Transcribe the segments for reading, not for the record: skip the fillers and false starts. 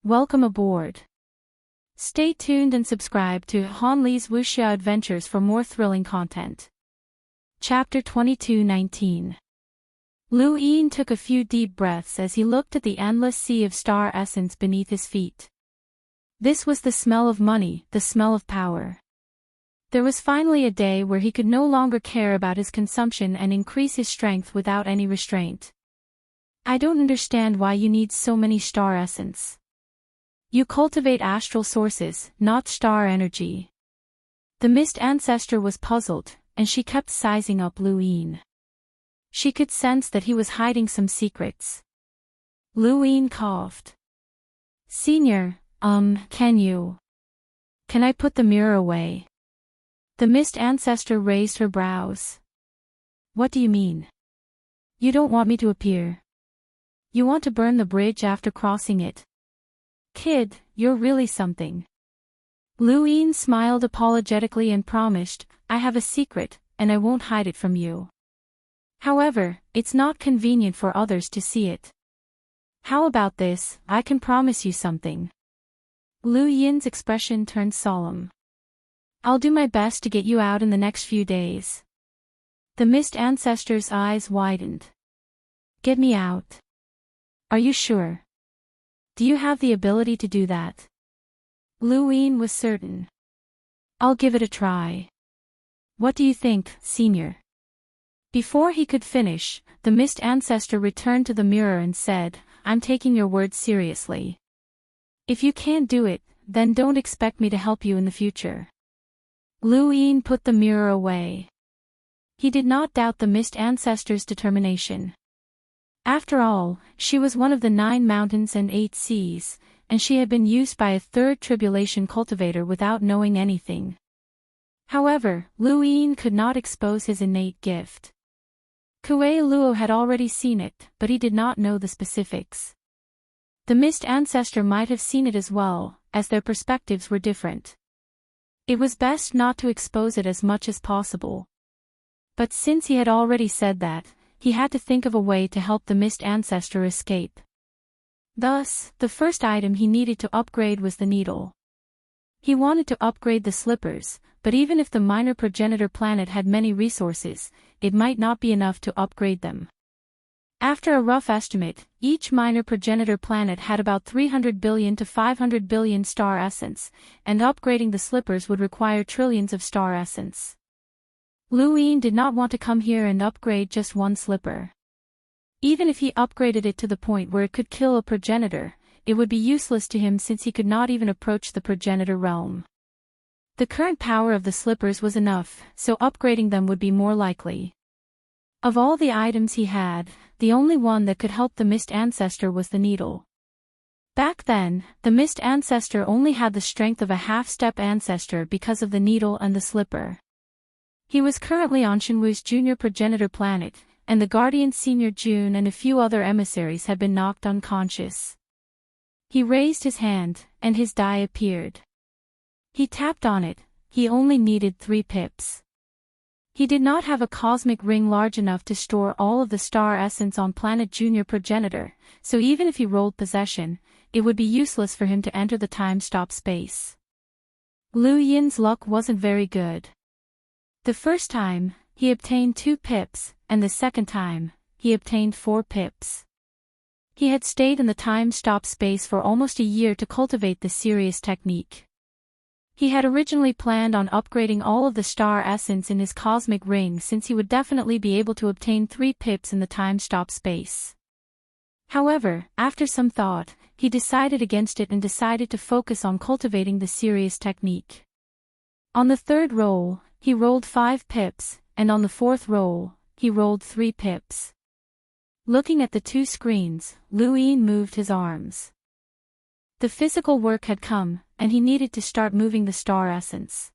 Welcome aboard. Stay tuned and subscribe to Han Li's Wuxia Adventures for more thrilling content. Chapter 22:19. Lu Yin took a few deep breaths as he looked at the endless sea of star essence beneath his feet. This was the smell of money, the smell of power. There was finally a day where he could no longer care about his consumption and increase his strength without any restraint. I don't understand why you need so many star essence. You cultivate astral sources, not star energy. The mist ancestor was puzzled, and she kept sizing up Lu Yin. She could sense that he was hiding some secrets. Lu Yin coughed. Senior, can I put the mirror away? The mist ancestor raised her brows. What do you mean? You don't want me to appear. You want to burn the bridge after crossing it. Kid, you're really something. Lu Yin smiled apologetically and promised, I have a secret, and I won't hide it from you. However, it's not convenient for others to see it. How about this? I can promise you something. Lu Yin's expression turned solemn. I'll do my best to get you out in the next few days. The mist ancestor's eyes widened. Get me out. Are you sure? Do you have the ability to do that? Lu Yin was certain. I'll give it a try. What do you think, Senior? Before he could finish, the mist ancestor returned to the mirror and said, I'm taking your words seriously. If you can't do it, then don't expect me to help you in the future. Lu Yin put the mirror away. He did not doubt the mist ancestor's determination. After all, she was one of the 9 mountains and 8 seas, and she had been used by a third tribulation cultivator without knowing anything. However, Lu Yin could not expose his innate gift. Kuei Luo had already seen it, but he did not know the specifics. The mist ancestor might have seen it as well, as their perspectives were different. It was best not to expose it as much as possible. But since he had already said that, he had to think of a way to help the mist ancestor escape. Thus, the first item he needed to upgrade was the needle. He wanted to upgrade the slippers, but even if the minor progenitor planet had many resources, it might not be enough to upgrade them. After a rough estimate, each minor progenitor planet had about 300 billion to 500 billion star essence, and upgrading the slippers would require trillions of star essence. Lu Yin did not want to come here and upgrade just one slipper. Even if he upgraded it to the point where it could kill a progenitor, it would be useless to him since he could not even approach the progenitor realm. The current power of the slippers was enough, so upgrading them would be more likely. Of all the items he had, the only one that could help the mist ancestor was the needle. Back then, the mist ancestor only had the strength of a half-step ancestor because of the needle and the slipper. He was currently on Shenwu's junior progenitor planet, and the guardian senior Jun and a few other emissaries had been knocked unconscious. He raised his hand, and his die appeared. He tapped on it. He only needed 3 pips. He did not have a cosmic ring large enough to store all of the star essence on planet junior progenitor, so even if he rolled possession, it would be useless for him to enter the time-stop space. Lu Yin's luck wasn't very good. The first time, he obtained 2 pips, and the second time, he obtained 4 pips. He had stayed in the time-stop space for almost a year to cultivate this serious technique. He had originally planned on upgrading all of the star essence in his cosmic ring since he would definitely be able to obtain 3 pips in the time-stop space. However, after some thought, he decided against it and decided to focus on cultivating the serious technique. On the 3rd roll, he rolled 5 pips, and on the 4th roll, he rolled 3 pips. Looking at the 2 screens, Lu Yin moved his arms. The physical work had come, and he needed to start moving the star essence.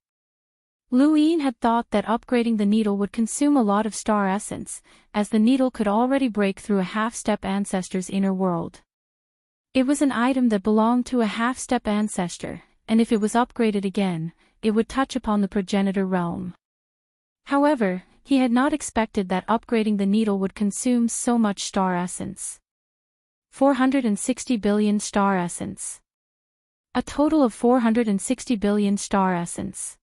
Lu Yin had thought that upgrading the needle would consume a lot of star essence, as the needle could already break through a half-step ancestor's inner world. It was an item that belonged to a half-step ancestor, and if it was upgraded again, it would touch upon the progenitor realm. However, he had not expected that upgrading the needle would consume so much star essence. 460 billion star essence. A total of 460 billion star essence.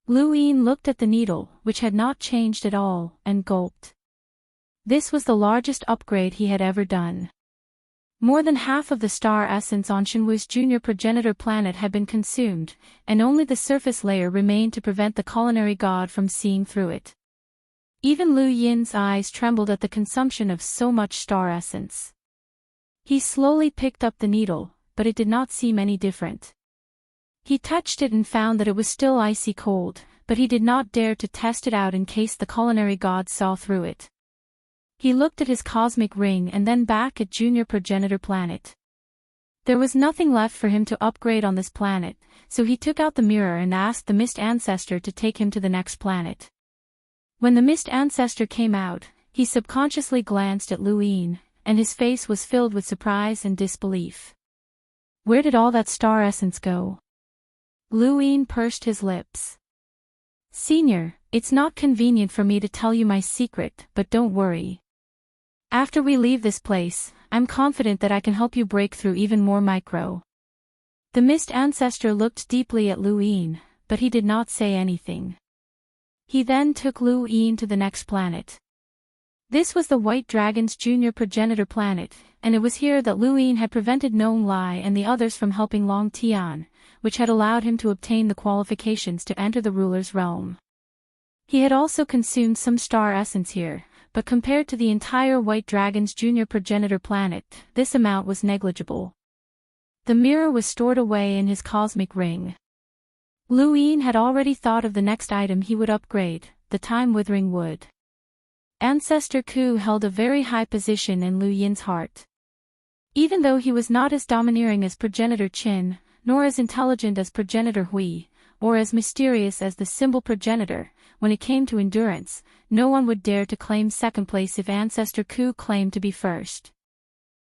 Lu Yin looked at the needle, which had not changed at all, and gulped. This was the largest upgrade he had ever done. More than half of the star essence on Shenwu's junior progenitor planet had been consumed, and only the surface layer remained to prevent the culinary god from seeing through it. Even Lu Yin's eyes trembled at the consumption of so much star essence. He slowly picked up the needle, but it did not seem any different. He touched it and found that it was still icy cold, but he did not dare to test it out in case the culinary god saw through it. He looked at his cosmic ring and then back at junior progenitor planet. There was nothing left for him to upgrade on this planet, so he took out the mirror and asked the mist ancestor to take him to the next planet. When the mist ancestor came out, he subconsciously glanced at Lu Yin, and his face was filled with surprise and disbelief. Where did all that star essence go? Lu Yin pursed his lips. Senior, it's not convenient for me to tell you my secret, but don't worry. After we leave this place, I'm confident that I can help you break through even more micro. The mist ancestor looked deeply at Lu Yin, but he did not say anything. He then took Lu Yin to the next planet. This was the White Dragon's junior progenitor planet, and it was here that Lu Yin had prevented Nong Lai and the others from helping Long Tian, which had allowed him to obtain the qualifications to enter the ruler's realm. He had also consumed some star essence here, but compared to the entire White Dragon's junior progenitor planet, this amount was negligible. The mirror was stored away in his cosmic ring. Lu Yin had already thought of the next item he would upgrade, the time-withering wood. Ancestor Ku held a very high position in Lu Yin's heart. Even though he was not as domineering as progenitor Qin, nor as intelligent as progenitor Hui, or as mysterious as the symbol progenitor, when it came to endurance, no one would dare to claim second place if Ancestor Ku claimed to be first.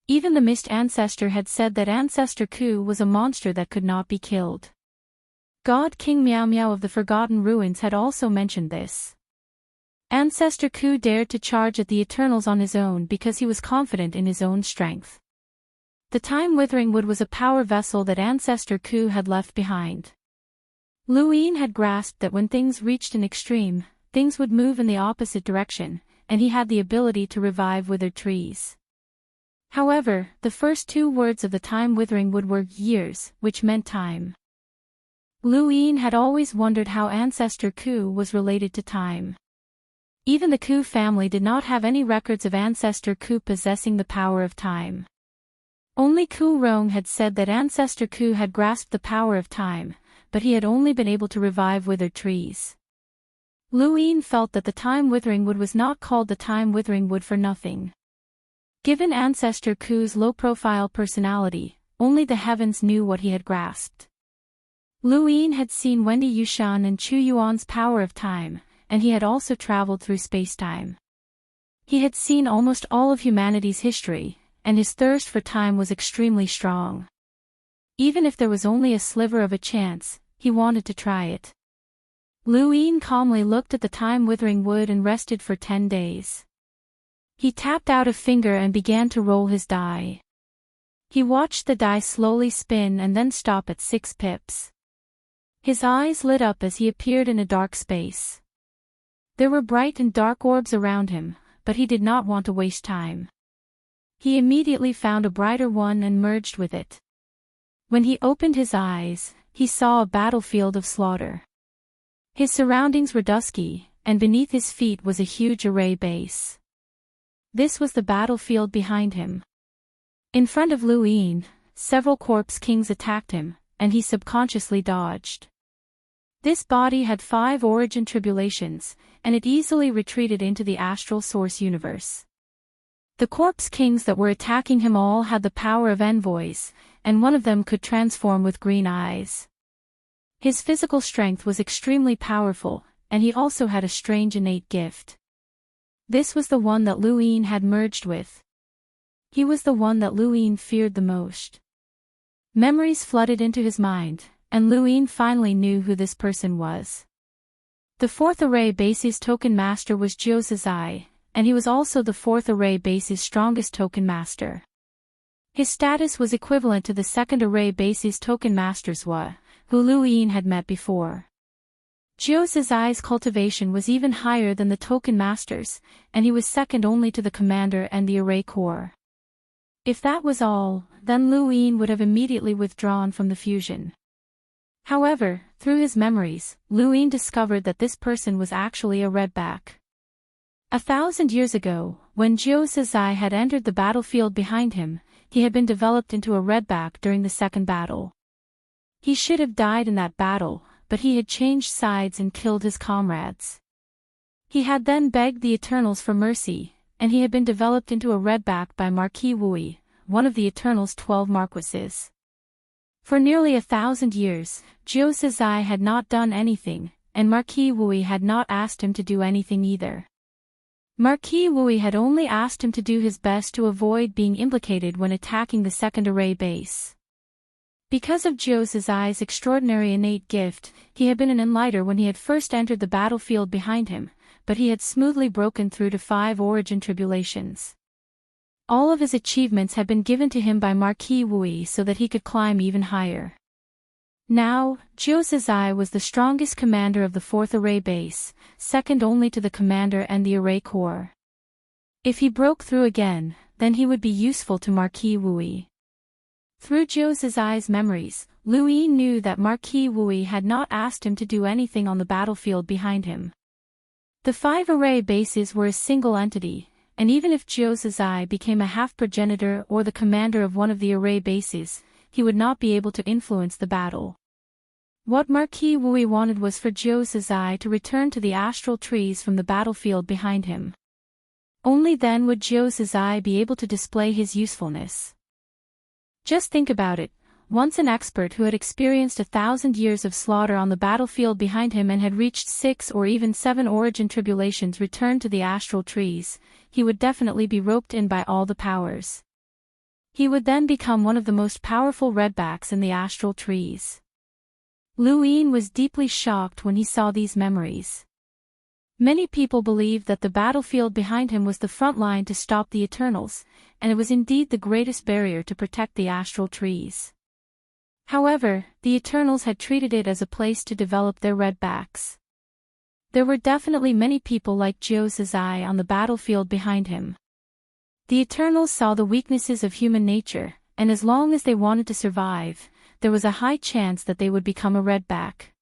Even the Mist Ancestor had said that Ancestor Ku was a monster that could not be killed. God King Miao Miao of the Forgotten Ruins had also mentioned this. Ancestor Ku dared to charge at the Eternals on his own because he was confident in his own strength. The time-withering wood was a power vessel that Ancestor Ku had left behind. Lu Yin had grasped that when things reached an extreme, things would move in the opposite direction, and he had the ability to revive withered trees. However, the first two words of the time-withering wood were years, which meant time. Lu Yin had always wondered how Ancestor Ku was related to time. Even the Ku family did not have any records of Ancestor Ku possessing the power of time. Only Ku Rong had said that Ancestor Ku had grasped the power of time, but he had only been able to revive withered trees. Lu Yin felt that the time-withering wood was not called the time-withering wood for nothing. Given Ancestor Ku's low-profile personality, only the heavens knew what he had grasped. Lu Yin had seen Wendy Yushan and Chu Yuan's power of time, and he had also traveled through space-time. He had seen almost all of humanity's history, and his thirst for time was extremely strong. Even if there was only a sliver of a chance, he wanted to try it. Lu Yin calmly looked at the time-withering wood and rested for 10 days. He tapped out a finger and began to roll his die. He watched the die slowly spin and then stop at 6 pips. His eyes lit up as he appeared in a dark space. There were bright and dark orbs around him, but he did not want to waste time. He immediately found a brighter one and merged with it. When he opened his eyes, he saw a battlefield of slaughter. His surroundings were dusky, and beneath his feet was a huge array base. This was the battlefield behind him. In front of Lu Yin, several corpse kings attacked him, and he subconsciously dodged. This body had 5 origin tribulations, and it easily retreated into the astral source universe. The corpse kings that were attacking him all had the power of envoys, and one of them could transform with green eyes. His physical strength was extremely powerful, and he also had a strange innate gift. This was the one that Lu Yin had merged with. He was the one that Lu Yin feared the most. Memories flooded into his mind, and Lu Yin finally knew who this person was. The 4th array base's token master was Jiu Zizai, and he was also the 4th array base's strongest token master. His status was equivalent to the second array base's token masters who Lu Yin had met before. Jiu Zizai's cultivation was even higher than the token masters, and he was second only to the commander and the array core. If that was all, then Lu Yin would have immediately withdrawn from the fusion. However, through his memories, Lu Yin discovered that this person was actually a redback. 1,000 years ago, when Jiu Zizai had entered the battlefield behind him, he had been developed into a redback during the second battle. He should have died in that battle, but he had changed sides and killed his comrades. He had then begged the Eternals for mercy, and he had been developed into a redback by Marquis Wui, one of the Eternals' 12 marquises. For nearly 1,000 years, Jiu Zizai had not done anything, and Marquis Wui had not asked him to do anything either. Marquis Wui had only asked him to do his best to avoid being implicated when attacking the second array base. Because of Jiu Zizai's extraordinary innate gift, he had been an enlighter when he had first entered the battlefield behind him, but he had smoothly broken through to 5 origin tribulations. All of his achievements had been given to him by Marquis Wui so that he could climb even higher. Now, Jiu Zizai was the strongest commander of the 4th array base, second only to the commander and the array core. If he broke through again, then he would be useful to Marquis Wui. Through Jiu Zizai's memories, Lu Yin knew that Marquis Wui had not asked him to do anything on the battlefield behind him. The 5 array bases were a single entity, and even if Jiu Zizai became a half-progenitor or the commander of one of the array bases, he would not be able to influence the battle. What Marquis Wui wanted was for Jiu Zizai to return to the astral trees from the battlefield behind him. Only then would Jiu Zizai be able to display his usefulness. Just think about it. Once an expert who had experienced 1,000 years of slaughter on the battlefield behind him and had reached 6 or even 7 origin tribulations returned to the astral trees, he would definitely be roped in by all the powers. He would then become one of the most powerful redbacks in the astral trees. Lu Yin was deeply shocked when he saw these memories. Many people believed that the battlefield behind him was the front line to stop the Eternals, and it was indeed the greatest barrier to protect the astral trees. However, the Eternals had treated it as a place to develop their redbacks. There were definitely many people like Jiu Zizai on the battlefield behind him. The Eternals saw the weaknesses of human nature, and as long as they wanted to survive, there was a high chance that they would become a redback.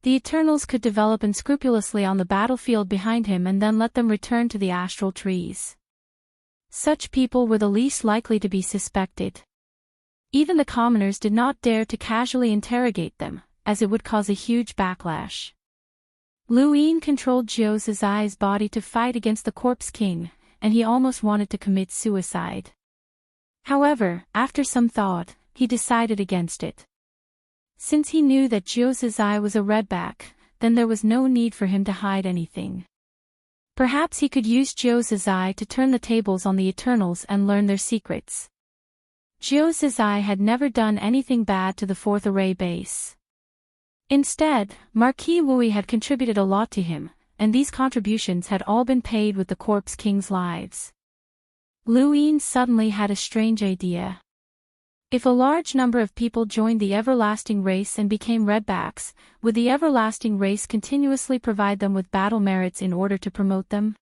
The Eternals could develop unscrupulously on the battlefield behind him and then let them return to the astral trees. Such people were the least likely to be suspected. Even the commoners did not dare to casually interrogate them, as it would cause a huge backlash. Lu Yin controlled Jiu Zizai's body to fight against the Corpse King, and he almost wanted to commit suicide. However, after some thought, he decided against it. Since he knew that Jiu Zizai was a redback, then there was no need for him to hide anything. Perhaps he could use Jiu Zizai to turn the tables on the Eternals and learn their secrets. Jiu Zizai had never done anything bad to the 4th array base. Instead, Marquis Wui had contributed a lot to him, and these contributions had all been paid with the Corpse King's lives. Lu Yin suddenly had a strange idea. If a large number of people joined the everlasting race and became redbacks, would the everlasting race continuously provide them with battle merits in order to promote them?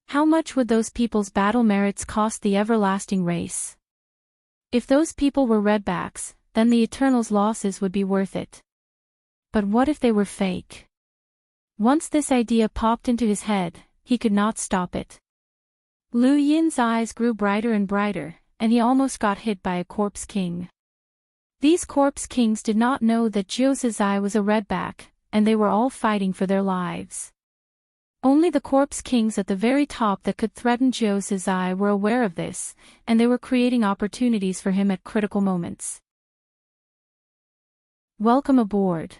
How much would those people's battle merits cost the everlasting race? If those people were redbacks, then the Eternals' losses would be worth it. But what if they were fake? Once this idea popped into his head, he could not stop it. Lu Yin's eyes grew brighter and brighter, and he almost got hit by a Corpse King. These Corpse Kings did not know that Jiu Zizai was a redback, and they were all fighting for their lives. Only the Corpse Kings at the very top that could threaten Jiu Zizai were aware of this, and they were creating opportunities for him at critical moments. Welcome aboard.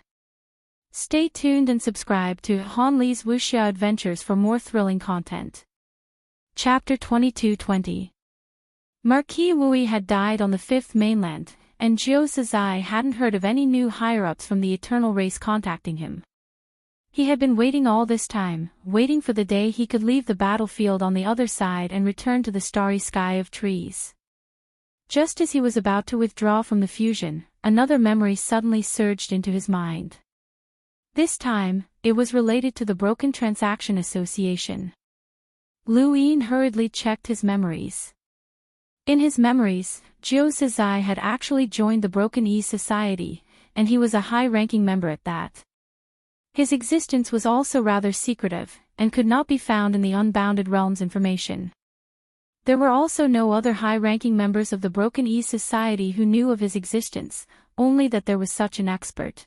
Stay tuned and subscribe to Han Li's Wuxia Adventures for more thrilling content. Chapter 2220. Marquis Wui had died on the 5th mainland, and Jiu Zizai hadn't heard of any new higher-ups from the Eternal race contacting him. He had been waiting all this time, waiting for the day he could leave the battlefield on the other side and return to the starry sky of trees. Just as he was about to withdraw from the fusion, another memory suddenly surged into his mind. This time, it was related to the Broken Transaction Association. Lu Yin hurriedly checked his memories. In his memories, Jiu Zizai had actually joined the Broken E Society, and he was a high-ranking member at that. His existence was also rather secretive, and could not be found in the Unbounded Realms information. There were also no other high-ranking members of the Broken E Society who knew of his existence, only that there was such an expert.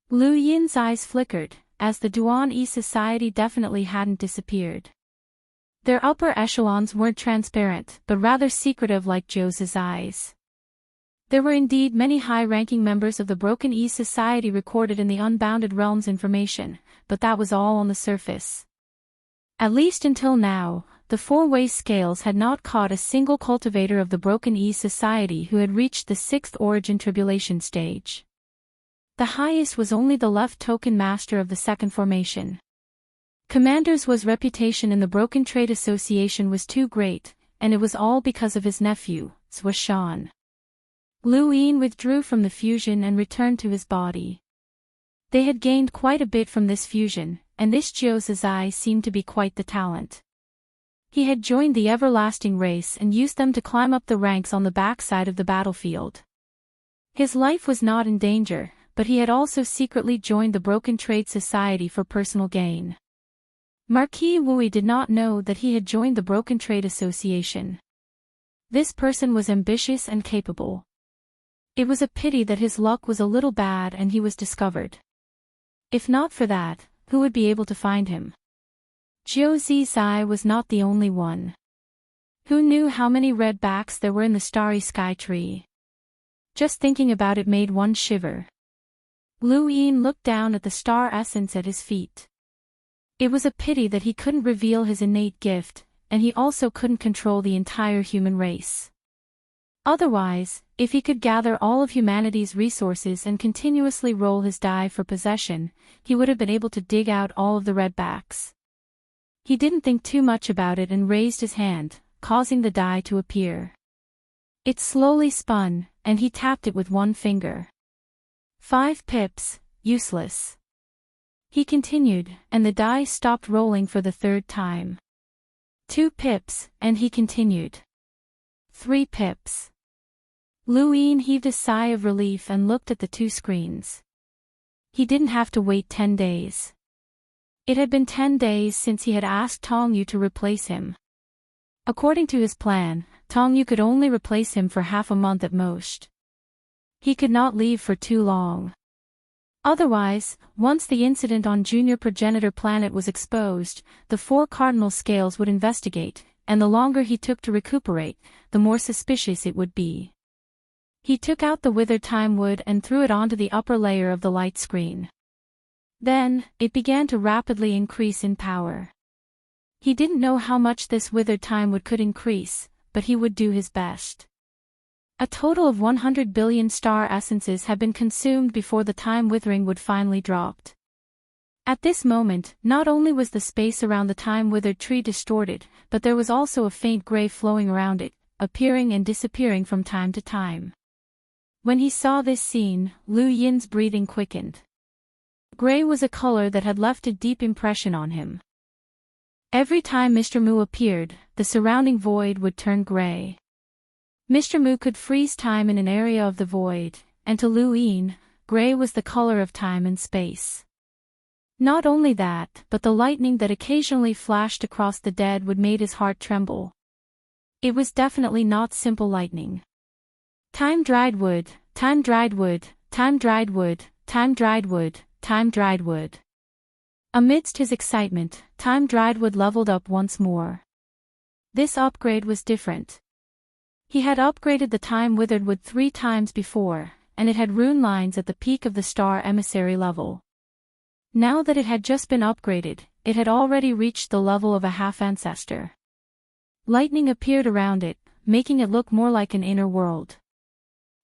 Lu Yin's eyes flickered, as the Duan E Society definitely hadn't disappeared. Their upper echelons weren't transparent, but rather secretive like Jiu Zizai's. There were indeed many high-ranking members of the Broken E Society recorded in the Unbounded Realms information, but that was all on the surface. At least until now, the four-way scales had not caught a single cultivator of the Broken E Society who had reached the 6th origin tribulation stage. The highest was only the left token master of the 2nd formation. Commander's reputation in the Broken Trade Association was too great, and it was all because of his nephew, Zhou Shan. Lu Yin withdrew from the fusion and returned to his body. They had gained quite a bit from this fusion, and this Jiu Zizai seemed to be quite the talent. He had joined the everlasting race and used them to climb up the ranks on the backside of the battlefield. His life was not in danger, but he had also secretly joined the Broken Trade Society for personal gain. Marquis Wui did not know that he had joined the Broken Trade Association. This person was ambitious and capable. It was a pity that his luck was a little bad and he was discovered. If not for that, who would be able to find him? Jiu Zizai was not the only one. Who knew how many redbacks there were in the starry sky tree? Just thinking about it made one shiver. Lu Yin looked down at the star essence at his feet. It was a pity that he couldn't reveal his innate gift, and he also couldn't control the entire human race. Otherwise, if he could gather all of humanity's resources and continuously roll his die for possession, he would have been able to dig out all of the redbacks. He didn't think too much about it and raised his hand, causing the die to appear. It slowly spun, and he tapped it with one finger. 5 pips, useless. He continued, and the die stopped rolling for the 3rd time. 2 pips, and he continued. 3 pips. Lu Yin heaved a sigh of relief and looked at the 2 screens. He didn't have to wait 10 days. It had been 10 days since he had asked Tong Yu to replace him. According to his plan, Tong Yu could only replace him for half a month at most. He could not leave for too long. Otherwise, once the incident on Junior Progenitor Planet was exposed, the 4 cardinal scales would investigate, and the longer he took to recuperate, the more suspicious it would be. He took out the withered time wood and threw it onto the upper layer of the light screen. Then, it began to rapidly increase in power. He didn't know how much this withered time wood could increase, but he would do his best. A total of 100 billion star essences had been consumed before the time withering wood finally dropped. At this moment, not only was the space around the time-withered tree distorted, but there was also a faint gray flowing around it, appearing and disappearing from time to time. When he saw this scene, Lu Yin's breathing quickened. Gray was a color that had left a deep impression on him. Every time Mr. Mu appeared, the surrounding void would turn gray. Mr. Mu could freeze time in an area of the void, and to Lu Yin, gray was the color of time and space. Not only that, but the lightning that occasionally flashed across the dead wood made his heart tremble. It was definitely not simple lightning. Time-dried wood, time-dried wood, time-dried wood, time-dried wood, time-dried wood. Amidst his excitement, time-dried wood leveled up once more. This upgrade was different. He had upgraded the time-withered wood 3 times before, and it had rune lines at the peak of the star emissary level. Now that it had just been upgraded, it had already reached the level of a half-ancestor. Lightning appeared around it, making it look more like an inner world.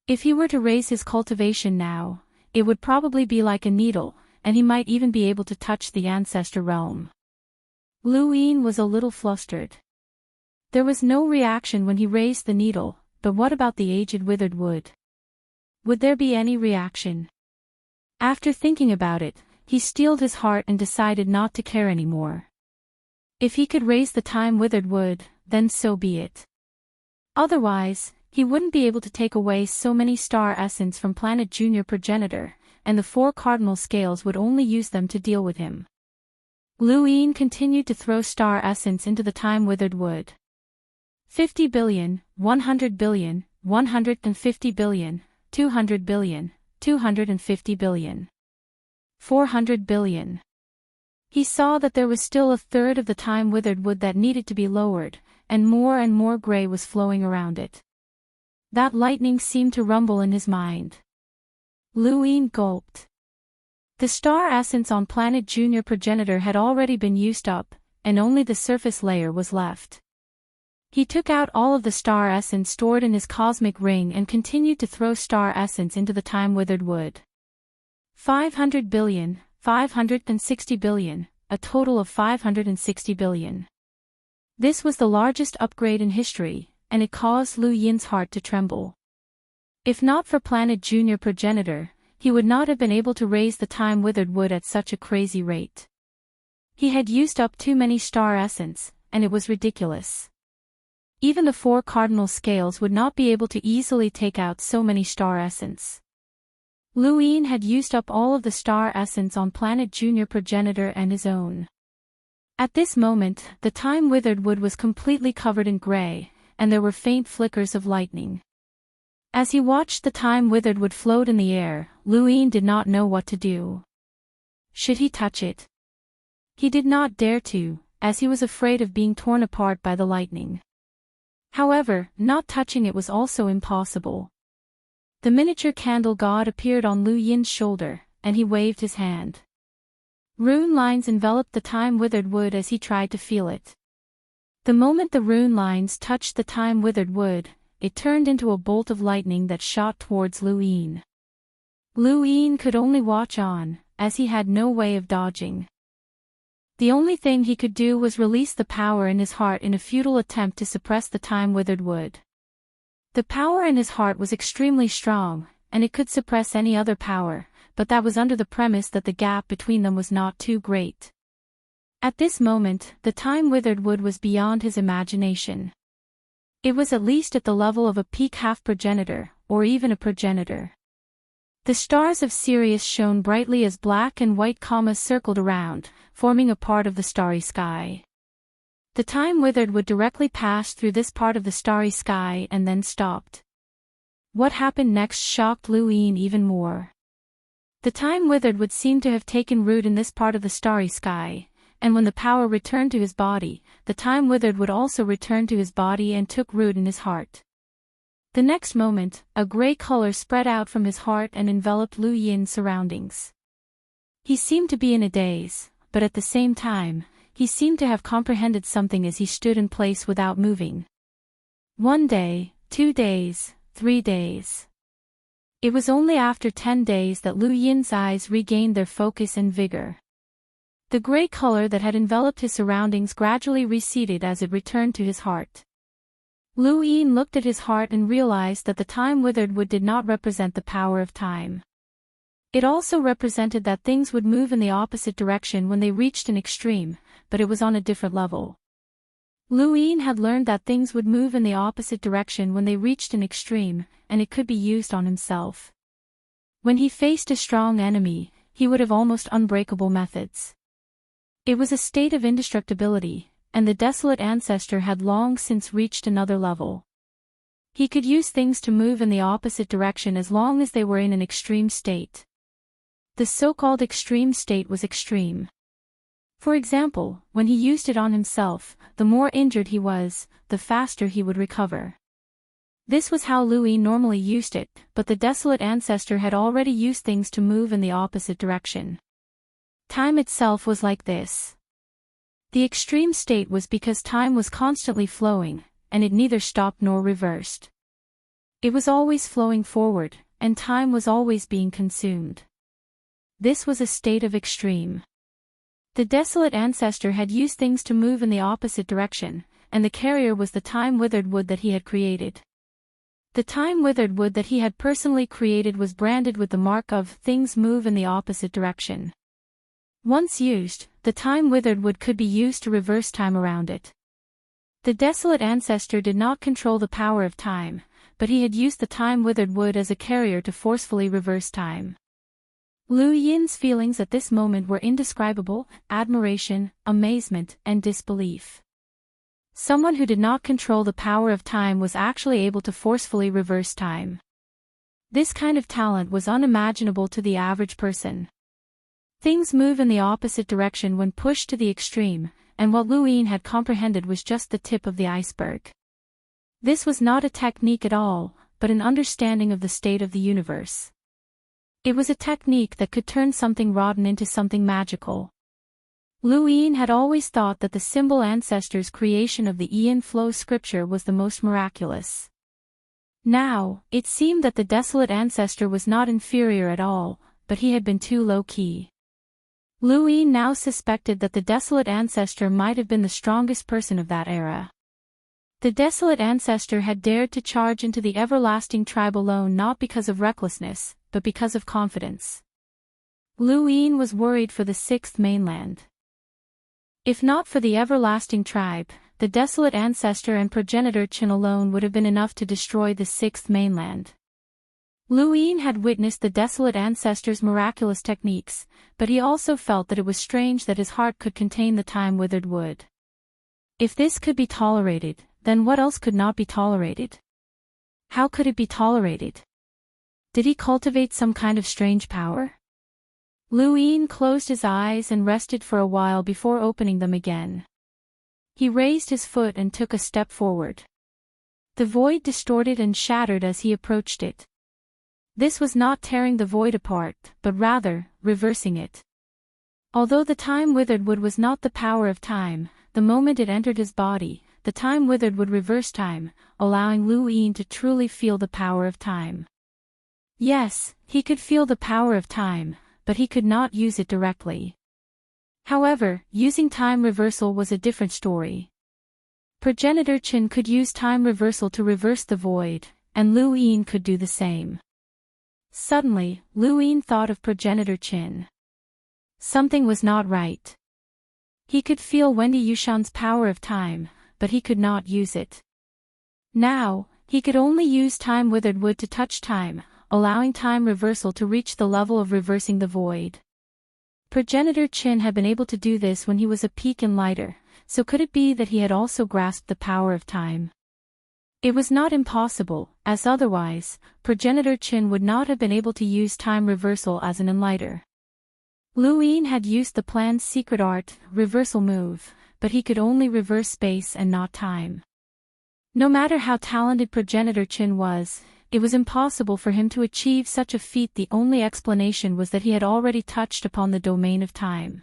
If he were to raise his cultivation now, it would probably be like a needle, and he might even be able to touch the ancestor realm. Lu Yin was a little flustered. There was no reaction when he raised the needle, but what about the aged withered wood? Would there be any reaction? After thinking about it, he steeled his heart and decided not to care anymore. If he could raise the time-withered wood, then so be it. Otherwise, he wouldn't be able to take away so many star essence from planet Junior progenitor, and the 4 cardinal scales would only use them to deal with him. Lu Yin continued to throw star essence into the time-withered wood. 50 billion, 100 billion, 150 billion, 200 billion, 250 billion. 400 billion. He saw that there was still a third of the time-withered wood that needed to be lowered, and more gray was flowing around it. That lightning seemed to rumble in his mind. Lu Yin gulped. The star essence on planet Junior progenitor had already been used up, and only the surface layer was left. He took out all of the star essence stored in his cosmic ring and continued to throw star essence into the time-withered wood. 500 billion, 560 billion, a total of 560 billion. This was the largest upgrade in history, and it caused Lu Yin's heart to tremble. If not for planet Junior progenitor, he would not have been able to raise the time-withered wood at such a crazy rate. He had used up too many star essence, and it was ridiculous. Even the 4 cardinal scales would not be able to easily take out so many star essence. Lu Yin had used up all of the star essence on planet Junior progenitor and his own. At this moment, the time-withered wood was completely covered in gray, and there were faint flickers of lightning. As he watched the time-withered wood float in the air, Lu Yin did not know what to do. Should he touch it? He did not dare to, as he was afraid of being torn apart by the lightning. However, not touching it was also impossible. The miniature candle god appeared on Lu Yin's shoulder, and he waved his hand. Rune lines enveloped the time-withered wood as he tried to feel it. The moment the rune lines touched the time-withered wood, it turned into a bolt of lightning that shot towards Lu Yin. Lu Yin could only watch on, as he had no way of dodging. The only thing he could do was release the power in his heart in a futile attempt to suppress the time-withered wood. The power in his heart was extremely strong, and it could suppress any other power, but that was under the premise that the gap between them was not too great. At this moment, the time-withered wood was beyond his imagination. It was at least at the level of a peak half-progenitor, or even a progenitor. The stars of Sirius shone brightly as black and white commas circled around, forming a part of the starry sky. The time-withered would directly pass through this part of the starry sky and then stopped. What happened next shocked Lu Yin even more. The time-withered would seem to have taken root in this part of the starry sky, and when the power returned to his body, the time-withered would also return to his body and took root in his heart. The next moment, a gray color spread out from his heart and enveloped Lu Yin's surroundings. He seemed to be in a daze, but at the same time, he seemed to have comprehended something as he stood in place without moving. 1 day, 2 days, 3 days. It was only after 10 days that Lu Yin's eyes regained their focus and vigor. The gray color that had enveloped his surroundings gradually receded as it returned to his heart. Lu Yin looked at his heart and realized that the time-withered wood did not represent the power of time. It also represented that things would move in the opposite direction when they reached an extreme, but it was on a different level. Lu Yin had learned that things would move in the opposite direction when they reached an extreme, and it could be used on himself. When he faced a strong enemy, he would have almost unbreakable methods. It was a state of indestructibility, and the desolate ancestor had long since reached another level. He could use things to move in the opposite direction as long as they were in an extreme state. The so-called extreme state was extreme. For example, when he used it on himself, the more injured he was, the faster he would recover. This was how Lu Yin normally used it, but the desolate ancestor had already used things to move in the opposite direction. Time itself was like this. The extreme state was because time was constantly flowing, and it neither stopped nor reversed. It was always flowing forward, and time was always being consumed. This was a state of extreme. The desolate ancestor had used things to move in the opposite direction, and the carrier was the time-withered wood that he had created. The time-withered wood that he had personally created was branded with the mark of "things move in the opposite direction." Once used, the time-withered wood could be used to reverse time around it. The desolate ancestor did not control the power of time, but he had used the time-withered wood as a carrier to forcefully reverse time. Liu Yin's feelings at this moment were indescribable: admiration, amazement, and disbelief. Someone who did not control the power of time was actually able to forcefully reverse time. This kind of talent was unimaginable to the average person. Things move in the opposite direction when pushed to the extreme, and what Liu Yin had comprehended was just the tip of the iceberg. This was not a technique at all, but an understanding of the state of the universe. It was a technique that could turn something rotten into something magical. Liu Yin had always thought that the symbol ancestor's creation of the Yin flow scripture was the most miraculous. Now, it seemed that the desolate ancestor was not inferior at all, but he had been too low-key. Liu Yin now suspected that the desolate ancestor might have been the strongest person of that era. The desolate ancestor had dared to charge into the everlasting tribe alone not because of recklessness, but because of confidence. Liu Yin was worried for the sixth mainland. If not for the everlasting tribe, the desolate ancestor and progenitor Qin alone would have been enough to destroy the sixth mainland. Liu Yin had witnessed the desolate ancestor's miraculous techniques, but he also felt that it was strange that his heart could contain the time-withered wood. If this could be tolerated, then what else could not be tolerated? How could it be tolerated? Did he cultivate some kind of strange power? Liu Yin closed his eyes and rested for a while before opening them again. He raised his foot and took a step forward. The void distorted and shattered as he approached it. This was not tearing the void apart, but rather, reversing it. Although the time-withered wood was not the power of time, the moment it entered his body, the time-withered would reverse time, allowing Liu Yin to truly feel the power of time. Yes, he could feel the power of time, but he could not use it directly. However, using time reversal was a different story. Progenitor Qin could use time reversal to reverse the void, and Liu Yin could do the same. Suddenly, Liu Yin thought of progenitor Qin. Something was not right. He could feel Wendy Yushan's power of time, but he could not use it. Now, he could only use time-withered wood to touch time, allowing time reversal to reach the level of reversing the void. Progenitor Qin had been able to do this when he was a peak enlighter, so could it be that he had also grasped the power of time? It was not impossible, as otherwise, progenitor Qin would not have been able to use time reversal as an enlighter. Liu Yin had used the planned secret art, reversal move, but he could only reverse space and not time. No matter how talented progenitor Qin was, it was impossible for him to achieve such a feat. The only explanation was that he had already touched upon the domain of time.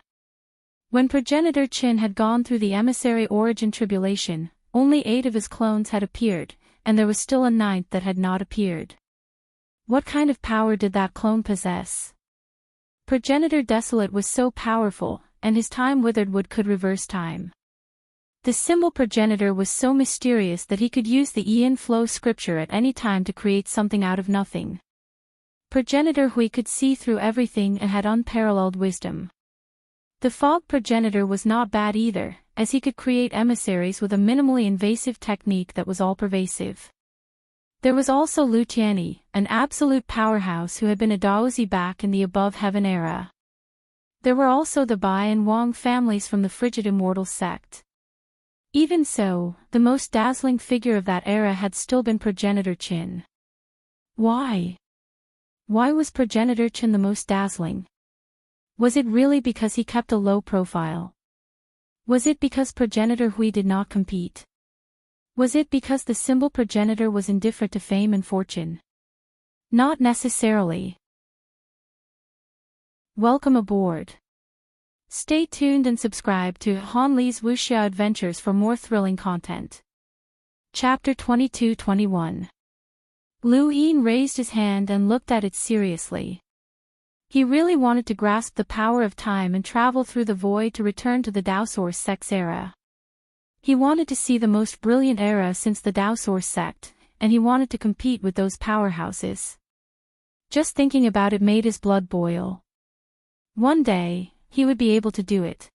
When progenitor Qin had gone through the emissary origin tribulation, only 8 of his clones had appeared, and there was still a 9th that had not appeared. What kind of power did that clone possess? Progenitor Desolate was so powerful, and his time-withered wood could reverse time. The symbol progenitor was so mysterious that he could use the Yin flow scripture at any time to create something out of nothing. Progenitor Hui could see through everything and had unparalleled wisdom. The fog progenitor was not bad either, as he could create emissaries with a minimally invasive technique that was all-pervasive. There was also Lu Tianyi, an absolute powerhouse who had been a Daozi back in the above heaven era. There were also the Bai and Wang families from the frigid immortal sect. Even so, the most dazzling figure of that era had still been progenitor Qin. Why? Why was progenitor Qin the most dazzling? Was it really because he kept a low profile? Was it because progenitor Hui did not compete? Was it because the symbol progenitor was indifferent to fame and fortune? Not necessarily. Welcome aboard. Stay tuned and subscribe to Han Li's Wuxia Adventures for more thrilling content. Chapter 22-21. Liu Yin raised his hand and looked at it seriously. He really wanted to grasp the power of time and travel through the void to return to the Daosource sect's era. He wanted to see the most brilliant era since the Daosource sect, and he wanted to compete with those powerhouses. Just thinking about it made his blood boil. One day, he would be able to do it.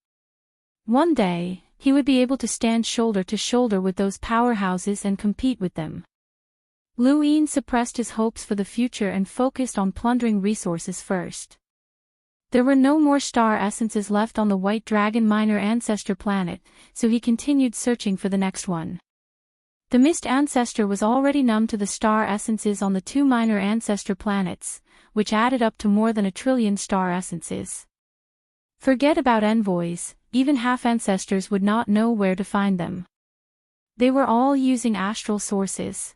One day, he would be able to stand shoulder to shoulder with those powerhouses and compete with them. Lu Yin suppressed his hopes for the future and focused on plundering resources first. There were no more star essences left on the White Dragon minor ancestor planet, so he continued searching for the next one. The mist ancestor was already numb to the star essences on the 2 minor ancestor planets, which added up to more than 1 trillion star essences. Forget about envoys, even half-ancestors would not know where to find them. They were all using astral sources.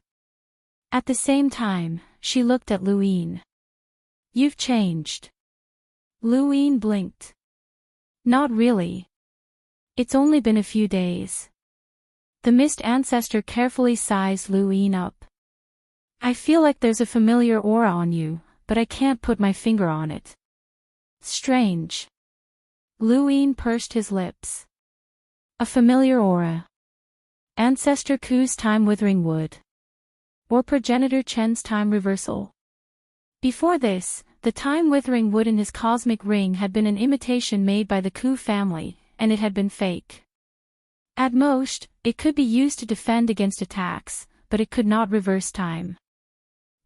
At the same time, she looked at Lu Yin. "You've changed." Lu Yin blinked. "Not really. It's only been a few days." The mist ancestor carefully sized Lu Yin up. "I feel like there's a familiar aura on you, but I can't put my finger on it." "Strange." Lu Yin pursed his lips. "A familiar aura. Ancestor Ku's time withering wood. Or progenitor Chen's time reversal." Before this, the time withering wood in his cosmic ring had been an imitation made by the Ku family, and it had been fake. At most, it could be used to defend against attacks, but it could not reverse time.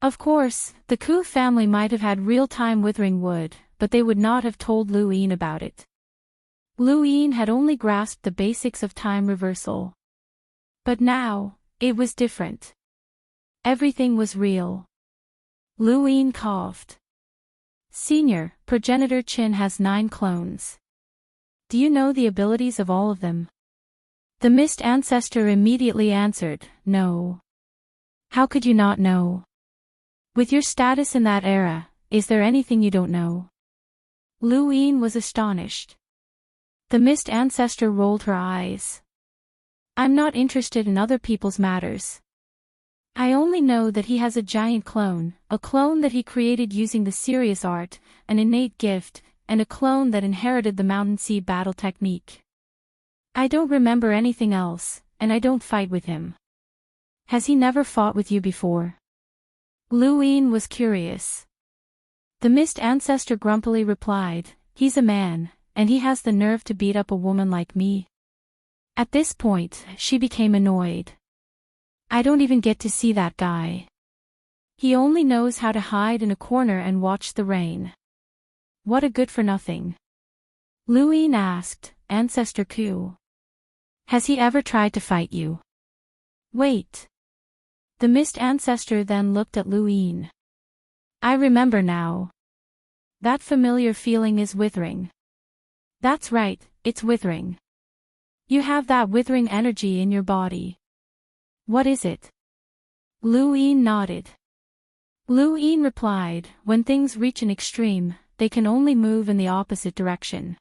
Of course, the Ku family might have had real time withering wood, but they would not have told Lu Yin about it. Lu Yin had only grasped the basics of time reversal. But now, it was different. Everything was real. Lu Yin coughed. "Senior, progenitor Qin has 9 clones. Do you know the abilities of all of them?" The mist ancestor immediately answered, "No." "How could you not know? With your status in that era, is there anything you don't know?" Lu Yin was astonished. The mist ancestor rolled her eyes. "I'm not interested in other people's matters. I only know that he has a giant clone, a clone that he created using the serious art, an innate gift, and a clone that inherited the Mountain Sea battle technique. I don't remember anything else, and I don't fight with him." "Has he never fought with you before?" Lu Yin was curious. The mist ancestor grumpily replied, "He's a man, and he has the nerve to beat up a woman like me." At this point, she became annoyed. "I don't even get to see that guy. He only knows how to hide in a corner and watch the rain. What a good-for-nothing." Lu Yin asked, "Ancestor Ku, has he ever tried to fight you?" "Wait." The mist ancestor then looked at Lu Yin. "I remember now. That familiar feeling is withering." "That's right, it's withering. You have that withering energy in your body." "What is it?" Lu Yin nodded. Lu Yin replied, "When things reach an extreme, they can only move in the opposite direction."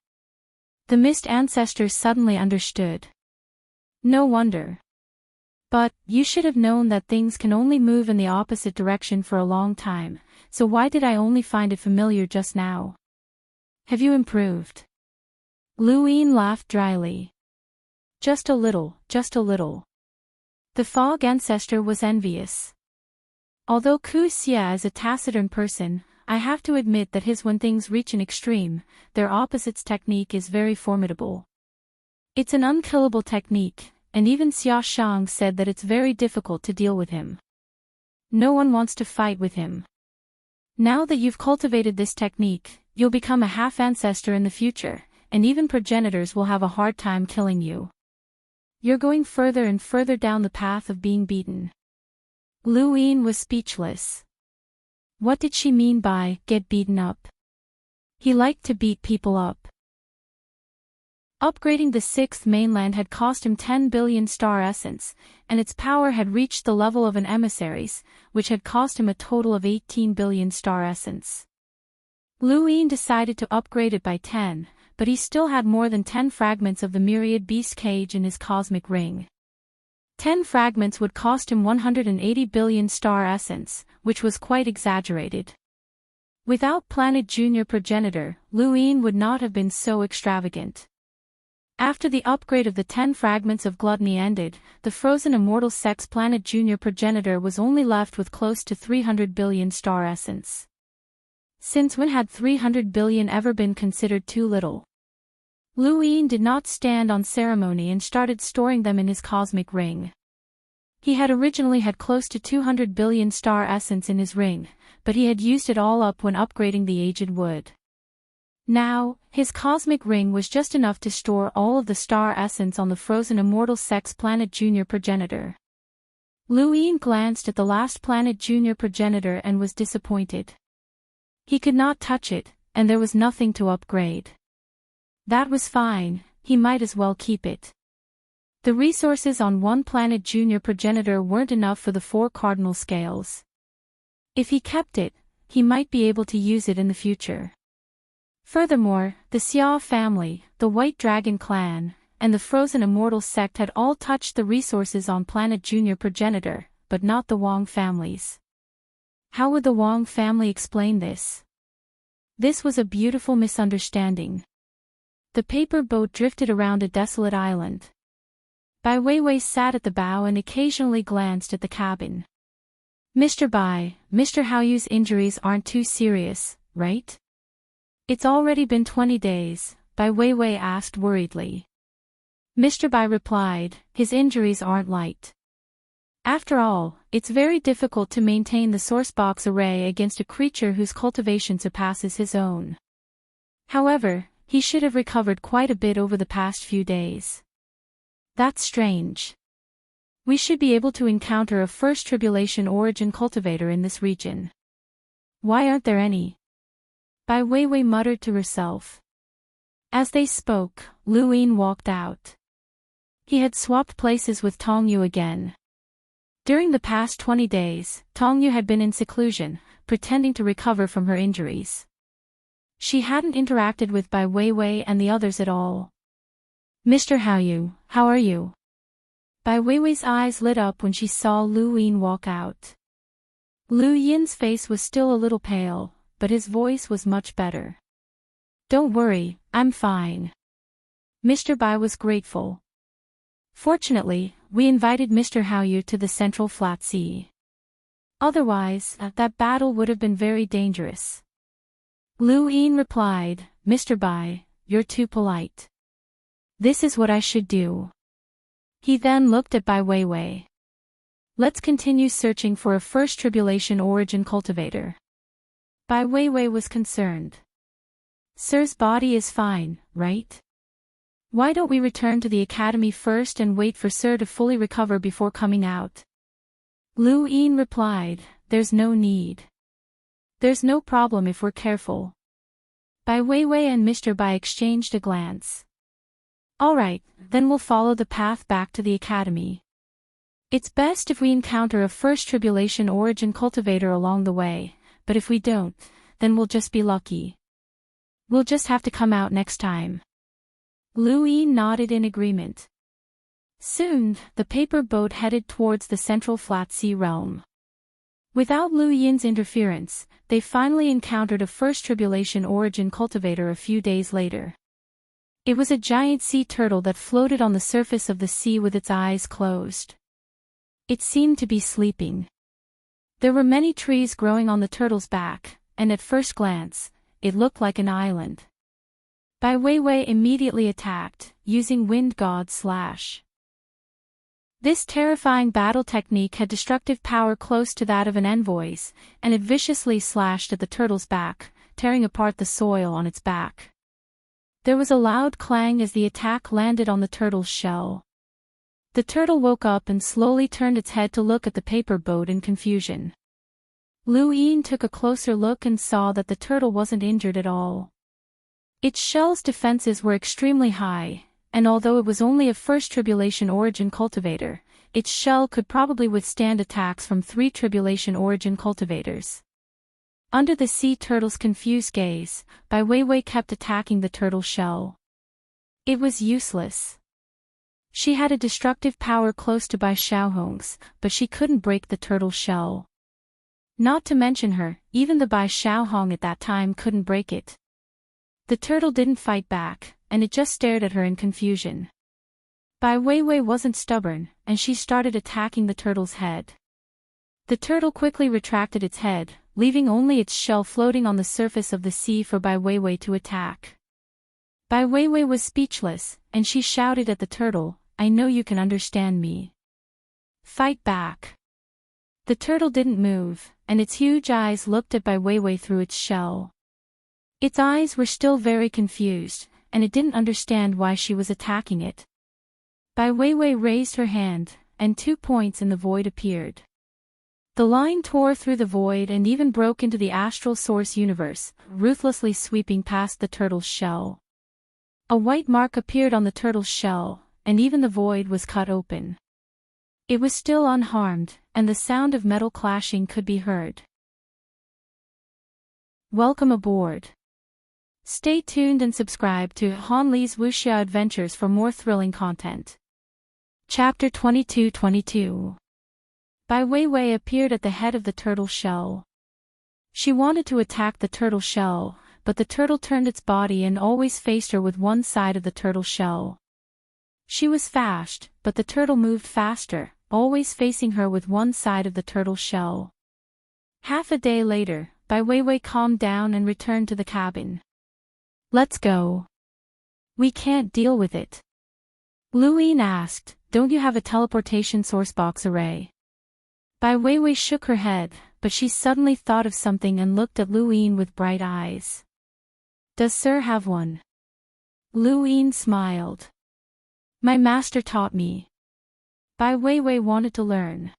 The mist ancestor suddenly understood. "No wonder. But, you should have known that things can only move in the opposite direction for a long time, so why did I only find it familiar just now? Have you improved?" Lu Yin laughed dryly. Just a little, just a little." The fog ancestor was envious. Although Ku Xia is a taciturn person, I have to admit that his when things reach an extreme, their opposites technique is very formidable. It's an unkillable technique, and even Xia Shang said that it's very difficult to deal with him. No one wants to fight with him. Now that you've cultivated this technique, you'll become a half-ancestor in the future, and even progenitors will have a hard time killing you. You're going further and further down the path of being beaten." Lu Yin was speechless. What did she mean by, get beaten up? He liked to beat people up. Upgrading the 6th mainland had cost him 10 billion star essence, and its power had reached the level of an emissary's, which had cost him a total of 18 billion star essence. Lu Yin decided to upgrade it by 10, but he still had more than 10 fragments of the myriad beast cage in his cosmic ring. 10 fragments would cost him 180 billion star essence, which was quite exaggerated. Without Planet Junior Progenitor, Lu Yin would not have been so extravagant. After the upgrade of the 10 fragments of gluttony ended, the frozen immortal sex planet junior progenitor was only left with close to 300 billion star essence. Since when had 300 billion ever been considered too little? Lu Yin did not stand on ceremony and started storing them in his cosmic ring. He had originally had close to 200 billion star essence in his ring, but he had used it all up when upgrading the aged wood. Now, his cosmic ring was just enough to store all of the star essence on the frozen immortal sex planet junior progenitor. Lu Yin glanced at the last planet junior progenitor and was disappointed. He could not touch it, and there was nothing to upgrade. That was fine, he might as well keep it. The resources on one planet junior progenitor weren't enough for the 4 cardinal scales. If he kept it, he might be able to use it in the future. Furthermore, the Xia family, the White Dragon clan, and the Frozen Immortal sect had all touched the resources on planet junior progenitor, but not the Wang families. How would the Wang family explain this? This was a beautiful misunderstanding. The paper boat drifted around a desolate island. Bai Weiwei sat at the bow and occasionally glanced at the cabin. Mr. Bai, Mr. Haoyu's injuries aren't too serious, right? It's already been 20 days, Bai Weiwei asked worriedly. Mr. Bai replied, his injuries aren't light. After all, it's very difficult to maintain the sourcebox array against a creature whose cultivation surpasses his own. However, he should have recovered quite a bit over the past few days. That's strange. We should be able to encounter a first tribulation origin cultivator in this region. Why aren't there any? Bai Weiwei muttered to herself. As they spoke, Lu Yin walked out. He had swapped places with Tongyu again. During the past 20 days, Tongyu had been in seclusion, pretending to recover from her injuries. She hadn't interacted with Bai Weiwei and the others at all. Mr. Haoyu, how are you? Bai Weiwei's eyes lit up when she saw Lu Yin walk out. Lu Yin's face was still a little pale, but his voice was much better. Don't worry, I'm fine. Mr. Bai was grateful. Fortunately, we invited Mr. Haoyu to the Central Flat Sea. Otherwise, that battle would have been very dangerous. Lu Yin replied, Mr. Bai, you're too polite. This is what I should do. He then looked at Bai Weiwei. Let's continue searching for a first tribulation origin cultivator. Bai Weiwei was concerned. Sir's body is fine, right? Why don't we return to the academy first and wait for Sir to fully recover before coming out? Lu Yin replied, there's no need. There's no problem if we're careful. Bai Weiwei and Mr. Bai exchanged a glance. Alright, then we'll follow the path back to the academy. It's best if we encounter a first tribulation origin cultivator along the way, but if we don't, then we'll just be lucky. We'll just have to come out next time. Lu Yin nodded in agreement. Soon, the paper boat headed towards the Central Flat Sea realm. Without Lu Yin's interference, they finally encountered a first tribulation origin cultivator a few days later. It was a giant sea turtle that floated on the surface of the sea with its eyes closed. It seemed to be sleeping. There were many trees growing on the turtle's back, and at first glance, it looked like an island. Bai Weiwei immediately attacked, using Wind God Slash. This terrifying battle technique had destructive power close to that of an envoy's, and it viciously slashed at the turtle's back, tearing apart the soil on its back. There was a loud clang as the attack landed on the turtle's shell. The turtle woke up and slowly turned its head to look at the paper boat in confusion. Lu Yin took a closer look and saw that the turtle wasn't injured at all. Its shell's defenses were extremely high, and although it was only a first tribulation origin cultivator, its shell could probably withstand attacks from 3 tribulation origin cultivators. Under the sea turtle's confused gaze, Bai Weiwei kept attacking the turtle shell. It was useless. She had a destructive power close to Bai Xiaohong's, but she couldn't break the turtle shell. Not to mention her, even the Bai Xiaohong at that time couldn't break it. The turtle didn't fight back, and it just stared at her in confusion. Bai Weiwei wasn't stubborn, and she started attacking the turtle's head. The turtle quickly retracted its head, leaving only its shell floating on the surface of the sea for Bai Weiwei to attack. Bai Weiwei was speechless, and she shouted at the turtle, "I know you can understand me. Fight back." The turtle didn't move, and its huge eyes looked at Bai Weiwei through its shell. Its eyes were still very confused, and it didn't understand why she was attacking it. Bai Weiwei raised her hand, and 2 points in the void appeared. The line tore through the void and even broke into the astral source universe, ruthlessly sweeping past the turtle's shell. A white mark appeared on the turtle's shell, and even the void was cut open. It was still unharmed, and the sound of metal clashing could be heard. Welcome aboard. Stay tuned and subscribe to Han Li's Wuxia Adventures for more thrilling content. Chapter 2222. Bai Weiwei appeared at the head of the turtle shell. She wanted to attack the turtle shell, but the turtle turned its body and always faced her with one side of the turtle shell. She was fast, but the turtle moved faster, always facing her with one side of the turtle shell. Half a day later, Bai Weiwei calmed down and returned to the cabin. "Let's go. We can't deal with it." Lu Yin asked, "Don't you have a teleportation sourcebox array?" Bai Weiwei shook her head, but she suddenly thought of something and looked at Lu Yin with bright eyes. "Does Sir have one?" Lu Yin smiled. "My master taught me." Bai Weiwei wanted to learn.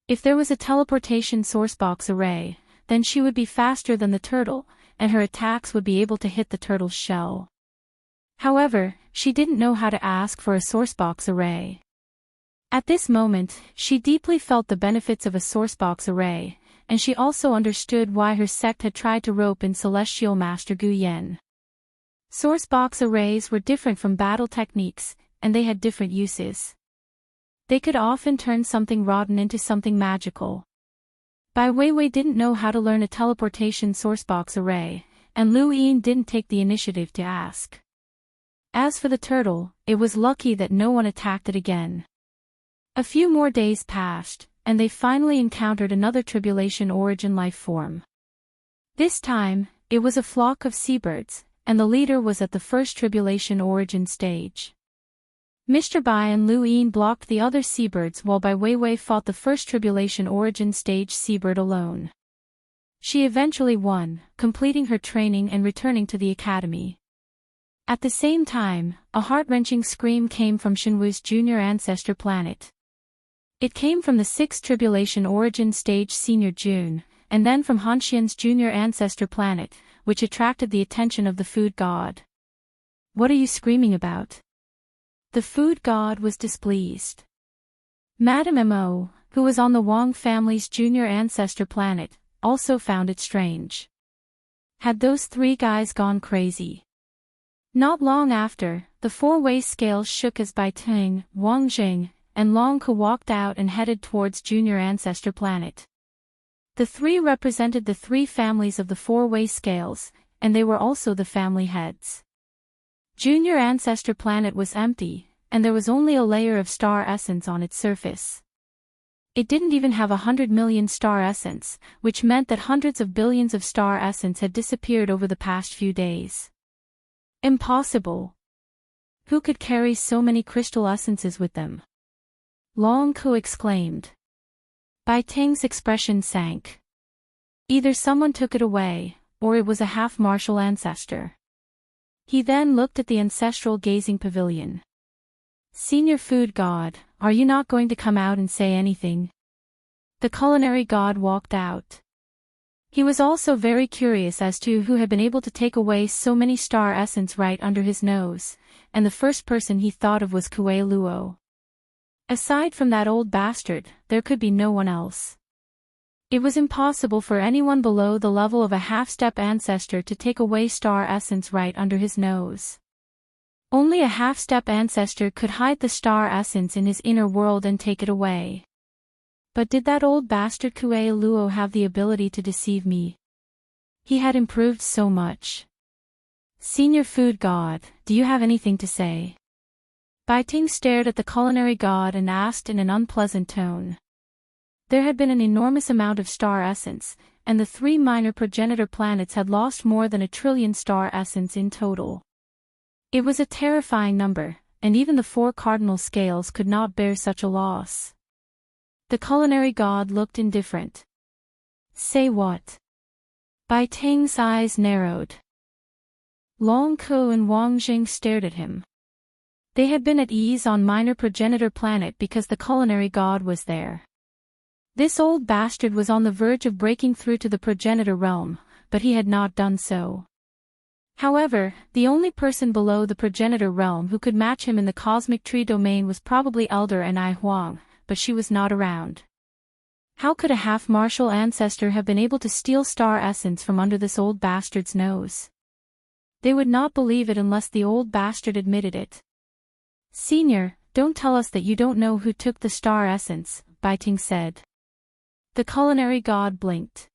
If there was a teleportation sourcebox array, then she would be faster than the turtle, and her attacks would be able to hit the turtle's shell. However, she didn't know how to ask for a sourcebox array. At this moment, she deeply felt the benefits of a sourcebox array, and she also understood why her sect had tried to rope in Celestial Master Gu Yen. Sourcebox arrays were different from battle techniques, and they had different uses. They could often turn something rotten into something magical. Bai Weiwei didn't know how to learn a teleportation sourcebox array, and Lu Yin didn't take the initiative to ask. As for the turtle, it was lucky that no one attacked it again. A few more days passed, and they finally encountered another tribulation origin life form. This time, it was a flock of seabirds, and the leader was at the first tribulation origin stage. Mr. Bai and Lu Yin blocked the other seabirds while Bai Weiwei fought the first tribulation origin stage seabird alone. She eventually won, completing her training and returning to the academy. At the same time, a heart-wrenching scream came from Shenwu's junior ancestor planet. It came from the 6th tribulation origin stage senior June, and then from Hanxian's junior ancestor planet, which attracted the attention of the food god. "What are you screaming about?" The food god was displeased. Madame Mo, who was on the Wang family's junior ancestor planet, also found it strange. Had those 3 guys gone crazy? Not long after, the 4-way scales shook as Bai Ting, Wang Jing, and Long Ke walked out and headed towards junior ancestor planet. The 3 represented the 3 families of the 4-way scales, and they were also the family heads. Junior ancestor planet was empty, and there was only a layer of star essence on its surface. It didn't even have 100 million star essence, which meant that hundreds of billions of star essence had disappeared over the past few days. Impossible. Who could carry so many crystal essences with them? Long Ke exclaimed. Bai Ting's expression sank. Either someone took it away, or it was a half-martial ancestor. He then looked at the ancestral gazing pavilion. "Senior food god, are you not going to come out and say anything?" The culinary god walked out. He was also very curious as to who had been able to take away so many star essence right under his nose, and the first person he thought of was Kue Luo. Aside from that old bastard, there could be no one else. It was impossible for anyone below the level of a half-step ancestor to take away star essence right under his nose. Only a half-step ancestor could hide the star essence in his inner world and take it away. But did that old bastard Kue Luo have the ability to deceive me? He had improved so much. Senior food god, do you have anything to say? Bai Ting stared at the culinary god and asked in an unpleasant tone. There had been an enormous amount of star essence, and the 3 minor progenitor planets had lost more than 1 trillion star essence in total. It was a terrifying number, and even the 4 cardinal scales could not bear such a loss. The culinary god looked indifferent. Say what? Bai Ting's eyes narrowed. Long Ko and Wang Jing stared at him. They had been at ease on minor progenitor planet because the culinary god was there. This old bastard was on the verge of breaking through to the progenitor realm, but he had not done so. However, the only person below the progenitor realm who could match him in the cosmic tree domain was probably Elder and I Huang, but she was not around. How could a half-martial ancestor have been able to steal star essence from under this old bastard's nose? They would not believe it unless the old bastard admitted it. Senior, don't tell us that you don't know who took the star essence, Bai Ting said. The culinary god blinked.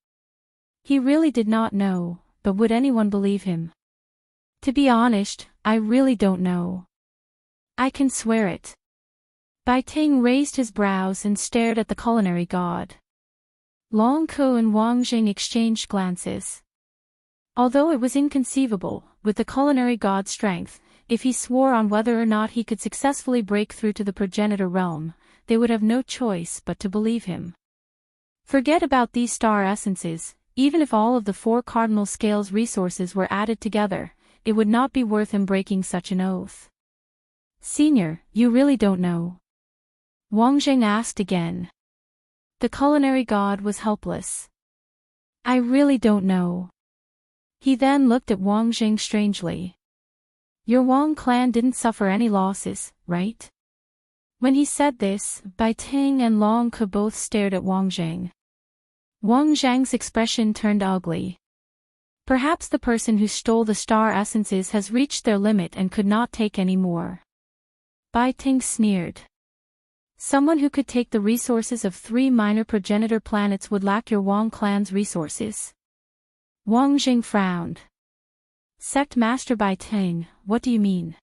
He really did not know, but would anyone believe him? To be honest, I really don't know. I can swear it. Bai Ting raised his brows and stared at the culinary god. Long Ko and Wang Jing exchanged glances. Although it was inconceivable, with the culinary god's strength, if he swore on whether or not he could successfully break through to the progenitor realm, they would have no choice but to believe him. Forget about these star essences, even if all of the 4 cardinal scales resources were added together, it would not be worth him breaking such an oath. Senior, you really don't know? Wang Jing asked again. The culinary god was helpless. I really don't know. He then looked at Wang Jing strangely. Your Wang clan didn't suffer any losses, right? When he said this, Bai Ting and Long Ke both stared at Wang Jing. Wang Zhang's expression turned ugly. Perhaps the person who stole the star essences has reached their limit and could not take any more. Bai Ting sneered. Someone who could take the resources of 3 minor progenitor planets would lack your Wang clan's resources. Wang Jing frowned. Sect Master Bai Ting, what do you mean?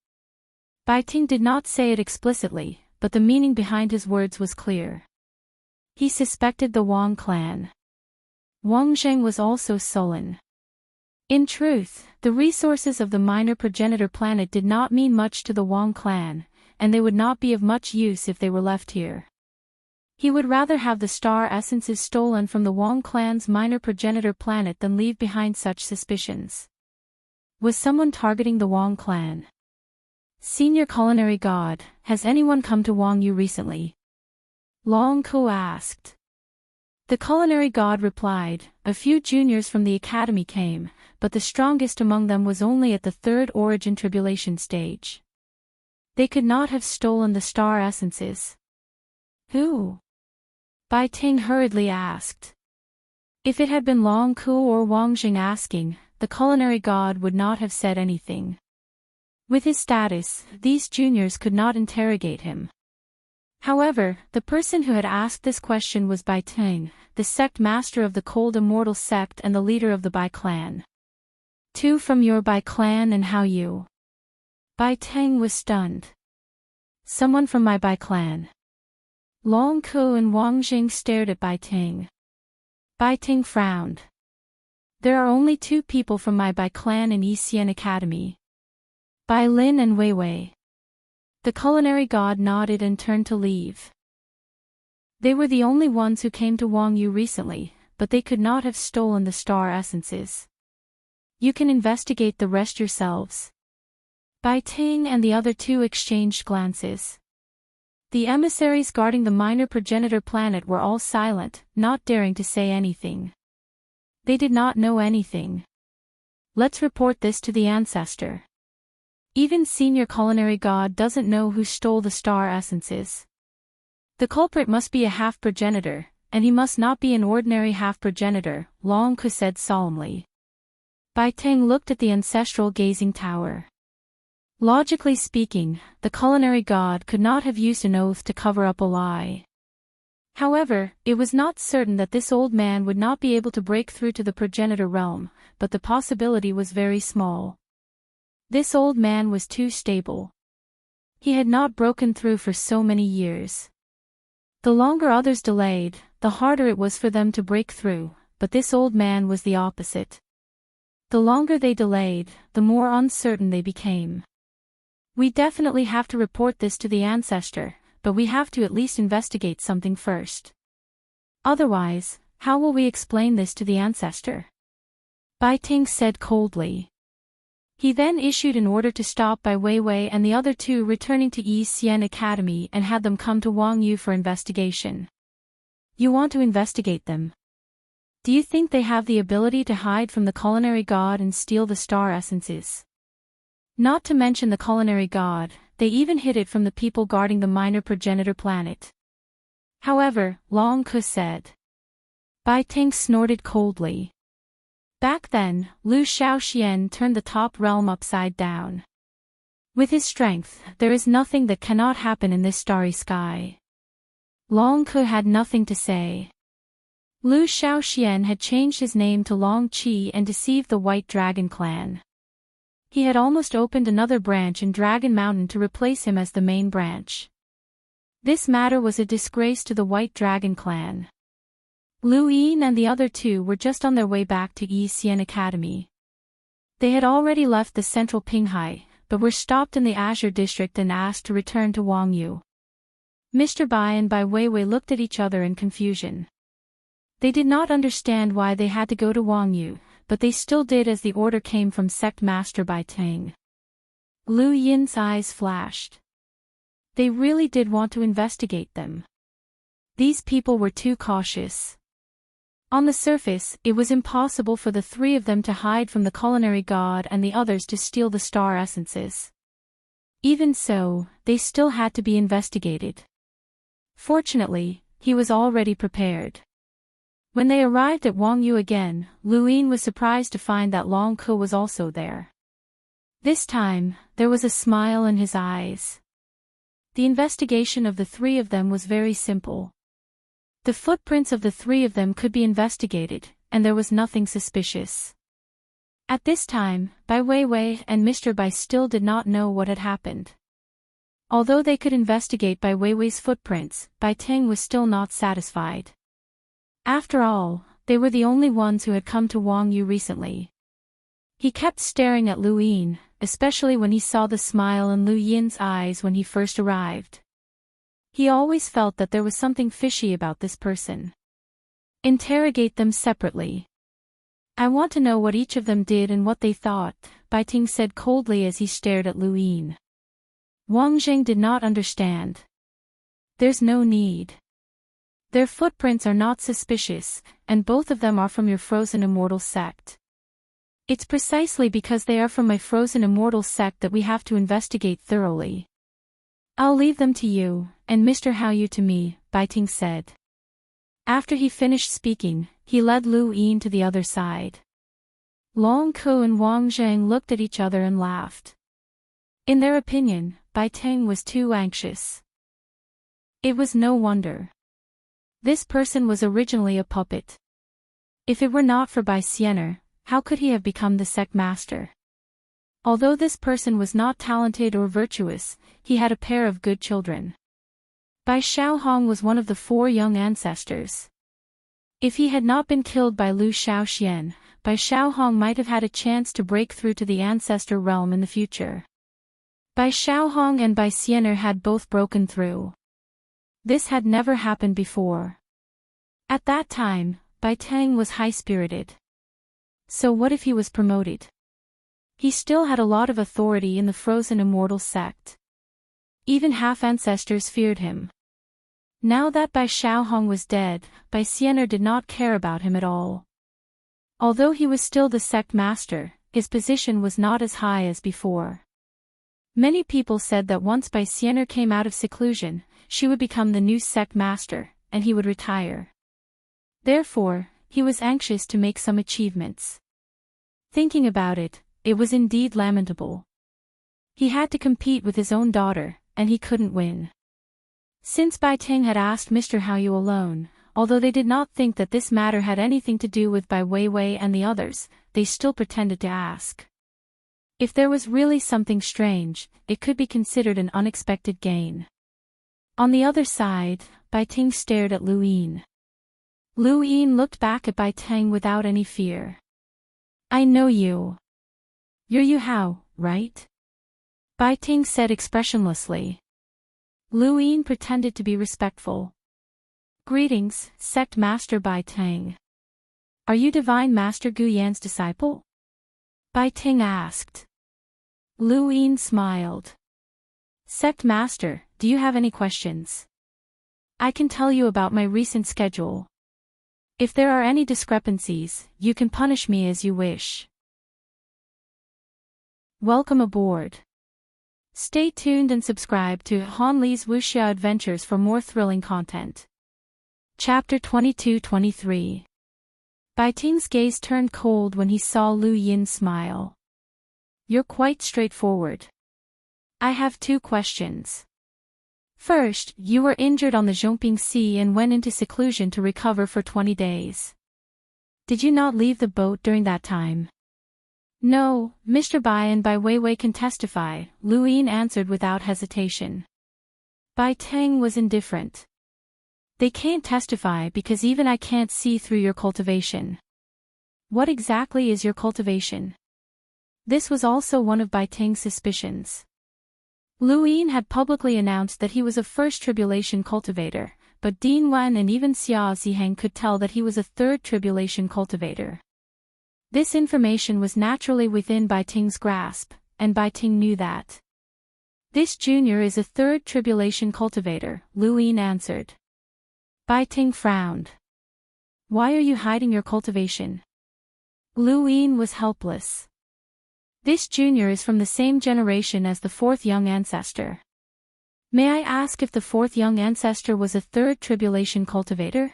Bai Ting did not say it explicitly, but the meaning behind his words was clear. He suspected the Wang clan. Wang Jing was also sullen. In truth, the resources of the minor progenitor planet did not mean much to the Wang clan, and they would not be of much use if they were left here. He would rather have the star essences stolen from the Wang clan's minor progenitor planet than leave behind such suspicions. Was someone targeting the Wang clan? Senior culinary god, has anyone come to Wang Yu recently? Long Ko asked. The culinary god replied, a few juniors from the academy came, but the strongest among them was only at the 3rd origin tribulation stage. They could not have stolen the star essences. Who? Bai Ting hurriedly asked. If it had been Long Ko or Wang Jing asking, the culinary god would not have said anything. With his status, these juniors could not interrogate him. However, the person who had asked this question was Bai Ting, the sect master of the Cold Immortal sect and the leader of the Bai clan. 2 from your Bai clan and how you? Bai Ting was stunned. Someone from my Bai clan. Long Ko and Wang Jing stared at Bai Ting. Bai Ting frowned. There are only 2 people from my Bai clan in Yixian Academy. Bai Lin and Wei Wei. The culinary god nodded and turned to leave. They were the only ones who came to Wang Yu recently, but they could not have stolen the star essences. You can investigate the rest yourselves. Bai Ting and the other 2 exchanged glances. The emissaries guarding the minor progenitor planet were all silent, not daring to say anything. They did not know anything. Let's report this to the ancestor. Even senior culinary god doesn't know who stole the star essences. The culprit must be a half-progenitor, and he must not be an ordinary half-progenitor, Long Ke said solemnly. Bai Ting looked at the ancestral gazing tower. Logically speaking, the culinary god could not have used an oath to cover up a lie. However, it was not certain that this old man would not be able to break through to the progenitor realm, but the possibility was very small. This old man was too stable. He had not broken through for so many years. The longer others delayed, the harder it was for them to break through, but this old man was the opposite. The longer they delayed, the more uncertain they became. We definitely have to report this to the ancestor, but we have to at least investigate something first. Otherwise, how will we explain this to the ancestor? Bai Ting said coldly. He then issued an order to stop Bai Weiwei and the other two returning to Yi Xian Academy and had them come to Wang Yu for investigation. You want to investigate them? Do you think they have the ability to hide from the culinary god and steal the star essences? Not to mention the culinary god, they even hid it from the people guarding the minor progenitor planet. However, Long Ke said. Bai Ting snorted coldly. Back then, Lu Shaoxian turned the top realm upside down. With his strength, there is nothing that cannot happen in this starry sky. Long Ke had nothing to say. Lu Shaoxian had changed his name to Long Qi and deceived the White Dragon clan. He had almost opened another branch in Dragon Mountain to replace him as the main branch. This matter was a disgrace to the White Dragon clan. Lu Yin and the other two were just on their way back to Yi Xian Academy. They had already left the central Pinghai, but were stopped in the Azure district and asked to return to Wang Yu. Mr. Bai and Bai Weiwei looked at each other in confusion. They did not understand why they had to go to Wang Yu, but they still did as the order came from Sect Master Bai Ting. Lu Yin's eyes flashed. They really did want to investigate them. These people were too cautious. On the surface, it was impossible for the three of them to hide from the culinary god and the others to steal the star essences. Even so, they still had to be investigated. Fortunately, he was already prepared. When they arrived at Wang Yu again, Lu Yin was surprised to find that Long Ke was also there. This time, there was a smile in his eyes. The investigation of the three of them was very simple. The footprints of the three of them could be investigated, and there was nothing suspicious. At this time, Bai Weiwei and Mr. Bai still did not know what had happened. Although they could investigate Bai Weiwei's footprints, Bai Ting was still not satisfied. After all, they were the only ones who had come to Wang Yu recently. He kept staring at Lu Yin, especially when he saw the smile in Lu Yin's eyes when he first arrived. He always felt that there was something fishy about this person. Interrogate them separately. I want to know what each of them did and what they thought, Bai Ting said coldly as he stared at Lu Yin. Wang Zheng did not understand. There's no need. Their footprints are not suspicious, and both of them are from your frozen immortal sect. It's precisely because they are from my frozen immortal sect that we have to investigate thoroughly. I'll leave them to you, and Mr. Hao Yu to me, Bai Ting said. After he finished speaking, he led Lu Yin to the other side. Long Ke and Wang Zheng looked at each other and laughed. In their opinion, Bai Ting was too anxious. It was no wonder. This person was originally a puppet. If it were not for Bai Xiener, how could he have become the sect master? Although this person was not talented or virtuous, he had a pair of good children. Bai Xiaohong was one of the 4 young ancestors. If he had not been killed by Lu Shaoxian, Bai Xiaohong might have had a chance to break through to the ancestor realm in the future. Bai Xiaohong and Bai Xiener had both broken through. This had never happened before. At that time, Bai Ting was high-spirited. So what if he was promoted? He still had a lot of authority in the frozen immortal sect. Even half-ancestors feared him. Now that Bai Xiaohong was dead, Bai Xiener did not care about him at all. Although he was still the sect master, his position was not as high as before. Many people said that once Bai Xiener came out of seclusion, she would become the new sect master, and he would retire. Therefore, he was anxious to make some achievements. Thinking about it, it was indeed lamentable. He had to compete with his own daughter, and he couldn't win. Since Bai Ting had asked Mr. Hao Yu alone, although they did not think that this matter had anything to do with Bai Weiwei and the others, they still pretended to ask. If there was really something strange, it could be considered an unexpected gain. On the other side, Bai Ting stared at Lu Yin. Lu Yin looked back at Bai Ting without any fear. I know you. You're Yu Hao, right? Bai Ting said expressionlessly. Lu Yin pretended to be respectful. Greetings, Sect Master Bai Ting. Are you Divine Master Gu Yan's disciple? Bai Ting asked. Lu Yin smiled. Sect Master, do you have any questions? I can tell you about my recent schedule. If there are any discrepancies, you can punish me as you wish. Welcome aboard. Stay tuned and subscribe to Han Li's Wuxia Adventures for more thrilling content. Chapter 22-23. Bai Ting's gaze turned cold when he saw Lu Yin smile. You're quite straightforward. I have 2 questions. First, you were injured on the Zhongping Sea and went into seclusion to recover for 20 days. Did you not leave the boat during that time? No, Mr. Bai and Bai Weiwei can testify, Lu Yin answered without hesitation. Bai Ting was indifferent. They can't testify because even I can't see through your cultivation. What exactly is your cultivation? This was also one of Bai Ting's suspicions. Lu Yin had publicly announced that he was a first tribulation cultivator, but Din Wen and even Xia Ziheng could tell that he was a third tribulation cultivator. This information was naturally within Bai Ting's grasp, and Bai Ting knew that. This junior is a third tribulation cultivator, Lu Yin answered. Bai Ting frowned. Why are you hiding your cultivation? Lu Yin was helpless. This junior is from the same generation as the 4th young ancestor. May I ask if the 4th young ancestor was a third tribulation cultivator?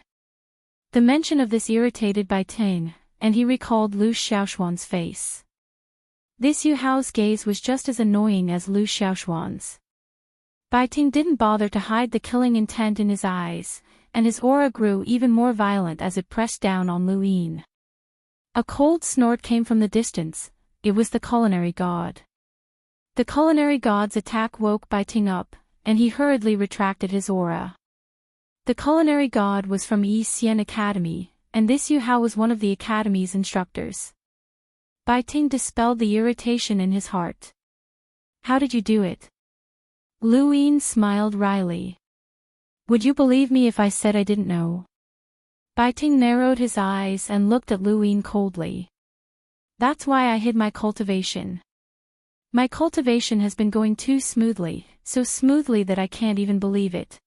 The mention of this irritated Bai Ting, and he recalled Lu Xiaoshuan's face. This Yu Hao's gaze was just as annoying as Lu Xiaoshuan's. Bai Ting didn't bother to hide the killing intent in his eyes, and his aura grew even more violent as it pressed down on Lu Yin. A cold snort came from the distance. It was the culinary god. The culinary god's attack woke Bai Ting up, and he hurriedly retracted his aura. The culinary god was from Yi Xian Academy, and this Yu Hao was one of the academy's instructors. Bai Ting dispelled the irritation in his heart. How did you do it? Lu Yin smiled wryly. Would you believe me if I said I didn't know? Bai Ting narrowed his eyes and looked at Lu Yin coldly. That's why I hid my cultivation. My cultivation has been going too smoothly, so smoothly that I can't even believe it.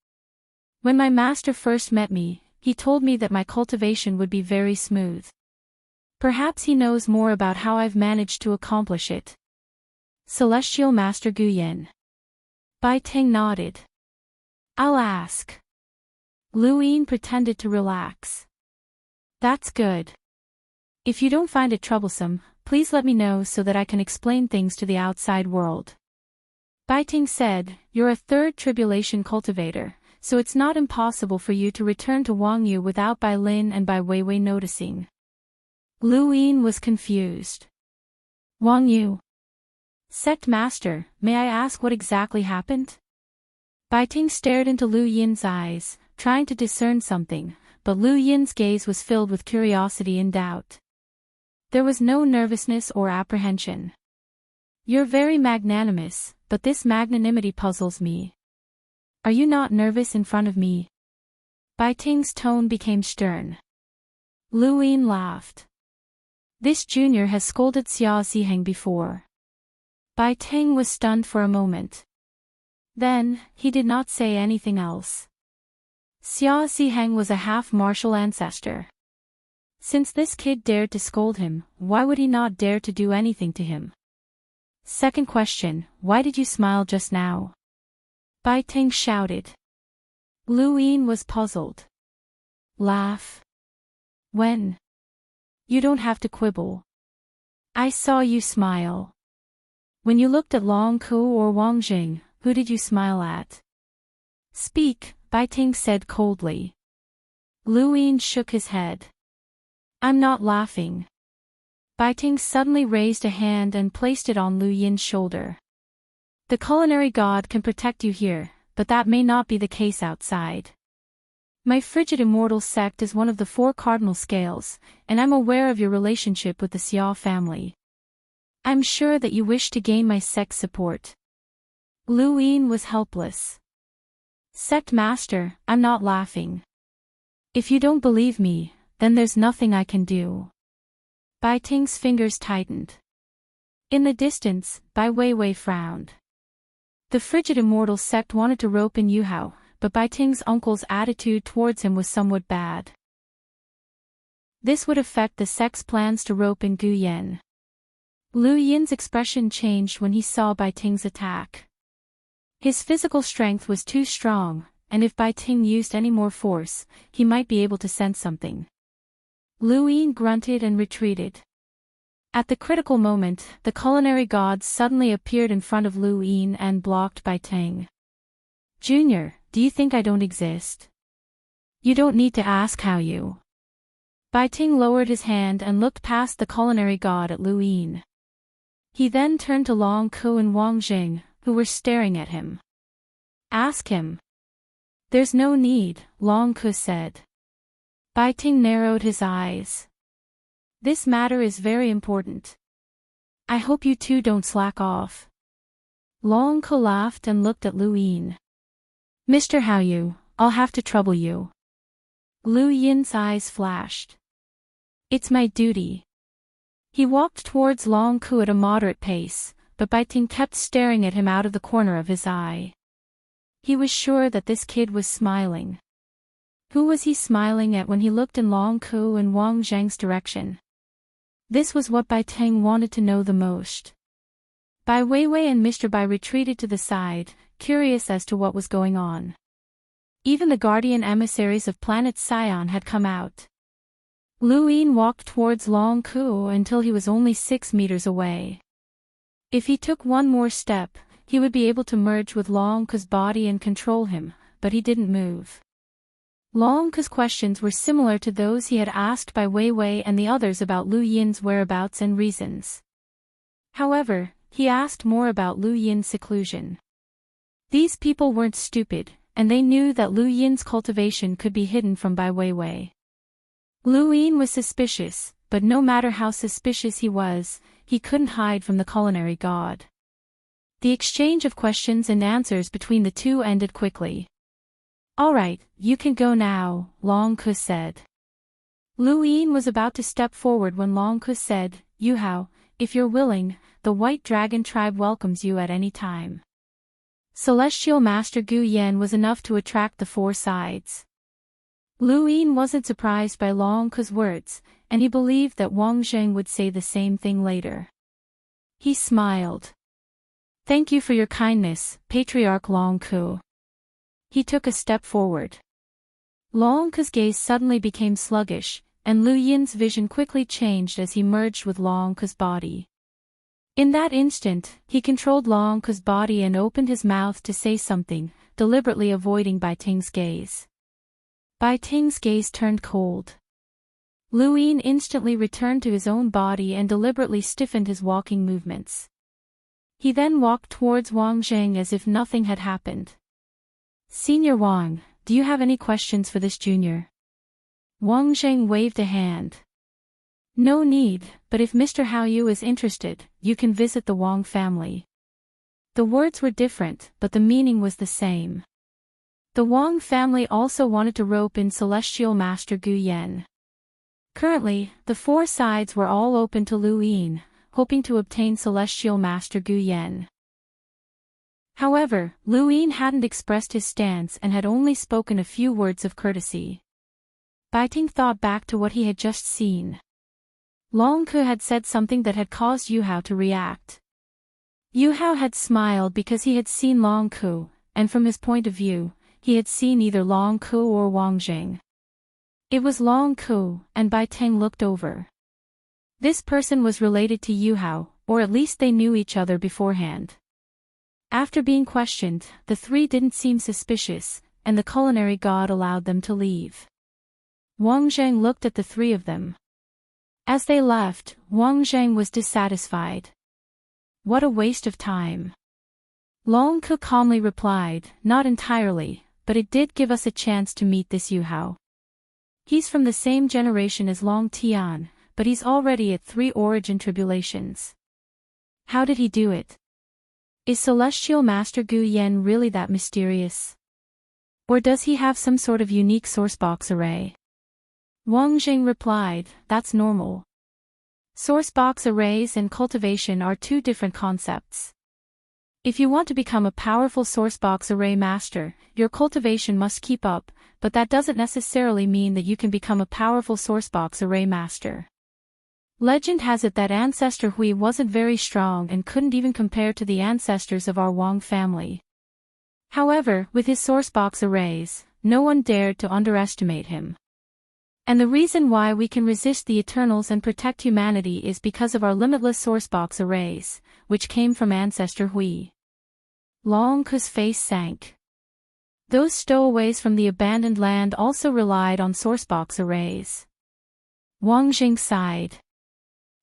When my master first met me, he told me that my cultivation would be very smooth. Perhaps he knows more about how I've managed to accomplish it. Celestial Master Gu Yan. Bai Ting nodded. I'll ask. Lu Yin pretended to relax. That's good. If you don't find it troublesome, please let me know so that I can explain things to the outside world. Bai Ting said, you're a third tribulation cultivator, so it's not impossible for you to return to Wang Yu without Bai Lin and Bai Weiwei noticing. Lu Yin was confused. Wang Yu. Sect Master, may I ask what exactly happened? Bai Ting stared into Lu Yin's eyes, trying to discern something, but Lu Yin's gaze was filled with curiosity and doubt. There was no nervousness or apprehension. You're very magnanimous, but this magnanimity puzzles me. Are you not nervous in front of me? Bai Ting's tone became stern. Lu Yin laughed. This junior has scolded Xia Ziheng before. Bai Ting was stunned for a moment. Then, he did not say anything else. Xia Ziheng was a half-martial ancestor. Since this kid dared to scold him, why would he not dare to do anything to him? Second question, why did you smile just now? Bai Ting shouted. Lu Yin was puzzled. Laugh. When? You don't have to quibble. I saw you smile. When you looked at Long Ku or Wang Jing, who did you smile at? Speak, Bai Ting said coldly. Lu Yin shook his head. I'm not laughing. Bai Ting suddenly raised a hand and placed it on Lu Yin's shoulder. The culinary god can protect you here, but that may not be the case outside. My frigid immortal sect is one of the 4 cardinal scales, and I'm aware of your relationship with the Xia family. I'm sure that you wish to gain my sect's support. Lu Yin was helpless. Sect master, I'm not laughing. If you don't believe me, then there's nothing I can do. Bai Ting's fingers tightened. In the distance, Bai Weiwei frowned. The frigid immortal sect wanted to rope in Yu Hao, but Bai Ting's uncle's attitude towards him was somewhat bad. This would affect the sect's plans to rope in Gu Yan. Lu Yin's expression changed when he saw Bai Ting's attack. His physical strength was too strong, and if Bai Ting used any more force, he might be able to sense something. Lu Yin grunted and retreated. At the critical moment, the culinary god suddenly appeared in front of Lu Yin and blocked Bai Ting. Junior, do you think I don't exist? You don't need to ask how you. Bai Ting lowered his hand and looked past the culinary god at Lu Yin. He then turned to Long Ku and Wang Jing, who were staring at him. Ask him. There's no need, Long Ku said. Bai Ting narrowed his eyes. This matter is very important. I hope you two don't slack off. Long Ku laughed and looked at Lu Yin. Mr. Hao Yu, I'll have to trouble you. Lu Yin's eyes flashed. It's my duty. He walked towards Long Ku at a moderate pace, but Bai Ting kept staring at him out of the corner of his eye. He was sure that this kid was smiling. Who was he smiling at when he looked in Long Ku and Wang Zhang's direction? This was what Bai Ting wanted to know the most. Bai Weiwei and Mr. Bai retreated to the side, curious as to what was going on. Even the guardian emissaries of planet Sion had come out. Lu Yin walked towards Long Ku until he was only 6 meters away. If he took one more step, he would be able to merge with Long Ku's body and control him, but he didn't move. Long Ku's questions were similar to those he had asked by Weiwei and the others about Lu Yin's whereabouts and reasons. However, he asked more about Lu Yin's seclusion. These people weren't stupid, and they knew that Lu Yin's cultivation could be hidden from Bai Weiwei. Lu Yin was suspicious, but no matter how suspicious he was, he couldn't hide from the culinary god. The exchange of questions and answers between the two ended quickly. All right, you can go now, Long Ku said. Lu Yin was about to step forward when Long Ku said, Yu Hao, if you're willing, the White Dragon tribe welcomes you at any time. Celestial Master Gu Yan was enough to attract the 4 sides. Lu Yin wasn't surprised by Long Ku's words, and he believed that Wang Zheng would say the same thing later. He smiled. Thank you for your kindness, Patriarch Long Ku. He took a step forward. Long Ku's gaze suddenly became sluggish, and Lu Yin's vision quickly changed as he merged with Long Ku's body. In that instant, he controlled Long Ku's body and opened his mouth to say something, deliberately avoiding Bai Ting's gaze. Bai Ting's gaze turned cold. Lu Yin instantly returned to his own body and deliberately stiffened his walking movements. He then walked towards Wang Zheng as if nothing had happened. Senior Wang, do you have any questions for this junior? Wang Zheng waved a hand. No need, but if Mr. Hao Yu is interested, you can visit the Wang family. The words were different, but the meaning was the same. The Wang family also wanted to rope in Celestial Master Gu Yan. Currently, the 4 sides were all open to Lu Yin, hoping to obtain Celestial Master Gu Yan. However, Lu Yin hadn't expressed his stance and had only spoken a few words of courtesy. Bai Ting thought back to what he had just seen. Long Ku had said something that had caused Yu Hao to react. Yu Hao had smiled because he had seen Long Ku, and from his point of view, he had seen either Long Ku or Wang Jing. It was Long Ku, and Bai Ting looked over. This person was related to Yu Hao, or at least they knew each other beforehand. After being questioned, the 3 didn't seem suspicious, and the culinary god allowed them to leave. Wang Zheng looked at the 3 of them. As they left, Wang Zheng was dissatisfied. What a waste of time. Long Ke calmly replied, not entirely, but it did give us a chance to meet this Yu Hao. He's from the same generation as Long Tian, but he's already at 3 origin tribulations. How did he do it? Is Celestial Master Gu Yen really that mysterious? Or does he have some sort of unique sourcebox array? Wang Jing replied, that's normal. Sourcebox arrays and cultivation are 2 different concepts. If you want to become a powerful sourcebox array master, your cultivation must keep up, but that doesn't necessarily mean that you can become a powerful sourcebox array master. Legend has it that ancestor Hui wasn't very strong and couldn't even compare to the ancestors of our Wang family. However, with his sourcebox arrays, no one dared to underestimate him. And the reason why we can resist the Eternals and protect humanity is because of our limitless sourcebox arrays, which came from ancestor Hui. Long Ke's face sank. Those stowaways from the abandoned land also relied on sourcebox arrays. Wang Jing sighed.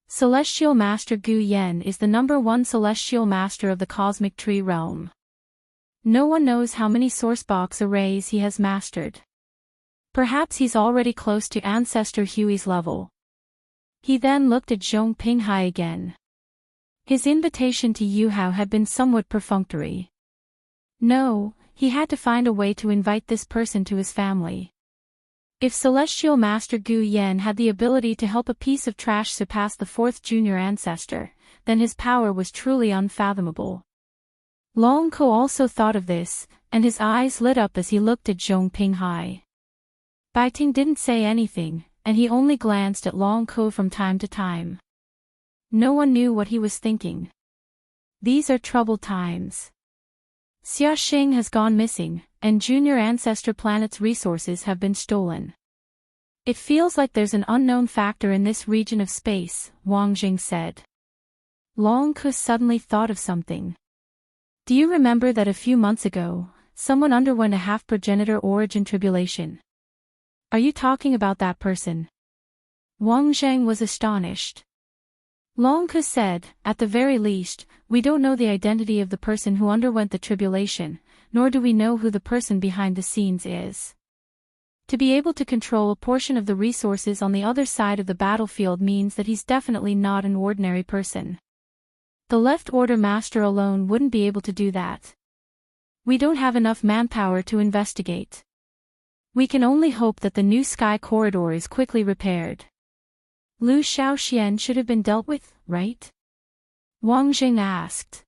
Celestial Master Gu Yen is the #1 celestial master of the cosmic tree realm. No one knows how many sourcebox arrays he has mastered. Perhaps he's already close to Ancestor Hui's level. He then looked at Zhong Pinghai again. His invitation to Yu Hao had been somewhat perfunctory. No, he had to find a way to invite this person to his family. If Celestial Master Gu Yen had the ability to help a piece of trash surpass the 4th junior ancestor, then his power was truly unfathomable. Long Ke also thought of this, and his eyes lit up as he looked at Zhong Pinghai. Bai Ting didn't say anything, and he only glanced at Long Ke from time to time. No one knew what he was thinking. These are troubled times. Xia Xing has gone missing, and Junior Ancestor Planet's resources have been stolen. It feels like there's an unknown factor in this region of space, Wang Jing said. Long Ke suddenly thought of something. Do you remember that a few months ago, someone underwent a half-progenitor origin tribulation? Are you talking about that person? Wang Zheng was astonished. Long Ke said, at the very least, we don't know the identity of the person who underwent the tribulation, nor do we know who the person behind the scenes is. To be able to control a portion of the resources on the other side of the battlefield means that he's definitely not an ordinary person. The Left Order Master alone wouldn't be able to do that. We don't have enough manpower to investigate. We can only hope that the new sky corridor is quickly repaired. Lu Shaoxian should have been dealt with, right? Wang Jing asked.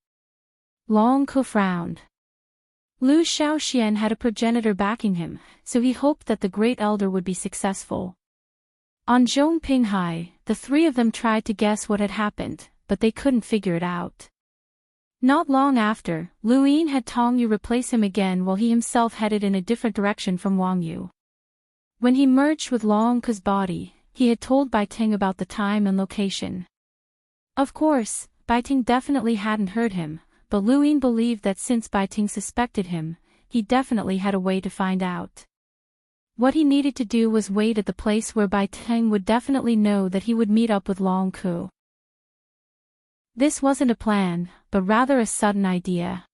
Long Ke frowned. Lu Shaoxian had a progenitor backing him, so he hoped that the Great Elder would be successful. On Zhong Pinghai, the 3 of them tried to guess what had happened, but they couldn't figure it out. Not long after, Lu Yin had Tong Yu replace him again while he himself headed in a different direction from Wang Yu. When he merged with Long Ke's body, he had told Bai Ting about the time and location. Of course, Bai Ting definitely hadn't heard him, but Lu Yin believed that since Bai Ting suspected him, he definitely had a way to find out. What he needed to do was wait at the place where Bai Ting would definitely know that he would meet up with Long Ke. This wasn't a plan, but rather a sudden idea.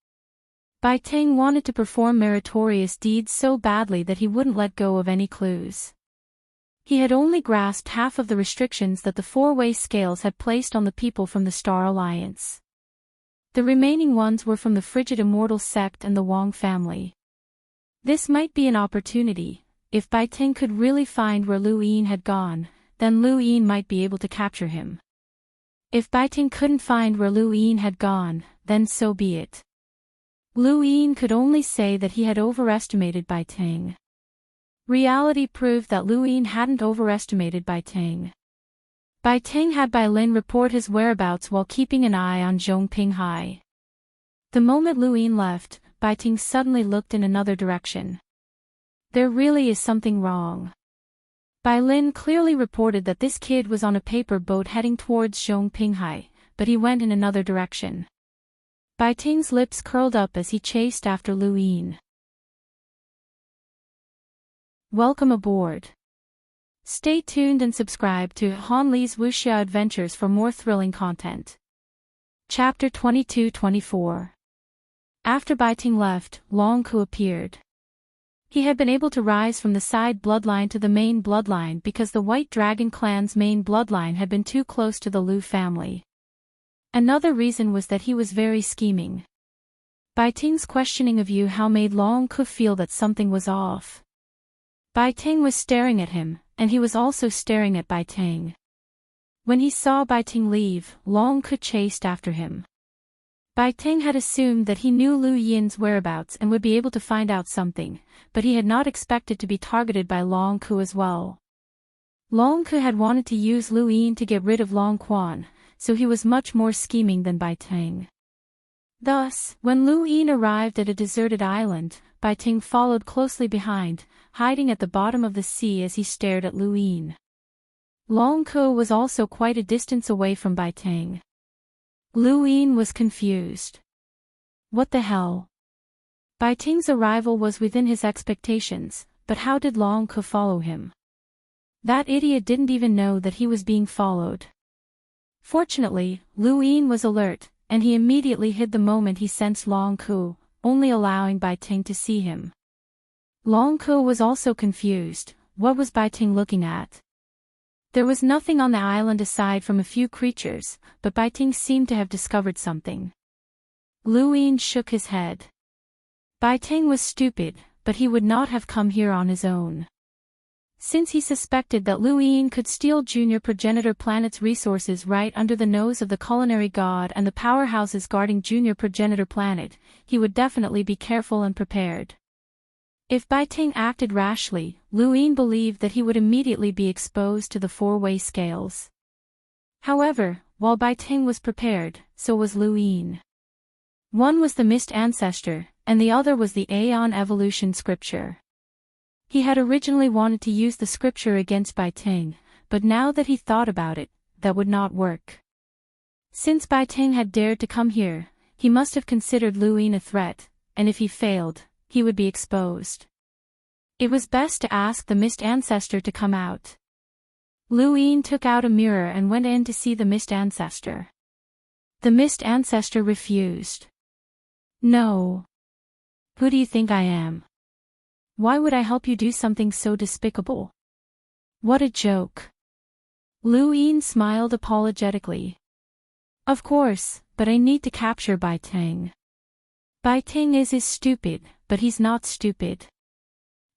Bai Ting wanted to perform meritorious deeds so badly that he wouldn't let go of any clues. He had only grasped half of the restrictions that the 4-way scales had placed on the people from the Star Alliance. The remaining ones were from the Frigid Immortal sect and the Wang family. This might be an opportunity. If Bai Ting could really find where Lu Yin had gone, then Lu Yin might be able to capture him. If Bai Ting couldn't find where Lu Yin had gone, then so be it. Lu Yin could only say that he had overestimated Bai Ting. Reality proved that Lu Yin hadn't overestimated Bai Ting. Bai Ting had Bai Lin report his whereabouts while keeping an eye on Zhong Pinghai. The moment Lu Yin left, Bai Ting suddenly looked in another direction. There really is something wrong. Bai Lin clearly reported that this kid was on a paper boat heading towards Zhong Pinghai, but he went in another direction. Bai Ting's lips curled up as he chased after Lu Yin. Welcome aboard. Stay tuned and subscribe to Han Li's Wuxia Adventures for more thrilling content. Chapter 22-24. After Baiting left, Long Ku appeared. He had been able to rise from the side bloodline to the main bloodline because the White Dragon clan's main bloodline had been too close to the Lu family. Another reason was that he was very scheming. Baiting's questioning of Yu Hao made Long Ku feel that something was off. Baiting was staring at him, and he was also staring at Baiting. When he saw Baiting leave, Long Ku chased after him. Baiting had assumed that he knew Lu Yin's whereabouts and would be able to find out something, but he had not expected to be targeted by Long Ku as well. Long Ku had wanted to use Lu Yin to get rid of Long Quan, so he was much more scheming than Baiting. Thus, when Lu Yin arrived at a deserted island, Baiting followed closely behind, hiding at the bottom of the sea as he stared at Lu Yin. Long Ku was also quite a distance away from Baiting. Lu Yin was confused. What the hell? Baiting's arrival was within his expectations, but how did Long Ku follow him? That idiot didn't even know that he was being followed. Fortunately, Lu Yin was alert, and he immediately hid the moment he sensed Long Ku, only allowing Baiting to see him. Long Ku was also confused. What was Baiting looking at? There was nothing on the island aside from a few creatures, but Baiting seemed to have discovered something. Lu Yin shook his head. Baiting was stupid, but he would not have come here on his own. Since he suspected that Lu Yin could steal Junior Progenitor Planet's resources right under the nose of the culinary god and the powerhouses guarding Junior Progenitor Planet, he would definitely be careful and prepared. If Baiting acted rashly, Lu Yin believed that he would immediately be exposed to the four-way scales. However, while Baiting was prepared, so was Lu Yin. One was the Mist Ancestor, and the other was the Aeon Evolution Scripture. He had originally wanted to use the scripture against Baiting, but now that he thought about it, that would not work. Since Baiting had dared to come here, he must have considered Lu Yin a threat, and if he failed, he would be exposed. It was best to ask the Mist Ancestor to come out. Lu Yin took out a mirror and went in to see the Mist Ancestor. The Mist Ancestor refused. No. Who do you think I am? Why would I help you do something so despicable? What a joke. Lu Yin smiled apologetically. Of course, but I need to capture Baiting. Baiting is stupid, but he's not stupid.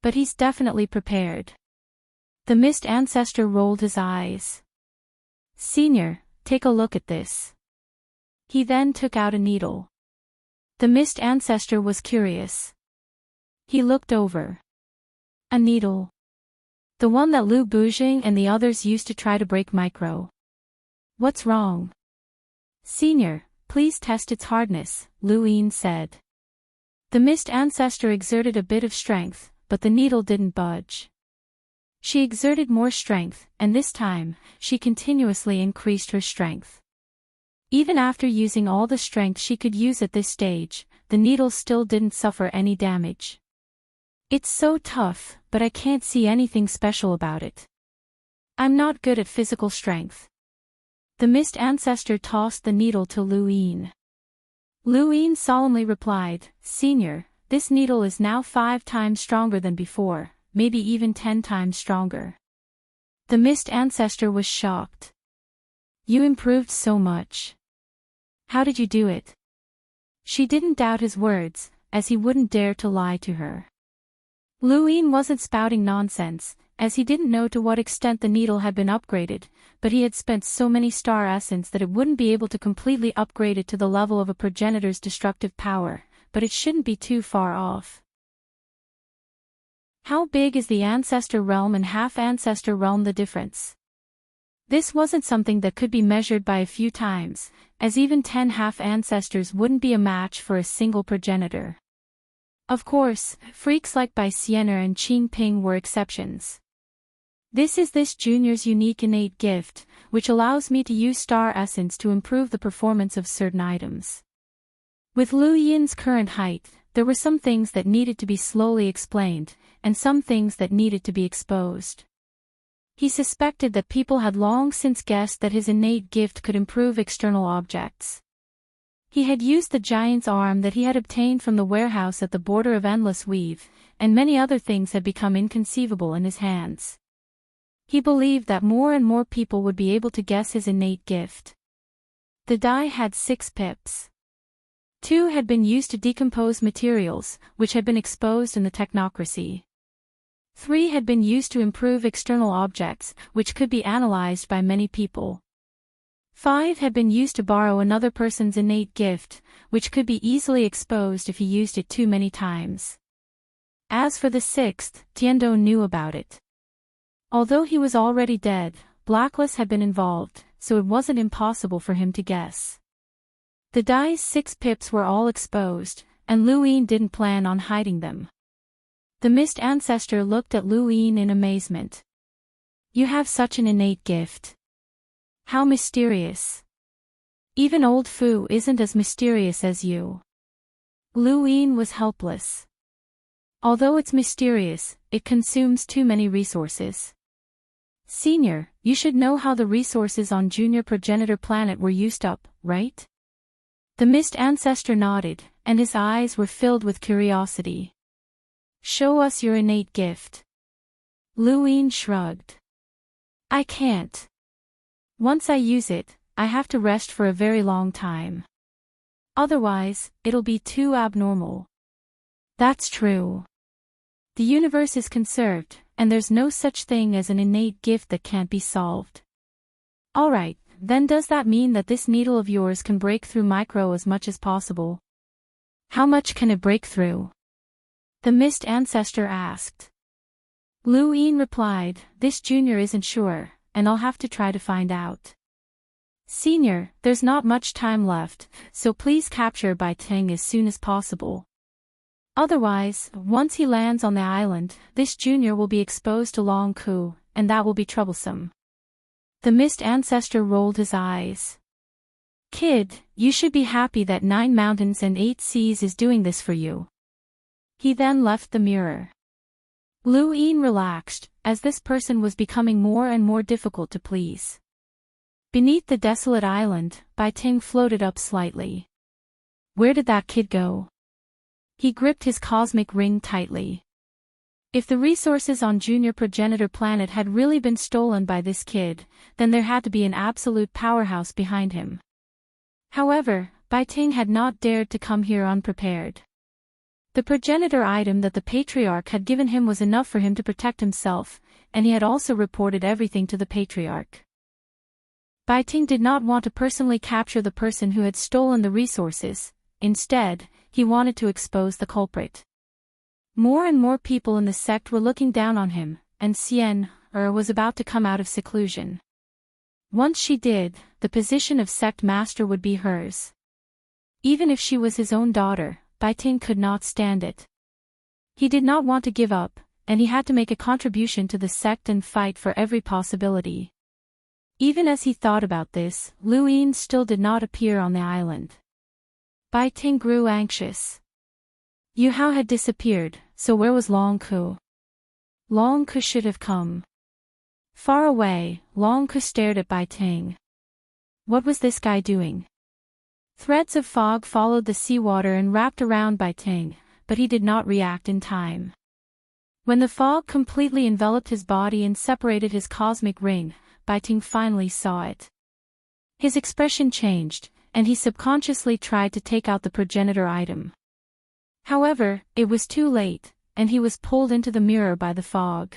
But he's definitely prepared. The Mist Ancestor rolled his eyes. Senior, take a look at this. He then took out a needle. The Mist Ancestor was curious. He looked over. A needle. The one that Lu Bujing and the others used to try to break Micro. What's wrong? Senior, please test its hardness, Lu Yin said. The Mist Ancestor exerted a bit of strength, but the needle didn't budge. She exerted more strength, and this time, she continuously increased her strength. Even after using all the strength she could use at this stage, the needle still didn't suffer any damage. It's so tough, but I can't see anything special about it. I'm not good at physical strength. The Mist Ancestor tossed the needle to Lu Yin. Lu Yin solemnly replied, Senior, this needle is now 5 times stronger than before, maybe even 10 times stronger. The Mist Ancestor was shocked. You improved so much. How did you do it? She didn't doubt his words, as he wouldn't dare to lie to her. Lu Yin wasn't spouting nonsense, as he didn't know to what extent the needle had been upgraded, but he had spent so many star essence that it wouldn't be able to completely upgrade it to the level of a progenitor's destructive power, but it shouldn't be too far off. How big is the Ancestor Realm and Half-Ancestor Realm? The difference? This wasn't something that could be measured by a few times, as even 10 half-ancestors wouldn't be a match for a single progenitor. Of course, freaks like Bai Sienner and Qing Ping were exceptions. This is this junior's unique innate gift, which allows me to use star essence to improve the performance of certain items. With Lu Yin's current height, there were some things that needed to be slowly explained, and some things that needed to be exposed. He suspected that people had long since guessed that his innate gift could improve external objects. He had used the giant's arm that he had obtained from the warehouse at the border of endless weave, and many other things had become inconceivable in his hands. He believed that more and more people would be able to guess his innate gift. The die had 6 pips. 2 had been used to decompose materials, which had been exposed in the technocracy. 3 had been used to improve external objects, which could be analyzed by many people. 5 had been used to borrow another person's innate gift, which could be easily exposed if he used it too many times. As for the 6th, Tiendo knew about it. Although he was already dead, Blacklist had been involved, so it wasn't impossible for him to guess. The die's 6 pips were all exposed, and Luin didn't plan on hiding them. The mist ancestor looked at Luin in amazement. "You have such an innate gift. How mysterious. Even old Fu isn't as mysterious as you." Luin was helpless. "Although it's mysterious, it consumes too many resources. Senior, you should know how the resources on Junior Progenitor Planet were used up, right?" The mist ancestor nodded, and his eyes were filled with curiosity. "Show us your innate gift." Luin shrugged. "I can't. Once I use it, I have to rest for a very long time. Otherwise, it'll be too abnormal." "That's true. The universe is conserved, and there's no such thing as an innate gift that can't be solved." "Alright, then does that mean that this needle of yours can break through micro as much as possible?" "How much can it break through?" the mist ancestor asked. Luin replied, "This junior isn't sure, and I'll have to try to find out." "Senior, there's not much time left, so please capture Bai Ting as soon as possible. Otherwise, once he lands on the island, this junior will be exposed to Long Ku, and that will be troublesome." The mist ancestor rolled his eyes. "Kid, you should be happy that 9 mountains and 8 seas is doing this for you." He then left the mirror. Luin relaxed, as this person was becoming more and more difficult to please. Beneath the desolate island, Bai Ting floated up slightly. Where did that kid go? He gripped his cosmic ring tightly. If the resources on Junior Progenitor Planet had really been stolen by this kid, then there had to be an absolute powerhouse behind him. However, Bai Ting had not dared to come here unprepared. The progenitor item that the patriarch had given him was enough for him to protect himself, and he had also reported everything to the patriarch. Bai Ting did not want to personally capture the person who had stolen the resources. Instead, he wanted to expose the culprit. More and more people in the sect were looking down on him, and Xian was about to come out of seclusion. Once she did, the position of sect master would be hers. Even if she was his own daughter, Bai Ting could not stand it. He did not want to give up, and he had to make a contribution to the sect and fight for every possibility. Even as he thought about this, Luin still did not appear on the island. Bai Ting grew anxious. Yu Hao had disappeared, so where was Long Ku? Long Ku should have come. Far away, Long Ku stared at Bai Ting. What was this guy doing? Threads of fog followed the seawater and wrapped around Bai Ting, but he did not react in time. When the fog completely enveloped his body and separated his cosmic ring, Bai Ting finally saw it. His expression changed, and he subconsciously tried to take out the progenitor item. However, it was too late, and he was pulled into the mirror by the fog.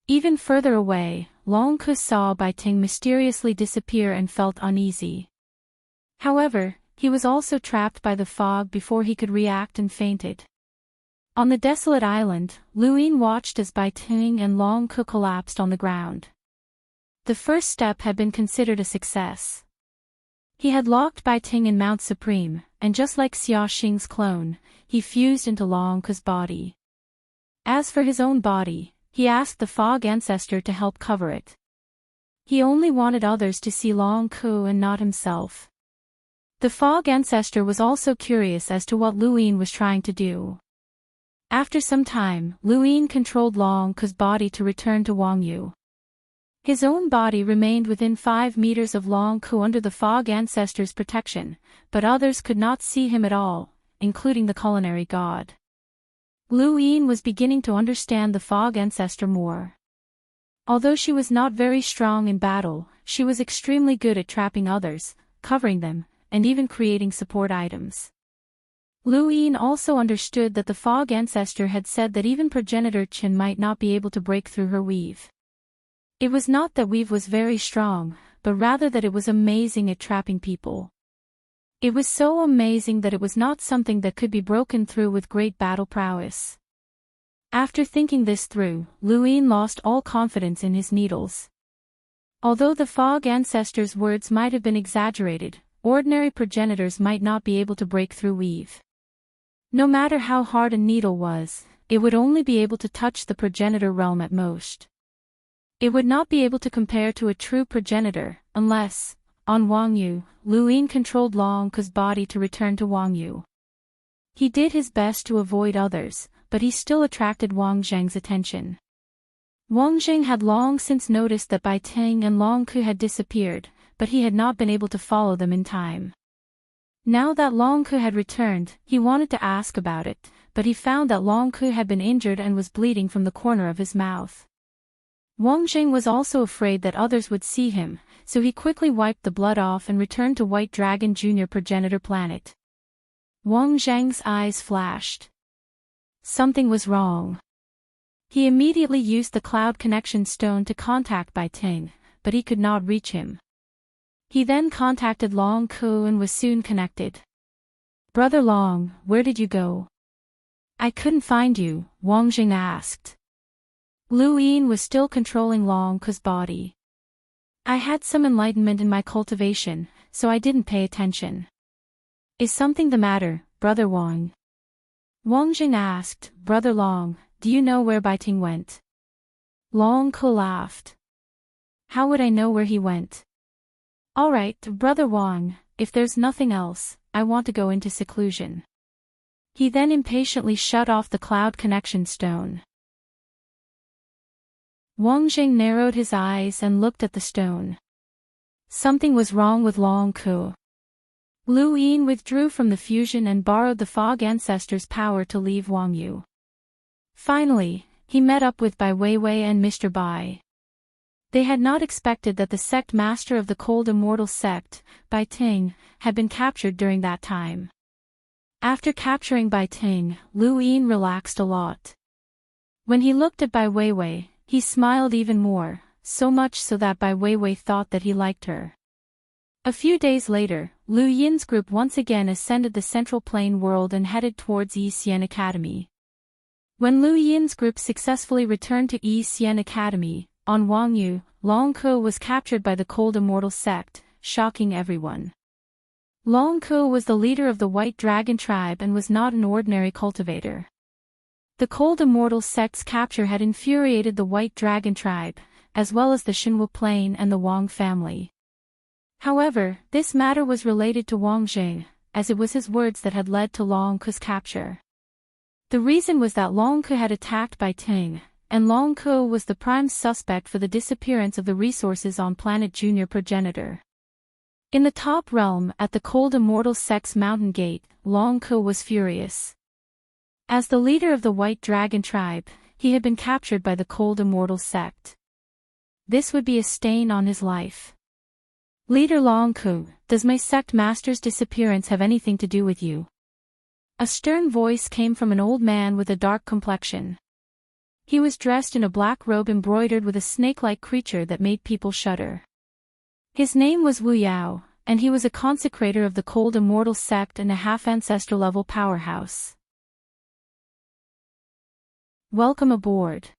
Even further away, Long Ku saw Bai Ting mysteriously disappear and felt uneasy. However, he was also trapped by the fog before he could react and fainted. On the desolate island, Luin watched as Bai Ting and Long Ku collapsed on the ground. The first step had been considered a success. He had locked Bai Ting in Mount Supreme, and just like Xia Xing's clone, he fused into Long Ku's body. As for his own body, he asked the fog ancestor to help cover it. He only wanted others to see Long Ku and not himself. The fog ancestor was also curious as to what Luin was trying to do. After some time, Luin controlled Long Ku's body to return to Wang Yu. His own body remained within 5 meters of Long Ku under the fog ancestor's protection, but others could not see him at all, including the culinary god. Lu Yin was beginning to understand the fog ancestor more. Although she was not very strong in battle, she was extremely good at trapping others, covering them, and even creating support items. Lu Yin also understood that the fog ancestor had said that even progenitor Chen might not be able to break through her weave. It was not that weave was very strong, but rather that it was amazing at trapping people. It was so amazing that it was not something that could be broken through with great battle prowess. After thinking this through, Lu Yin lost all confidence in his needles. Although the fog ancestor's words might have been exaggerated, ordinary progenitors might not be able to break through weave. No matter how hard a needle was, it would only be able to touch the progenitor realm at most. It would not be able to compare to a true progenitor, unless, on Wang Yu, Lu Yin controlled Long Ku's body to return to Wang Yu. He did his best to avoid others, but he still attracted Wang Zheng's attention. Wang Zheng had long since noticed that Bai Ting and Long Ku had disappeared, but he had not been able to follow them in time. Now that Long Ku had returned, he wanted to ask about it, but he found that Long Ku had been injured and was bleeding from the corner of his mouth. Wang Zheng was also afraid that others would see him, so he quickly wiped the blood off and returned to White Dragon Junior Progenitor Planet. Wang Zheng's eyes flashed. Something was wrong. He immediately used the Cloud Connection Stone to contact Bai Ting, but he could not reach him. He then contacted Long Ku and was soon connected. "Brother Long, where did you go?" "I couldn't find you," Wang Zheng asked. Lu Yin was still controlling Long Ku's body. "I had some enlightenment in my cultivation, so I didn't pay attention." "Is something the matter, Brother Wang?" Wang Zheng asked. "Brother Long, do you know where Bai Ting went?" Long Ku laughed. "How would I know where he went?" "All right, Brother Wang, if there's nothing else, I want to go into seclusion." He then impatiently shut off the Cloud Connection Stone. Wang Zheng narrowed his eyes and looked at the stone. Something was wrong with Long Ku. Lu Yin withdrew from the fusion and borrowed the fog ancestor's power to leave Wang Yu. Finally, he met up with Bai Weiwei and Mr. Bai. They had not expected that the sect master of the cold immortal sect, Bai Ting, had been captured during that time. After capturing Bai Ting, Lu Yin relaxed a lot. When he looked at Bai Weiwei, he smiled even more, so much so that Bai Weiwei thought that he liked her. A few days later, Lu Yin's group once again ascended the Central Plain world and headed towards Yi Xian Academy. When Lu Yin's group successfully returned to Yi Xian Academy, on Wang Yu, Long Ku was captured by the Cold Immortal sect, shocking everyone. Long Ku was the leader of the White Dragon tribe and was not an ordinary cultivator. The Cold Immortal sect's capture had infuriated the White Dragon tribe, as well as the Xinwu Plain and the Wang family. However, this matter was related to Wang Zheng, as it was his words that had led to Long Ku's capture. The reason was that Long Ku had attacked Bai Ting, and Long Ku was the prime suspect for the disappearance of the resources on planet Junior Progenitor. In the top realm at the Cold Immortal sect's mountain gate, Long Ku was furious. As the leader of the White Dragon tribe, he had been captured by the Cold Immortal sect. This would be a stain on his life. "Leader Long Ku, does my sect master's disappearance have anything to do with you?" A stern voice came from an old man with a dark complexion. He was dressed in a black robe embroidered with a snake-like creature that made people shudder. His name was Wu Yao, and he was a consecrator of the Cold Immortal sect and a half-ancestor level powerhouse. Welcome aboard.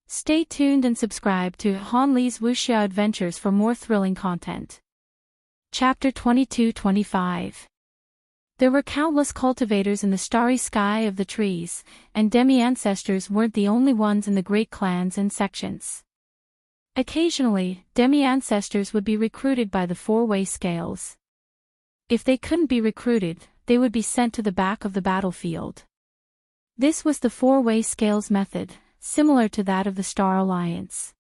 Stay tuned and subscribe to Han Li's Wuxia Adventures for more thrilling content. Chapter 22-25. There were countless cultivators in the starry sky of the trees, and demi-ancestors weren't the only ones in the great clans and sections. Occasionally, demi-ancestors would be recruited by the four-way scales. If they couldn't be recruited, they would be sent to the back of the battlefield. This was the four-way scales method, similar to that of the Star Alliance.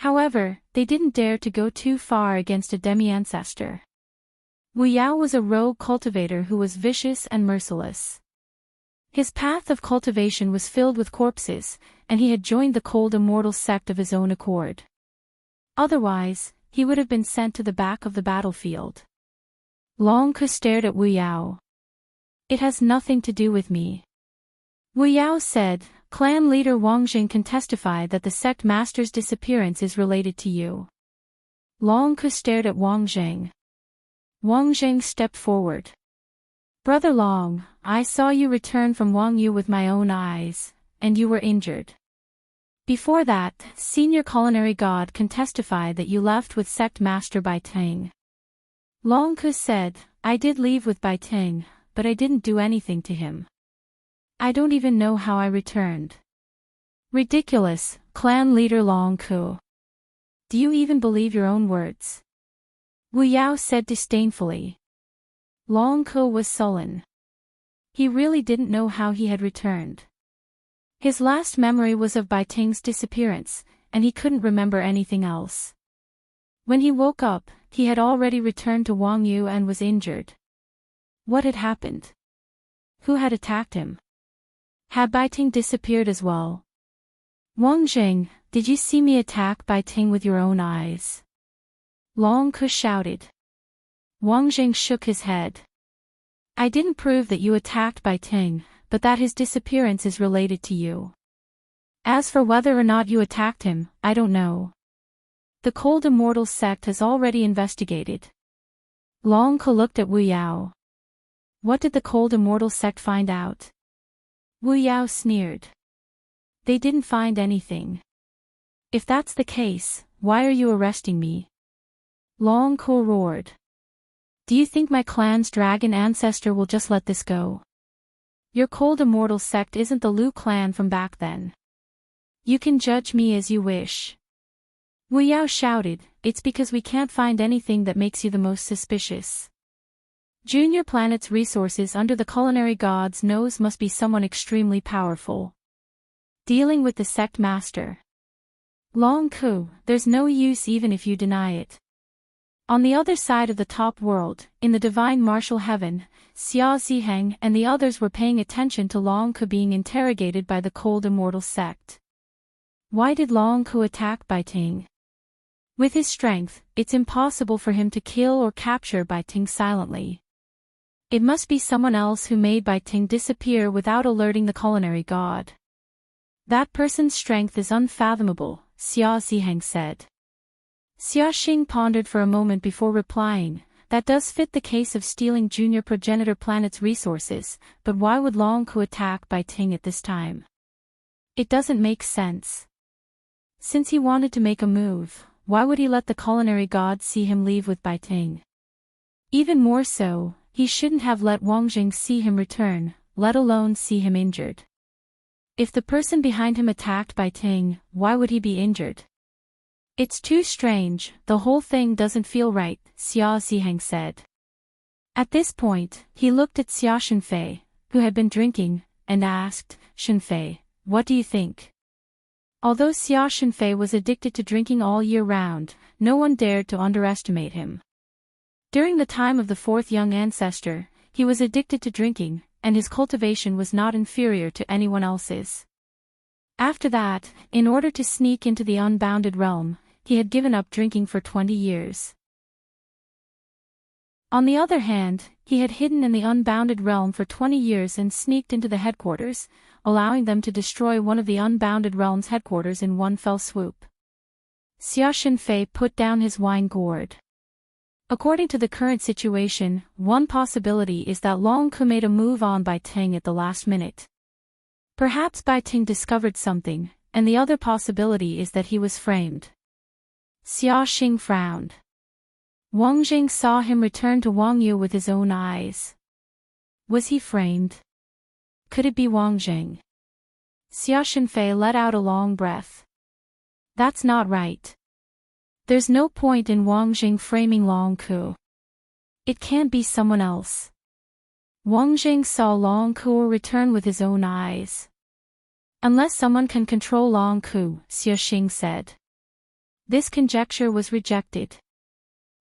However, they didn't dare to go too far against a demi-ancestor. Wu Yao was a rogue cultivator who was vicious and merciless. His path of cultivation was filled with corpses, and he had joined the cold immortal sect of his own accord. Otherwise, he would have been sent to the back of the battlefield. Long Ke stared at Wu Yao. It has nothing to do with me. Wu Yao said, clan leader Wang Jing can testify that the sect master's disappearance is related to you. Long Ke stared at Wang Jing. Wang Jing stepped forward. Brother Long, I saw you return from Wang Yu with my own eyes, and you were injured. Before that, senior culinary god can testify that you left with sect master Bai Ting. Long Ke said, I did leave with Bai Ting, but I didn't do anything to him. I don't even know how I returned. Ridiculous, clan leader Long Ke. Do you even believe your own words? Wu Yao said disdainfully. Long Ke was sullen. He really didn't know how he had returned. His last memory was of Bai Ting's disappearance, and he couldn't remember anything else. When he woke up, he had already returned to Wang Yu and was injured. What had happened? Who had attacked him? Had Bai Ting disappeared as well? Wang Jing, did you see me attack Bai Ting with your own eyes? Long Ke shouted. Wang Jing shook his head. I didn't prove that you attacked Bai Ting, but that his disappearance is related to you. As for whether or not you attacked him, I don't know. The Cold Immortal sect has already investigated. Long Ke looked at Wu Yao. What did the Cold Immortal sect find out? Wu Yao sneered. They didn't find anything. If that's the case, why are you arresting me? Long Ke roared. Do you think my clan's dragon ancestor will just let this go? Your Cold Immortal sect isn't the Lu clan from back then. You can judge me as you wish. Wu Yao shouted, it's because we can't find anything that makes you the most suspicious. Junior Planet's resources under the culinary god's nose must be someone extremely powerful. Dealing with the sect master. Long Ke, there's no use even if you deny it. On the other side of the top world, in the divine martial heaven, Xia Ziheng and the others were paying attention to Long Ke being interrogated by the Cold Immortal sect. Why did Long Ke attack Bai Ting? With his strength, it's impossible for him to kill or capture Bai Ting silently. It must be someone else who made Bai Ting disappear without alerting the culinary god. That person's strength is unfathomable, Xia Ziheng said. Xia Xing pondered for a moment before replying, that does fit the case of stealing Junior Progenitor Planet's resources, but why would Long Ke attack Bai Ting at this time? It doesn't make sense. Since he wanted to make a move, why would he let the culinary god see him leave with Bai Ting? Even more so, he shouldn't have let Wang Jing see him return, let alone see him injured. If the person behind him attacked Bai Ting, why would he be injured? It's too strange, the whole thing doesn't feel right, Xia Ziheng said. At this point, he looked at Xia Shenfei, who had been drinking, and asked, Shenfei, what do you think? Although Xia Shenfei was addicted to drinking all year round, no one dared to underestimate him. During the time of the fourth young ancestor, he was addicted to drinking, and his cultivation was not inferior to anyone else's. After that, in order to sneak into the unbounded realm, he had given up drinking for 20 years. On the other hand, he had hidden in the unbounded realm for 20 years and sneaked into the headquarters, allowing them to destroy one of the unbounded realm's headquarters in one fell swoop. Xia Shenfei put down his wine gourd. According to the current situation, one possibility is that Long Ke made a move on Bai Ting at the last minute. Perhaps Bai Ting discovered something, and the other possibility is that he was framed. Xia Xing frowned. Wang Jing saw him return to Wang Yu with his own eyes. Was he framed? Could it be Wang Jing? Xia Shenfei let out a long breath. That's not right. There's no point in Wang Jing framing Long Ke. It can't be someone else. Wang Jing saw Long Ke return with his own eyes. Unless someone can control Long Ke, Xia Xing said. This conjecture was rejected.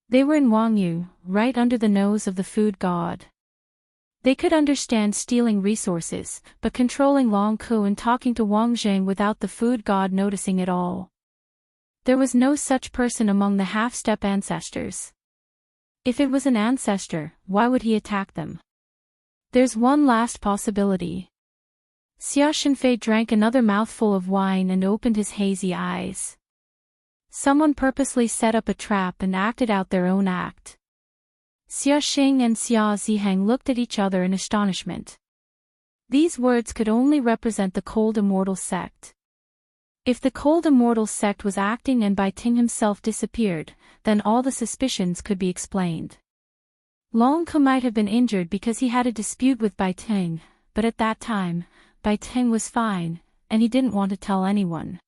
They were in Wang Yu, right under the nose of the food god. They could understand stealing resources, but controlling Long Ku and talking to Wang Jing without the food god noticing it all. There was no such person among the half-step ancestors. If it was an ancestor, why would he attack them? There's one last possibility. Xia Shenfei drank another mouthful of wine and opened his hazy eyes. Someone purposely set up a trap and acted out their own act. Xia Xing and Xia Ziheng looked at each other in astonishment. These words could only represent the cold immortal sect. If the cold immortal sect was acting and Bai Ting himself disappeared, then all the suspicions could be explained. Long Ku might have been injured because he had a dispute with Bai Ting, but at that time, Bai Ting was fine, and he didn't want to tell anyone.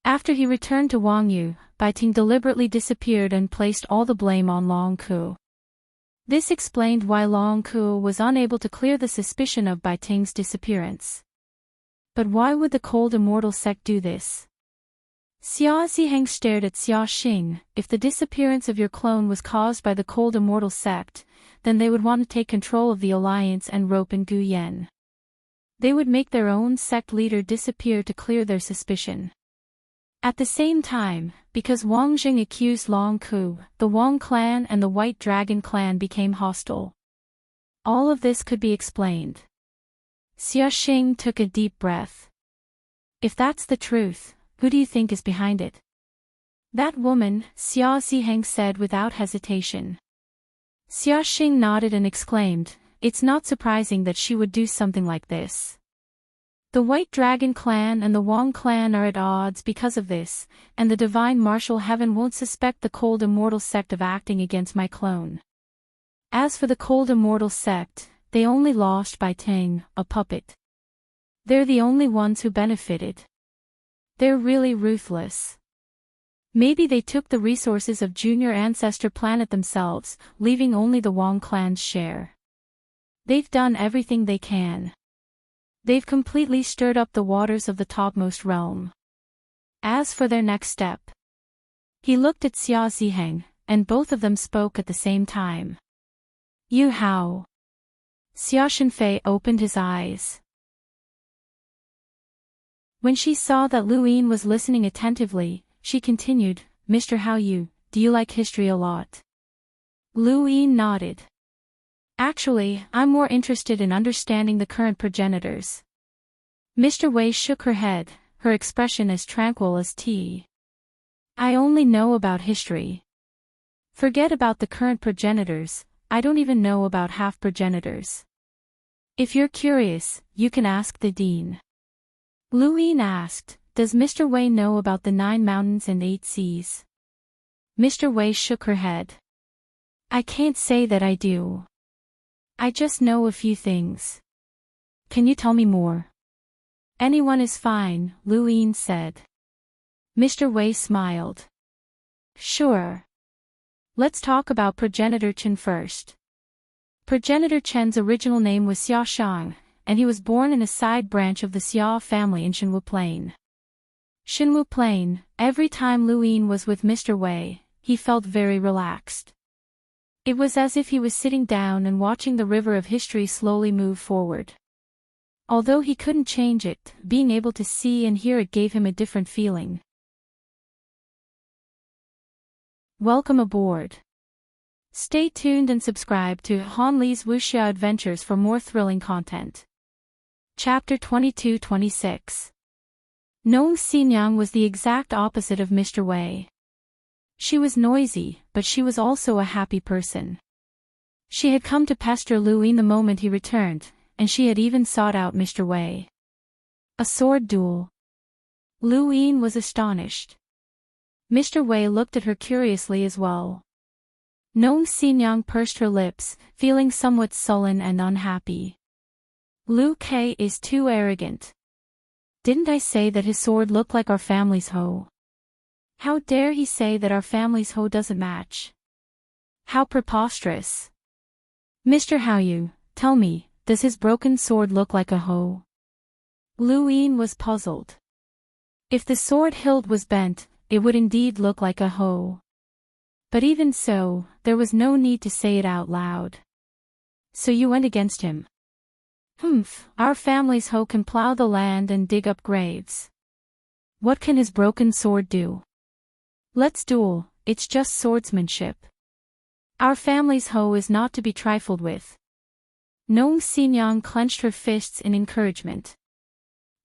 After he returned to Wang Yu, Bai Ting deliberately disappeared and placed all the blame on Long Ku. This explained why Long Ku was unable to clear the suspicion of Bai Ting's disappearance. But why would the cold immortal sect do this? Xia Ziheng stared at Xia Xing. If the disappearance of your clone was caused by the cold immortal sect, then they would want to take control of the alliance and rope in Gu Yan. They would make their own sect leader disappear to clear their suspicion. At the same time, because Wang Jing accused Long Ku, the Wang clan and the White Dragon clan became hostile. All of this could be explained. Xia Xing took a deep breath. If that's the truth, who do you think is behind it? That woman, Xia Ziheng said without hesitation. Xia Xing nodded and exclaimed, it's not surprising that she would do something like this. The White Dragon clan and the Wang clan are at odds because of this, and the Divine Martial Heaven won't suspect the cold immortal sect of acting against my clone. As for the cold immortal sect, they only lost Bai Ting, a puppet. They're the only ones who benefited. They're really ruthless. Maybe they took the resources of Junior Ancestor Planet themselves, leaving only the Wang clan's share. They've done everything they can. They've completely stirred up the waters of the topmost realm. As for their next step. He looked at Xia Ziheng, and both of them spoke at the same time. You how? Xia Shenfei opened his eyes. When she saw that Lu Yin was listening attentively, she continued, Mr. Hao Yu, do you like history a lot? Lu Yin nodded. Actually, I'm more interested in understanding the current progenitors. Mr. Wei shook her head, her expression as tranquil as tea. I only know about history. Forget about the current progenitors, I don't even know about half progenitors. If you're curious, you can ask the dean. Lu Yin asked, does Mr. Wei know about the 9 mountains and 8 seas? Mr. Wei shook her head. I can't say that I do. I just know a few things. Can you tell me more? Anyone is fine, Lu Yin said. Mr. Wei smiled. Sure. Let's talk about progenitor Chen first. Progenitor Chen's original name was Xia Shang, and he was born in a side branch of the Xia family in Shenwu Plain. Shenwu Plain, every time Lu Yin was with Mr. Wei, he felt very relaxed. It was as if he was sitting down and watching the river of history slowly move forward. Although he couldn't change it, being able to see and hear it gave him a different feeling. Welcome aboard. Stay tuned and subscribe to Han Li's Wuxia Adventures for more thrilling content. Chapter 22-26. Nong Xinyang was the exact opposite of Mr. Wei. She was noisy, but she was also a happy person. She had come to pester Lu Yin the moment he returned, and she had even sought out Mr. Wei. A sword duel. Lu Yin was astonished. Mr. Wei looked at her curiously as well. Nong Xinyang pursed her lips, feeling somewhat sullen and unhappy. Lu Ke is too arrogant. Didn't I say that his sword looked like our family's hoe? How dare he say that our family's hoe doesn't match? How preposterous. Mr. Hao Yu, tell me, does his broken sword look like a hoe? Lu Yin was puzzled. If the sword hilt was bent, it would indeed look like a hoe. But even so, there was no need to say it out loud. So you went against him? Humph, our family's hoe can plow the land and dig up graves. What can his broken sword do? Let's duel, it's just swordsmanship. Our family's hoe is not to be trifled with. Nong Xinyang clenched her fists in encouragement.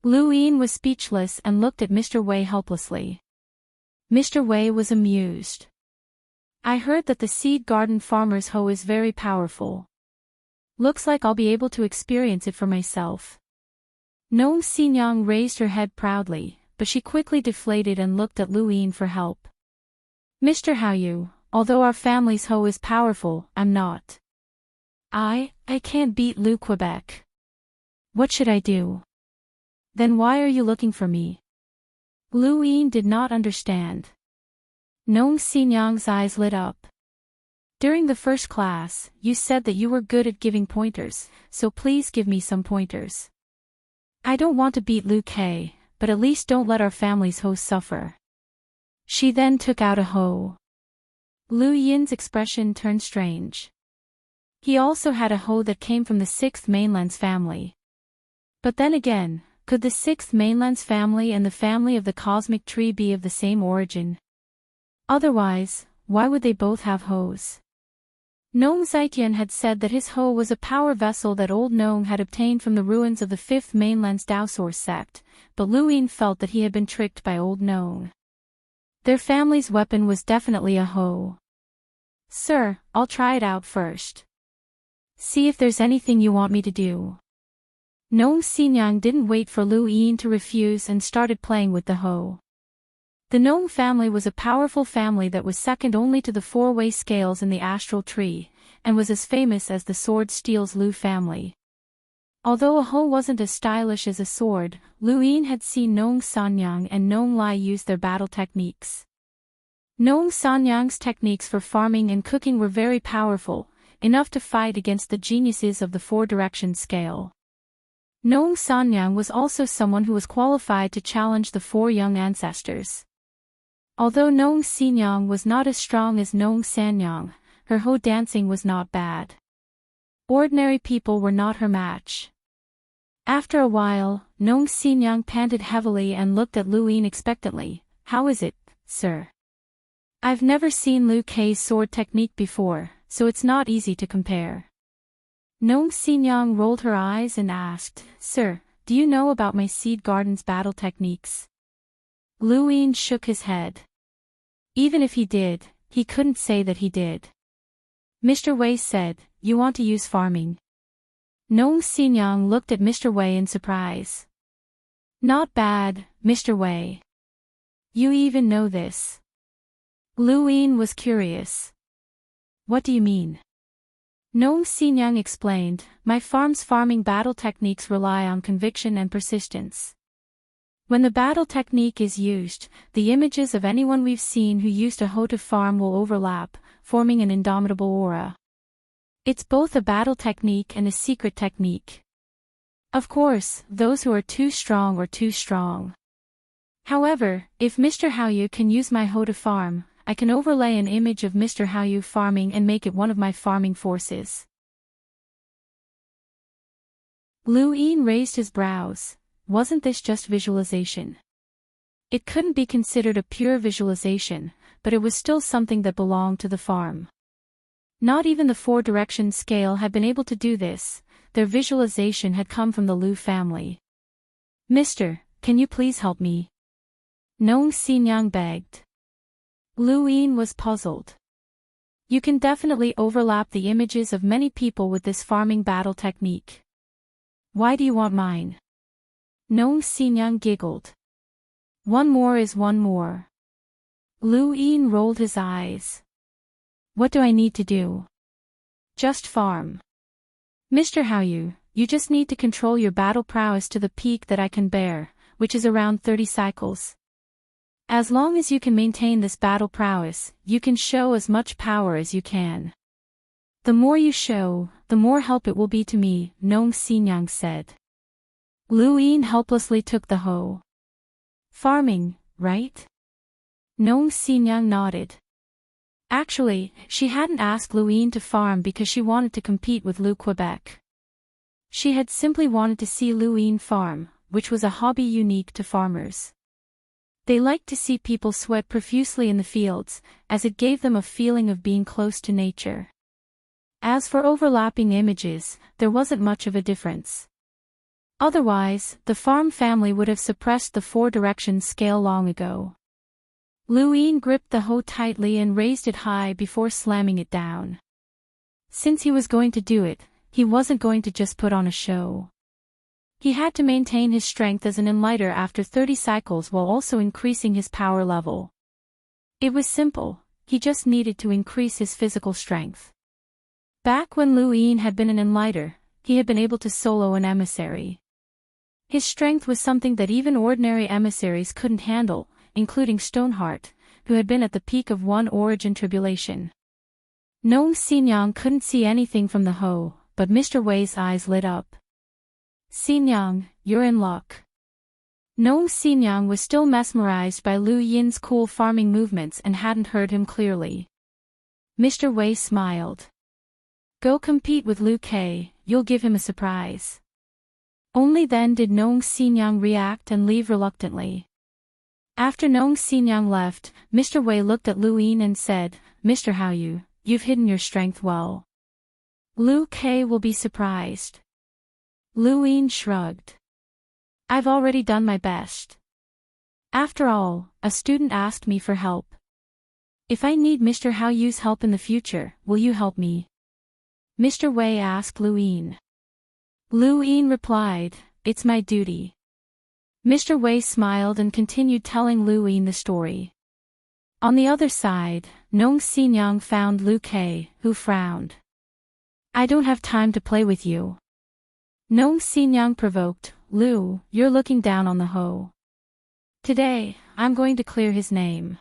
Lu Yin was speechless and looked at Mr. Wei helplessly. Mr. Wei was amused. I heard that the seed garden farmer's hoe is very powerful. Looks like I'll be able to experience it for myself. Nong Xinyang raised her head proudly, but she quickly deflated and looked at Lu Yin for help. Mr. Haoyu, although our family's hoe is powerful, I'm not. I can't beat Lu Quebec. What should I do? Then why are you looking for me? Lu Yin did not understand. Nong Xinyang's eyes lit up. During the first class, you said that you were good at giving pointers, so please give me some pointers. I don't want to beat Lu Ke, but at least don't let our family's hoe suffer. She then took out a hoe. Lu Yin's expression turned strange. He also had a hoe that came from the Sixth Mainland's family. But then again, could the Sixth Mainland's family and the family of the cosmic tree be of the same origin? Otherwise, why would they both have hoes? Nong Zitian had said that his hoe was a power vessel that old Nong had obtained from the ruins of the Fifth Mainland's Daosource sect, but Lu Yin felt that he had been tricked by old Nong. Their family's weapon was definitely a hoe. Sir, I'll try it out first. See if there's anything you want me to do. Nong Xinyang didn't wait for Lu Yin to refuse and started playing with the hoe. The Nong family was a powerful family that was second only to the four-way scales in the astral tree, and was as famous as the sword steals Lu family. Although a hoe wasn't as stylish as a sword, Lu Yin had seen Nong Sanyang and Nong Lai use their battle techniques. Nong Sanyang's techniques for farming and cooking were very powerful, enough to fight against the geniuses of the four-direction scale. Nong Sanyang was also someone who was qualified to challenge the four young ancestors. Although Nong Xinyang was not as strong as Nong Sanyang, her hoe dancing was not bad. Ordinary people were not her match. After a while, Nong Xinyang panted heavily and looked at Lu Yin expectantly. How is it, sir? I've never seen Lu Ke's sword technique before, so it's not easy to compare. Nong Xinyang rolled her eyes and asked, Sir, do you know about my seed garden's battle techniques? Lu Yin shook his head. Even if he did, he couldn't say that he did. Mr. Wei said, you want to use farming. Nong Xinyang looked at Mr. Wei in surprise. Not bad, Mr. Wei. You even know this. Lu Yin was curious. What do you mean? Nong Xinyang explained, my farm's farming battle techniques rely on conviction and persistence. When the battle technique is used, the images of anyone we've seen who used a hoe to farm will overlap, forming an indomitable aura. It's both a battle technique and a secret technique. Of course, those who are too strong are too strong. However, if Mr. Haoyu can use my hoe to farm, I can overlay an image of Mr. Haoyu farming and make it one of my farming forces. Lu Yin raised his brows. Wasn't this just visualization? It couldn't be considered a pure visualization, but it was still something that belonged to the farm. Not even the four-direction scale had been able to do this. Their visualization had come from the Lu family. Mister, can you please help me? Nong Xinyang begged. Lu Yin was puzzled. You can definitely overlap the images of many people with this farming battle technique. Why do you want mine? Nong Xinyang giggled. One more is one more. Lu Yin rolled his eyes. What do I need to do? Just farm. Mr. Haoyu, you just need to control your battle prowess to the peak that I can bear, which is around 30 cycles. As long as you can maintain this battle prowess, you can show as much power as you can. The more you show, the more help it will be to me, Nong Xinyang said. Lu Yin helplessly took the hoe. Farming, right? Nong Xinyang nodded. Actually, she hadn't asked Luine to farm because she wanted to compete with Lu Quebec. She had simply wanted to see Luine farm, which was a hobby unique to farmers. They liked to see people sweat profusely in the fields, as it gave them a feeling of being close to nature. As for overlapping images, there wasn't much of a difference. Otherwise, the farm family would have suppressed the four-direction scale long ago. Luine gripped the hoe tightly and raised it high before slamming it down. Since he was going to do it, he wasn't going to just put on a show. He had to maintain his strength as an enlighter after 30 cycles while also increasing his power level. It was simple, he just needed to increase his physical strength. Back when Luine had been an enlighter, he had been able to solo an emissary. His strength was something that even ordinary emissaries couldn't handle, including Stoneheart, who had been at the peak of One Origin tribulation. Nong Xinyang couldn't see anything from the hoe, but Mr. Wei's eyes lit up. Xinyang, you're in luck. Nong Xinyang was still mesmerized by Lu Yin's cool farming movements and hadn't heard him clearly. Mr. Wei smiled. Go compete with Lu Ke, you'll give him a surprise. Only then did Nong Xinyang react and leave reluctantly. After Nong Xinyang left, Mr. Wei looked at Luine and said, Mr. Hao you've hidden your strength well. Lu Ke will be surprised. Luine shrugged. I've already done my best. After all, a student asked me for help. If I need Mr. Hao Yu's help in the future, will you help me? Mr. Wei asked Luine. Luine replied, it's my duty. Mr. Wei smiled and continued telling Luine the story. On the other side, Nong Xinyang found Lu Ke, who frowned. I don't have time to play with you. Nong Xinyang provoked, Lu, you're looking down on the hoe. Today, I'm going to clear his name.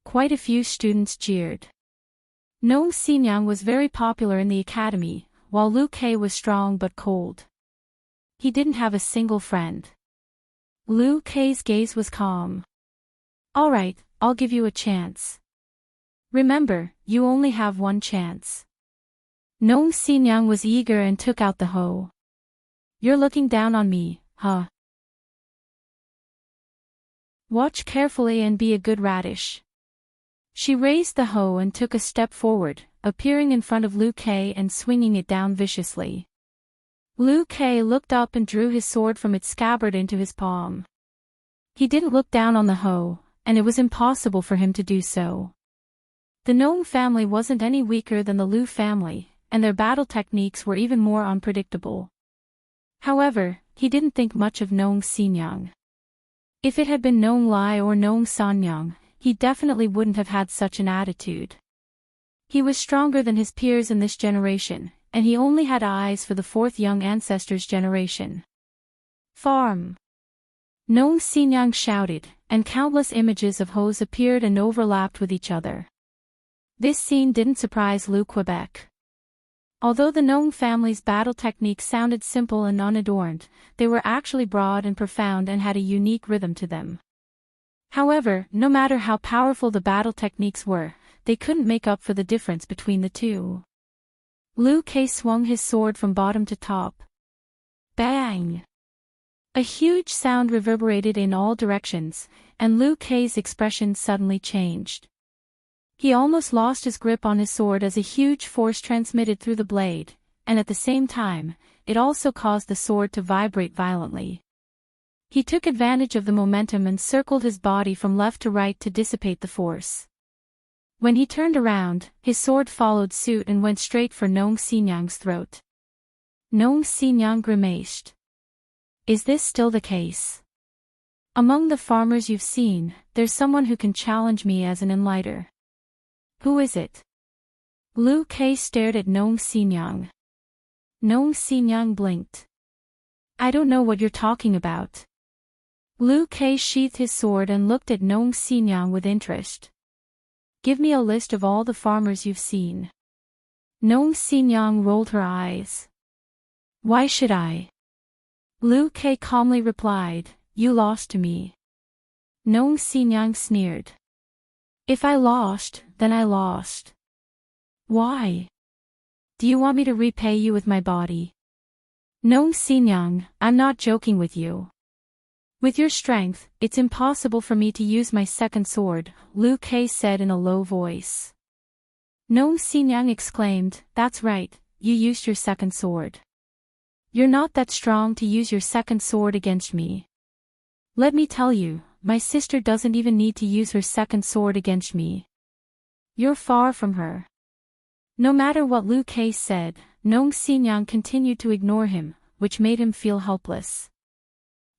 Quite a few students jeered. Nong Xinyang was very popular in the academy, while Lu Ke was strong but cold. He didn't have a single friend. Lu Ke's gaze was calm. All right, I'll give you a chance. Remember, you only have one chance. Nong Xinyang was eager and took out the hoe. You're looking down on me, huh? Watch carefully and be a good radish. She raised the hoe and took a step forward, appearing in front of Lu Ke and swinging it down viciously. Lu Ke looked up and drew his sword from its scabbard into his palm. He didn't look down on the hoe, and it was impossible for him to do so. The Nong family wasn't any weaker than the Lu family, and their battle techniques were even more unpredictable. However, he didn't think much of Nong Xinyang. If it had been Nong Lai or Nong Sanyang, he definitely wouldn't have had such an attitude. He was stronger than his peers in this generation, and he only had eyes for the fourth young ancestors' generation. Farm! Nong Xinyang shouted, and countless images of hoes appeared and overlapped with each other. This scene didn't surprise Lu Quebec. Although the Nong family's battle techniques sounded simple and unadorned, they were actually broad and profound and had a unique rhythm to them. However, no matter how powerful the battle techniques were, they couldn't make up for the difference between the two. Lu Ke swung his sword from bottom to top. Bang! A huge sound reverberated in all directions, and Lu Ke's expression suddenly changed. He almost lost his grip on his sword as a huge force transmitted through the blade, and at the same time, it also caused the sword to vibrate violently. He took advantage of the momentum and circled his body from left to right to dissipate the force. When he turned around, his sword followed suit and went straight for Nong Xinyang's throat. Nong Xinyang grimaced. Is this still the case? Among the farmers you've seen, there's someone who can challenge me as an enlighter. Who is it? Lu Ke stared at Nong Xinyang. Nong Xinyang blinked. I don't know what you're talking about. Lu Ke sheathed his sword and looked at Nong Xinyang with interest. Give me a list of all the farmers you've seen. Nong Xinyang rolled her eyes. Why should I? Lu Ke calmly replied, you lost to me. Nong Xinyang sneered. If I lost, then I lost. Why? Do you want me to repay you with my body? Nong Xinyang, I'm not joking with you. With your strength, it's impossible for me to use my second sword, Liu Ke said in a low voice. Nong Xinyang exclaimed, that's right, you used your second sword. You're not that strong to use your second sword against me. Let me tell you, my sister doesn't even need to use her second sword against me. You're far from her. No matter what Liu Ke said, Nong Xinyang continued to ignore him, which made him feel helpless.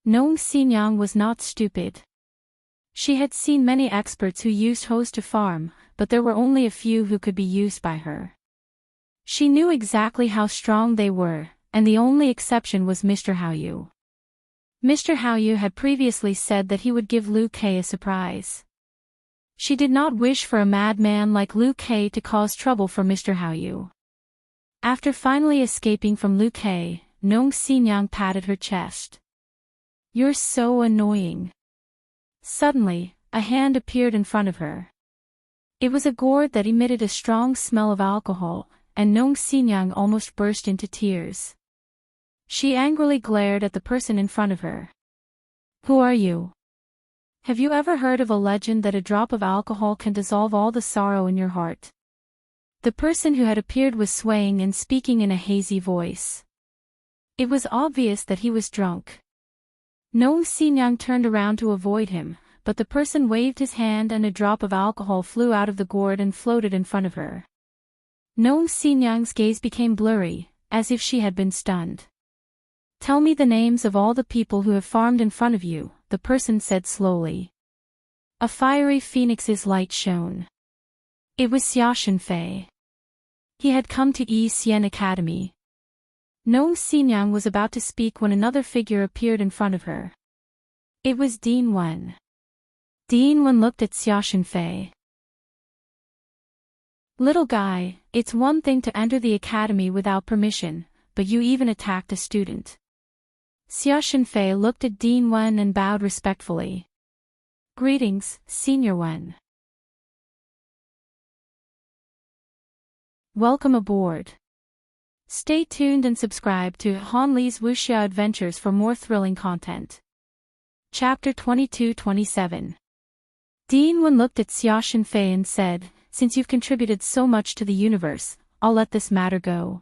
Nong Xinyang was not stupid. She had seen many experts who used hoes to farm, but there were only a few who could be used by her. She knew exactly how strong they were, and the only exception was Mr. Haoyu. Mr. Haoyu had previously said that he would give Liu Ke a surprise. She did not wish for a madman like Liu Ke to cause trouble for Mr. Haoyu. After finally escaping from Liu Ke, Nong Xinyang patted her chest. You're so annoying. Suddenly, a hand appeared in front of her. It was a gourd that emitted a strong smell of alcohol, and Nong Xinyang almost burst into tears. She angrily glared at the person in front of her. Who are you? Have you ever heard of a legend that a drop of alcohol can dissolve all the sorrow in your heart? The person who had appeared was swaying and speaking in a hazy voice. It was obvious that he was drunk. Nong Xinyang turned around to avoid him, but the person waved his hand and a drop of alcohol flew out of the gourd and floated in front of her. Nong Xinyang's gaze became blurry, as if she had been stunned. Tell me the names of all the people who have farmed in front of you, the person said slowly. A fiery phoenix's light shone. It was Xia Shenfei. He had come to Yi Xian Academy. Nong Xinyang was about to speak when another figure appeared in front of her. It was Dean Wen. Dean Wen looked at Xia Shenfei. Little guy, it's one thing to enter the academy without permission, but you even attacked a student. Xia Shenfei looked at Dean Wen and bowed respectfully. Greetings, Senior Wen. Welcome aboard. Stay tuned and subscribe to Han Li's Wuxia Adventures for more thrilling content. Chapter 22-27. Dean Wen looked at Xia Shenfei and said, since you've contributed so much to the universe, I'll let this matter go.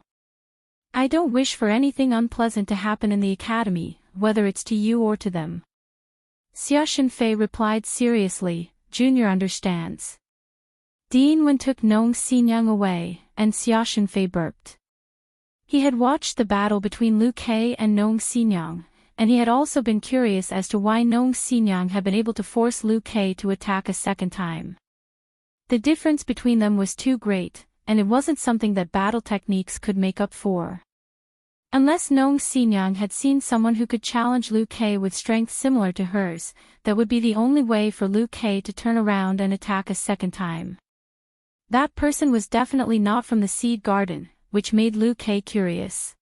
I don't wish for anything unpleasant to happen in the academy, whether it's to you or to them. Xia Shenfei replied seriously, Junior understands. Dean Wen took Nong Xinyang away, and Xia Shenfei burped. He had watched the battle between Liu Ke and Nong Xinyang, and he had also been curious as to why Nong Xinyang had been able to force Liu Ke to attack a second time. The difference between them was too great, and it wasn't something that battle techniques could make up for. Unless Nong Xinyang had seen someone who could challenge Liu Ke with strength similar to hers, that would be the only way for Liu Ke to turn around and attack a second time. That person was definitely not from the Seed Garden, which made Liu Ke curious.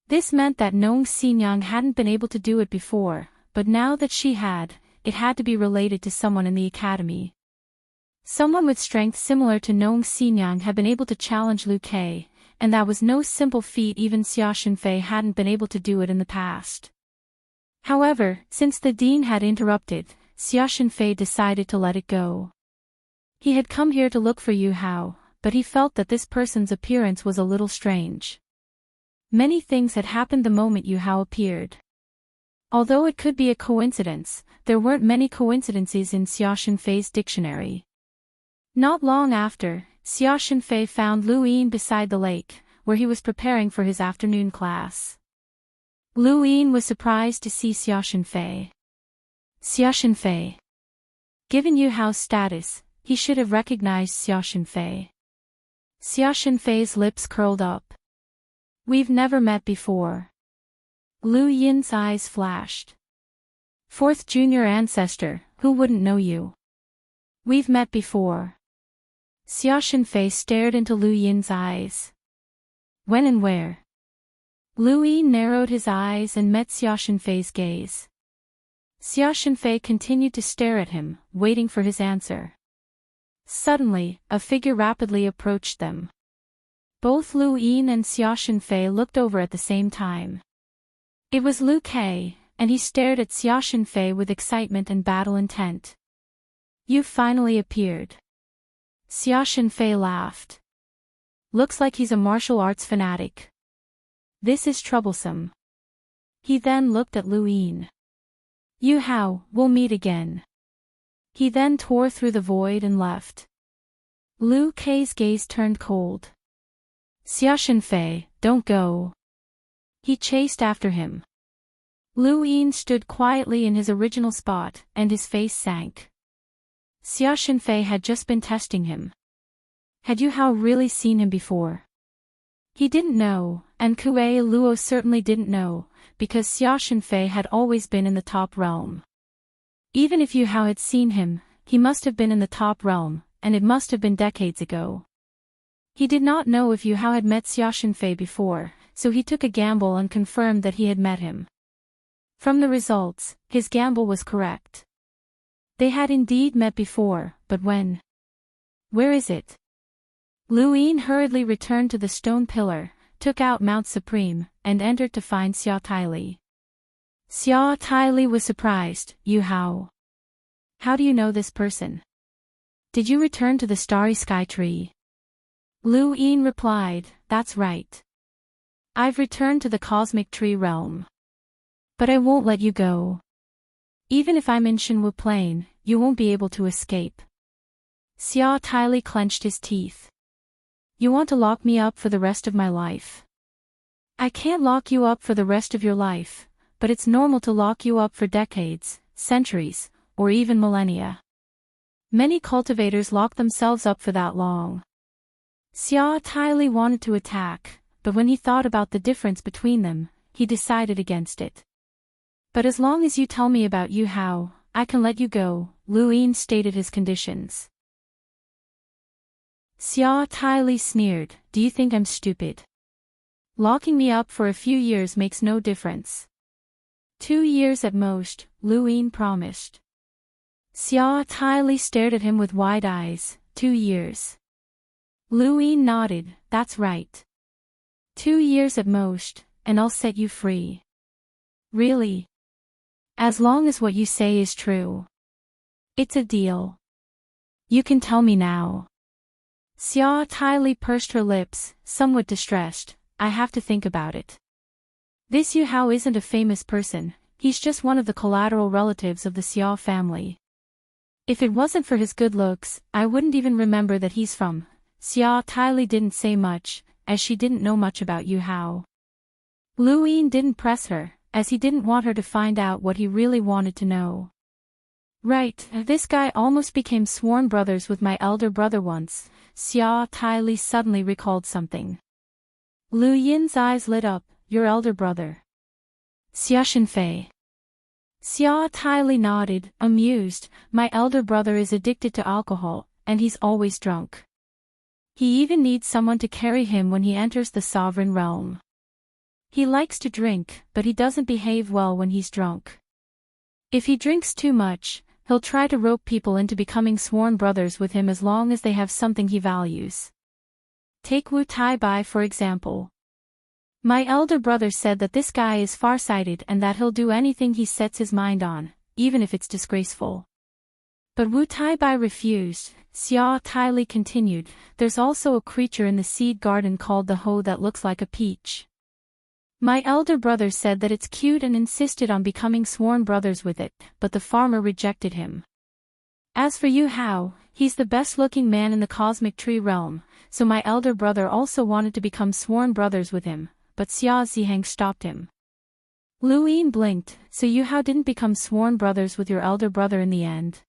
This meant that Nong Xinyang hadn't been able to do it before, but now that she had, it had to be related to someone in the academy. Someone with strength similar to Nong Xinyang had been able to challenge Liu Ke, and that was no simple feat. Even Xia Shenfei hadn't been able to do it in the past. However, since the dean had interrupted, Xia Shenfei decided to let it go. He had come here to look for Yu Hao, but he felt that this person's appearance was a little strange. Many things had happened the moment Yu Hao appeared. Although it could be a coincidence, there weren't many coincidences in Xia Shenfei's dictionary. Not long after, Xia Shenfei found Lu Yin beside the lake, where he was preparing for his afternoon class. Lu Yin was surprised to see Xia Shenfei. Xia Shenfei. Given Yu Hao's status, he should have recognized Xia Shenfei. Xia Shenfei's lips curled up. We've never met before. Lu Yin's eyes flashed. Fourth junior ancestor, who wouldn't know you? We've met before. Xia Shenfei stared into Lu Yin's eyes. When and where? Lu Yin narrowed his eyes and met Xia Shenfei's gaze. Xia Shenfei continued to stare at him, waiting for his answer. Suddenly, a figure rapidly approached them. Both Lu Yin and Xia Shenfei looked over at the same time. It was Lu Kai, and he stared at Xia Shenfei with excitement and battle intent. "You've finally appeared." Xia Shenfei laughed. "Looks like he's a martial arts fanatic. This is troublesome." He then looked at Lu Yin. "Yu Hao, we'll meet again." He then tore through the void and left. Lu Kai's gaze turned cold. "Xia Shenfei, don't go." He chased after him. Lu Yin stood quietly in his original spot, and his face sank. Xia Shenfei had just been testing him. Had Yu Hao really seen him before? He didn't know, and Kuei Luo certainly didn't know, because Xia Shenfei had always been in the top realm. Even if Yu Hao had seen him, he must have been in the top realm, and it must have been decades ago. He did not know if Yu Hao had met Xia Shenfei before, so he took a gamble and confirmed that he had met him. From the results, his gamble was correct. They had indeed met before, but when? Where is it? Lu Yin hurriedly returned to the stone pillar, took out Mount Supreme, and entered to find Xia Taili. Xia Taili was surprised. "Yu Hao. How do you know this person? Did you return to the starry sky tree?" Lu Yin replied, "That's right. I've returned to the cosmic tree realm. But I won't let you go. Even if I'm in Shenwu Plain, you won't be able to escape." Xia Taili clenched his teeth. "You want to lock me up for the rest of my life?" "I can't lock you up for the rest of your life, but it's normal to lock you up for decades, centuries, or even millennia. Many cultivators lock themselves up for that long." Xia Taili wanted to attack, but when he thought about the difference between them, he decided against it. "But as long as you tell me about Yu Hao, I can let you go," Lu Yin stated his conditions. Xia Taili sneered, "Do you think I'm stupid? Locking me up for a few years makes no difference." 2 years at most, Lu Yin promised. Xia Taili stared at him with wide eyes. 2 years. Lu Yin nodded, "That's right. 2 years at most, and I'll set you free." "Really? As long as what you say is true." "It's a deal. You can tell me now." Xia Taili pursed her lips, somewhat distressed. "I have to think about it. This Yu Hao isn't a famous person, he's just one of the collateral relatives of the Xia family. If it wasn't for his good looks, I wouldn't even remember that he's from." Xia Taili didn't say much, as she didn't know much about Yu Hao. Lu Yin didn't press her, as he didn't want her to find out what he really wanted to know. "Right, this guy almost became sworn brothers with my elder brother once." Xia Taili suddenly recalled something. Lu Yin's eyes lit up. "Your elder brother? Xia Shenfei?" Xia Taili nodded, amused. "My elder brother is addicted to alcohol, and he's always drunk. He even needs someone to carry him when he enters the sovereign realm. He likes to drink, but he doesn't behave well when he's drunk. If he drinks too much, he'll try to rope people into becoming sworn brothers with him as long as they have something he values. Take Wu Tai Bai for example. My elder brother said that this guy is farsighted and that he'll do anything he sets his mind on, even if it's disgraceful. But Wu Tai Bai refused." Xia Taili continued, "There's also a creature in the seed garden called the hoe that looks like a peach. My elder brother said that it's cute and insisted on becoming sworn brothers with it, but the farmer rejected him. As for Yu Hao, he's the best-looking man in the cosmic tree realm, so my elder brother also wanted to become sworn brothers with him, but Xia Zihang stopped him." Lu Yin blinked. "So Yu Hao didn't become sworn brothers with your elder brother in the end?"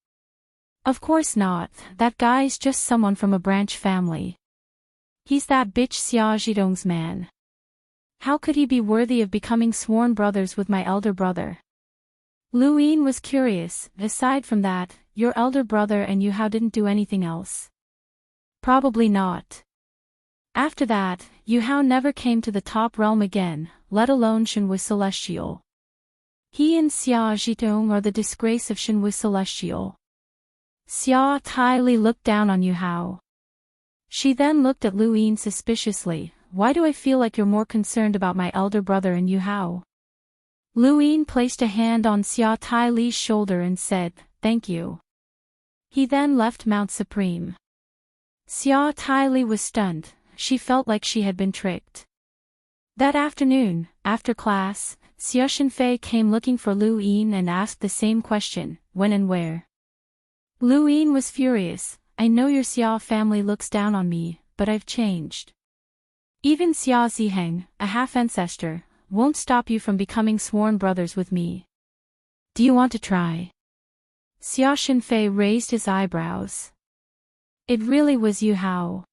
"Of course not, that guy's just someone from a branch family. He's that bitch Xia Zhidong's man. How could he be worthy of becoming sworn brothers with my elder brother?" Lu Yin was curious. "Aside from that, your elder brother and Yu Hao didn't do anything else?" "Probably not. After that, Yu Hao never came to the top realm again, let alone Shenwu Celestial. He and Xia Zhidong are the disgrace of Shenwu Celestial." Xia Tyli looked down on Yu Hao. She then looked at Lu Yin suspiciously. Why do I feel like you're more concerned about my elder brother and Yu Hao? Lu Yin placed a hand on Xia Tyli's shoulder and said, thank you. He then left Mount Supreme. Xia Tyli was stunned. She felt like she had been tricked. That afternoon, after class, Xia Shenfei came looking for Lu Yin and asked the same question, when and where. Lu Yin was furious. I know your Xia family looks down on me, but I've changed. Even Xia Ziheng, a half-ancestor, won't stop you from becoming sworn brothers with me. Do you want to try? Xia Shenfei raised his eyebrows. It really was Yu Hao.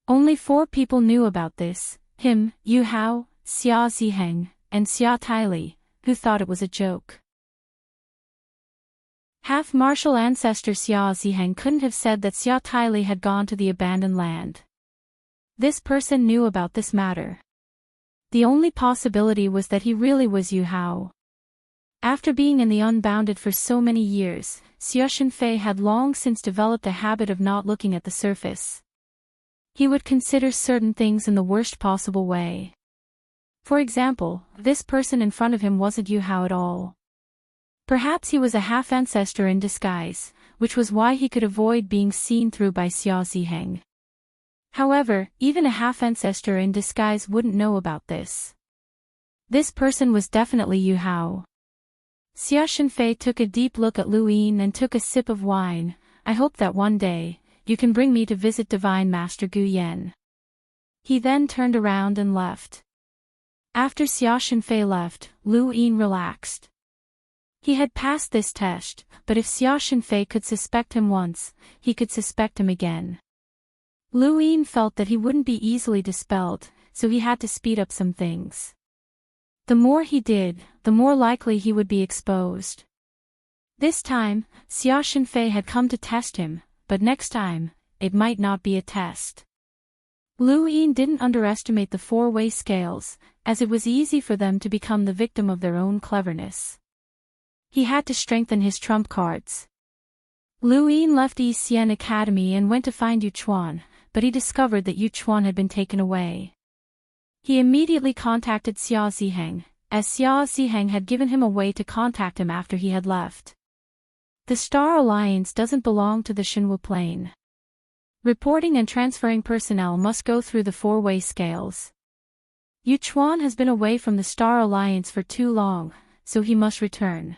Only 4 people knew about this, him, Yu Hao, Xia Ziheng, and Xia Tyli, who thought it was a joke. Half-martial ancestor Xia Ziheng couldn't have said that Xia Tyli had gone to the abandoned land. This person knew about this matter. The only possibility was that he really was Yu Hao. After being in the unbounded for so many years, Xia Shenfei had long since developed a habit of not looking at the surface. He would consider certain things in the worst possible way. For example, this person in front of him wasn't Yu Hao at all. Perhaps he was a half-ancestor in disguise, which was why he could avoid being seen through by Xia Ziheng. However, even a half-ancestor in disguise wouldn't know about this. This person was definitely Yu Hao. Xia Shenfei took a deep look at Lu Yin and took a sip of wine. I hope that one day, you can bring me to visit Divine Master Gu Yan. He then turned around and left. After Xia Shenfei left, Lu Yin relaxed. He had passed this test, but if Xia Shenfei could suspect him once, he could suspect him again. Lu Yin felt that he wouldn't be easily dispelled, so he had to speed up some things. The more he did, the more likely he would be exposed. This time, Xia Shenfei had come to test him, but next time, it might not be a test. Lu Yin didn't underestimate the 4-way scales, as it was easy for them to become the victim of their own cleverness. He had to strengthen his trump cards. Lu Yin left Yi Xian Academy and went to find Yu Chuan, but he discovered that Yu Chuan had been taken away. He immediately contacted Xia Ziheng, as Xia Ziheng had given him a way to contact him after he had left. The Star Alliance doesn't belong to the Shenwu plane. Reporting and transferring personnel must go through the 4-way scales. Yu Chuan has been away from the Star Alliance for too long, so he must return.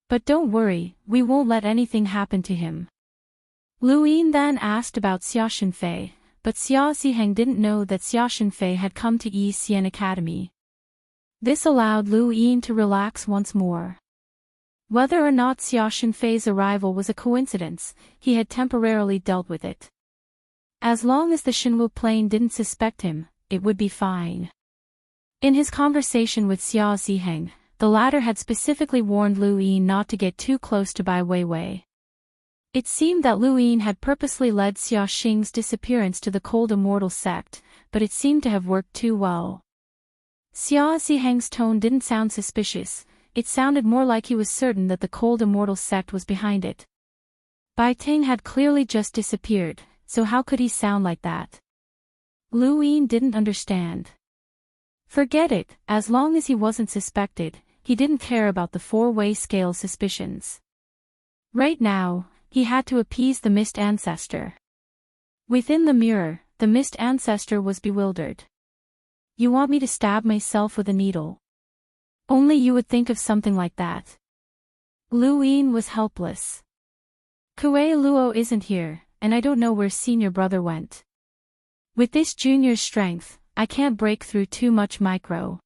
But don't worry, we won't let anything happen to him. Lu Yin then asked about Xia Shenfei, but Xia Ziheng didn't know that Xia Shenfei had come to Yi Xian Academy. This allowed Lu Yin to relax once more. Whether or not Xia Shenfei's arrival was a coincidence, he had temporarily dealt with it. As long as the Shenwu plane didn't suspect him, it would be fine. In his conversation with Xia Ziheng, the latter had specifically warned Lu Yin not to get too close to Bai Weiwei. It seemed that Lu Yin had purposely led Xia Xing's disappearance to the Cold Immortal sect, but it seemed to have worked too well. Xia Ziheng's tone didn't sound suspicious, it sounded more like he was certain that the Cold Immortal sect was behind it. Bai Ting had clearly just disappeared, so how could he sound like that? Lu Yin didn't understand. Forget it, as long as he wasn't suspected, he didn't care about the 4-way scale suspicions. Right now, he had to appease the Mist Ancestor. Within the mirror, the Mist Ancestor was bewildered. You want me to stab myself with a needle? Only you would think of something like that. Lu Yin was helpless. Kuei Luo isn't here, and I don't know where senior brother went. With this junior's strength, I can't break through too much micro.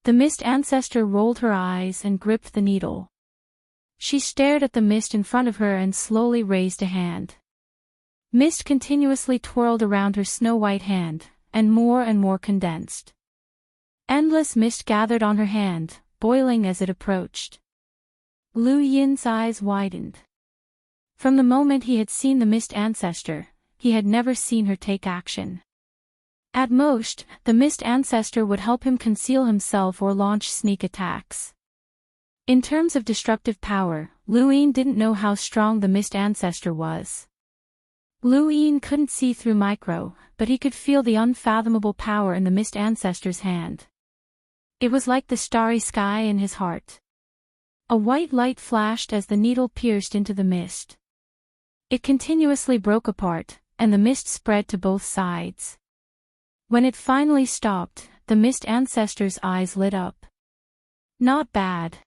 The Mist Ancestor rolled her eyes and gripped the needle. She stared at the mist in front of her and slowly raised a hand. Mist continuously twirled around her snow-white hand, and more condensed. Endless mist gathered on her hand, boiling as it approached. Lu Yin's eyes widened. From the moment he had seen the Mist Ancestor, he had never seen her take action. At most, the Mist Ancestor would help him conceal himself or launch sneak attacks. In terms of destructive power, Lu Yin didn't know how strong the mist ancestor was. Lu Yin couldn't see through micro, but he could feel the unfathomable power in the mist ancestor's hand. It was like the starry sky in his heart. A white light flashed as the needle pierced into the mist. It continuously broke apart, and the mist spread to both sides. When it finally stopped, the mist ancestor's eyes lit up. Not bad.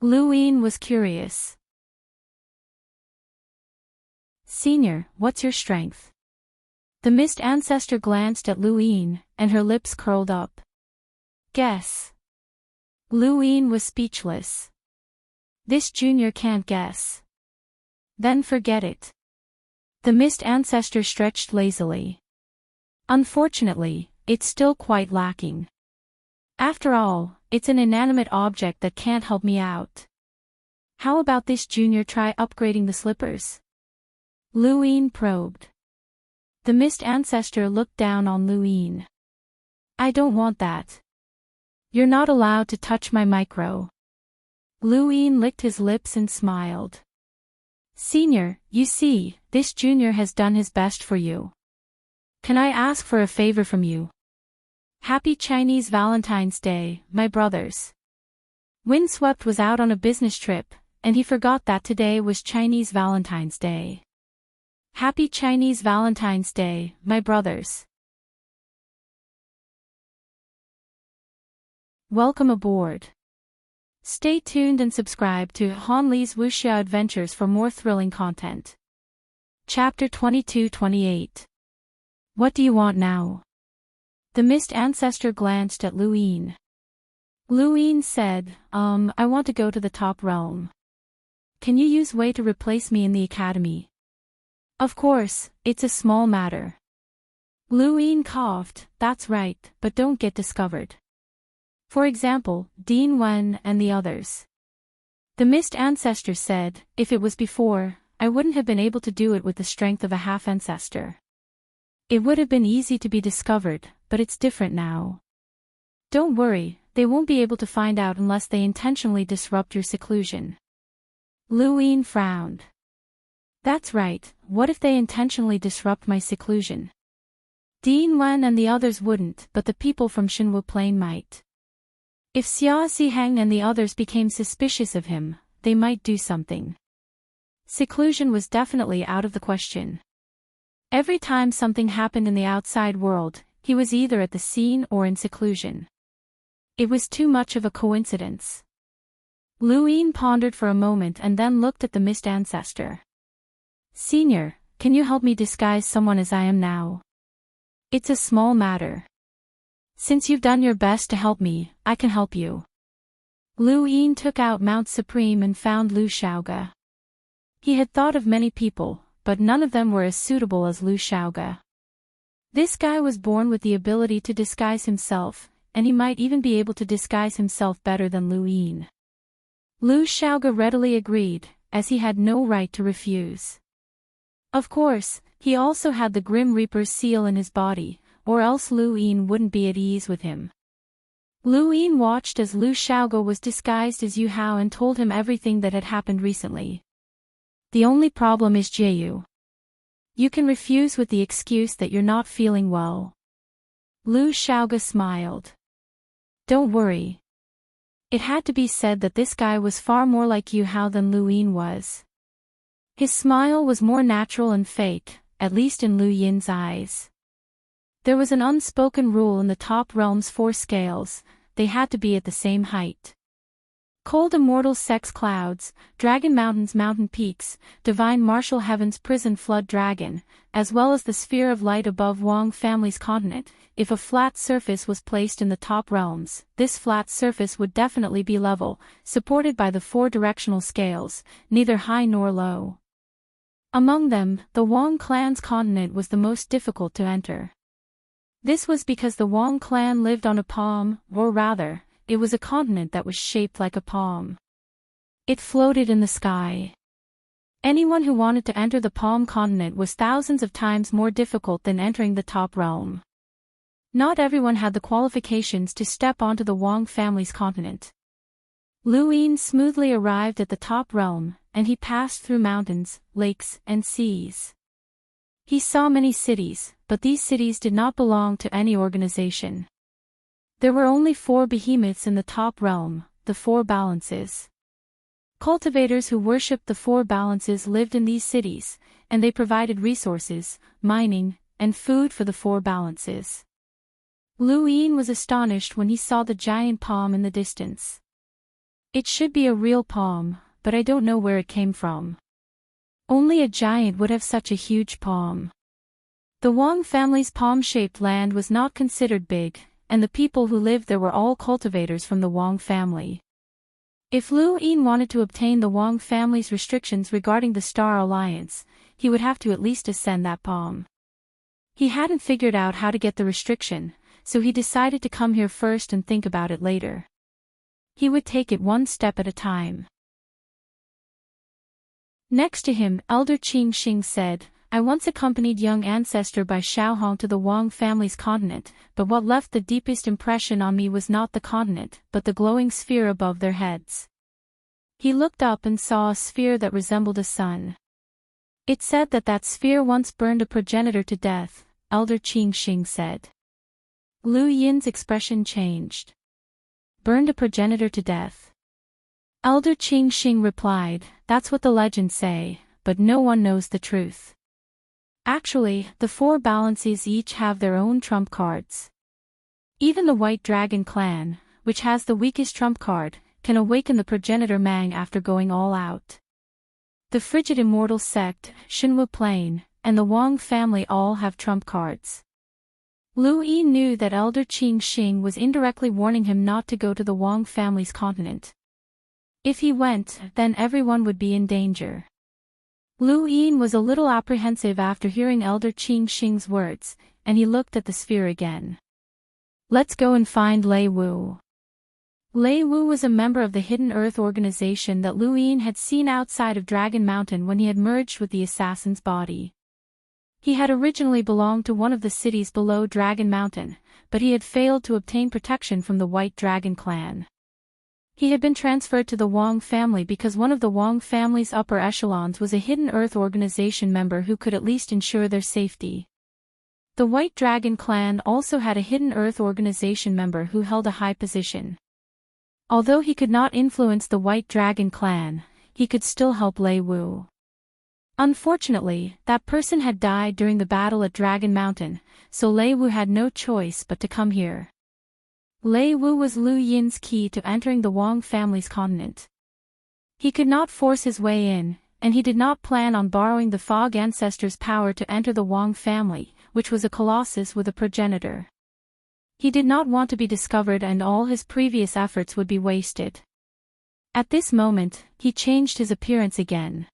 Lu Yin was curious. Senior, what's your strength? The mist ancestor glanced at Lu Yin, and her lips curled up. Guess. Lu Yin was speechless. This junior can't guess. Then forget it. The mist ancestor stretched lazily. Unfortunately, it's still quite lacking. After all, it's an inanimate object that can't help me out. How about this junior try upgrading the slippers? Lu Yin probed. The mist ancestor looked down on Lu Yin. I don't want that. You're not allowed to touch my micro. Lu Yin licked his lips and smiled. Senior, you see, this junior has done his best for you. Can I ask for a favor from you? Happy Chinese Valentine's Day, my brothers. Windswept was out on a business trip, and he forgot that today was Chinese Valentine's Day. Happy Chinese Valentine's Day, my brothers. Welcome aboard. Stay tuned and subscribe to Han Li's Wuxia Adventures for more thrilling content. Chapter 22-28. What do you want now? The mist ancestor glanced at Lu Yin. Lu Yin said, I want to go to the top realm. Can you use Wei to replace me in the academy? Of course, it's a small matter. Lu Yin coughed, that's right, but don't get discovered. For example, Dean Wen and the others. The mist ancestor said, if it was before, I wouldn't have been able to do it with the strength of a half-ancestor. It would have been easy to be discovered, but it's different now. Don't worry, they won't be able to find out unless they intentionally disrupt your seclusion. Lu Yin frowned. That's right, what if they intentionally disrupt my seclusion? Dean Wen and the others wouldn't, but the people from Xinwu Plain might. If Xia Ziheng and the others became suspicious of him, they might do something. Seclusion was definitely out of the question. Every time something happened in the outside world, he was either at the scene or in seclusion. It was too much of a coincidence. Lu Yin pondered for a moment and then looked at the mist ancestor. Senior, can you help me disguise someone as I am now? It's a small matter. Since you've done your best to help me, I can help you. Lu Yin took out Mount Supreme and found Lu Xiaoge. He had thought of many people, but none of them were as suitable as Lu Xiaoge. This guy was born with the ability to disguise himself, and he might even be able to disguise himself better than Lu Yin. Lu Xiaoge readily agreed, as he had no right to refuse. Of course, he also had the Grim Reaper's seal in his body, or else Lu Yin wouldn't be at ease with him. Lu Yin watched as Lu Xiaoge was disguised as Yu Hao and told him everything that had happened recently. The only problem is Jieyu. You can refuse with the excuse that you're not feeling well. Lu Xiaoge smiled. Don't worry. It had to be said that this guy was far more like Yu Hao than Lu Yin was. His smile was more natural and fake, at least in Lu Yin's eyes. There was an unspoken rule in the top realm's 4 scales, they had to be at the same height. Cold immortal sex clouds, dragon mountains mountain peaks, divine martial heavens prison flood dragon, as well as the sphere of light above Wang family's continent. If a flat surface was placed in the top realms, this flat surface would definitely be level, supported by the 4 directional scales, neither high nor low. Among them, the Wang clan's continent was the most difficult to enter. This was because the Wang clan lived on a palm, or rather, it was a continent that was shaped like a palm. It floated in the sky. Anyone who wanted to enter the palm continent was thousands of times more difficult than entering the top realm. Not everyone had the qualifications to step onto the Wang family's continent. Lu Yin smoothly arrived at the top realm, and he passed through mountains, lakes, and seas. He saw many cities, but these cities did not belong to any organization. There were only 4 behemoths in the top realm, the 4 balances. Cultivators who worshipped the 4 balances lived in these cities, and they provided resources, mining, and food for the 4 balances. Lu Yin was astonished when he saw the giant palm in the distance. It should be a real palm, but I don't know where it came from. Only a giant would have such a huge palm. The Wang family's palm-shaped land was not considered big, and the people who lived there were all cultivators from the Wang family. If Lu Yin wanted to obtain the Wang family's restrictions regarding the Star Alliance, he would have to at least ascend that palm. He hadn't figured out how to get the restriction, so he decided to come here first and think about it later. He would take it one step at a time. Next to him, Elder Qing Xing said, I once accompanied young ancestor by Xiaohong to the Wang family's continent, but what left the deepest impression on me was not the continent, but the glowing sphere above their heads. He looked up and saw a sphere that resembled a sun. It said that that sphere once burned a progenitor to death, Elder Qing Xing said. Lu Yin's expression changed. Burned a progenitor to death. Elder Qing Xing replied, that's what the legends say, but no one knows the truth. Actually, the 4 balances each have their own trump cards. Even the White Dragon clan, which has the weakest trump card, can awaken the progenitor Mang after going all out. The frigid immortal sect, Shinwu Plain, and the Wang family all have trump cards. Lu Yin knew that Elder Qing Xing was indirectly warning him not to go to the Wang family's continent. If he went, then everyone would be in danger. Lu Yin was a little apprehensive after hearing Elder Qing Xing's words, and he looked at the sphere again. Let's go and find Lei Wu. Lei Wu was a member of the Hidden Earth organization that Lu Yin had seen outside of Dragon Mountain when he had merged with the assassin's body. He had originally belonged to one of the cities below Dragon Mountain, but he had failed to obtain protection from the White Dragon clan. He had been transferred to the Wang family because one of the Wang family's upper echelons was a Hidden Earth organization member who could at least ensure their safety. The White Dragon clan also had a Hidden Earth organization member who held a high position. Although he could not influence the White Dragon clan, he could still help Lei Wu. Unfortunately, that person had died during the battle at Dragon Mountain, so Lei Wu had no choice but to come here. Lei Wu was Lu Yin's key to entering the Wang family's continent. He could not force his way in, and he did not plan on borrowing the Fog ancestor's power to enter the Wang family, which was a colossus with a progenitor. He did not want to be discovered and all his previous efforts would be wasted. At this moment, he changed his appearance again.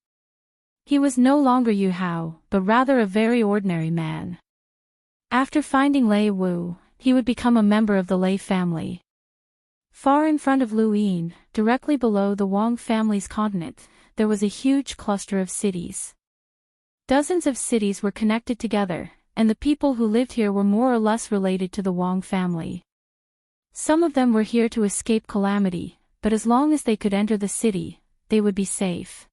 He was no longer Yu Hao, but rather a very ordinary man. After finding Lei Wu, he would become a member of the Lei family. Far in front of Lu Yin, directly below the Wang family's continent, there was a huge cluster of cities. Dozens of cities were connected together, and the people who lived here were more or less related to the Wang family. Some of them were here to escape calamity, but as long as they could enter the city, they would be safe.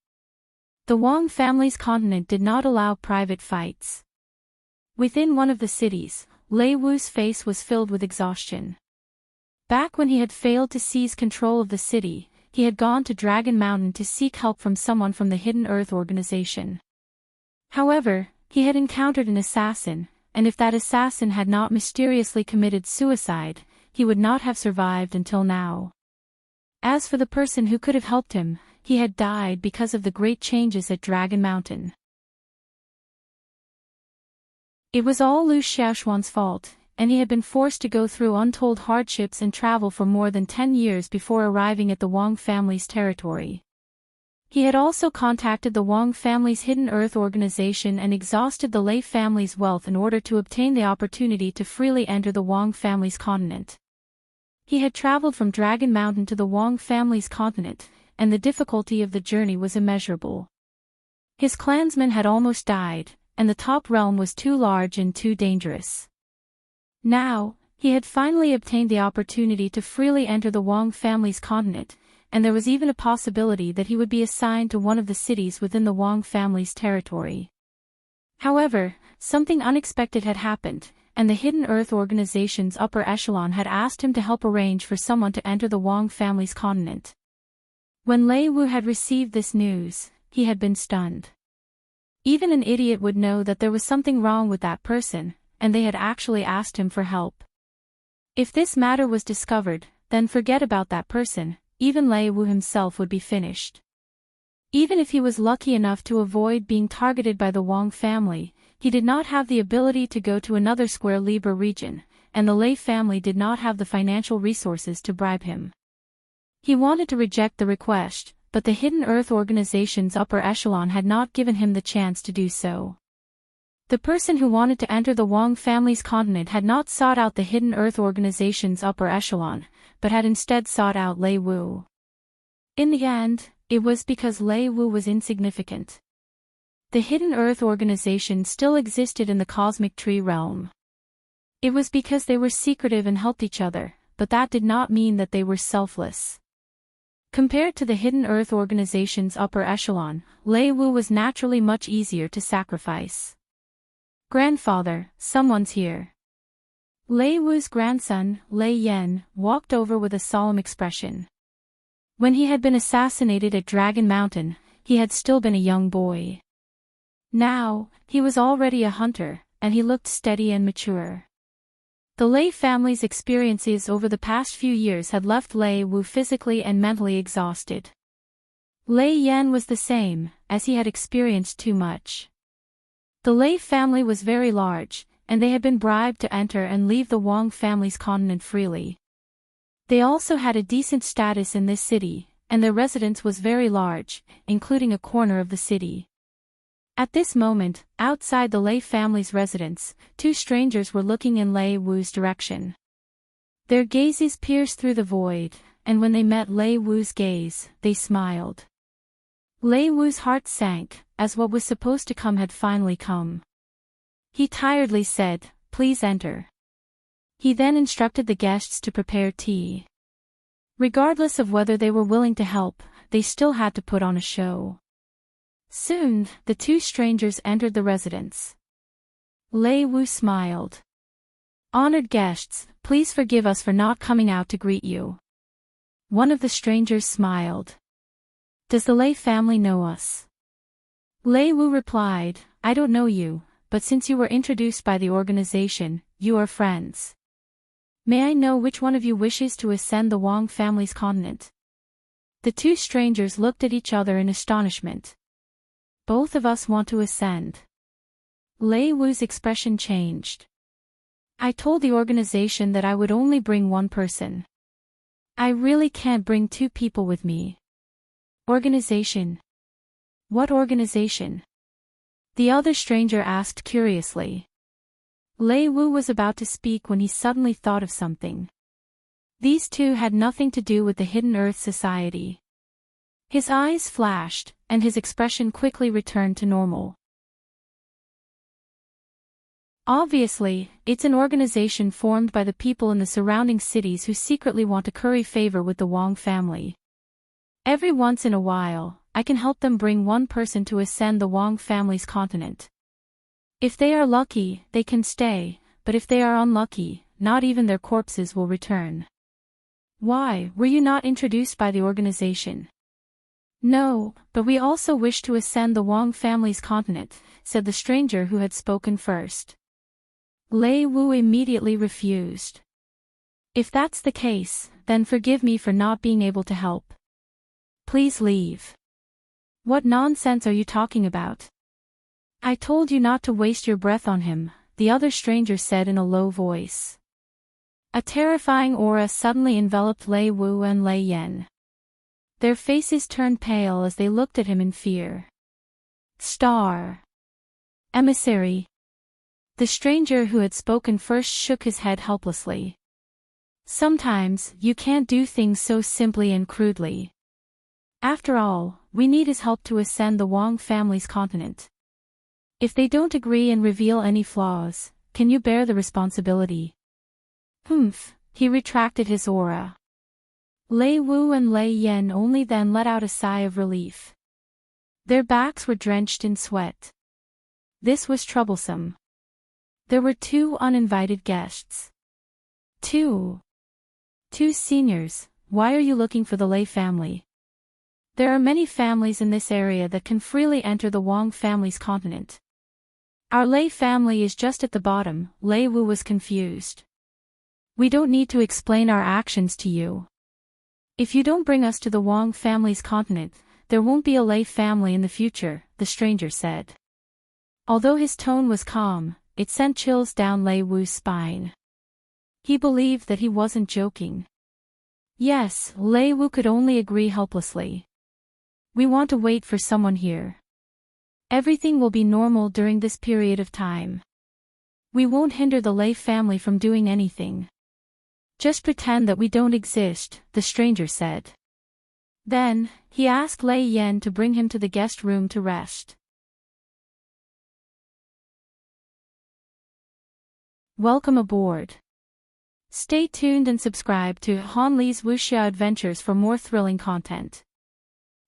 The Wang family's continent did not allow private fights. Within one of the cities, Lei Wu's face was filled with exhaustion. Back when he had failed to seize control of the city, he had gone to Dragon Mountain to seek help from someone from the Hidden Earth organization. However, he had encountered an assassin, and if that assassin had not mysteriously committed suicide, he would not have survived until now. As for the person who could have helped him, he had died because of the great changes at Dragon Mountain. It was all Lu Xiaoshuan's fault, and he had been forced to go through untold hardships and travel for more than 10 years before arriving at the Wang family's territory. He had also contacted the Wang family's Hidden Earth organization and exhausted the Lei family's wealth in order to obtain the opportunity to freely enter the Wang family's continent. He had traveled from Dragon Mountain to the Wang family's continent, and the difficulty of the journey was immeasurable. His clansmen had almost died, and the top realm was too large and too dangerous. Now, he had finally obtained the opportunity to freely enter the Wang family's continent, and there was even a possibility that he would be assigned to one of the cities within the Wang family's territory. However, something unexpected had happened, and the Hidden Earth organization's upper echelon had asked him to help arrange for someone to enter the Wang family's continent. When Lei Wu had received this news, he had been stunned. Even an idiot would know that there was something wrong with that person, and they had actually asked him for help. If this matter was discovered, then forget about that person, even Lei Wu himself would be finished. Even if he was lucky enough to avoid being targeted by the Wang family, he did not have the ability to go to another Square Libra region, and the Lei family did not have the financial resources to bribe him. He wanted to reject the request, but the Hidden Earth organization's upper echelon had not given him the chance to do so. The person who wanted to enter the Wang family's continent had not sought out the Hidden Earth organization's upper echelon, but had instead sought out Lei Wu. In the end, it was because Lei Wu was insignificant. The Hidden Earth organization still existed in the cosmic tree realm. It was because they were secretive and helped each other, but that did not mean that they were selfless. Compared to the Hidden Earth organization's upper echelon, Lei Wu was naturally much easier to sacrifice. "Grandfather, someone's here." Lei Wu's grandson, Lei Yan, walked over with a solemn expression. When he had been assassinated at Dragon Mountain, he had still been a young boy. Now, he was already a hunter, and he looked steady and mature. The Lei family's experiences over the past few years had left Lei Wu physically and mentally exhausted. Lei Yan was the same, as he had experienced too much. The Lei family was very large, and they had been bribed to enter and leave the Wang family's continent freely. They also had a decent status in this city, and their residence was very large, including a corner of the city. At this moment, outside the Lei family's residence, two strangers were looking in Lei Wu's direction. Their gazes pierced through the void, and when they met Lei Wu's gaze, they smiled. Lei Wu's heart sank, as what was supposed to come had finally come. He tiredly said, "Please enter." He then instructed the guests to prepare tea. Regardless of whether they were willing to help, they still had to put on a show. Soon, the two strangers entered the residence. Lei Wu smiled. "Honored guests, please forgive us for not coming out to greet you." One of the strangers smiled. "Does the Lei family know us?" Lei Wu replied, "I don't know you, but since you were introduced by the organization, you are friends. May I know which one of you wishes to ascend the Wang family's continent?" The two strangers looked at each other in astonishment. "Both of us want to ascend." Lei Wu's expression changed. "I told the organization that I would only bring one person. I really can't bring two people with me." "Organization? What organization?" the other stranger asked curiously. Lei Wu was about to speak when he suddenly thought of something. These two had nothing to do with the Hidden Earth Society. His eyes flashed, and his expression quickly returned to normal. Obviously, it's an organization formed by the people in the surrounding cities who secretly want to curry favor with the Wang family. Every once in a while, I can help them bring one person to ascend the Wang family's continent. If they are lucky, they can stay, but if they are unlucky, not even their corpses will return. Why, were you not introduced by the organization? No, but we also wish to ascend the Wang family's continent, said the stranger who had spoken first. Lei Wu immediately refused. If that's the case, then forgive me for not being able to help. Please leave. What nonsense are you talking about? I told you not to waste your breath on him, the other stranger said in a low voice. A terrifying aura suddenly enveloped Lei Wu and Lei Yan. Their faces turned pale as they looked at him in fear. Star. Emissary. The stranger who had spoken first shook his head helplessly. Sometimes, you can't do things so simply and crudely. After all, we need his help to ascend the Wang family's continent. If they don't agree and reveal any flaws, can you bear the responsibility? Humph, he retracted his aura. Lei Wu and Lei Yan only then let out a sigh of relief. Their backs were drenched in sweat. This was troublesome. There were 2 uninvited guests. Two seniors. Why are you looking for the Lei family? There are many families in this area that can freely enter the Wang family's continent. Our Lei family is just at the bottom. Lei Wu was confused. We don't need to explain our actions to you. If you don't bring us to the Wang family's continent, there won't be a Lei family in the future, the stranger said. Although his tone was calm, it sent chills down Lei Wu's spine. He believed that he wasn't joking. Yes, Lei Wu could only agree helplessly. We want to wait for someone here. Everything will be normal during this period of time. We won't hinder the Lei family from doing anything. Just pretend that we don't exist, the stranger said. Then, he asked Lei Yan to bring him to the guest room to rest. Welcome aboard. Stay tuned and subscribe to Han Li's Wuxia Adventures for more thrilling content.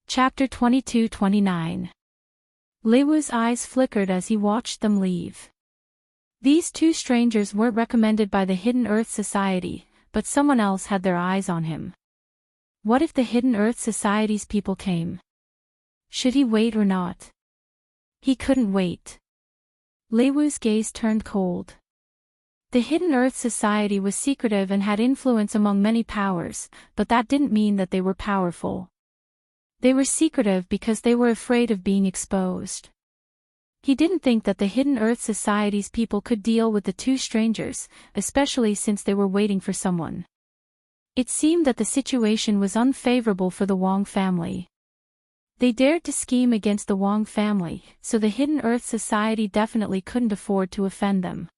Chapter 22-29. Lei Wu's eyes flickered as he watched them leave. These 2 strangers weren't recommended by the Hidden Earth Society, but someone else had their eyes on him. What if the Hidden Earth Society's people came? Should he wait or not? He couldn't wait. Lei Wu's gaze turned cold. The Hidden Earth Society was secretive and had influence among many powers, but that didn't mean that they were powerful. They were secretive because they were afraid of being exposed. He didn't think that the Hidden Earth Society's people could deal with the 2 strangers, especially since they were waiting for someone. It seemed that the situation was unfavorable for the Wang family. They dared to scheme against the Wang family, so the Hidden Earth Society definitely couldn't afford to offend them.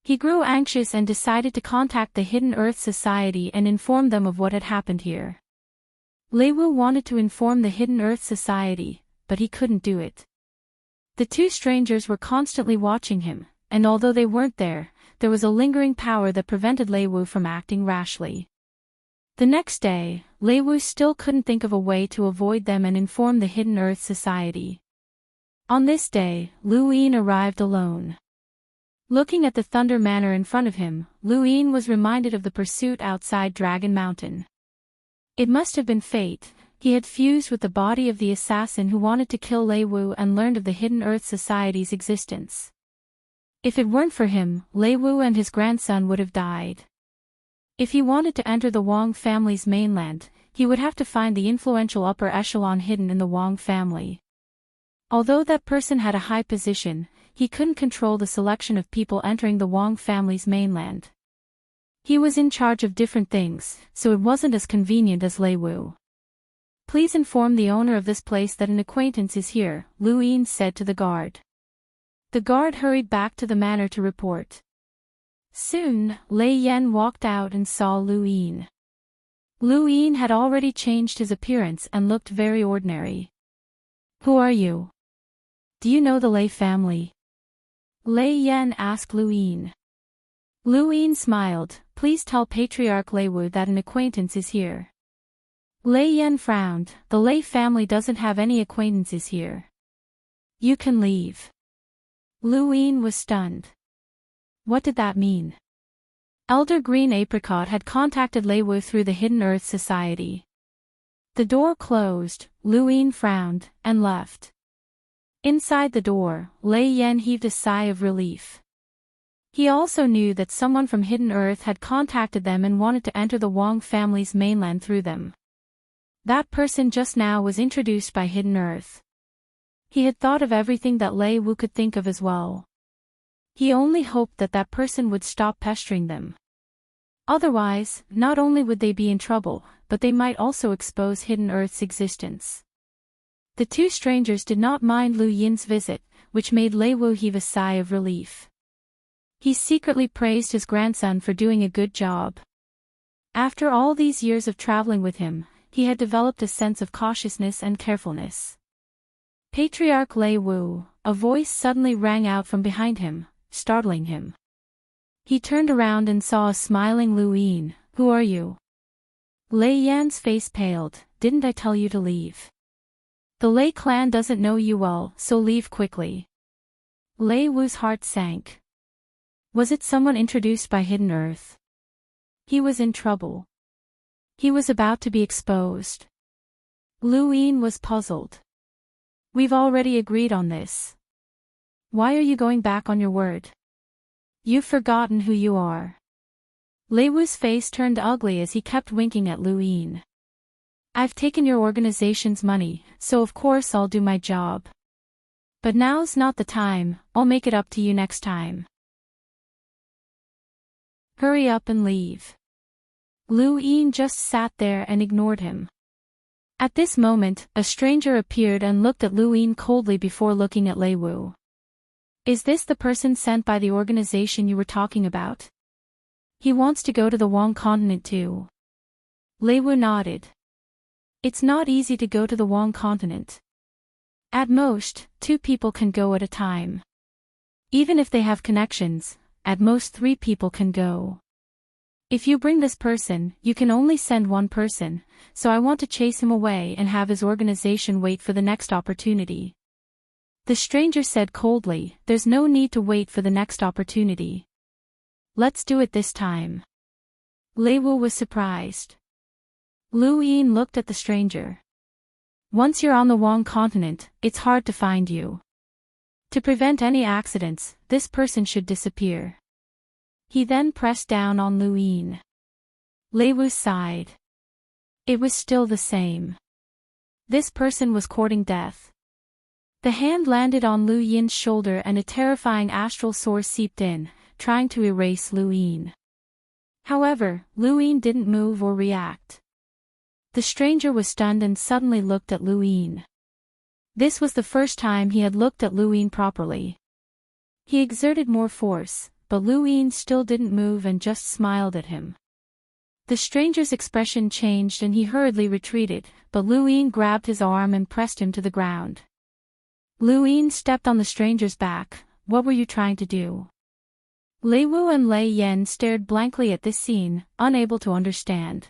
He grew anxious and decided to contact the Hidden Earth Society and inform them of what had happened here. Lei Wu wanted to inform the Hidden Earth Society, but he couldn't do it. The 2 strangers were constantly watching him, and although they weren't there was a lingering power that prevented Lei Wu from acting rashly. The next day, Lei Wu still couldn't think of a way to avoid them and inform the Hidden Earth Society. On this day, Lu Yin arrived alone. Looking at the Thunder Manor in front of him, Lu Yin was reminded of the pursuit outside Dragon Mountain. It must have been fate. He had fused with the body of the assassin who wanted to kill Lei Wu and learned of the Hidden Earth Society's existence. If it weren't for him, Lei Wu and his grandson would have died. If he wanted to enter the Wang family's mainland, he would have to find the influential upper echelon hidden in the Wang family. Although that person had a high position, he couldn't control the selection of people entering the Wang family's mainland. He was in charge of different things, so it wasn't as convenient as Lei Wu. Please inform the owner of this place that an acquaintance is here, Lu Yin said to the guard. The guard hurried back to the manor to report. Soon, Lei Yan walked out and saw Lu Yin. Lu Yin had already changed his appearance and looked very ordinary. Who are you? Do you know the Lei family? Lei Yan asked Lu Yin. Lu Yin smiled. Please tell Patriarch Lei Wu that an acquaintance is here. Lei Yan frowned. The Lei family doesn't have any acquaintances here. You can leave. Lu Yin was stunned. What did that mean? Elder Green Apricot had contacted Lei Wu through the Hidden Earth Society. The door closed, Lu Yin frowned, and left. Inside the door, Lei Yan heaved a sigh of relief. He also knew that someone from Hidden Earth had contacted them and wanted to enter the Wang family's mainland through them. That person just now was introduced by Hidden Earth. He had thought of everything that Lei Wu could think of as well. He only hoped that that person would stop pestering them. Otherwise, not only would they be in trouble, but they might also expose Hidden Earth's existence. The 2 strangers did not mind Lu Yin's visit, which made Lei Wu heave a sigh of relief. He secretly praised his grandson for doing a good job. After all these years of traveling with him, he had developed a sense of cautiousness and carefulness. Patriarch Lei Wu, a voice suddenly rang out from behind him, startling him. He turned around and saw a smiling Lu Yin. Who are you? Lei Yan's face paled. Didn't I tell you to leave? The Lei clan doesn't know you well, so leave quickly. Lei Wu's heart sank. Was it someone introduced by Hidden Earth? He was in trouble. He was about to be exposed. Lu Yin was puzzled. We've already agreed on this. Why are you going back on your word? You've forgotten who you are. Lei Wu's face turned ugly as he kept winking at Lu Yin. I've taken your organization's money, so of course I'll do my job. But now's not the time, I'll make it up to you next time. Hurry up and leave. Lu Yin just sat there and ignored him. At this moment, a stranger appeared and looked at Lu Yin coldly before looking at Lei Wu. Is this the person sent by the organization you were talking about? He wants to go to the Wang continent too. Lei Wu nodded. It's not easy to go to the Wang continent. At most, 2 people can go at a time. Even if they have connections, at most 3 people can go. If you bring this person, you can only send 1 person, so I want to chase him away and have his organization wait for the next opportunity. The stranger said coldly, there's no need to wait for the next opportunity. Let's do it this time. Lei Wu was surprised. Lu Yin looked at the stranger. Once you're on the Wang continent, it's hard to find you. To prevent any accidents, this person should disappear. He then pressed down on Lu Yin. Lei Wu sighed. It was still the same. This person was courting death. The hand landed on Lu Yin's shoulder and a terrifying astral source seeped in, trying to erase Lu Yin. However, Lu Yin didn't move or react. The stranger was stunned and suddenly looked at Lu Yin. This was the first time he had looked at Lu Yin properly. He exerted more force, but Lu Yin still didn't move and just smiled at him. The stranger's expression changed and he hurriedly retreated, but Lu Yin grabbed his arm and pressed him to the ground. Lu Yin stepped on the stranger's back. What were you trying to do? Lei Wu and Lei Yan stared blankly at this scene, unable to understand.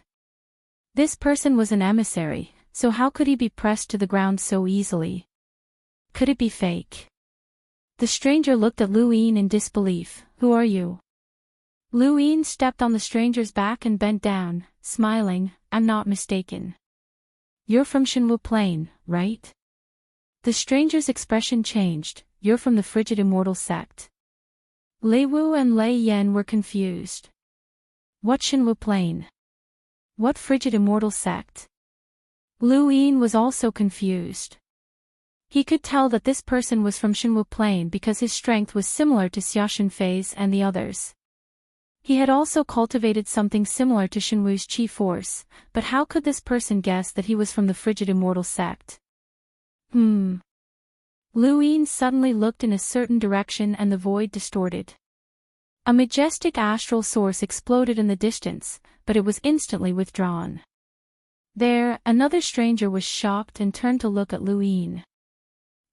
This person was an emissary, so how could he be pressed to the ground so easily? Could it be fake? The stranger looked at Lu Yin in disbelief. Who are you? Lu Yin stepped on the stranger's back and bent down, smiling. I'm not mistaken. You're from Shenwu Plain, right? The stranger's expression changed. You're from the Frigid Immortal sect. Lei Wu and Lei Yan were confused. What Shenwu Plain? What Frigid Immortal sect? Lu Yin was also confused. He could tell that this person was from Shenwu Plain because his strength was similar to Xiaoshan Fei's and the others. He had also cultivated something similar to Shenwu's chi force, but how could this person guess that he was from the Frigid Immortal sect? Lu Yin suddenly looked in a certain direction and the void distorted. A majestic astral source exploded in the distance, but it was instantly withdrawn. There, another stranger was shocked and turned to look at Lu Yin.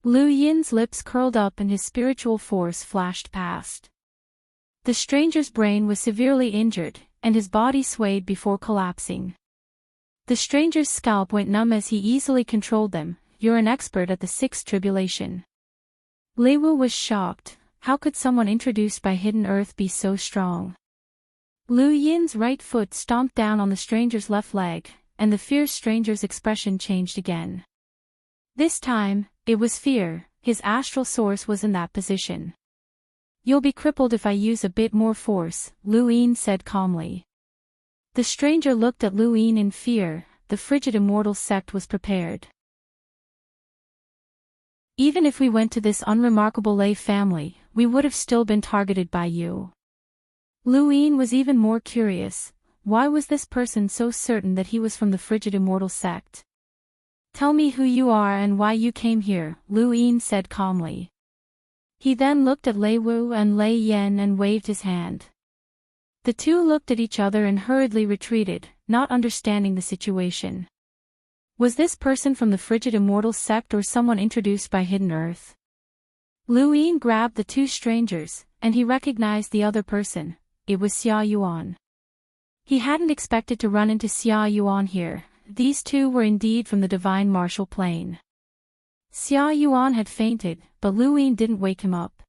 Lu Yin's lips curled up and his spiritual force flashed past. The stranger's brain was severely injured, and his body swayed before collapsing. The stranger's scalp went numb as he easily controlled them. You're an expert at the 6th tribulation. Lei Wu was shocked. How could someone introduced by Hidden Earth be so strong? Lu Yin's right foot stomped down on the stranger's left leg, and the fierce stranger's expression changed again. This time, it was fear. His astral source was in that position. You'll be crippled if I use a bit more force, Lu Yin said calmly. The stranger looked at Lu Yin in fear. The Frigid Immortal sect was prepared. Even if we went to this unremarkable Lei family, we would have still been targeted by you. Lu Yin was even more curious. Why was this person so certain that he was from the Frigid Immortal sect? Tell me who you are and why you came here, Lu Yin said calmly. He then looked at Lei Wu and Lei Yan and waved his hand. The two looked at each other and hurriedly retreated, not understanding the situation. Was this person from the Frigid Immortal sect or someone introduced by Hidden Earth? Lu Yin grabbed the two strangers, and he recognized the other person. It was Xia Yuan. He hadn't expected to run into Xia Yuan here. These two were indeed from the divine martial plane. Xia Yuan had fainted, but Lu Yin didn't wake him up.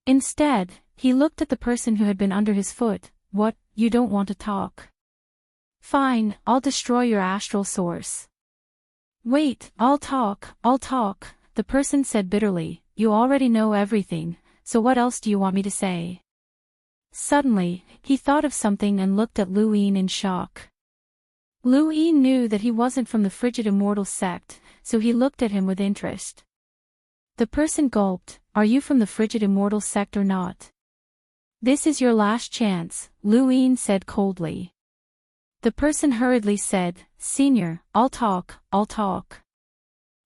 Instead, he looked at the person who had been under his foot. What, you don't want to talk? Fine, I'll destroy your astral source. Wait, I'll talk, the person said bitterly. You already know everything, so what else do you want me to say? Suddenly, he thought of something and looked at Lu Yin in shock. Lu Yin knew that he wasn't from the frigid immortal sect, so he looked at him with interest. The person gulped. Are you from the frigid immortal sect or not? This is your last chance, Lu Yin said coldly. The person hurriedly said, Senior, I'll talk.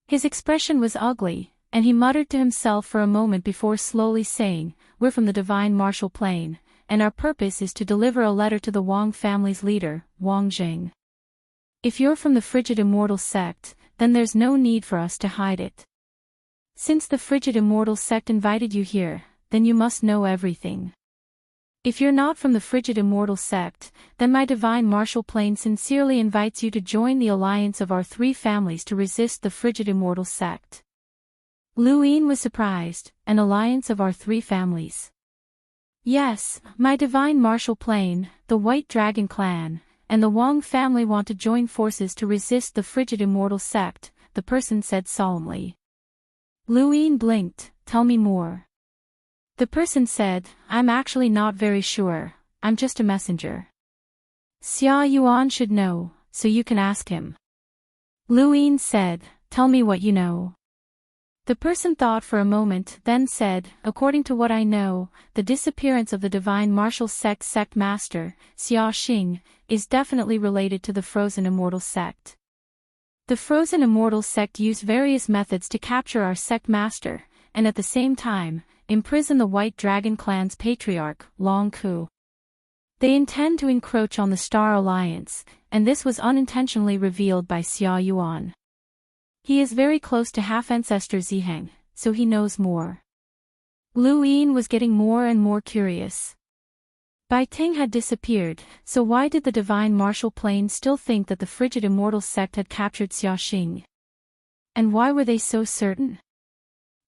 His expression was ugly, and he muttered to himself for a moment before slowly saying, We're from the divine martial plane, and our purpose is to deliver a letter to the Wang family's leader, Wang Jing. If you're from the frigid immortal sect, then there's no need for us to hide it. Since the frigid immortal sect invited you here, then you must know everything. If you're not from the frigid immortal sect, then my divine martial plane sincerely invites you to join the alliance of our three families to resist the frigid immortal sect. Lu Yin was surprised. An alliance of our three families? Yes, my divine martial plane, the White Dragon clan, and the Wang family want to join forces to resist the frigid immortal sect, the person said solemnly. Lu Yin blinked. Tell me more. The person said, I'm actually not very sure, I'm just a messenger. Xia Yuan should know, so you can ask him. Lu Yin said, Tell me what you know. The person thought for a moment, then said, According to what I know, the disappearance of the divine martial sect master, Xia Xing, is definitely related to the frozen immortal sect. The frozen immortal sect used various methods to capture our sect master, and at the same time, imprison the White Dragon clan's patriarch, Long Ku. They intend to encroach on the Star Alliance, and this was unintentionally revealed by Xia Yuan. He is very close to half-ancestor Ziheng, so he knows more. Lu Yin was getting more and more curious. Bai Ting had disappeared, so why did the divine martial plane still think that the frigid immortal sect had captured Xia Xing? And why were they so certain?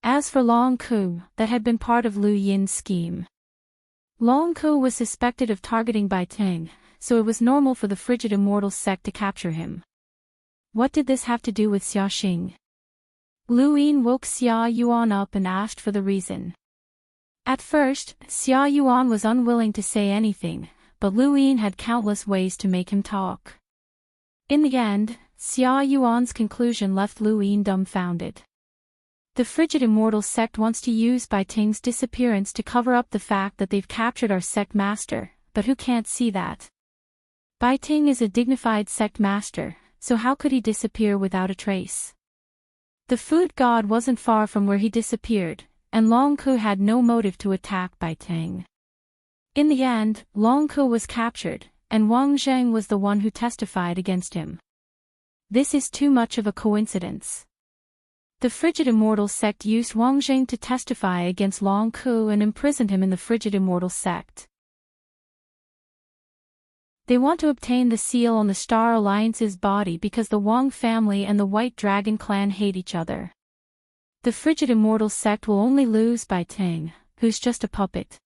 As for Long Ku, that had been part of Lu Yin's scheme. Long Ku was suspected of targeting Bai Ting, so it was normal for the frigid immortal sect to capture him. What did this have to do with Xia Xing? Lu Yin woke Xia Yuan up and asked for the reason. At first, Xia Yuan was unwilling to say anything, but Lu Yin had countless ways to make him talk. In the end, Xia Yuan's conclusion left Lu Yin dumbfounded. The frigid immortal sect wants to use Bai Ting's disappearance to cover up the fact that they've captured our sect master, but who can't see that? Bai Ting is a dignified sect master, so how could he disappear without a trace? The food god wasn't far from where he disappeared, and Long Ku had no motive to attack Bai Ting. In the end, Long Ku was captured, and Wang Zheng was the one who testified against him. This is too much of a coincidence. The frigid immortal sect used Wang Zheng to testify against Long Ku and imprisoned him in the frigid immortal sect. They want to obtain the seal on the Star Alliance's body because the Wang family and the White Dragon clan hate each other. The frigid immortal sect will only lose Bai Ting, who's just a puppet.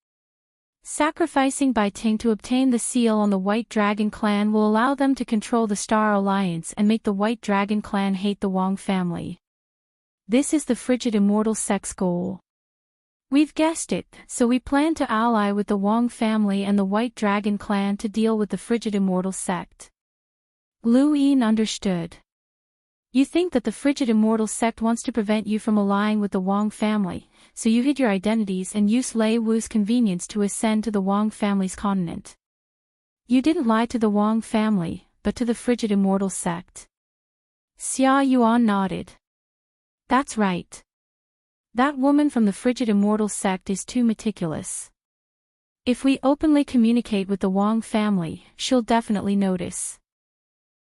Sacrificing Bai Ting to obtain the seal on the White Dragon clan will allow them to control the Star Alliance and make the White Dragon clan hate the Wang family. This is the frigid immortal sect's goal. We've guessed it, so we plan to ally with the Wang family and the White Dragon clan to deal with the frigid immortal sect. Lu Yin understood. You think that the frigid immortal sect wants to prevent you from allying with the Wang family, so you hid your identities and used Lei Wu's convenience to ascend to the Wang family's continent. You didn't lie to the Wang family, but to the frigid immortal sect. Xia Yuan nodded. That's right. That woman from the frigid immortal sect is too meticulous. If we openly communicate with the Wang family, she'll definitely notice.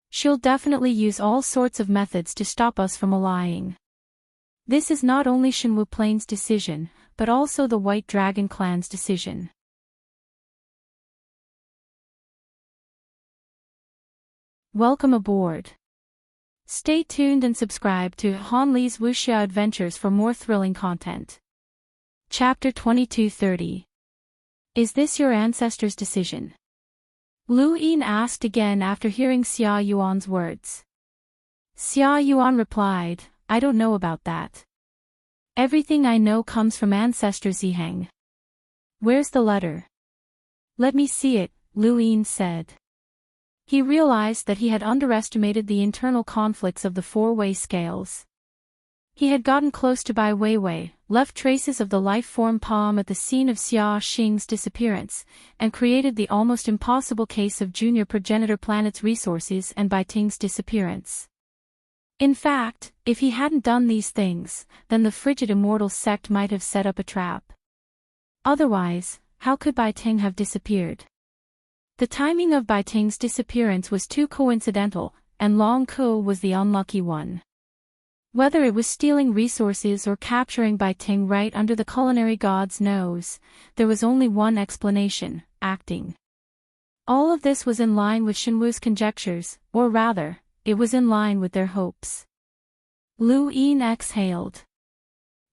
She'll definitely use all sorts of methods to stop us from allying. This is not only Shenwu Plain's decision, but also the White Dragon clan's decision. Welcome aboard. Stay tuned and subscribe to Han Li's Wuxia Adventures for more thrilling content. Chapter 2230. Is this your ancestors' decision? Lu Yin asked again after hearing Xia Yuan's words. Xia Yuan replied, I don't know about that. Everything I know comes from ancestor Ziheng. Where's the letter? Let me see it, Lu Yin said. He realized that he had underestimated the internal conflicts of the four-way scales. He had gotten close to Bai Weiwei, left traces of the life-form palm at the scene of Xia Xing's disappearance, and created the almost impossible case of junior progenitor planet's resources and Bai Ting's disappearance. In fact, if he hadn't done these things, then the frigid immortal sect might have set up a trap. Otherwise, how could Bai Ting have disappeared? The timing of Bai Ting's disappearance was too coincidental, and Long Ko was the unlucky one. Whether it was stealing resources or capturing Bai Ting right under the culinary god's nose, there was only one explanation: acting. All of this was in line with Shenwu's conjectures, or rather, it was in line with their hopes. Lu Yin exhaled.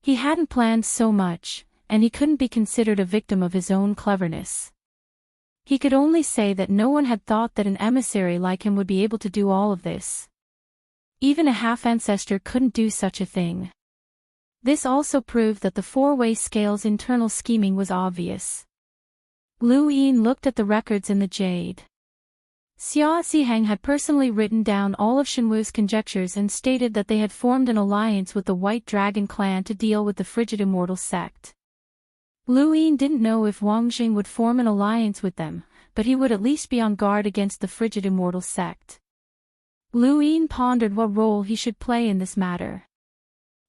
He hadn't planned so much, and he couldn't be considered a victim of his own cleverness. He could only say that no one had thought that an emissary like him would be able to do all of this. Even a half-ancestor couldn't do such a thing. This also proved that the four-way scale's internal scheming was obvious. Lu Yin looked at the records in the jade. Xia Ziheng had personally written down all of Shenwu's conjectures and stated that they had formed an alliance with the White Dragon clan to deal with the frigid immortal sect. Lu Yin didn't know if Wang Jing would form an alliance with them, but he would at least be on guard against the frigid immortal sect. Lu Yin pondered what role he should play in this matter.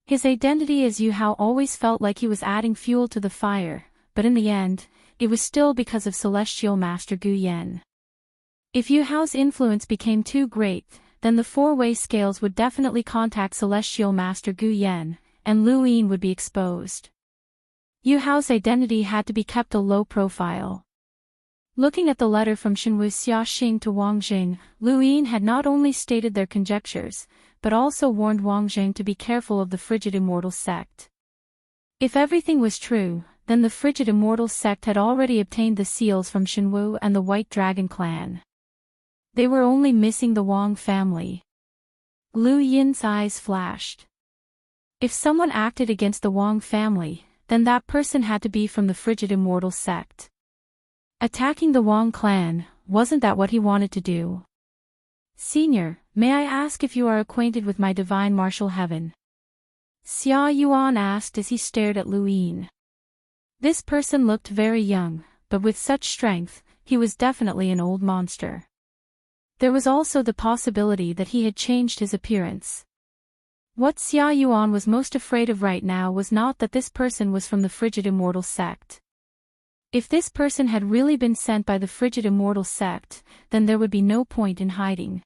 His identity as Yu Hao always felt like he was adding fuel to the fire, but in the end, it was still because of Celestial Master Gu Yan. If Yu Hao's influence became too great, then the four-way scales would definitely contact Celestial Master Gu Yan, and Lu Yin would be exposed. Yu Hao's identity had to be kept a low profile. Looking at the letter from Shenwu Xia Xing to Wang Jing, Lu Yin had not only stated their conjectures, but also warned Wang Jing to be careful of the frigid immortal sect. If everything was true, then the frigid immortal sect had already obtained the seals from Shenwu and the White Dragon clan. They were only missing the Wang family. Lu Yin's eyes flashed. If someone acted against the Wang family, then that person had to be from the frigid immortal sect. Attacking the Wang clan, wasn't that what he wanted to do? Senior, may I ask if you are acquainted with my divine martial heaven? Xia Yuan asked as he stared at Lu Yin. This person looked very young, but with such strength, he was definitely an old monster. There was also the possibility that he had changed his appearance. What Xia Yuan was most afraid of right now was not that this person was from the frigid immortal sect. If this person had really been sent by the frigid immortal sect, then there would be no point in hiding.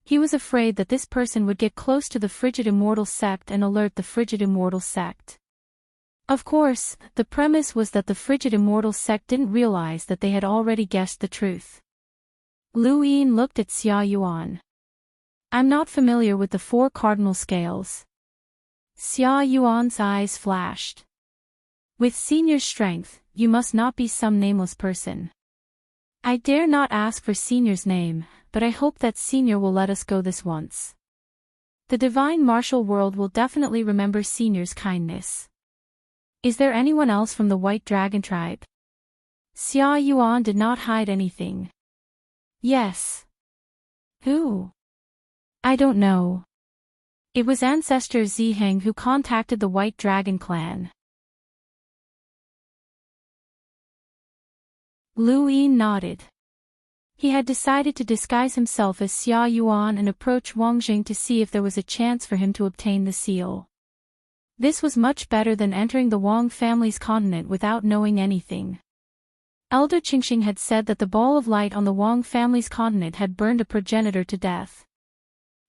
He was afraid that this person would get close to the frigid immortal sect and alert the frigid immortal sect. Of course, the premise was that the frigid immortal sect didn't realize that they had already guessed the truth. Lu Yin looked at Xia Yuan. I'm not familiar with the four cardinal scales. Xia Yuan's eyes flashed. With senior strength, you must not be some nameless person. I dare not ask for senior's name, but I hope that senior will let us go this once. The divine martial world will definitely remember senior's kindness. Is there anyone else from the White Dragon tribe? Xia Yuan did not hide anything. Yes. Who? I don't know. It was ancestor Ziheng who contacted the White Dragon clan. Lu Yin nodded. He had decided to disguise himself as Xia Yuan and approach Wang Jing to see if there was a chance for him to obtain the seal. This was much better than entering the Wang family's continent without knowing anything. Elder Qingxing had said that the ball of light on the Wang family's continent had burned a progenitor to death.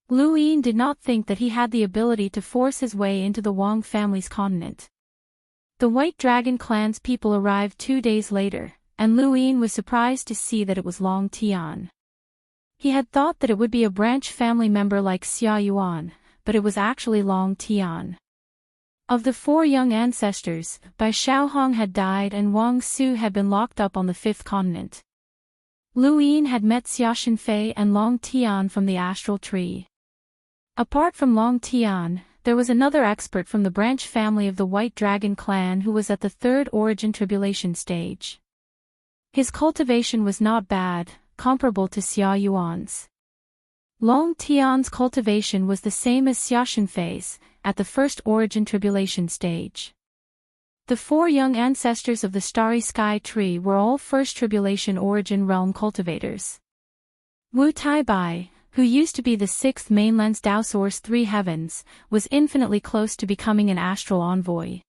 Lu Yin did not think that he had the ability to force his way into the Wang family's continent. The White Dragon clan's people arrived 2 days later, and Lu Yin was surprised to see that it was Long Tian. He had thought that it would be a branch family member like Xia Yuan, but it was actually Long Tian. Of the 4 young ancestors, Bai Xiaohong had died and Wang Su had been locked up on the 5th continent. Lu Yin had met Xia Shenfei and Long Tian from the astral tree. Apart from Long Tian, there was another expert from the branch family of the White Dragon clan who was at the 3rd origin tribulation stage. His cultivation was not bad, comparable to Xia Yuan's. Long Tian's cultivation was the same as Xia Shenfei's, at the 1st origin tribulation stage. The 4 young ancestors of the starry sky tree were all 1st tribulation origin realm cultivators. Wu Taibai, who used to be the 6th mainland's Dao Source 3 heavens, was infinitely close to becoming an astral envoy.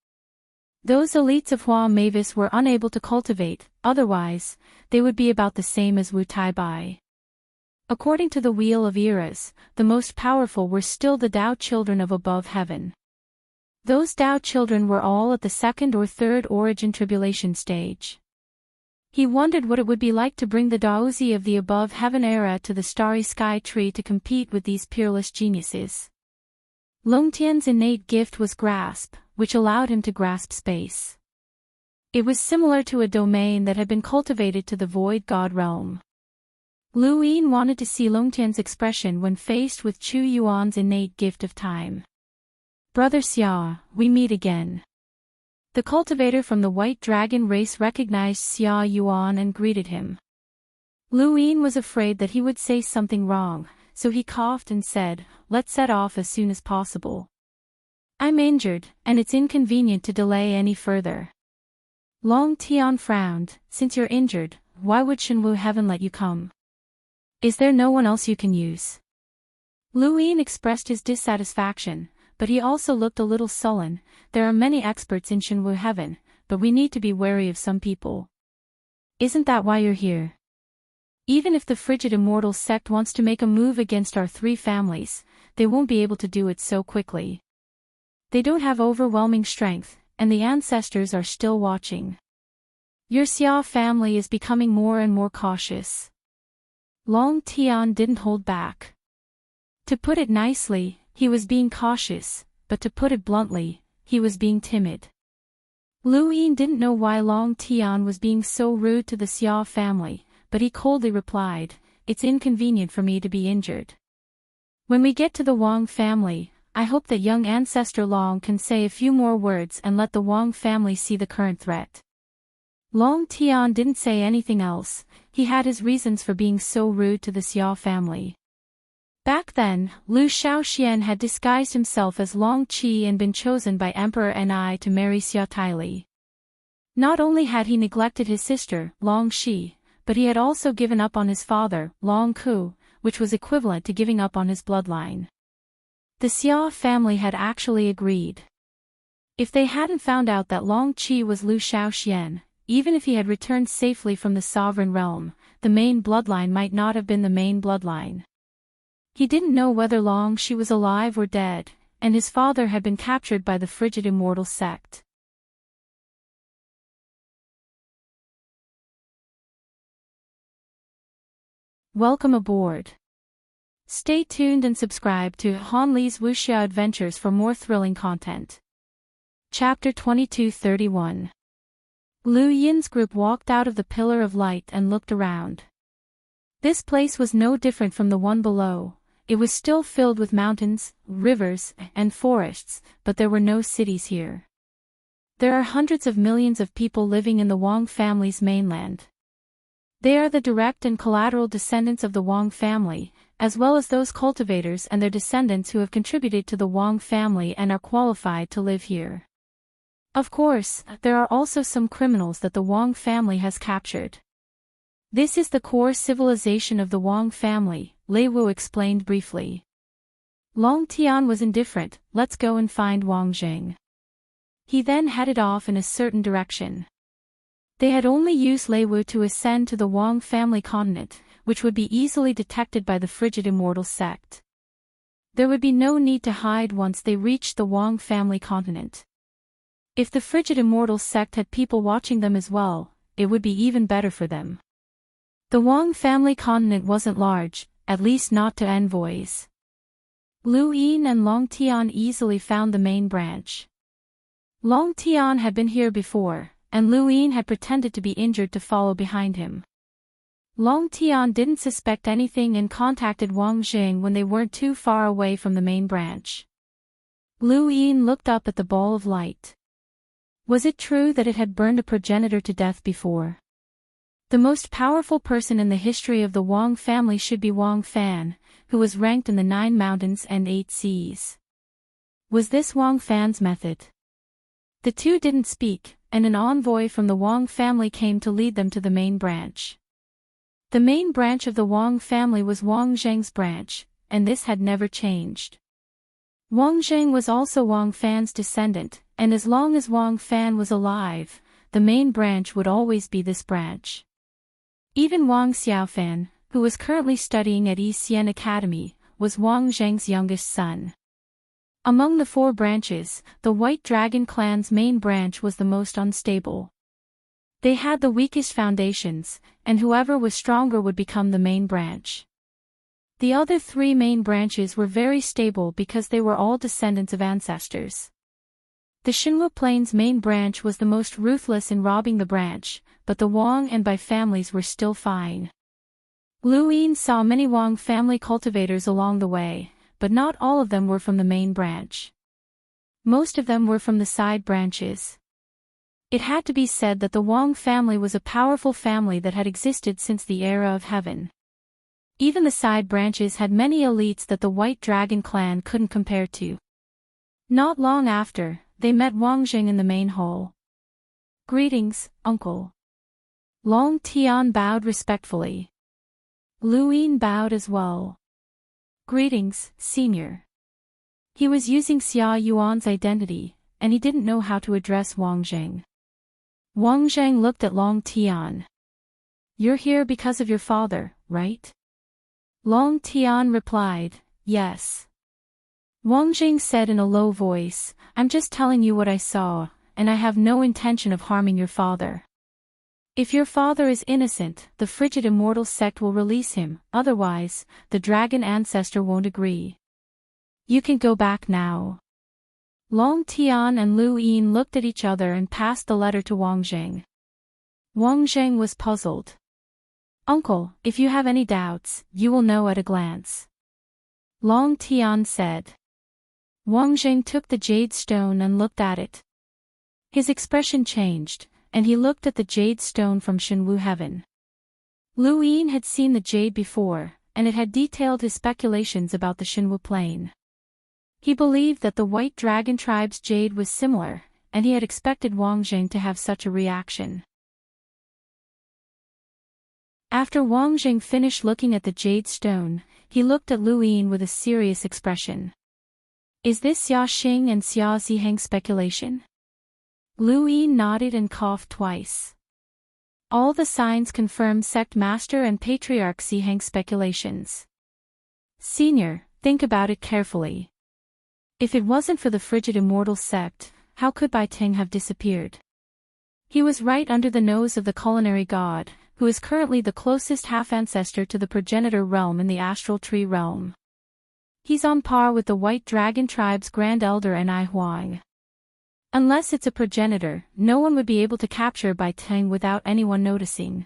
Those elites of Hua Mavis were unable to cultivate, otherwise, they would be about the same as Wu Taibai. According to the Wheel of Eras, the most powerful were still the Tao children of above heaven. Those Tao children were all at the 2nd or 3rd origin tribulation stage. He wondered what it would be like to bring the Daozi of the above heaven era to the starry sky tree to compete with these peerless geniuses. Longtian's innate gift was grasp, which allowed him to grasp space. It was similar to a domain that had been cultivated to the void god realm. Lu Yin wanted to see Longtian's expression when faced with Chu Yuan's innate gift of time. Brother Xia, we meet again. The cultivator from the White Dragon race recognized Xia Yuan and greeted him. Lu Yin was afraid that he would say something wrong, so he coughed and said, "Let's set off as soon as possible. I'm injured, and it's inconvenient to delay any further." Long Tian frowned. "Since you're injured, why would Shenwu Heaven let you come? Is there no one else you can use?" Lu Yin expressed his dissatisfaction, but he also looked a little sullen. "There are many experts in Shenwu Heaven, but we need to be wary of some people. Isn't that why you're here? Even if the frigid immortal sect wants to make a move against our 3 families, they won't be able to do it so quickly. They don't have overwhelming strength, and the ancestors are still watching. Your Xia family is becoming more and more cautious." Long Tian didn't hold back. To put it nicely, he was being cautious, but to put it bluntly, he was being timid. Lu Yin didn't know why Long Tian was being so rude to the Xia family, but he coldly replied, "It's inconvenient for me to be injured. When we get to the Wang family, I hope that young ancestor Long can say a few more words and let the Wang family see the current threat." Long Tian didn't say anything else. He had his reasons for being so rude to the Xia family. Back then, Lu Shaoxian had disguised himself as Long Qi and been chosen by Emperor Ni to marry Xia Taili. Not only had he neglected his sister, Long Shi, but he had also given up on his father, Long Ku, which was equivalent to giving up on his bloodline. The Xia family had actually agreed. If they hadn't found out that Long Qi was Lu Shaoxian, even if he had returned safely from the sovereign realm, the main bloodline might not have been the main bloodline. He didn't know whether Long Shi was alive or dead, and his father had been captured by the frigid immortal sect. Welcome aboard. Stay tuned and subscribe to Han Li's Wuxia Adventures for more thrilling content. Chapter 2231. Lu Yin's group walked out of the Pillar of Light and looked around. This place was no different from the one below. It was still filled with mountains, rivers, and forests, but there were no cities here. There are hundreds of millions of people living in the Wang family's mainland. They are the direct and collateral descendants of the Wang family, as well as those cultivators and their descendants who have contributed to the Wang family and are qualified to live here. Of course, there are also some criminals that the Wang family has captured. This is the core civilization of the Wang family, Lei Wu explained briefly. Long Tian was indifferent. "Let's go and find Wang Jing." He then headed off in a certain direction. They had only used Lei Wu to ascend to the Wang family continent, which would be easily detected by the frigid immortal sect. There would be no need to hide once they reached the Wang family continent. If the frigid immortal sect had people watching them as well, it would be even better for them. The Wang family continent wasn't large, at least not to envoys. Lu Yin and Long Tian easily found the main branch. Long Tian had been here before, and Lu Yin had pretended to be injured to follow behind him. Long Tian didn't suspect anything and contacted Wang Jing when they weren't too far away from the main branch. Lu Yin looked up at the ball of light. Was it true that it had burned a progenitor to death before? The most powerful person in the history of the Wang family should be Wang Fan, who was ranked in the 9 mountains and 8 seas. Was this Wang Fan's method? The two didn't speak, and an envoy from the Wang family came to lead them to the main branch. The main branch of the Wang family was Wang Zheng's branch, and this had never changed. Wang Zheng was also Wang Fan's descendant, and as long as Wang Fan was alive, the main branch would always be this branch. Even Wang Xiaofan, who was currently studying at Yixian Academy, was Wang Zheng's youngest son. Among the 4 branches, the White Dragon clan's main branch was the most unstable. They had the weakest foundations, and whoever was stronger would become the main branch. The other 3 main branches were very stable because they were all descendants of ancestors. The Xinwu Plains main branch was the most ruthless in robbing the branch, but the Wang and Bai families were still fine. Lu Yin saw many Wang family cultivators along the way, but not all of them were from the main branch. Most of them were from the side branches. It had to be said that the Wang family was a powerful family that had existed since the era of heaven. Even the side branches had many elites that the White Dragon clan couldn't compare to. Not long after, they met Wang Jing in the main hall. "Greetings, uncle." Long Tian bowed respectfully. Lu Yin bowed as well. "Greetings, senior." He was using Xia Yuan's identity, and he didn't know how to address Wang Jing. Wang Zheng looked at Long Tian. "You're here because of your father, right?" Long Tian replied, "Yes." Wang Jing said in a low voice, "I'm just telling you what I saw, and I have no intention of harming your father. If your father is innocent, the frigid immortal sect will release him, otherwise, the dragon ancestor won't agree. You can go back now." Long Tian and Lu Yin looked at each other and passed the letter to Wang Jing. Wang Jing was puzzled. "Uncle, if you have any doubts, you will know at a glance," Long Tian said. Wang Jing took the jade stone and looked at it. His expression changed, and he looked at the jade stone from Xinwu heaven. Lu Yin had seen the jade before, and it had detailed his speculations about the Xinwu plain. He believed that the White Dragon tribe's jade was similar, and he had expected Wang Jing to have such a reaction. After Wang Jing finished looking at the jade stone, he looked at Lu Yin with a serious expression. "Is this Xia Xing and Xia Ziheng speculation?" Lu Yin nodded and coughed twice. "All the signs confirm sect master and patriarch Ziheng's speculations. Senior, think about it carefully. If it wasn't for the frigid immortal sect, how could Bai Ting have disappeared? He was right under the nose of the culinary god, who is currently the closest half-ancestor to the progenitor realm in the astral tree realm. He's on par with the White Dragon tribe's grand elder Anai Huang. Unless it's a progenitor, no one would be able to capture Bai Ting without anyone noticing."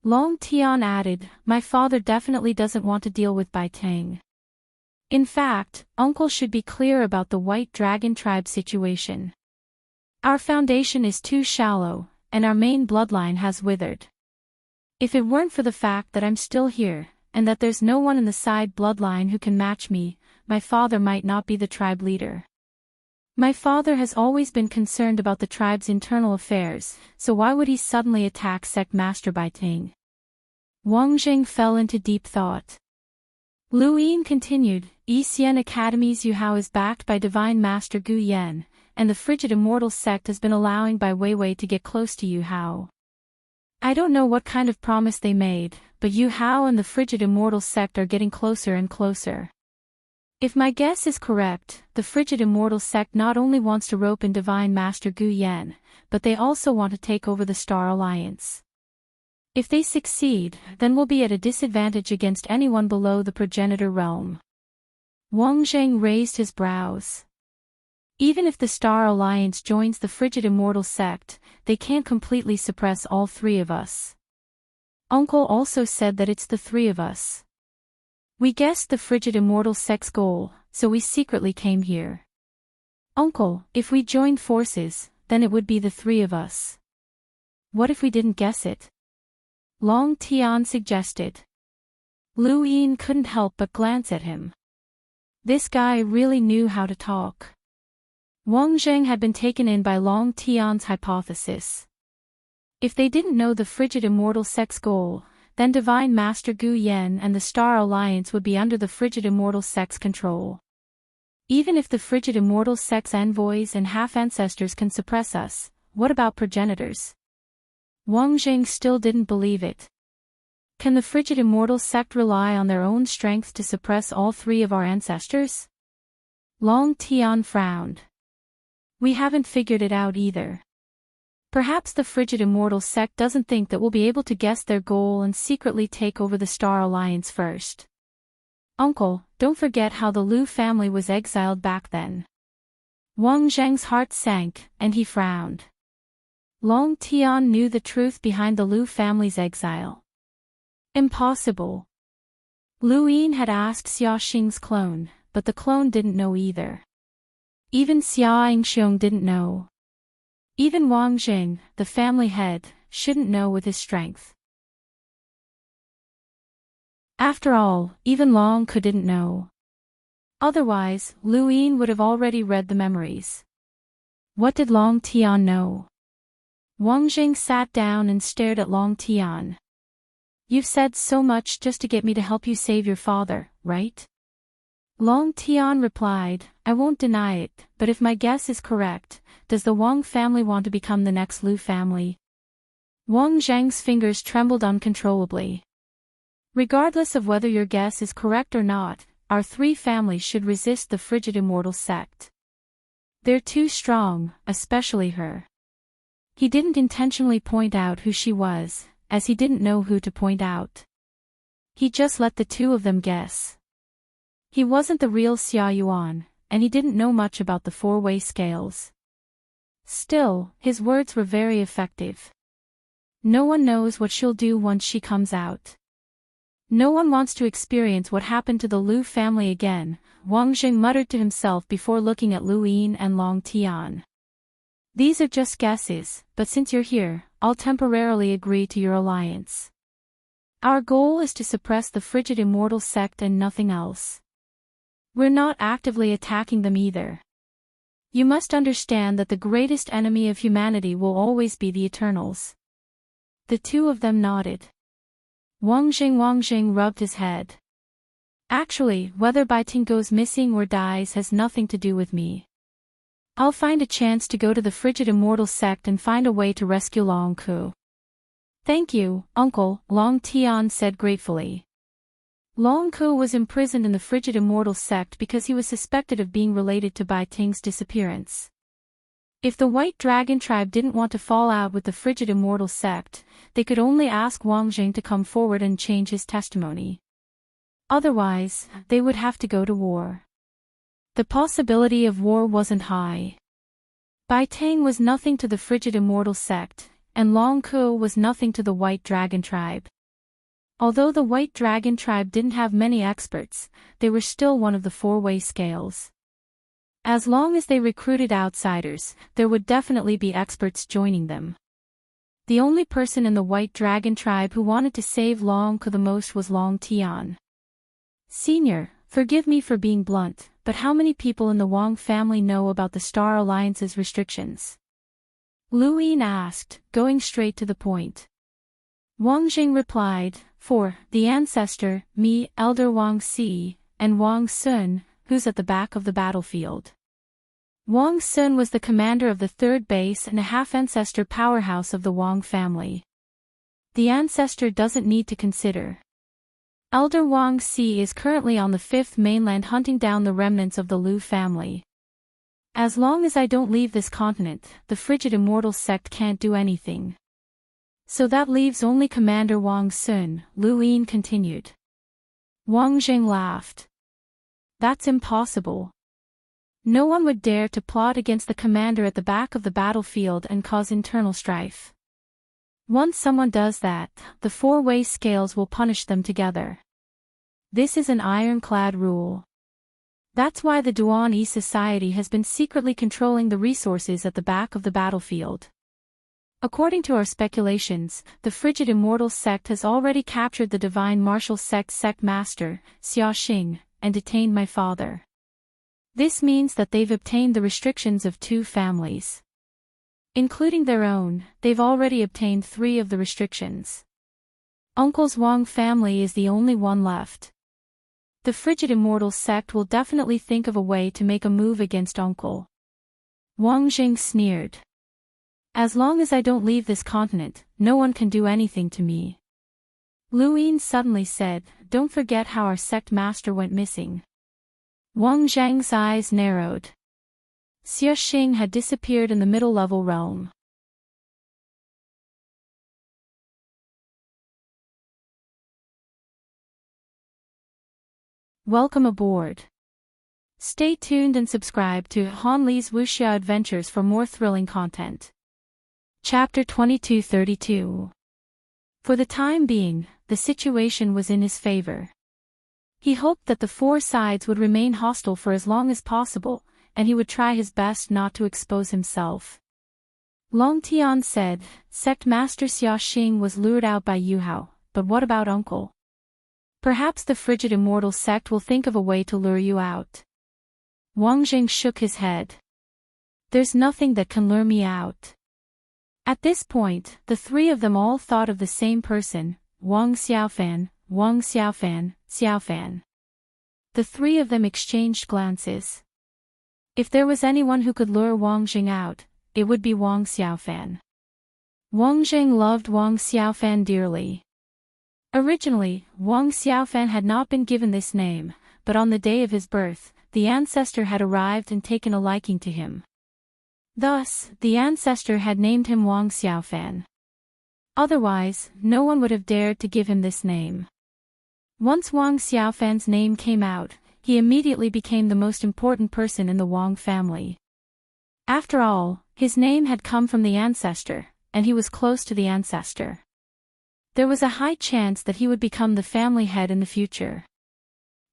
Long Tian added, "My father definitely doesn't want to deal with Bai Ting. In fact, uncle should be clear about the White Dragon tribe situation. Our foundation is too shallow, and our main bloodline has withered. If it weren't for the fact that I'm still here, and that there's no one in the side bloodline who can match me, my father might not be the tribe leader. My father has always been concerned about the tribe's internal affairs, so why would he suddenly attack sect master Bai Ting?" Wang Jing fell into deep thought. Lu Yin continued, "Yixian Academy's Yuhao is backed by Divine Master Gu Yan, and the frigid immortal sect has been allowing Bai Weiwei to get close to Yuhao. I don't know what kind of promise they made, but Yuhao and the frigid immortal sect are getting closer and closer. If my guess is correct, the frigid immortal sect not only wants to rope in Divine Master Gu Yan, but they also want to take over the Star Alliance. If they succeed, then we'll be at a disadvantage against anyone below the progenitor realm. Wang Zheng raised his brows. Even if the Star Alliance joins the frigid immortal sect, they can't completely suppress all three of us. Uncle also said that it's the three of us. We guessed the frigid immortal sect's goal, so we secretly came here. Uncle, if we joined forces, then it would be the three of us. What if we didn't guess it? Long Tian suggested. Lu Yin couldn't help but glance at him. This guy really knew how to talk. Wang Zheng had been taken in by Long Tian's hypothesis. If they didn't know the frigid immortal sect's goal, then Divine Master Gu Yan and the Star Alliance would be under the frigid immortal sect's control. Even if the frigid immortal sect's envoys and half-ancestors can suppress us, what about progenitors? Wang Zheng still didn't believe it. Can the frigid immortal sect rely on their own strength to suppress all three of our ancestors? Long Tian frowned. We haven't figured it out either. Perhaps the frigid immortal sect doesn't think that we'll be able to guess their goal and secretly take over the Star Alliance first. Uncle, don't forget how the Lu family was exiled back then. Wang Zheng's heart sank, and he frowned. Long Tian knew the truth behind the Lu family's exile. Impossible. Lu Yin had asked Xia Xing's clone, but the clone didn't know either. Even Xia Yingxiong didn't know. Even Wang Zheng, the family head, shouldn't know with his strength. After all, even Long Ke didn't know. Otherwise, Lu Yin would have already read the memories. What did Long Tian know? Wang Zheng sat down and stared at Long Tian. You've said so much just to get me to help you save your father, right? Long Tian replied, I won't deny it, but if my guess is correct, does the Wang family want to become the next Lu family? Wang Zheng's fingers trembled uncontrollably. Regardless of whether your guess is correct or not, our three families should resist the frigid immortal sect. They're too strong, especially her. He didn't intentionally point out who she was, as he didn't know who to point out. He just let the two of them guess. He wasn't the real Xia Yuan, and he didn't know much about the four-way scales. Still, his words were very effective. No one knows what she'll do once she comes out. No one wants to experience what happened to the Lu family again, Wang Zheng muttered to himself before looking at Lu Yin and Long Tian. These are just guesses, but since you're here, I'll temporarily agree to your alliance. Our goal is to suppress the frigid immortal sect and nothing else. We're not actively attacking them either. You must understand that the greatest enemy of humanity will always be the Eternals. The two of them nodded. Wang Zheng rubbed his head. Actually, whether Baiting goes missing or dies has nothing to do with me. I'll find a chance to go to the frigid immortal sect and find a way to rescue Long Ke. Thank you, Uncle, Long Tian said gratefully. Long Ke was imprisoned in the frigid immortal sect because he was suspected of being related to Baiting's disappearance. If the White Dragon tribe didn't want to fall out with the frigid immortal sect, they could only ask Wang Zheng to come forward and change his testimony. Otherwise, they would have to go to war. The possibility of war wasn't high. Baiting was nothing to the frigid immortal sect, and Long Ke was nothing to the White Dragon tribe. Although the White Dragon tribe didn't have many experts, they were still one of the four-way scales. As long as they recruited outsiders, there would definitely be experts joining them. The only person in the White Dragon tribe who wanted to save Long Ke the most was Long Tian. Senior, forgive me for being blunt, but how many people in the Wang family know about the Star Alliance's restrictions? Lu Yin asked, going straight to the point. Wang Zheng replied, 4, the ancestor, me, Elder Wang Si, and Wang Sun, who's at the back of the battlefield. Wang Sun was the commander of the 3rd base and a half-ancestor powerhouse of the Wang family. The ancestor doesn't need to consider. Elder Wang Si is currently on the 5th mainland hunting down the remnants of the Lu family. As long as I don't leave this continent, the frigid immortal sect can't do anything. So that leaves only Commander Wang Sun, Lu Yin continued. Wang Jing laughed. That's impossible. No one would dare to plot against the commander at the back of the battlefield and cause internal strife. Once someone does that, the four-way scales will punish them together. This is an ironclad rule. That's why the Duan-Yi Society has been secretly controlling the resources at the back of the battlefield. According to our speculations, the frigid immortal sect has already captured the divine martial sect master, Xia Xing, and detained my father. This means that they've obtained the restrictions of 2 families. Including their own, they've already obtained 3 of the restrictions. Uncle's Wang family is the only one left. The frigid immortal sect will definitely think of a way to make a move against Uncle. Wang Jing sneered. As long as I don't leave this continent, no one can do anything to me. Lu Yin suddenly said, don't forget how our sect master went missing. Wang Zhang's eyes narrowed. Xia Xing had disappeared in the middle-level realm. Welcome aboard. Stay tuned and subscribe to Han Li's Wuxia Adventures for more thrilling content. Chapter 2232. For the time being, the situation was in his favor. He hoped that the 4 sides would remain hostile for as long as possible, and he would try his best not to expose himself. Long Tian said, Sect Master Xia Xing was lured out by Yu Hao, but what about Uncle? Perhaps the frigid immortal sect will think of a way to lure you out. Wang Jing shook his head. There's nothing that can lure me out. At this point, the 3 of them all thought of the same person, Wang Xiaofan, Wang Xiaofan, Xiaofan. The 3 of them exchanged glances. If there was anyone who could lure Wang Jing out, it would be Wang Xiaofan. Wang Jing loved Wang Xiaofan dearly. Originally, Wang Xiaofan had not been given this name, but on the day of his birth, the ancestor had arrived and taken a liking to him. Thus, the ancestor had named him Wang Xiaofan. Otherwise, no one would have dared to give him this name. Once Wang Xiaofan's name came out, he immediately became the most important person in the Wang family. After all, his name had come from the ancestor, and he was close to the ancestor. There was a high chance that he would become the family head in the future.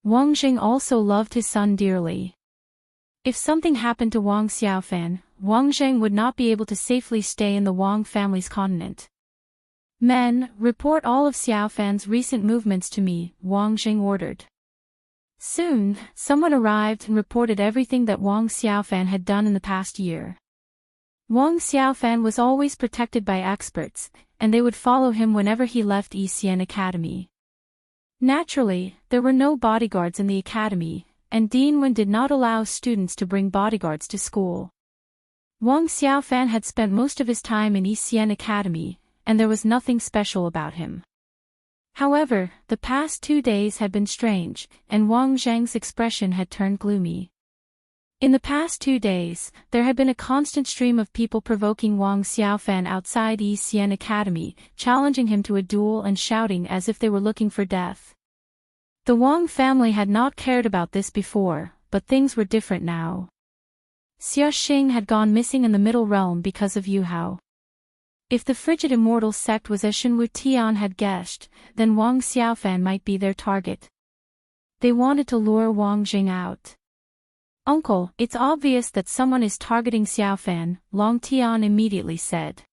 Wang Jing also loved his son dearly. If something happened to Wang Xiaofan, Wang Zheng would not be able to safely stay in the Wang family's continent. Men, report all of Xiaofan's recent movements to me, Wang Jing ordered. Soon, someone arrived and reported everything that Wang Xiaofan had done in the past year. Wang Xiaofan was always protected by experts, and they would follow him whenever he left Yixian Academy. Naturally, there were no bodyguards in the academy, and Dean Wen did not allow students to bring bodyguards to school. Wang Xiaofan had spent most of his time in Yixian Academy, and there was nothing special about him. However, the past 2 days had been strange, and Wang Zheng's expression had turned gloomy. In the past 2 days, there had been a constant stream of people provoking Wang Xiaofan outside Yixian Academy, challenging him to a duel and shouting as if they were looking for death. The Wang family had not cared about this before, but things were different now. Xia Xing had gone missing in the Middle Realm because of Yu Hao. If the frigid immortal sect was as Shenwu Tian had guessed, then Wang Xiaofan might be their target. They wanted to lure Wang Jing out. Uncle, it's obvious that someone is targeting Xiaofan, Long Tian immediately said.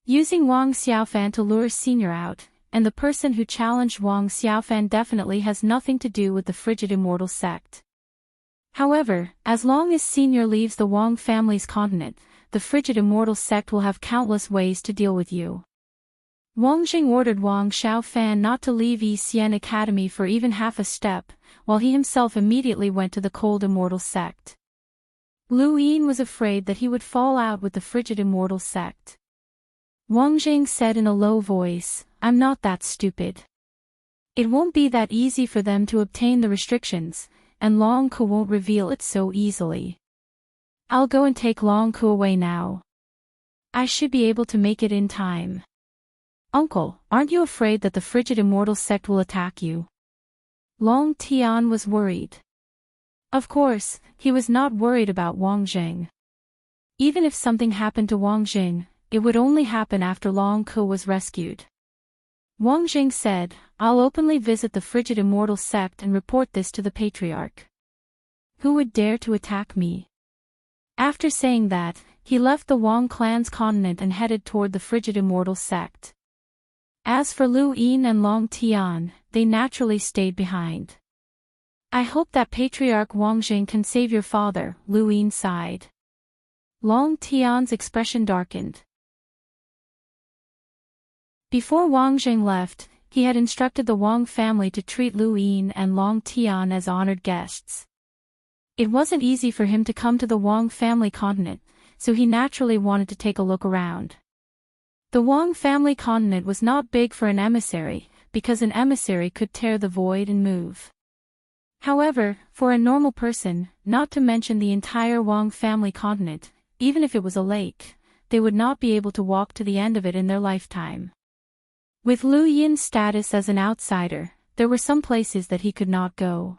Using Wang Xiaofan to lure Senior out, and the person who challenged Wang Xiaofan definitely has nothing to do with the frigid immortal sect. However, as long as Senior leaves the Wang family's continent, the frigid immortal sect will have countless ways to deal with you. Wang Jing ordered Wang Xiaofan not to leave Yixian Academy for even half a step, while he himself immediately went to the cold immortal sect. Lu Yin was afraid that he would fall out with the frigid immortal sect. Wang Jing said in a low voice, I'm not that stupid. It won't be that easy for them to obtain the restrictions, and Long Ku won't reveal it so easily. I'll go and take Long Ku away now. I should be able to make it in time. "Uncle, aren't you afraid that the frigid immortal sect will attack you?" Long Tian was worried. Of course, he was not worried about Wang Jing. Even if something happened to Wang Jing, it would only happen after Long Ke was rescued. Wang Jing said, "I'll openly visit the frigid immortal sect and report this to the patriarch. Who would dare to attack me?" After saying that, he left the Wang clan's continent and headed toward the frigid immortal sect. As for Lu Yin and Long Tian, they naturally stayed behind. "I hope that Patriarch Wang Jing can save your father," Lu Yin sighed. Long Tian's expression darkened. Before Wang Jing left, he had instructed the Wang family to treat Lu Yin and Long Tian as honored guests. It wasn't easy for him to come to the Wang family continent, so he naturally wanted to take a look around. The Wang family continent was not big for an emissary, because an emissary could tear the void and move. However, for a normal person, not to mention the entire Wang family continent, even if it was a lake, they would not be able to walk to the end of it in their lifetime. With Lu Yin's status as an outsider, there were some places that he could not go.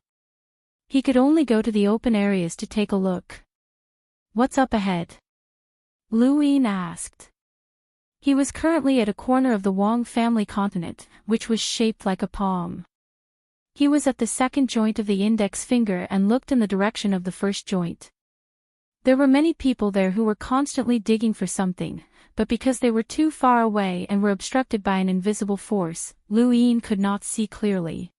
He could only go to the open areas to take a look. "What's up ahead?" Lu Yin asked. He was currently at a corner of the Wang family continent, which was shaped like a palm. He was at the second joint of the index finger and looked in the direction of the first joint. There were many people there who were constantly digging for something, but because they were too far away and were obstructed by an invisible force, Lu Yin could not see clearly.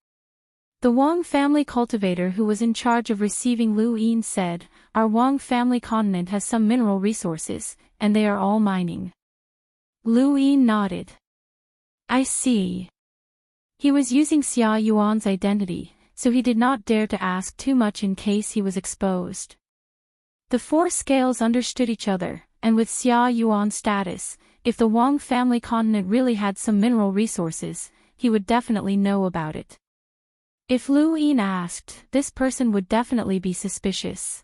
The Wang family cultivator who was in charge of receiving Lu Yin said, "Our Wang family continent has some mineral resources, and they are all mining." Lu Yin nodded. "I see." He was using Xia Yuan's identity, so he did not dare to ask too much in case he was exposed. The four scales understood each other, and with Xia Yuan's status, if the Wang family continent really had some mineral resources, he would definitely know about it. If Lu Yin asked, this person would definitely be suspicious.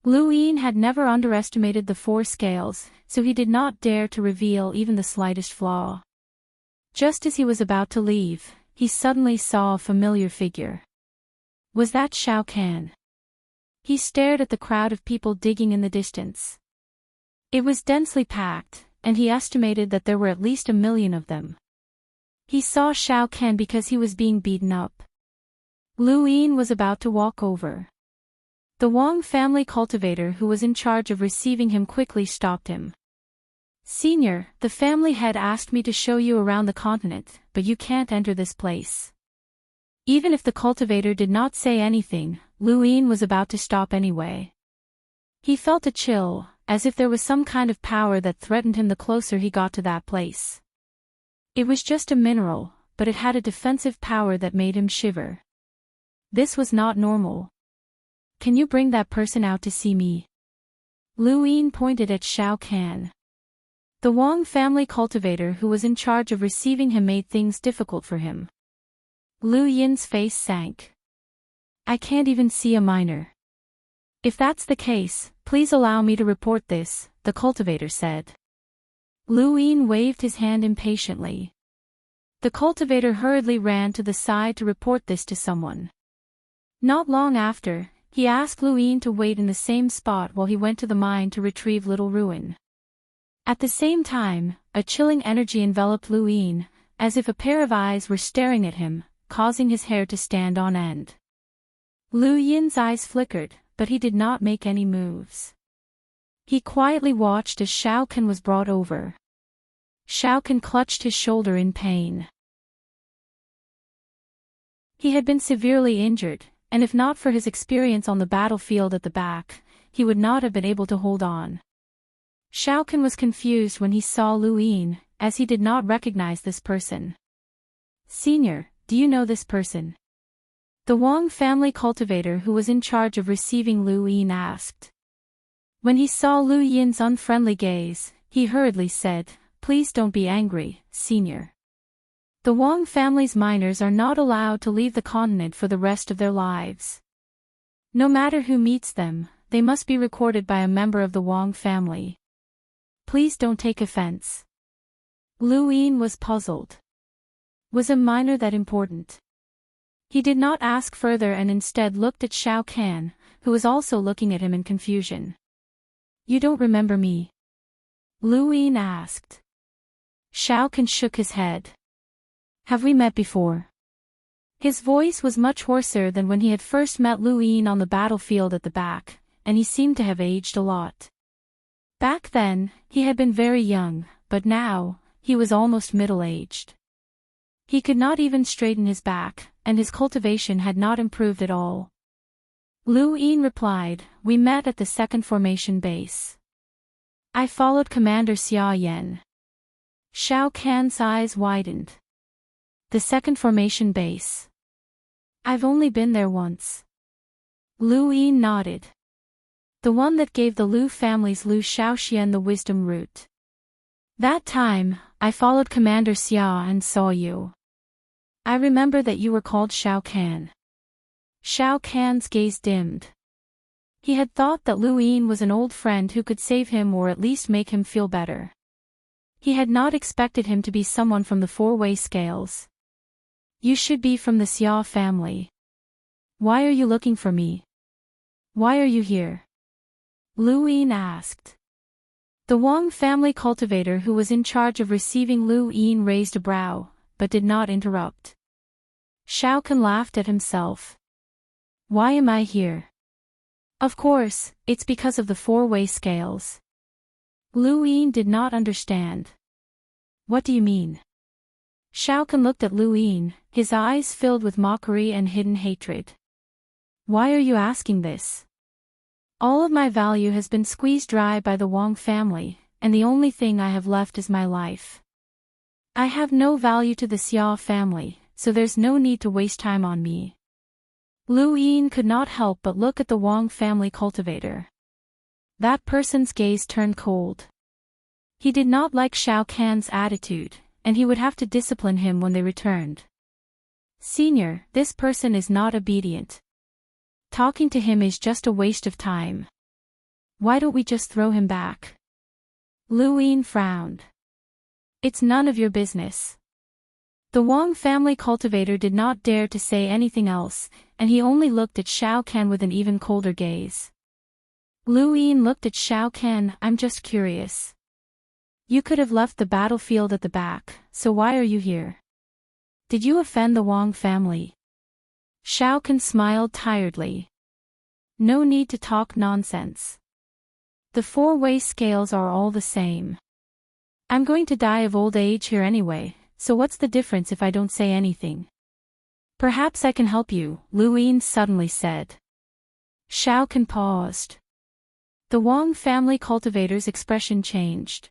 Lu Yin had never underestimated the four scales, so he did not dare to reveal even the slightest flaw. Just as he was about to leave, he suddenly saw a familiar figure. Was that Shao Kan? He stared at the crowd of people digging in the distance. It was densely packed, and he estimated that there were at least 1 million of them. He saw Shao Kan because he was being beaten up. Lu Yin was about to walk over. The Wang family cultivator who was in charge of receiving him quickly stopped him. "Senior, the family head asked me to show you around the continent, but you can't enter this place." Even if the cultivator did not say anything, Lu Yin was about to stop anyway. He felt a chill, as if there was some kind of power that threatened him the closer he got to that place. It was just a mineral, but it had a defensive power that made him shiver. This was not normal. "Can you bring that person out to see me?" Lu Yin pointed at Shao Kan. The Wang family cultivator who was in charge of receiving him made things difficult for him. Lu Yin's face sank. "I can't even see a miner." "If that's the case, please allow me to report this," the cultivator said. Lu Yin waved his hand impatiently. The cultivator hurriedly ran to the side to report this to someone. Not long after, he asked Lu Yin to wait in the same spot while he went to the mine to retrieve Little Ruin. At the same time, a chilling energy enveloped Lu Yin, as if a pair of eyes were staring at him, causing his hair to stand on end. Lu Yin's eyes flickered, but he did not make any moves. He quietly watched as Shao Kan was brought over. Shao Kan clutched his shoulder in pain. He had been severely injured, and if not for his experience on the battlefield at the back, he would not have been able to hold on. Shao Kan was confused when he saw Lu Yin, as he did not recognize this person. "Senior, do you know this person?" The Wang family cultivator who was in charge of receiving Lu Yin asked. When he saw Lu Yin's unfriendly gaze, he hurriedly said, "Please don't be angry, senior. The Wang family's miners are not allowed to leave the continent for the rest of their lives. No matter who meets them, they must be recorded by a member of the Wang family. Please don't take offense." Lu Yin was puzzled. Was a minor that important? He did not ask further and instead looked at Shao Kahn, who was also looking at him in confusion. You don't remember me? Lu Yin asked. Shao Kahn shook his head. Have we met before? His voice was much hoarser than when he had first met Lu Yin on the battlefield at the back, and he seemed to have aged a lot. Back then, he had been very young, but now, he was almost middle-aged. He could not even straighten his back, and his cultivation had not improved at all. Lu Yin replied, we met at the second formation base. I followed Commander Xia Yan. Shao Kahn's eyes widened. The second formation base. I've only been there once. Lu Yin nodded. The one that gave the Lu family's Lu Shaoxian the wisdom root. That time, I followed Commander Xia and saw you. I remember that you were called Shao Kahn. Shao Kahn's gaze dimmed. He had thought that Lu Yin was an old friend who could save him or at least make him feel better. He had not expected him to be someone from the four-way scales. You should be from the Xia family. Why are you looking for me? Why are you here? Lu Yin asked. The Wang family cultivator who was in charge of receiving Lu Yin raised a brow, but did not interrupt. Shao Kahn laughed at himself. Why am I here? Of course, it's because of the four-way scales. Lu Yin did not understand. What do you mean? Shao Kahn looked at Lu Yin, his eyes filled with mockery and hidden hatred. Why are you asking this? All of my value has been squeezed dry by the Wang family, and the only thing I have left is my life. I have no value to the Xia family, so there's no need to waste time on me. Lu Yin could not help but look at the Wang family cultivator. That person's gaze turned cold. He did not like Shao Kahn's attitude, and he would have to discipline him when they returned. Senior, this person is not obedient. Talking to him is just a waste of time. Why don't we just throw him back? Lu Yin frowned. It's none of your business. The Wang family cultivator did not dare to say anything else, and he only looked at Shao Kahn with an even colder gaze. Lu Yin looked at Shao Kahn. I'm just curious. You could have left the battlefield at the back, so why are you here? Did you offend the Wang family? Shao Kahn smiled tiredly. No need to talk nonsense. The four-way scales are all the same. I'm going to die of old age here anyway, so what's the difference if I don't say anything? Perhaps I can help you, Lu Yin suddenly said. Shao Kahn paused. The Wang family cultivator's expression changed.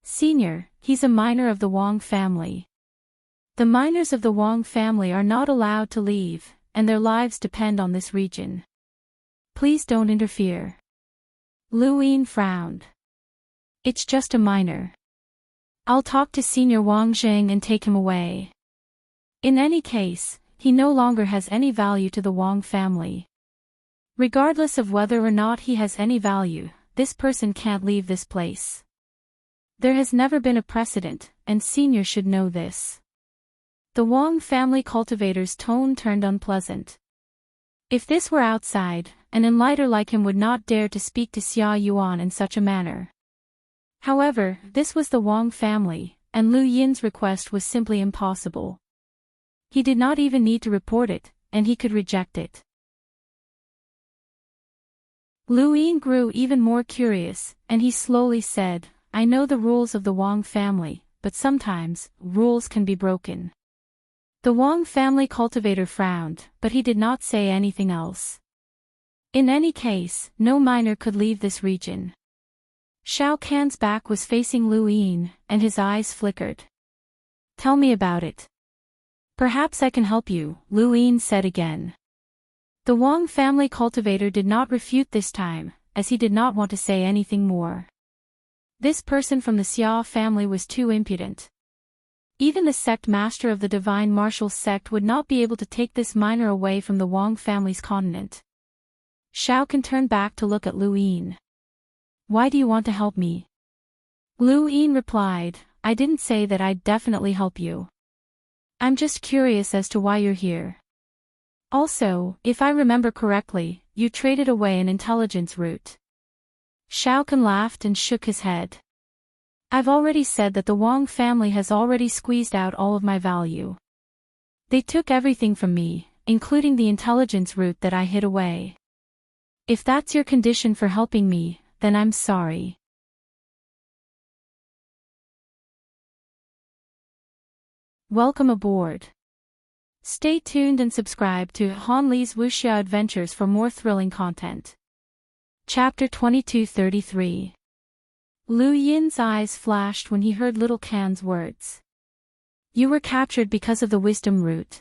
Senior, he's a minor of the Wang family. The minors of the Wang family are not allowed to leave, and their lives depend on this region. Please don't interfere. Lu Yin frowned. It's just a minor. I'll talk to Senior Wang Zheng and take him away. In any case, he no longer has any value to the Wang family. Regardless of whether or not he has any value, this person can't leave this place. There has never been a precedent, and Senior should know this. The Wang family cultivator's tone turned unpleasant. If this were outside, an enlighter like him would not dare to speak to Xia Yuan in such a manner. However, this was the Wang family, and Lu Yin's request was simply impossible. He did not even need to report it, and he could reject it. Lu Yin grew even more curious, and he slowly said, I know the rules of the Wang family, but sometimes, rules can be broken. The Wang family cultivator frowned, but he did not say anything else. In any case, no minor could leave this region. Shao Kahn's back was facing Lu Yin, and his eyes flickered. Tell me about it. Perhaps I can help you, Lu Yin said again. The Wang family cultivator did not refute this time, as he did not want to say anything more. This person from the Xia family was too impudent. Even the sect master of the divine martial sect would not be able to take this minor away from the Wang family's continent. Shao Kahn turned back to look at Lu Yin. Why do you want to help me? Lu Yin replied, I didn't say that I'd definitely help you. I'm just curious as to why you're here. Also, if I remember correctly, you traded away an intelligence root. Shao Kahn laughed and shook his head. I've already said that the Wang family has already squeezed out all of my value. They took everything from me, including the intelligence root that I hid away. If that's your condition for helping me, then I'm sorry. Welcome aboard. Stay tuned and subscribe to Han Li's Wuxia Adventures for more thrilling content. Chapter 2233. Lu Yin's eyes flashed when he heard Little Kan's words. You were captured because of the wisdom root.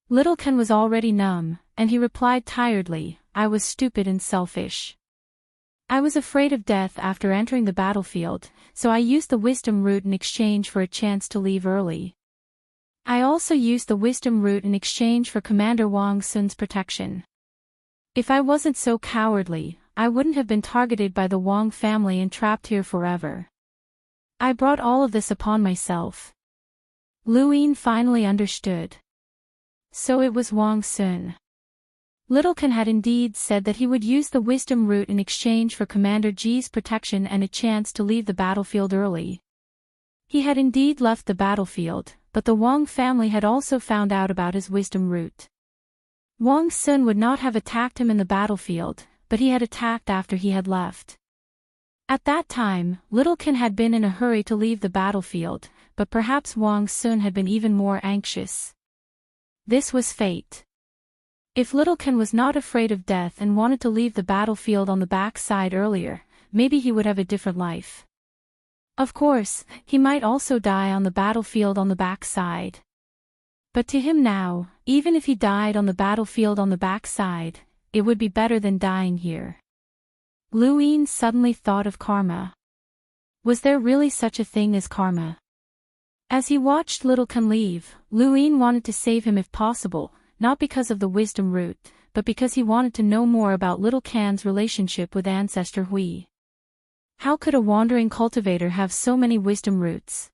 Little Kan was already numb, and he replied tiredly, I was stupid and selfish. I was afraid of death after entering the battlefield, so I used the wisdom root in exchange for a chance to leave early. I also used the wisdom root in exchange for Commander Wang Sun's protection. If I wasn't so cowardly, I wouldn't have been targeted by the Wang family and trapped here forever. I brought all of this upon myself. Lu Yin finally understood. So it was Wang Sun. Little Kan had indeed said that he would use the wisdom root in exchange for Commander Ji's protection and a chance to leave the battlefield early. He had indeed left the battlefield, but the Wang family had also found out about his wisdom root. Wang Sun would not have attacked him in the battlefield, but he had attacked after he had left. At that time, Little Kan had been in a hurry to leave the battlefield, but perhaps Wang Sun had been even more anxious. This was fate. If Little Kan was not afraid of death and wanted to leave the battlefield on the backside earlier, maybe he would have a different life. Of course, he might also die on the battlefield on the backside. But to him now, even if he died on the battlefield on the backside, it would be better than dying here. Lu Yin suddenly thought of karma. Was there really such a thing as karma? As he watched Little Kan leave, Lu Yin wanted to save him if possible, not because of the wisdom root, but because he wanted to know more about Little Kan's relationship with Ancestor Hui. How could a wandering cultivator have so many wisdom roots?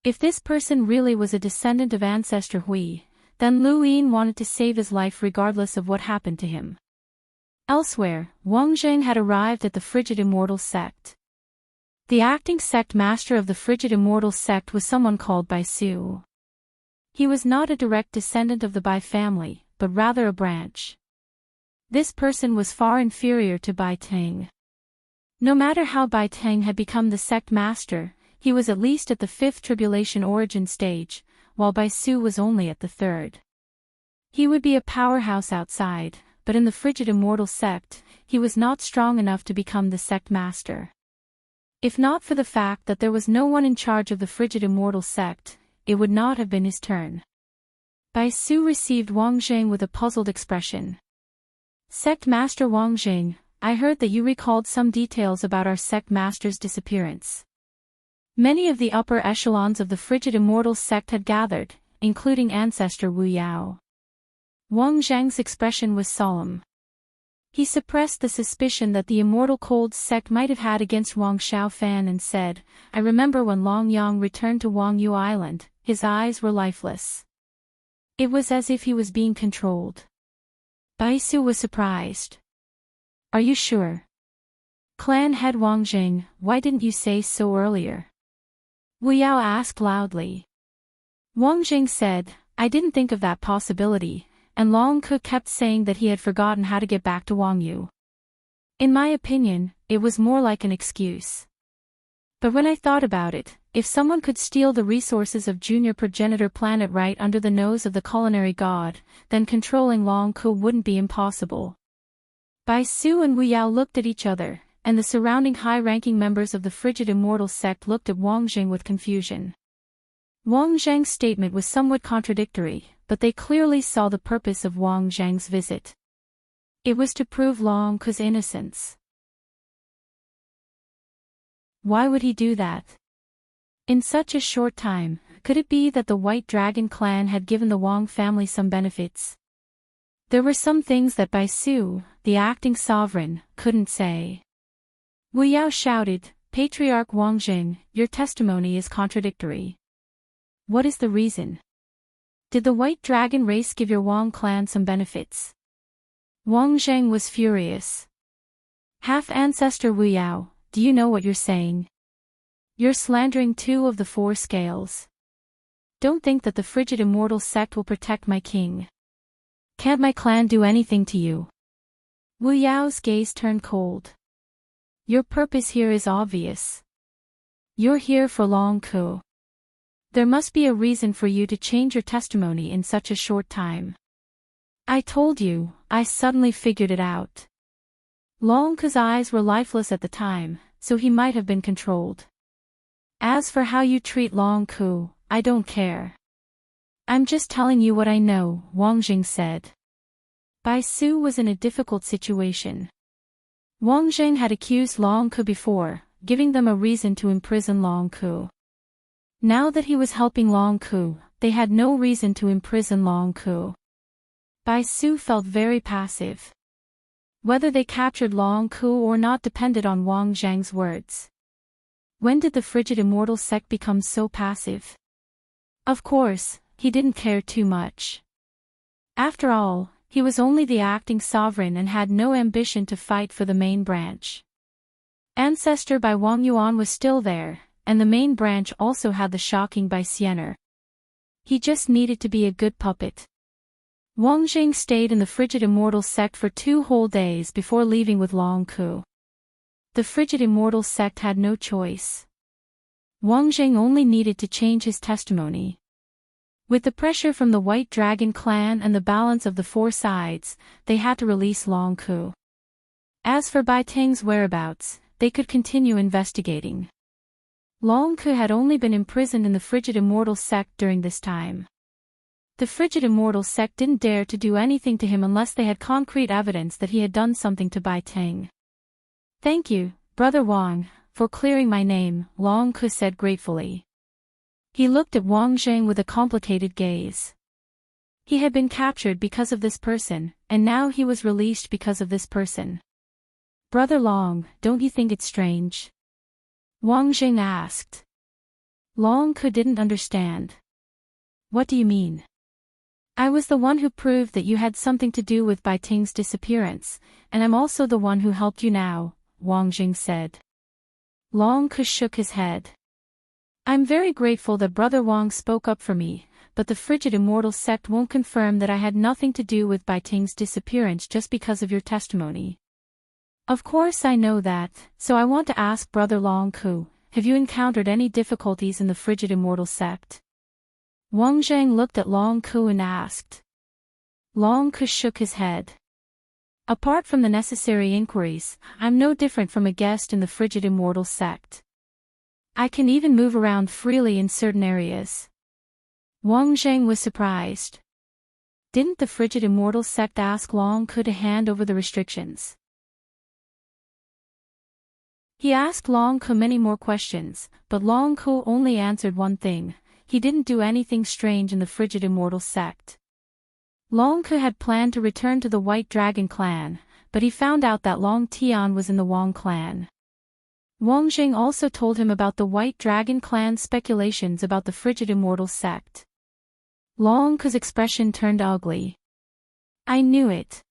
If this person really was a descendant of Ancestor Hui, then Lu Yin wanted to save his life regardless of what happened to him. Elsewhere, Wang Zheng had arrived at the Frigid Immortal sect. The acting sect master of the Frigid Immortal sect was someone called Bai Su. He was not a direct descendant of the Bai family, but rather a branch. This person was far inferior to Bai Teng. No matter how Bai Teng had become the sect master, he was at least at the 5th tribulation origin stage, while Bai Su was only at the 3rd. He would be a powerhouse outside, but in the Frigid Immortal sect, he was not strong enough to become the sect master. If not for the fact that there was no one in charge of the Frigid Immortal sect, it would not have been his turn. Bai Su received Wang Zheng with a puzzled expression. Sect Master Wang Zheng, I heard that you recalled some details about our sect master's disappearance. Many of the upper echelons of the Frigid Immortal sect had gathered, including Ancestor Wu Yao. Wang Zheng's expression was solemn. He suppressed the suspicion that the Immortal Cold sect might have had against Wang Xiaofan and said, I remember when Long Yang returned to Wang Yu Island, his eyes were lifeless. It was as if he was being controlled. Bai Su was surprised. Are you sure? Clan head Wang Zheng, why didn't you say so earlier? Wu Yao asked loudly. Wang Zheng said, I didn't think of that possibility, and Long Ke kept saying that he had forgotten how to get back to Wang Yu. In my opinion, it was more like an excuse. But when I thought about it, if someone could steal the resources of Junior Progenitor Planet right under the nose of the culinary god, then controlling Long Ke wouldn't be impossible. Bai Su and Wu Yao looked at each other, and the surrounding high-ranking members of the Frigid Immortal sect looked at Wang Zheng with confusion. Wang Zheng's statement was somewhat contradictory, but they clearly saw the purpose of Wang Zheng's visit. It was to prove Long Ke's innocence. Why would he do that? In such a short time, could it be that the White Dragon clan had given the Wang family some benefits? There were some things that Bai Su, the acting sovereign, couldn't say. Wu Yao shouted, Patriarch Wangjing, your testimony is contradictory. What is the reason? Did the White Dragon race give your Wang clan some benefits? Wangjing was furious. Half-ancestor Wu Yao, do you know what you're saying? You're slandering 2 of the 4 scales. Don't think that the frigid immortal sect will protect my king. Can't my clan do anything to you? Wu Yao's gaze turned cold. Your purpose here is obvious. You're here for Long Ku. There must be a reason for you to change your testimony in such a short time. I told you, I suddenly figured it out. Long Ku's eyes were lifeless at the time, so he might have been controlled. As for how you treat Long Ku, I don't care. I'm just telling you what I know, Wangjing said. Bai Su was in a difficult situation. Wangjing had accused Long Ku before, giving them a reason to imprison Long Ku. Now that he was helping Long Ku, they had no reason to imprison Long Ku. Bai Su felt very passive. Whether they captured Long Ku or not depended on Wang Zhang's words. When did the frigid immortal sect become so passive? Of course, he didn't care too much. After all, he was only the acting sovereign and had no ambition to fight for the main branch. Ancestor by Wang Yuan was still there, and the main branch also had the shocking Bai Xiener. He just needed to be a good puppet. Wangjing stayed in the frigid immortal sect for 2 whole days before leaving with Long Ku. The frigid immortal sect had no choice. Wangjing only needed to change his testimony. With the pressure from the White Dragon clan and the balance of the 4 sides, they had to release Long Ku. As for Bai Ting's whereabouts, they could continue investigating. Long Ku had only been imprisoned in the frigid immortal sect during this time. The frigid immortal sect didn't dare to do anything to him unless they had concrete evidence that he had done something to Bai Ting. Thank you, Brother Wang, for clearing my name, Long Ku said gratefully. He looked at Wangjing with a complicated gaze. He had been captured because of this person, and now he was released because of this person. Brother Long, don't you think it's strange? Wangjing asked. Long Ku didn't understand. What do you mean? I was the one who proved that you had something to do with Bai Ting's disappearance, and I'm also the one who helped you now, Wangjing said. Long Ku shook his head. I'm very grateful that Brother Wang spoke up for me, but the frigid immortal sect won't confirm that I had nothing to do with Bai Ting's disappearance just because of your testimony. Of course I know that, so I want to ask Brother Long Ku, have you encountered any difficulties in the frigid immortal sect? Wangjing looked at Long Ku and asked. Long Ku shook his head. Apart from the necessary inquiries, I'm no different from a guest in the frigid immortal sect. I can even move around freely in certain areas. Wangjing was surprised. Didn't the frigid immortal sect ask Long Ku to hand over the restrictions? He asked Long Ku many more questions, but Long Ku only answered one thing. He didn't do anything strange in the frigid immortal sect. Long Ku had planned to return to the White Dragon clan, but he found out that Long Tian was in the Wang clan. Wangjing also told him about the White Dragon clan's speculations about the frigid immortal sect. Long Ku's expression turned ugly. I knew it.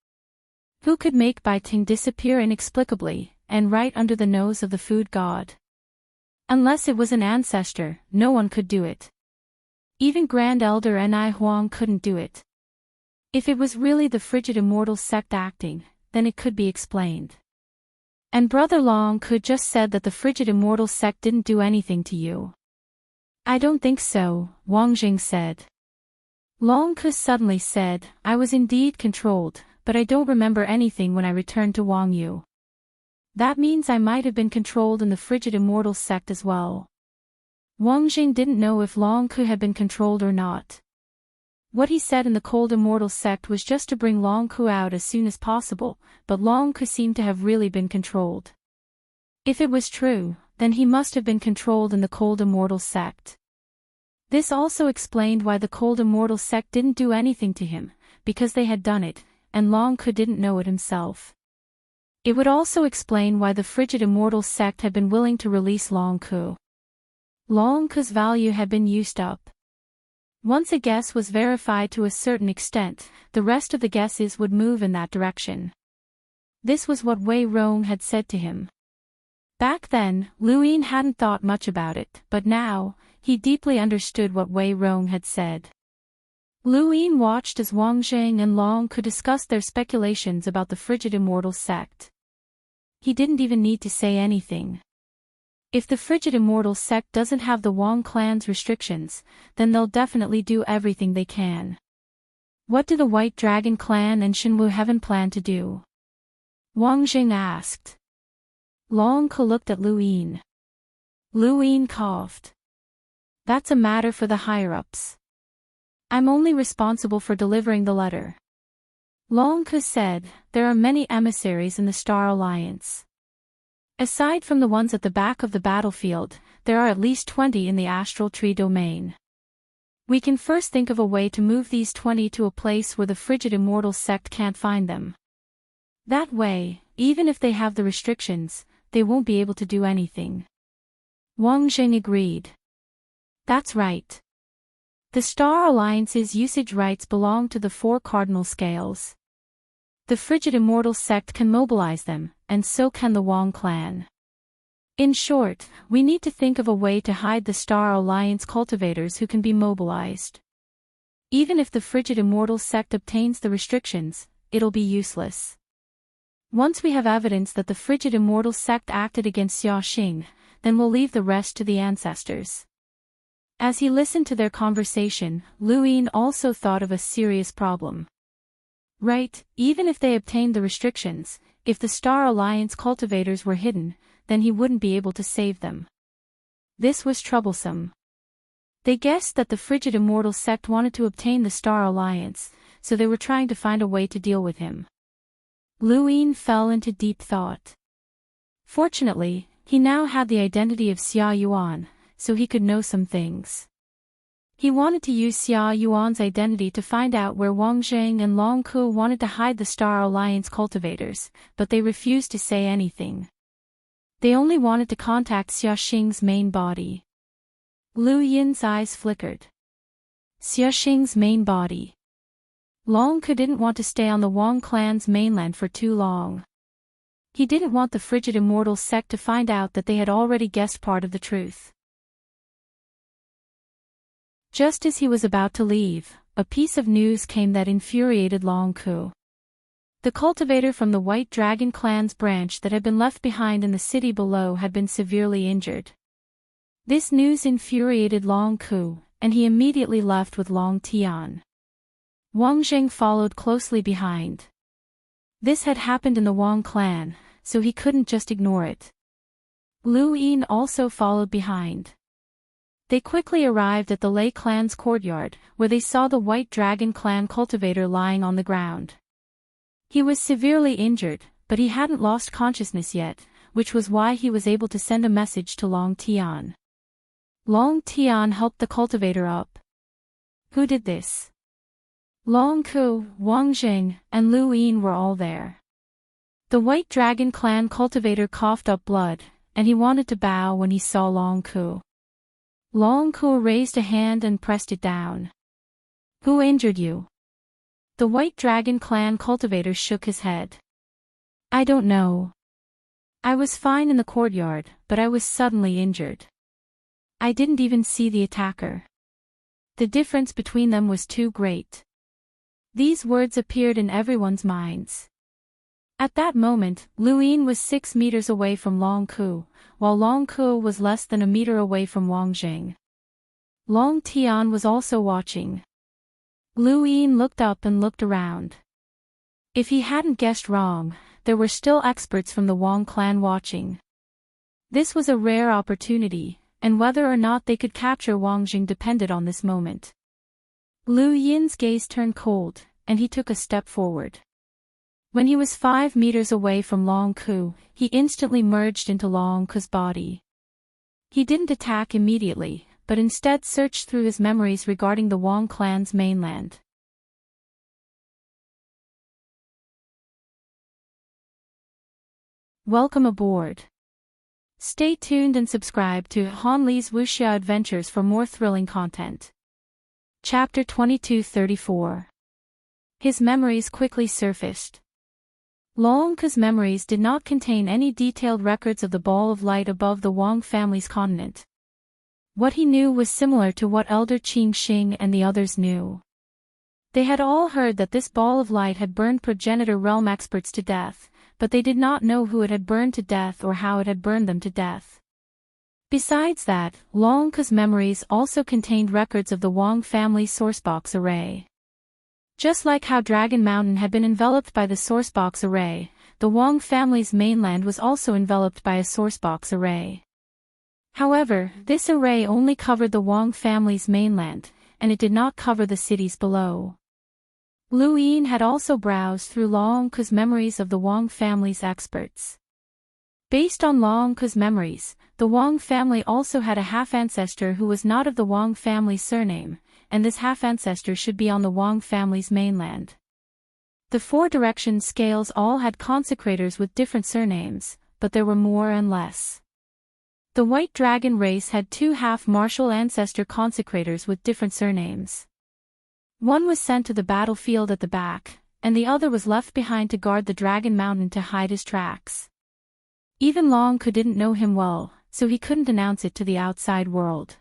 Who could make Bai Ting disappear inexplicably, and right under the nose of the food god? Unless it was an ancestor, no one could do it. Even Grand Elder Ni Huang couldn't do it. If it was really the frigid immortal sect acting, then it could be explained. And Brother Long Ku just said that the frigid immortal sect didn't do anything to you. I don't think so, Wangjing said. Long Ku suddenly said, I was indeed controlled, but I don't remember anything when I returned to Wang Yu. That means I might have been controlled in the frigid immortal sect as well. Wangjing didn't know if Long Ku had been controlled or not. What he said in the cold immortal sect was just to bring Long Ku out as soon as possible, but Long Ku seemed to have really been controlled. If it was true, then he must have been controlled in the cold immortal sect. This also explained why the cold immortal sect didn't do anything to him, because they had done it, and Long Ku didn't know it himself. It would also explain why the frigid immortal sect had been willing to release Long Ku. Long Ku's value had been used up. Once a guess was verified to a certain extent, the rest of the guesses would move in that direction. This was what Wei Rong had said to him. Back then, Lu Yin hadn't thought much about it, but now, he deeply understood what Wei Rong had said. Lu Yin watched as Wang Zheng and Long Ku discussed their speculations about the frigid immortal sect. He didn't even need to say anything. If the frigid immortal sect doesn't have the Wang clan's restrictions, then they'll definitely do everything they can. What do the White Dragon clan and Shenwu Heaven plan to do? Wang Jing asked. Long Ku looked at Lu Yin. Lu Yin coughed. That's a matter for the higher-ups. I'm only responsible for delivering the letter. Long Ku said, there are many emissaries in the Star Alliance. Aside from the ones at the back of the battlefield, there are at least 20 in the astral tree domain. We can first think of a way to move these 20 to a place where the frigid immortal sect can't find them. That way, even if they have the restrictions, they won't be able to do anything. Wang Jing agreed. That's right. The Star Alliance's usage rights belong to the 4 cardinal scales. The frigid immortal sect can mobilize them, and so can the Wang clan. In short, we need to think of a way to hide the Star Alliance cultivators who can be mobilized. Even if the frigid immortal sect obtains the restrictions, it'll be useless. Once we have evidence that the frigid immortal sect acted against Xiaoxing, then we'll leave the rest to the ancestors. As he listened to their conversation, Lu Yin also thought of a serious problem. Right, even if they obtained the restrictions, if the Star Alliance cultivators were hidden, then he wouldn't be able to save them. This was troublesome. They guessed that the frigid immortal sect wanted to obtain the Star Alliance, so they were trying to find a way to deal with him. Lu Yin fell into deep thought. Fortunately, he now had the identity of Xia Yuan, so he could know some things. He wanted to use Xia Yuan's identity to find out where Wang Zheng and Long Ku wanted to hide the Star Alliance cultivators, but they refused to say anything. They only wanted to contact Xiaoxing's main body. Lu Yin's eyes flickered. Xiaoxing's main body. Long Ku didn't want to stay on the Wang clan's mainland for too long. He didn't want the frigid immortal sect to find out that they had already guessed part of the truth. Just as he was about to leave, a piece of news came that infuriated Long Ku. The cultivator from the White Dragon clan's branch that had been left behind in the city below had been severely injured. This news infuriated Long Ku, and he immediately left with Long Tian. Wang Zheng followed closely behind. This had happened in the Wang clan, so he couldn't just ignore it. Lu Yin also followed behind. They quickly arrived at the Lei clan's courtyard, where they saw the White Dragon clan cultivator lying on the ground. He was severely injured, but he hadn't lost consciousness yet, which was why he was able to send a message to Long Tian. Long Tian helped the cultivator up. Who did this? Long Ku, Wang Jing, and Lu Yin were all there. The White Dragon clan cultivator coughed up blood, and he wanted to bow when he saw Long Ku. Long Ku raised a hand and pressed it down. Who injured you? The White Dragon clan cultivator shook his head. I don't know. I was fine in the courtyard, but I was suddenly injured. I didn't even see the attacker. The difference between them was too great. These words appeared in everyone's minds. At that moment, Lu Yin was 6 meters away from Long Ku, while Long Ku was less than a meter away from Wang Jing. Long Tian was also watching. Lu Yin looked up and looked around. If he hadn't guessed wrong, there were still experts from the Wang clan watching. This was a rare opportunity, and whether or not they could capture Wang Jing depended on this moment. Lu Yin's gaze turned cold, and he took a step forward. When he was 5 meters away from Long Ku, he instantly merged into Long Ku's body. He didn't attack immediately, but instead searched through his memories regarding the Wang clan's mainland. Welcome aboard. Stay tuned and subscribe to Han Li's Wuxia Adventures for more thrilling content. Chapter 2234. His memories quickly surfaced. Long Ke's memories did not contain any detailed records of the ball of light above the Wang family's continent. What he knew was similar to what Elder Qing Xing and the others knew. They had all heard that this ball of light had burned progenitor realm experts to death, but they did not know who it had burned to death or how it had burned them to death. Besides that, Long Ke's memories also contained records of the Wang family sourcebox array. Just like how Dragon Mountain had been enveloped by the sourcebox array, the Wang family's mainland was also enveloped by a sourcebox array. However, this array only covered the Wang family's mainland, and it did not cover the cities below. Lu Yin had also browsed through Long Ke's memories of the Wang family's experts. Based on Long Ke's memories, the Wang family also had a half-ancestor who was not of the Wang family surname, and this half-ancestor should be on the Wang family's mainland. The four direction scales all had consecrators with different surnames, but there were more and less. The White Dragon race had two half-martial ancestor consecrators with different surnames. One was sent to the battlefield at the back, and the other was left behind to guard the Dragon Mountain to hide his tracks. Even Long Ke didn't know him well, so he couldn't announce it to the outside world.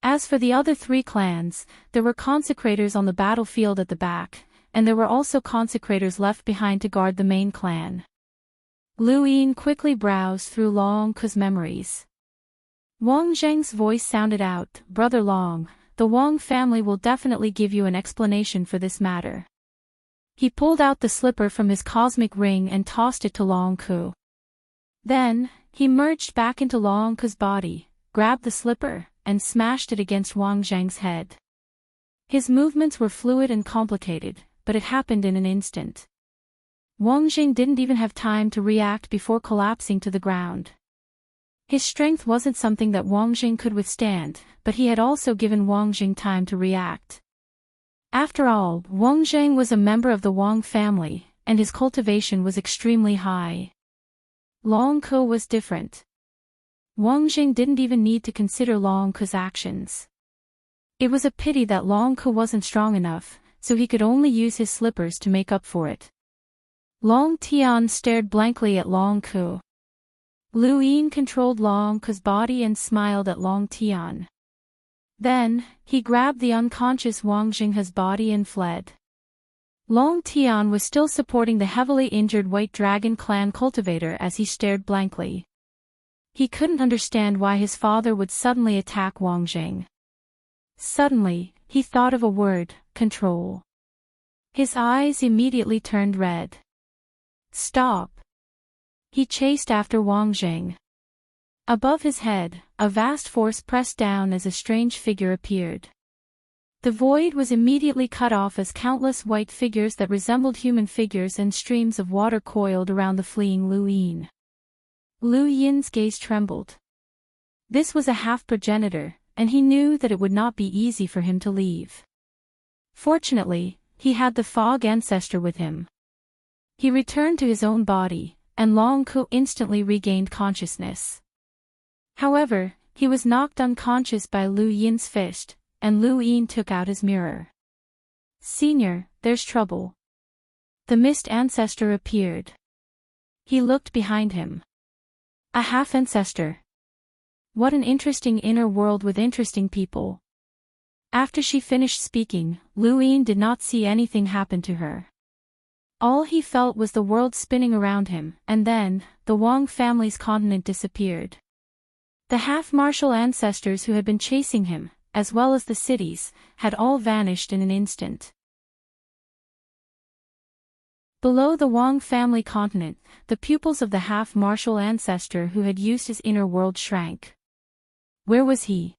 As for the other three clans, there were consecrators on the battlefield at the back, and there were also consecrators left behind to guard the main clan. Lu Yin quickly browsed through Long Ke's memories. Wang Zheng's voice sounded out, "Brother Long, the Wang family will definitely give you an explanation for this matter." He pulled out the slipper from his cosmic ring and tossed it to Long Ke. Then, he merged back into Long Ke's body, grabbed the slipper, and smashed it against Wang Zheng's head. His movements were fluid and complicated, but it happened in an instant. Wang Zheng didn't even have time to react before collapsing to the ground. His strength wasn't something that Wang Zheng could withstand, but he had also given Wang Zheng time to react. After all, Wang Zheng was a member of the Wang family, and his cultivation was extremely high. Long Ke was different. Wang Zheng didn't even need to consider Long Ke's actions. It was a pity that Long Ke wasn't strong enough, so he could only use his slippers to make up for it. Long Tian stared blankly at Long Ke. Lu Yin controlled Long Ke's body and smiled at Long Tian. Then, he grabbed the unconscious Wang Zheng's body and fled. Long Tian was still supporting the heavily injured White Dragon clan cultivator as he stared blankly. He couldn't understand why his father would suddenly attack Wang Zheng. Suddenly, he thought of a word, control. His eyes immediately turned red. Stop! He chased after Wang Zheng. Above his head, a vast force pressed down as a strange figure appeared. The void was immediately cut off as countless white figures that resembled human figures and streams of water coiled around the fleeing Lu Yin. Lu Yin's gaze trembled. This was a half-progenitor, and he knew that it would not be easy for him to leave. Fortunately, he had the fog ancestor with him. He returned to his own body, and Long Ke instantly regained consciousness. However, he was knocked unconscious by Lu Yin's fist, and Lu Yin took out his mirror. "Senior, there's trouble." The mist ancestor appeared. He looked behind him. A half-ancestor. What an interesting inner world with interesting people. After she finished speaking, Lu Yin did not see anything happen to her. All he felt was the world spinning around him, and then, the Wang family's continent disappeared. The half-martial ancestors who had been chasing him, as well as the cities, had all vanished in an instant. Below the Wang family continent, the pupils of the half-martial ancestor who had used his inner world shrank. Where was he?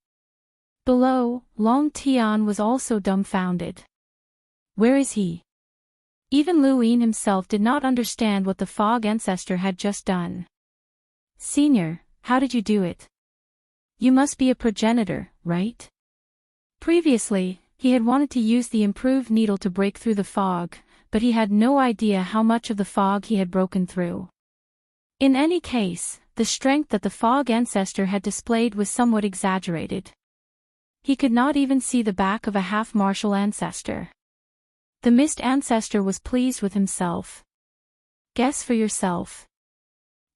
Below, Long Tian was also dumbfounded. Where is he? Even Lu Yin himself did not understand what the fog ancestor had just done. "Senior, how did you do it? You must be a progenitor, right?" Previously, he had wanted to use the improved needle to break through the fog, but he had no idea how much of the fog he had broken through. In any case, the strength that the fog ancestor had displayed was somewhat exaggerated. He could not even see the back of a half-martial ancestor. The mist ancestor was pleased with himself. Guess for yourself.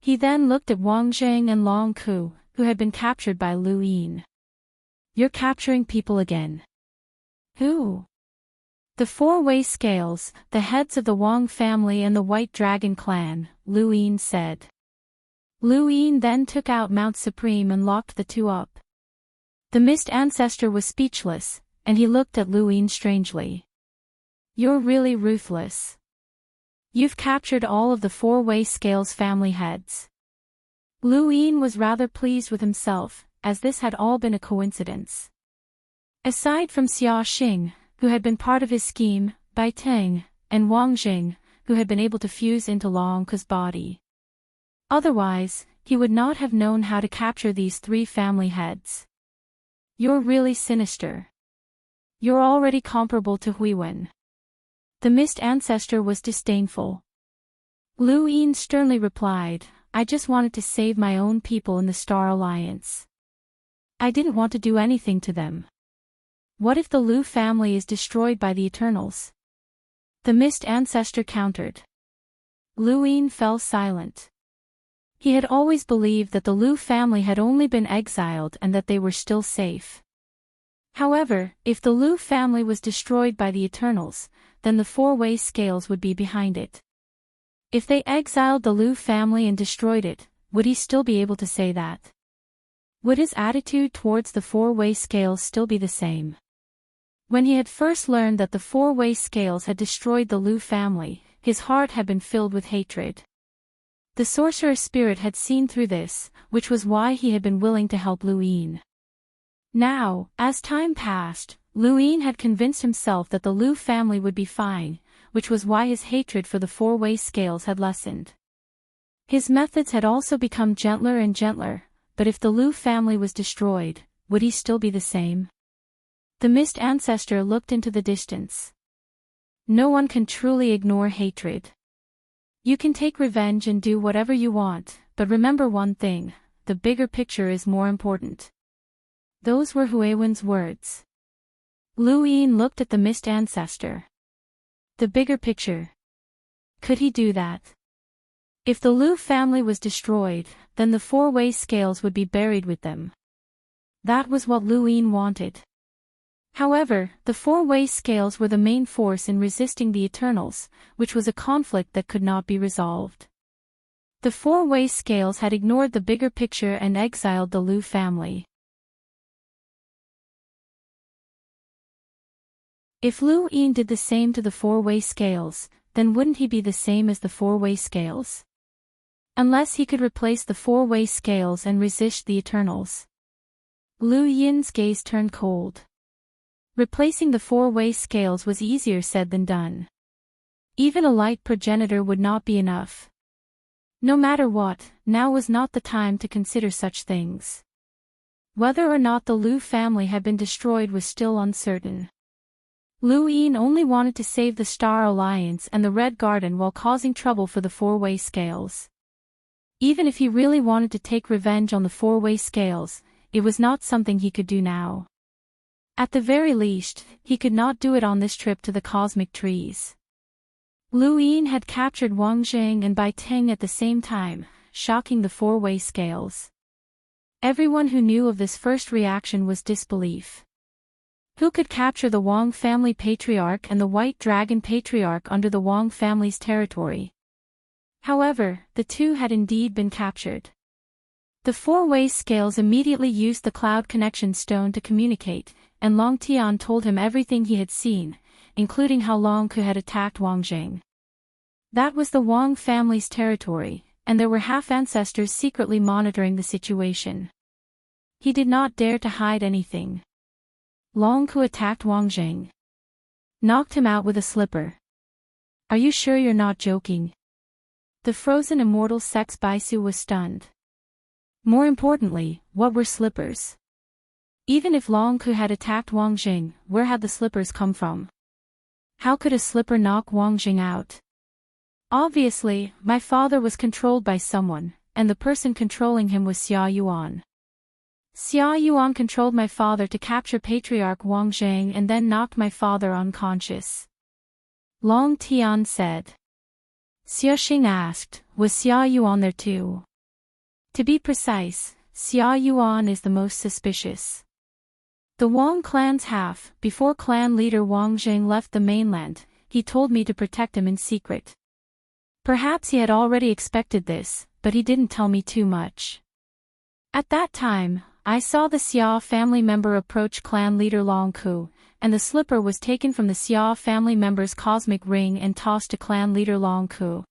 He then looked at Wang Zheng and Long Ku, who had been captured by Lu Yin. You're capturing people again. Who? The four-way scales, the heads of the Wang family and the White Dragon clan, Lu Yin said. Lu Yin then took out Mount Supreme and locked the two up. The mist ancestor was speechless, and he looked at Lu Yin strangely. You're really ruthless. You've captured all of the four-way scales family heads. Lu Yin was rather pleased with himself, as this had all been a coincidence. Aside from Xia Xing, who had been part of his scheme, Bai Teng, and Wang Jing, who had been able to fuse into Long Ku's body. Otherwise, he would not have known how to capture these three family heads. You're really sinister. You're already comparable to Huiwen. The mist ancestor was disdainful. Lu Yin sternly replied, I just wanted to save my own people in the Star Alliance. I didn't want to do anything to them. What if the Lu family is destroyed by the Eternals? The mist ancestor countered. Lu Yin fell silent. He had always believed that the Lu family had only been exiled and that they were still safe. However, if the Lu family was destroyed by the Eternals, then the four-way scales would be behind it. If they exiled the Lu family and destroyed it, would he still be able to say that? Would his attitude towards the four-way scales still be the same? When he had first learned that the four-way scales had destroyed the Lu family, his heart had been filled with hatred. The sorcerer spirit had seen through this, which was why he had been willing to help Lu Yin. Now, as time passed, Lu Yin had convinced himself that the Lu family would be fine, which was why his hatred for the four-way scales had lessened. His methods had also become gentler and gentler, but if the Lu family was destroyed, would he still be the same? The mist ancestor looked into the distance. No one can truly ignore hatred. You can take revenge and do whatever you want, but remember one thing, the bigger picture is more important. Those were Huiwen's words. Lu Yin looked at the mist ancestor. The bigger picture. Could he do that? If the Lu family was destroyed, then the four-way scales would be buried with them. That was what Lu Yin wanted. However, the four-way scales were the main force in resisting the Eternals, which was a conflict that could not be resolved. The four-way scales had ignored the bigger picture and exiled the Lu family. If Lu Yin did the same to the four-way scales, then wouldn't he be the same as the four-way scales? Unless he could replace the four-way scales and resist the Eternals. Lu Yin's gaze turned cold. Replacing the four-way scales was easier said than done. Even a light progenitor would not be enough. No matter what, now was not the time to consider such things. Whether or not the Lu family had been destroyed was still uncertain. Lu Yin only wanted to save the Star Alliance and the Red Garden while causing trouble for the four-way scales. Even if he really wanted to take revenge on the four-way scales, it was not something he could do now. At the very least, he could not do it on this trip to the cosmic trees. Lu Yin had captured Wang Jing and Bai Teng at the same time, shocking the four-way scales. Everyone who knew of this first reaction was disbelief. Who could capture the Wang family patriarch and the White Dragon patriarch under the Wang family's territory? However, the two had indeed been captured. The four-way scales immediately used the Cloud Connection Stone to communicate, and Long Tian told him everything he had seen, including how Long Ku had attacked Wang Jing. That was the Wang family's territory, and there were half-ancestors secretly monitoring the situation. He did not dare to hide anything. Long Ku attacked Wang Jing. Knocked him out with a slipper. Are you sure you're not joking? The frozen immortal Sex Baisu was stunned. More importantly, what were slippers? Even if Long Ku had attacked Wang Jing, where had the slippers come from? How could a slipper knock Wang Jing out? Obviously, my father was controlled by someone, and the person controlling him was Xia Yuan. Xia Yuan controlled my father to capture Patriarch Wang Zheng and then knocked my father unconscious. Long Tian said. Xia Xing asked, was Xia Yuan there too? To be precise, Xia Yuan is the most suspicious. The Wang clan's half, before clan leader Wang Zheng left the mainland, he told me to protect him in secret. Perhaps he had already expected this, but he didn't tell me too much. At that time, I saw the Xia family member approach clan leader Long Ku, and the slipper was taken from the Xia family member's cosmic ring and tossed to clan leader Long Ku.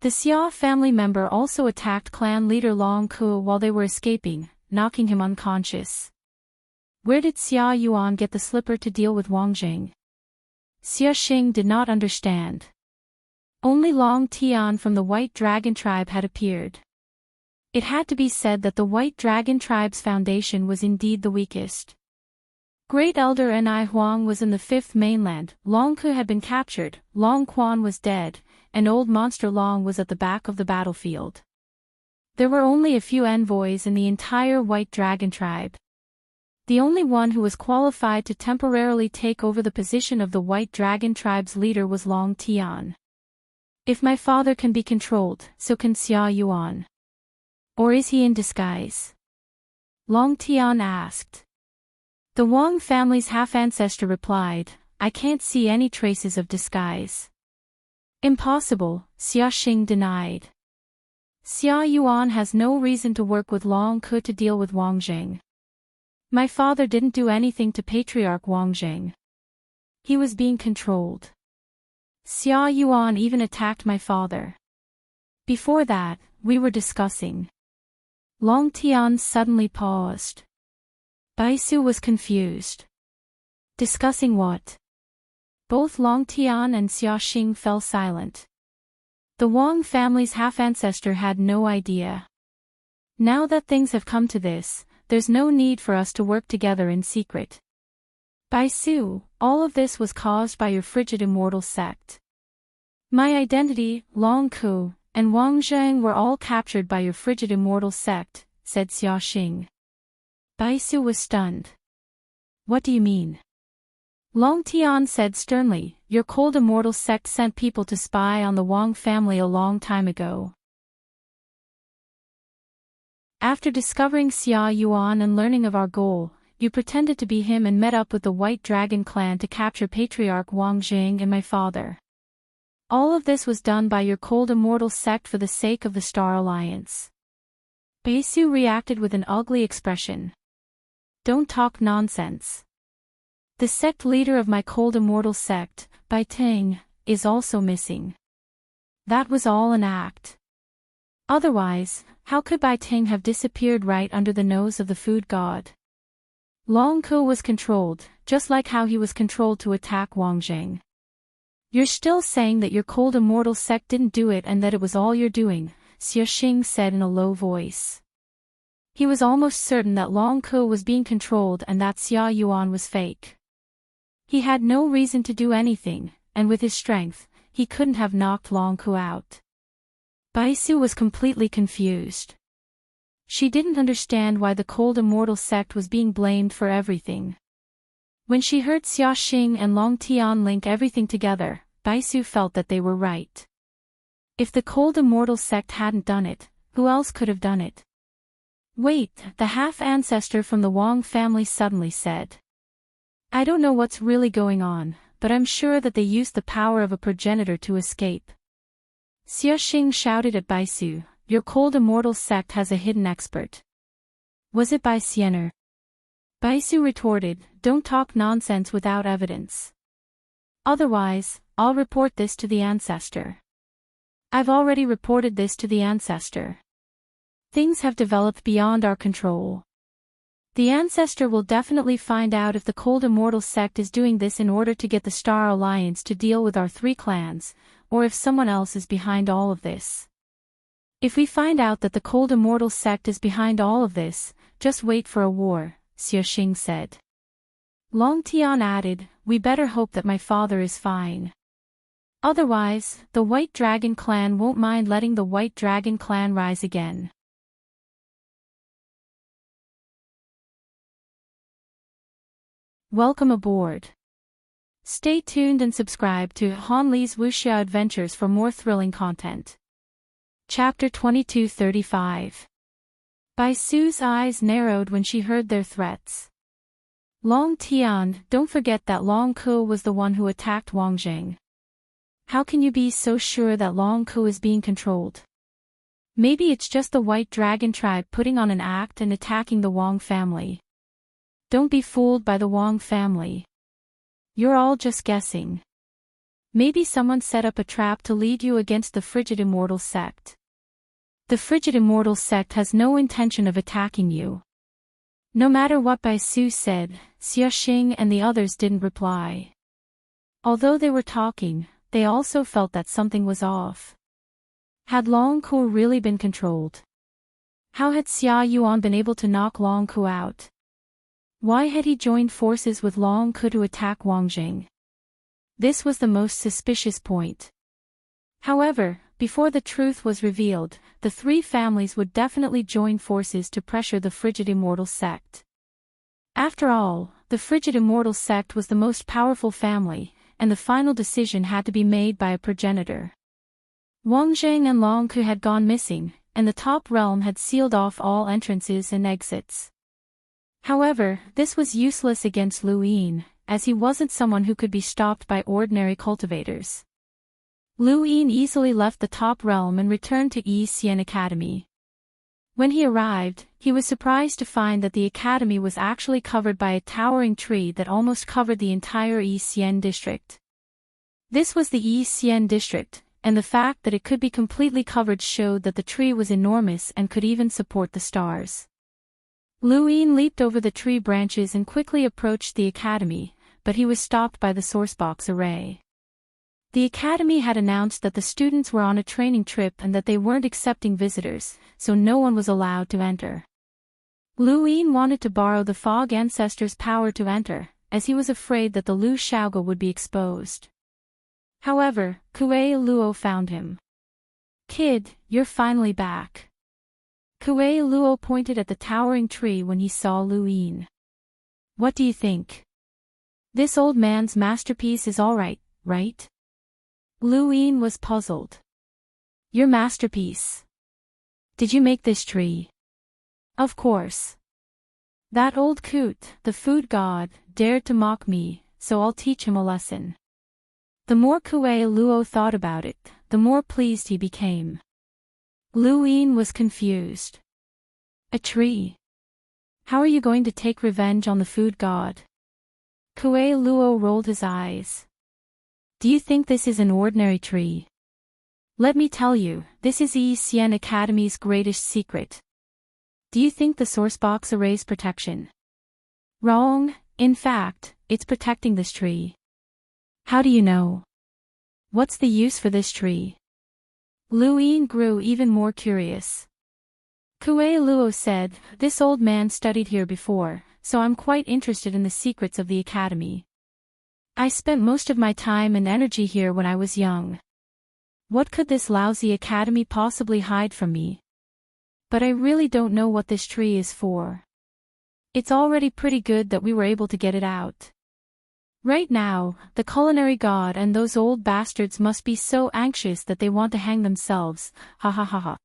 The Xia family member also attacked clan leader Long Ku while they were escaping, knocking him unconscious. Where did Xia Yuan get the slipper to deal with Wang Zheng? Xia Xing did not understand. Only Long Tian from the White Dragon tribe had appeared. It had to be said that the White Dragon tribe's foundation was indeed the weakest. Great Elder Ni Huang was in the fifth mainland, Long Ku had been captured, Long Quan was dead, and Old Monster Long was at the back of the battlefield. There were only a few envoys in the entire White Dragon tribe. The only one who was qualified to temporarily take over the position of the White Dragon tribe's leader was Long Tian. If my father can be controlled, so can Xia Yuan. Or is he in disguise? Long Tian asked. The Wang family's half-ancestor replied, I can't see any traces of disguise. Impossible, Xia Xing denied. Xia Yuan has no reason to work with Long Ku to deal with Wang Zheng. My father didn't do anything to Patriarch Wang Zheng. He was being controlled. Xia Yuan even attacked my father. Before that, we were discussing. Long Tian suddenly paused. Baisu was confused. Discussing what? Both Long Tian and Xia Xing fell silent. The Wang family's half-ancestor had no idea. Now that things have come to this, there's no need for us to work together in secret. Baisu, all of this was caused by your frigid immortal sect. My identity, Long Ku, and Wang Zheng were all captured by your frigid immortal sect, said Xia Xing. Baisu was stunned. What do you mean? Long Tian said sternly, your cold immortal sect sent people to spy on the Wang family a long time ago. After discovering Xia Yuan and learning of our goal, you pretended to be him and met up with the White Dragon clan to capture Patriarch Wang Zheng and my father. All of this was done by your cold immortal sect for the sake of the Star Alliance. Baisu reacted with an ugly expression. Don't talk nonsense. The sect leader of my cold immortal sect, Bai Ting, is also missing. That was all an act. Otherwise, how could Bai Ting have disappeared right under the nose of the food god? Long Ku was controlled, just like how he was controlled to attack Wang Zheng. You're still saying that your cold immortal sect didn't do it and that it was all you're doing, Xia Xing said in a low voice. He was almost certain that Long Ku was being controlled and that Xia Yuan was fake. He had no reason to do anything, and with his strength, he couldn't have knocked Long Ku out. Baisu was completely confused. She didn't understand why the cold immortal sect was being blamed for everything. When she heard Xia Xing and Long Tian link everything together, Baisu felt that they were right. If the cold immortal sect hadn't done it, who else could have done it? Wait, the half-ancestor from the Wang family suddenly said. I don't know what's really going on, but I'm sure that they used the power of a progenitor to escape. Xia Xing shouted at Baisu, your cold immortal sect has a hidden expert. Was it Bai Xiener? Baisu retorted, don't talk nonsense without evidence. Otherwise, I'll report this to the ancestor. I've already reported this to the ancestor. Things have developed beyond our control. The ancestor will definitely find out if the cold immortal sect is doing this in order to get the Star Alliance to deal with our three clans, or if someone else is behind all of this. If we find out that the cold immortal sect is behind all of this, just wait for a war, Xia Xing said. Long Tian added, we better hope that my father is fine. Otherwise, the White Dragon clan won't mind letting the White Dragon clan rise again. Welcome aboard. Stay tuned and subscribe to Han Li's Wuxia Adventures for more thrilling content. Chapter 2235. Bai Su's eyes narrowed when she heard their threats. Long Tian, don't forget that Long Ke was the one who attacked Wang Jing. How can you be so sure that Long Ke is being controlled? Maybe it's just the White Dragon tribe putting on an act and attacking the Wang family. Don't be fooled by the Wang family. You're all just guessing. Maybe someone set up a trap to lead you against the Frigid Immortal sect. The Frigid Immortal sect has no intention of attacking you. No matter what Bai Su said, Xia Xing and the others didn't reply. Although they were talking, they also felt that something was off. Had Long Ke really been controlled? How had Xia Yuan been able to knock Long Ke out? Why had he joined forces with Long Ke to attack Wang Jing? This was the most suspicious point. However, before the truth was revealed, the three families would definitely join forces to pressure the Frigid Immortal sect. After all, the Frigid Immortal sect was the most powerful family, and the final decision had to be made by a progenitor. Wang Jing and Long Ke had gone missing, and the top realm had sealed off all entrances and exits. However, this was useless against Lu Yin, as he wasn't someone who could be stopped by ordinary cultivators. Lu Yin easily left the top realm and returned to Yi Xian Academy. When he arrived, he was surprised to find that the academy was actually covered by a towering tree that almost covered the entire Yi Xian district. This was the Yi Xian district, and the fact that it could be completely covered showed that the tree was enormous and could even support the stars. Lu Yin leaped over the tree branches and quickly approached the academy, but he was stopped by the sourcebox array. The academy had announced that the students were on a training trip and that they weren't accepting visitors, so no one was allowed to enter. Lu Yin wanted to borrow the Fog Ancestor's power to enter, as he was afraid that the Lu Shaoge would be exposed. However, Kuei Luo found him. "Kid, you're finally back." Kuei Luo pointed at the towering tree when he saw Lu Yin. "What do you think? This old man's masterpiece is alright, right?" Lu Yin was puzzled. "Your masterpiece? Did you make this tree?" "Of course. That old coot, the food god, dared to mock me, so I'll teach him a lesson." The more Kuei Luo thought about it, the more pleased he became. Lu Yin was confused. "A tree? How are you going to take revenge on the food god?" Kuei Luo rolled his eyes. "Do you think this is an ordinary tree? Let me tell you, this is Yi Xian Academy's greatest secret. Do you think the sourcebox array's protection?" "Wrong, in fact, it's protecting this tree." "How do you know? What's the use for this tree?" Lu Yin grew even more curious. Kuei Luo said, "This old man studied here before, so I'm quite interested in the secrets of the academy. I spent most of my time and energy here when I was young. What could this lousy academy possibly hide from me? But I really don't know what this tree is for. It's already pretty good that we were able to get it out. Right now, the culinary god and those old bastards must be so anxious that they want to hang themselves, ha ha ha ha."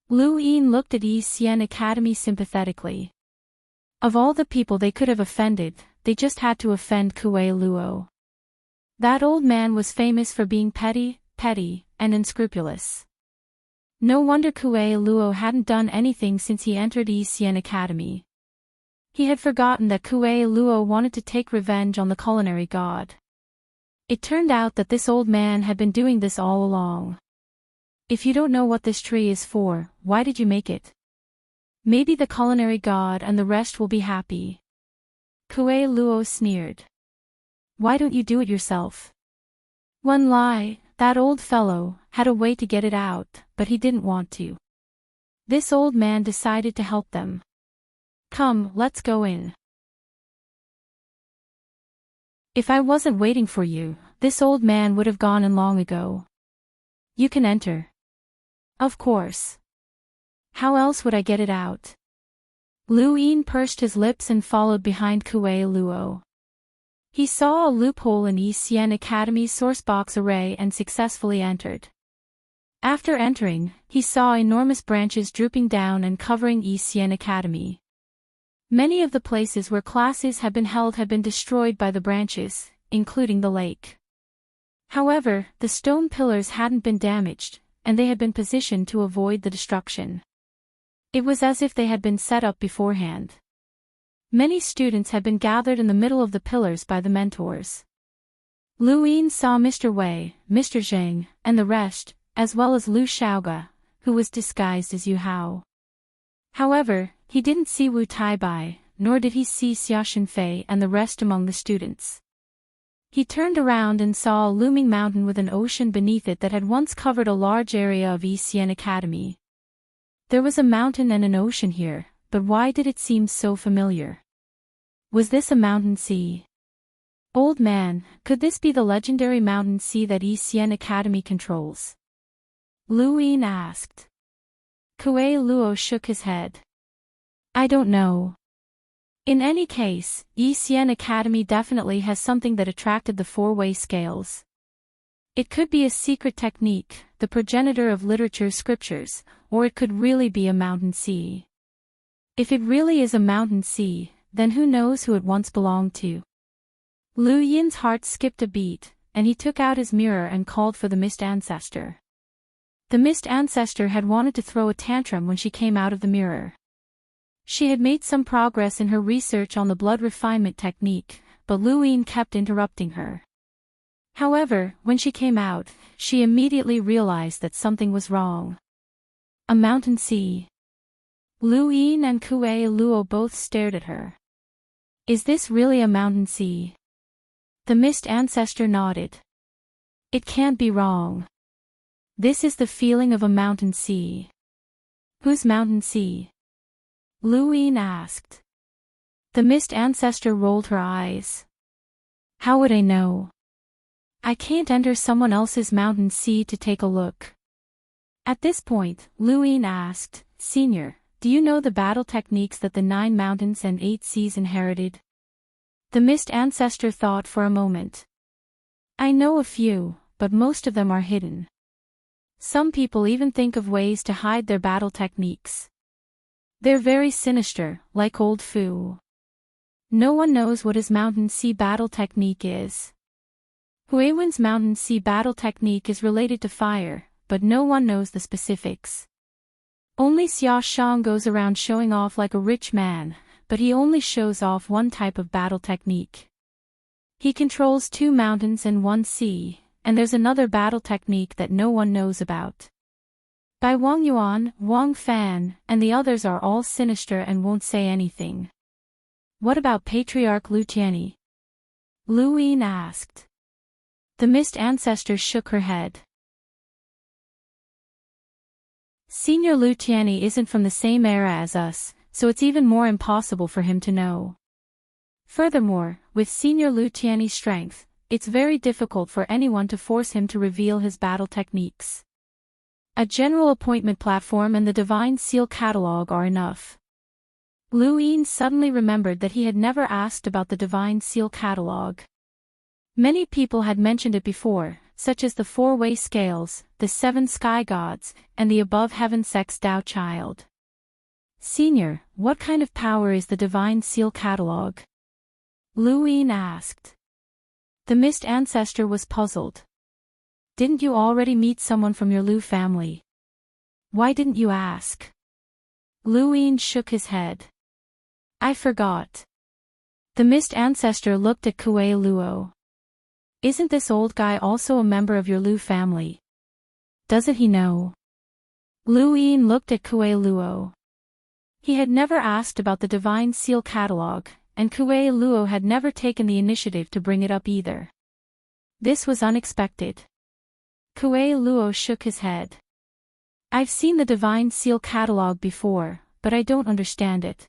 Lu Yin looked at Yi Xian Academy sympathetically. Of all the people they could have offended, they just had to offend Kuei Luo. That old man was famous for being petty, and unscrupulous. No wonder Kuei Luo hadn't done anything since he entered Yi Xian Academy. He had forgotten that Kuei Luo wanted to take revenge on the culinary god. It turned out that this old man had been doing this all along. "If you don't know what this tree is for, why did you make it? Maybe the culinary god and the rest will be happy." Kuei Luo sneered. "Why don't you do it yourself?" One lie, that old fellow had a way to get it out, but he didn't want to. This old man decided to help them. "Come, let's go in." "If I wasn't waiting for you, This old man would have gone in long ago. You can enter. Of course. How else would I get it out? Lu Yin pursed his lips and followed behind Kuei Luo. He saw a loophole in Yi Xian Academy's sourcebox array and successfully entered. After entering, he saw enormous branches drooping down and covering Yi Xian Academy. Many of the places where classes had been held had been destroyed by the branches, including the lake. However, the stone pillars hadn't been damaged, and they had been positioned to avoid the destruction. It was as if they had been set up beforehand. Many students had been gathered in the middle of the pillars by the mentors. Lu Yin saw Mr. Wei, Mr. Zheng, and the rest, as well as Lu Shaoge, who was disguised as Yu Hao. However, he didn't see Wu Taibai, nor did he see Xia Shenfei and the rest among the students. He turned around and saw a looming mountain with an ocean beneath it that had once covered a large area of Yi Xian Academy. There was a mountain and an ocean here, but why did it seem so familiar? Was this a mountain sea? Old man, could this be the legendary mountain sea that Yi Xian Academy controls? Lu Yin asked. Kuei Luo shook his head. I don't know. In any case, Yi Xian Academy definitely has something that attracted the four-way scales. It could be a secret technique, the progenitor of literature scriptures, or it could really be a mountain sea. If it really is a mountain sea, then who knows who it once belonged to? Lu Yin's heart skipped a beat, and he took out his mirror and called for the Mist Ancestor. The Mist Ancestor had wanted to throw a tantrum when she came out of the mirror. She had made some progress in her research on the blood refinement technique, but Lu Yin kept interrupting her. However, when she came out, she immediately realized that something was wrong. A mountain sea. Lu Yin and Kuei Luo both stared at her. Is this really a mountain sea? The Mist Ancestor nodded. It can't be wrong. This is the feeling of a mountain sea. Whose mountain sea? Lu Yin asked. The Mist Ancestor rolled her eyes. How would I know? I can't enter someone else's mountain sea to take a look. At this point, Lu Yin asked, Senior, do you know the battle techniques that the 9 mountains and 8 seas inherited? The Mist Ancestor thought for a moment. I know a few, but most of them are hidden. Some people even think of ways to hide their battle techniques. They're very sinister, like old Fu. No one knows what his mountain sea battle technique is. Huiwen's mountain sea battle technique is related to fire, but no one knows the specifics. Only Xia Shang goes around showing off like a rich man, but he only shows off one type of battle technique. He controls 2 mountains and 1 sea, and there's another battle technique that no one knows about. By Wang Yuan, Wang Fan, and the others are all sinister and won't say anything. What about Patriarch Lu Tianyi? Lu Yin asked. The Mist Ancestor shook her head. Senior Lu Tianyi isn't from the same era as us, so it's even more impossible for him to know. Furthermore, with Senior Lu Tianyi's strength, it's very difficult for anyone to force him to reveal his battle techniques. A general appointment platform and the Divine Seal catalog are enough. Lu Yin suddenly remembered that he had never asked about the Divine Seal catalog. Many people had mentioned it before, such as the 4-way scales, the 7 sky gods, and the above heaven sex Tao child. Senior, what kind of power is the Divine Seal catalog? Lu Yin asked. The Mist Ancestor was puzzled. Didn't you already meet someone from your Lu family? Why didn't you ask? Lu Yin shook his head. I forgot. The Mist Ancestor looked at Kuei Luo. Isn't this old guy also a member of your Lu family? Doesn't he know? Lu Yin looked at Kuei Luo. He had never asked about the Divine Seal catalog, and Kuei Luo had never taken the initiative to bring it up either. This was unexpected. Kuei Luo shook his head. I've seen the Divine Seal catalog before, but I don't understand it.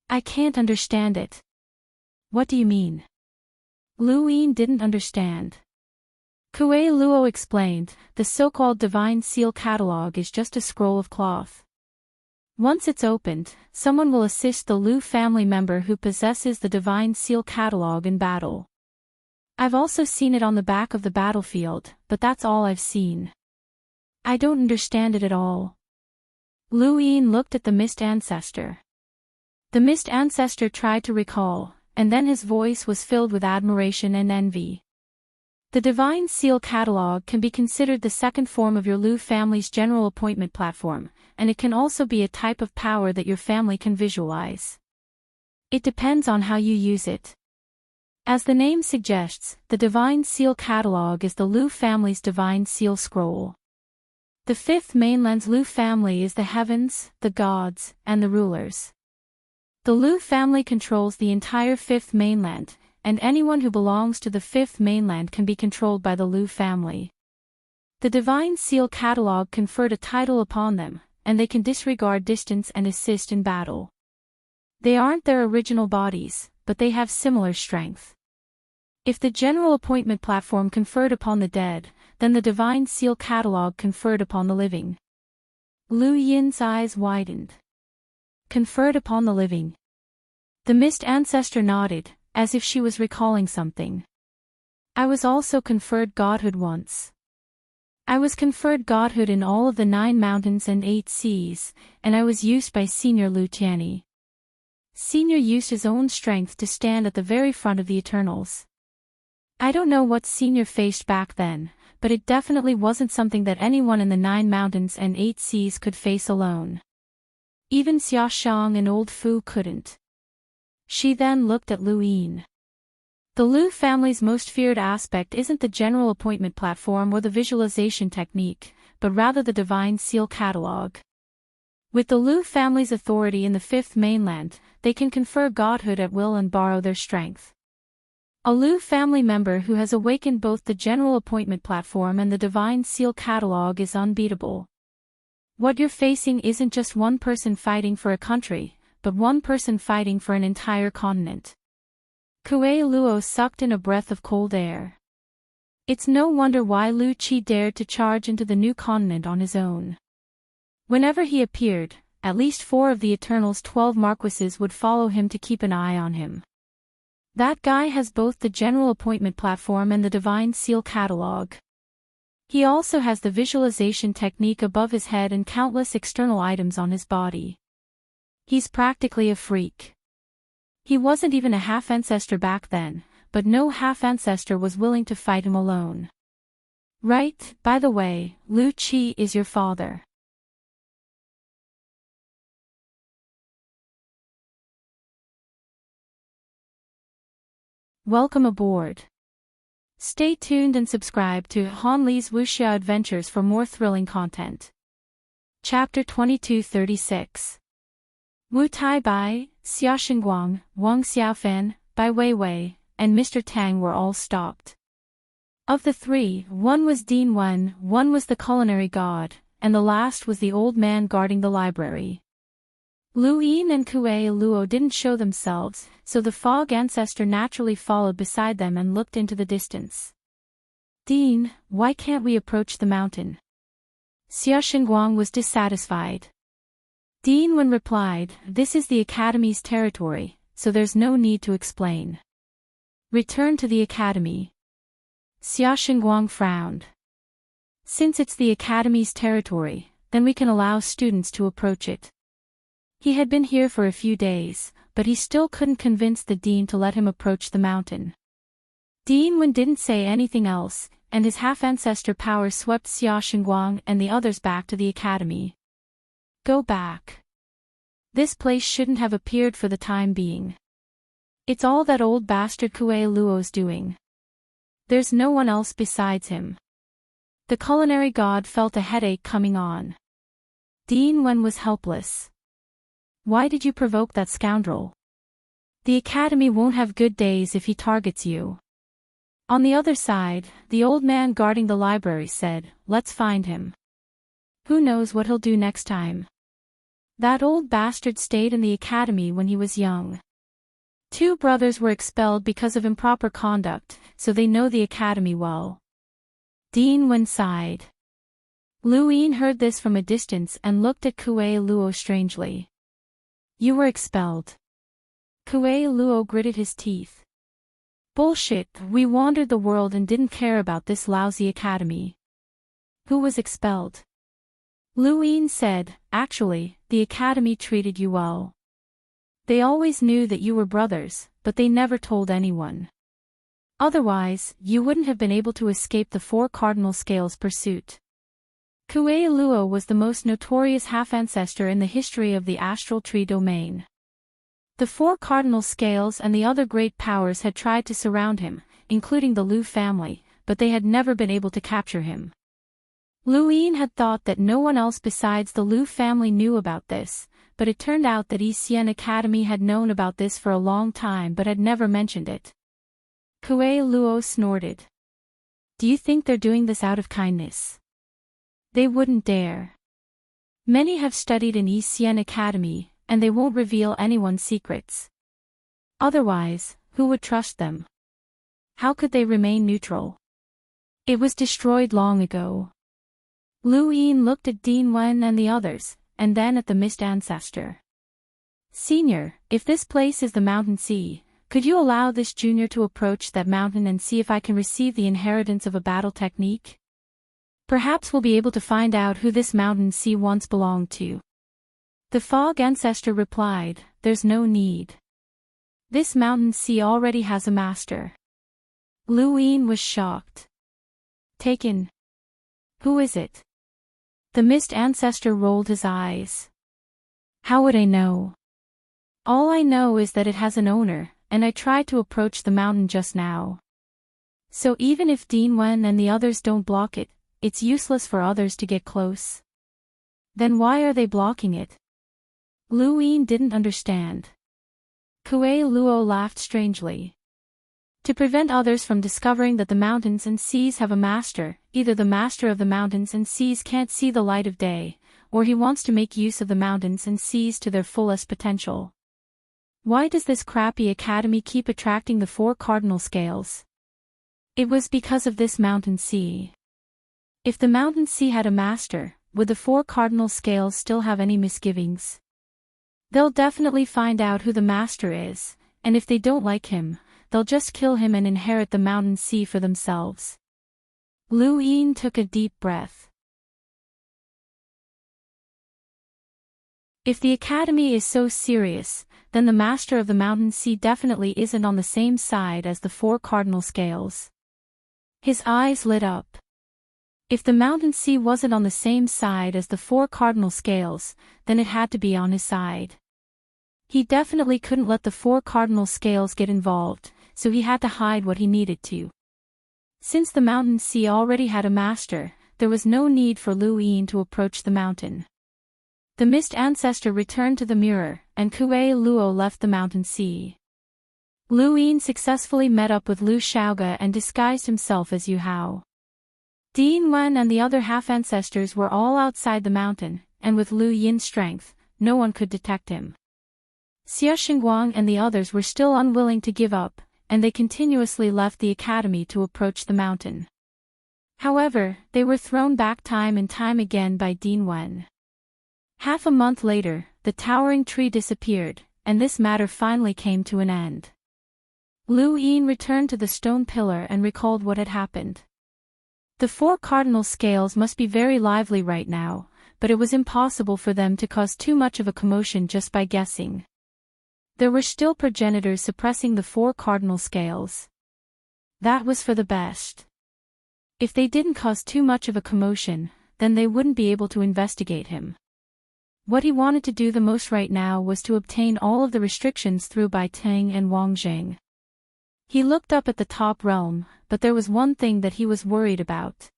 I can't understand it. What do you mean? Lu Yin didn't understand. Kue Luo explained, the so-called divine seal catalog is just a scroll of cloth. Once it's opened, someone will assist the Lu family member who possesses the divine seal catalog in battle. I've also seen it on the back of the battlefield, but that's all I've seen. I don't understand it at all. Lu Yin looked at the mist ancestor. The mist ancestor tried to recall, and then his voice was filled with admiration and envy. The Divine Seal Catalog can be considered the second form of your Lu family's general appointment platform, and it can also be a type of power that your family can visualize. It depends on how you use it. As the name suggests, the Divine Seal Catalog is the Lu family's Divine Seal Scroll. The fifth mainland's Lu family is the heavens, the gods, and the rulers. The Lu family controls the entire fifth mainland, and anyone who belongs to the fifth mainland can be controlled by the Lu family. The Divine Seal Catalog conferred a title upon them, and they can disregard distance and assist in battle. They aren't their original bodies, but they have similar strength. If the general appointment platform conferred upon the dead, then the Divine Seal Catalog conferred upon the living. Lu Yin's eyes widened. Conferred upon the living. The mist ancestor nodded, as if she was recalling something. I was also conferred godhood once. I was conferred godhood in all of the 9 mountains and 8 seas, and I was used by Senior Lu Tianyi. Senior used his own strength to stand at the very front of the Eternals. I don't know what Senior faced back then, but it definitely wasn't something that anyone in the 9 mountains and 8 seas could face alone. Even Xia Shang and Old Fu couldn't. She then looked at Lu Yin. The Lu family's most feared aspect isn't the general appointment platform or the visualization technique, but rather the Divine Seal Catalog. With the Lu family's authority in the fifth mainland, they can confer godhood at will and borrow their strength. A Lu family member who has awakened both the general appointment platform and the Divine Seal Catalog is unbeatable. What you're facing isn't just one person fighting for a country, but one person fighting for an entire continent. Kue Luo sucked in a breath of cold air. It's no wonder why Lu Qi dared to charge into the new continent on his own. Whenever he appeared, at least 4 of the Eternal's 12 marquises would follow him to keep an eye on him. That guy has both the general appointment platform and the Divine Seal Catalog. He also has the visualization technique above his head and countless external items on his body. He's practically a freak. He wasn't even a half-ancestor back then, but no half-ancestor was willing to fight him alone. Right, by the way, Lu Qi is your father. Welcome aboard. Stay tuned and subscribe to Han Li's Wuxia Adventures for more thrilling content. Chapter 2236. Wu Tai Bai, Xia Xinguang, Wang Xiaofan, Bai Weiwei, and Mr. Tang were all stopped. Of the 3, one was Dean Wen, one was the culinary god, and the last was the old man guarding the library. Lu Yin and Kue Luo didn't show themselves, so the fog ancestor naturally followed beside them and looked into the distance. Dean, why can't we approach the mountain? Xia Xinguang was dissatisfied. Dean Wen replied, this is the Academy's territory, so there's no need to explain. Return to the Academy. Xia Xinguang frowned. Since it's the Academy's territory, then we can allow students to approach it. He had been here for a few days, but he still couldn't convince the dean to let him approach the mountain. Dean Wen didn't say anything else, and his half-ancestor power swept Xia Xinguang and the others back to the Academy. Go back. This place shouldn't have appeared for the time being. It's all that old bastard Kue Luo's doing. There's no one else besides him. The culinary god felt a headache coming on. Dean Wen was helpless. Why did you provoke that scoundrel? The Academy won't have good days if he targets you. On the other side, the old man guarding the library said, let's find him. Who knows what he'll do next time? That old bastard stayed in the Academy when he was young. 2 brothers were expelled because of improper conduct, so they know the Academy well. Dean Wen sighed. Lu Yin heard this from a distance and looked at Kuei Luo strangely. You were expelled. Kuei Luo gritted his teeth. Bullshit, we wandered the world and didn't care about this lousy academy. Who was expelled? Lu Yin said, actually, the academy treated you well. They always knew that you were brothers, but they never told anyone. Otherwise, you wouldn't have been able to escape the four cardinal scales pursuit. Kuei Luo was the most notorious half-ancestor in the history of the astral tree domain. The four cardinal scales and the other great powers had tried to surround him, including the Lu family, but they had never been able to capture him. Lu Yin had thought that no one else besides the Lu family knew about this, but it turned out that Yi Xian Academy had known about this for a long time but had never mentioned it. Kuei Luo snorted. Do you think they're doing this out of kindness? They wouldn't dare. Many have studied in Yi Xian Academy, and they won't reveal anyone's secrets. Otherwise, who would trust them? How could they remain neutral? It was destroyed long ago. Lu Yin looked at Dean Wen and the others, and then at the mist ancestor. Senior, if this place is the mountain sea, could you allow this junior to approach that mountain and see if I can receive the inheritance of a battle technique? Perhaps we'll be able to find out who this mountain sea once belonged to. The fog ancestor replied, there's no need. This mountain sea already has a master. Lu Yin was shocked. Taken. Who is it? The mist ancestor rolled his eyes. How would I know? All I know is that it has an owner, and I tried to approach the mountain just now. So even if Dean Wen and the others don't block it, it's useless for others to get close. Then why are they blocking it? Lu Yin didn't understand. Kuei Luo laughed strangely. To prevent others from discovering that the mountains and seas have a master, either the master of the mountains and seas can't see the light of day, or he wants to make use of the mountains and seas to their fullest potential. Why does this crappy academy keep attracting the four cardinal scales? It was because of this mountain sea. If the mountain sea had a master, would the four cardinal scales still have any misgivings? They'll definitely find out who the master is, and if they don't like him, they'll just kill him and inherit the mountain sea for themselves. Lu Yin took a deep breath. If the academy is so serious, then the master of the mountain sea definitely isn't on the same side as the four cardinal scales. His eyes lit up. If the mountain sea wasn't on the same side as the four cardinal scales, then it had to be on his side. He definitely couldn't let the four cardinal scales get involved, so he had to hide what he needed to. Since the mountain sea already had a master, there was no need for Lu Yin to approach the mountain. The mist ancestor returned to the mirror, and Kuei Luo left the mountain sea. Lu Yin successfully met up with Lu Xiaoge and disguised himself as Yu Hao. Dean Wen and the other half-ancestors were all outside the mountain, and with Lu Yin's strength, no one could detect him. Xia Xingguang and the others were still unwilling to give up, and they continuously left the academy to approach the mountain. However, they were thrown back time and time again by Dean Wen. Half a month later, the towering tree disappeared, and this matter finally came to an end. Lu Yin returned to the stone pillar and recalled what had happened. The four cardinal scales must be very lively right now, but it was impossible for them to cause too much of a commotion just by guessing. There were still progenitors suppressing the four cardinal scales. That was for the best. If they didn't cause too much of a commotion, then they wouldn't be able to investigate him. What he wanted to do the most right now was to obtain all of the restrictions through Bai Teng and Wang Zheng. He looked up at the top realm, but there was one thing that he was worried about.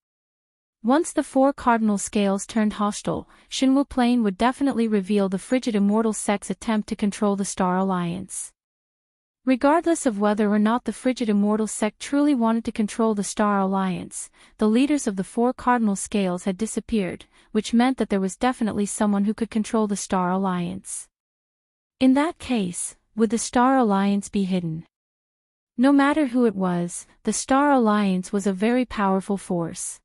Once the four cardinal scales turned hostile, Shinwu Plain would definitely reveal the frigid immortal sect's attempt to control the Star Alliance. Regardless of whether or not the frigid immortal sect truly wanted to control the Star Alliance, the leaders of the four cardinal scales had disappeared, which meant that there was definitely someone who could control the Star Alliance. In that case, would the Star Alliance be hidden? No matter who it was, the Star Alliance was a very powerful force.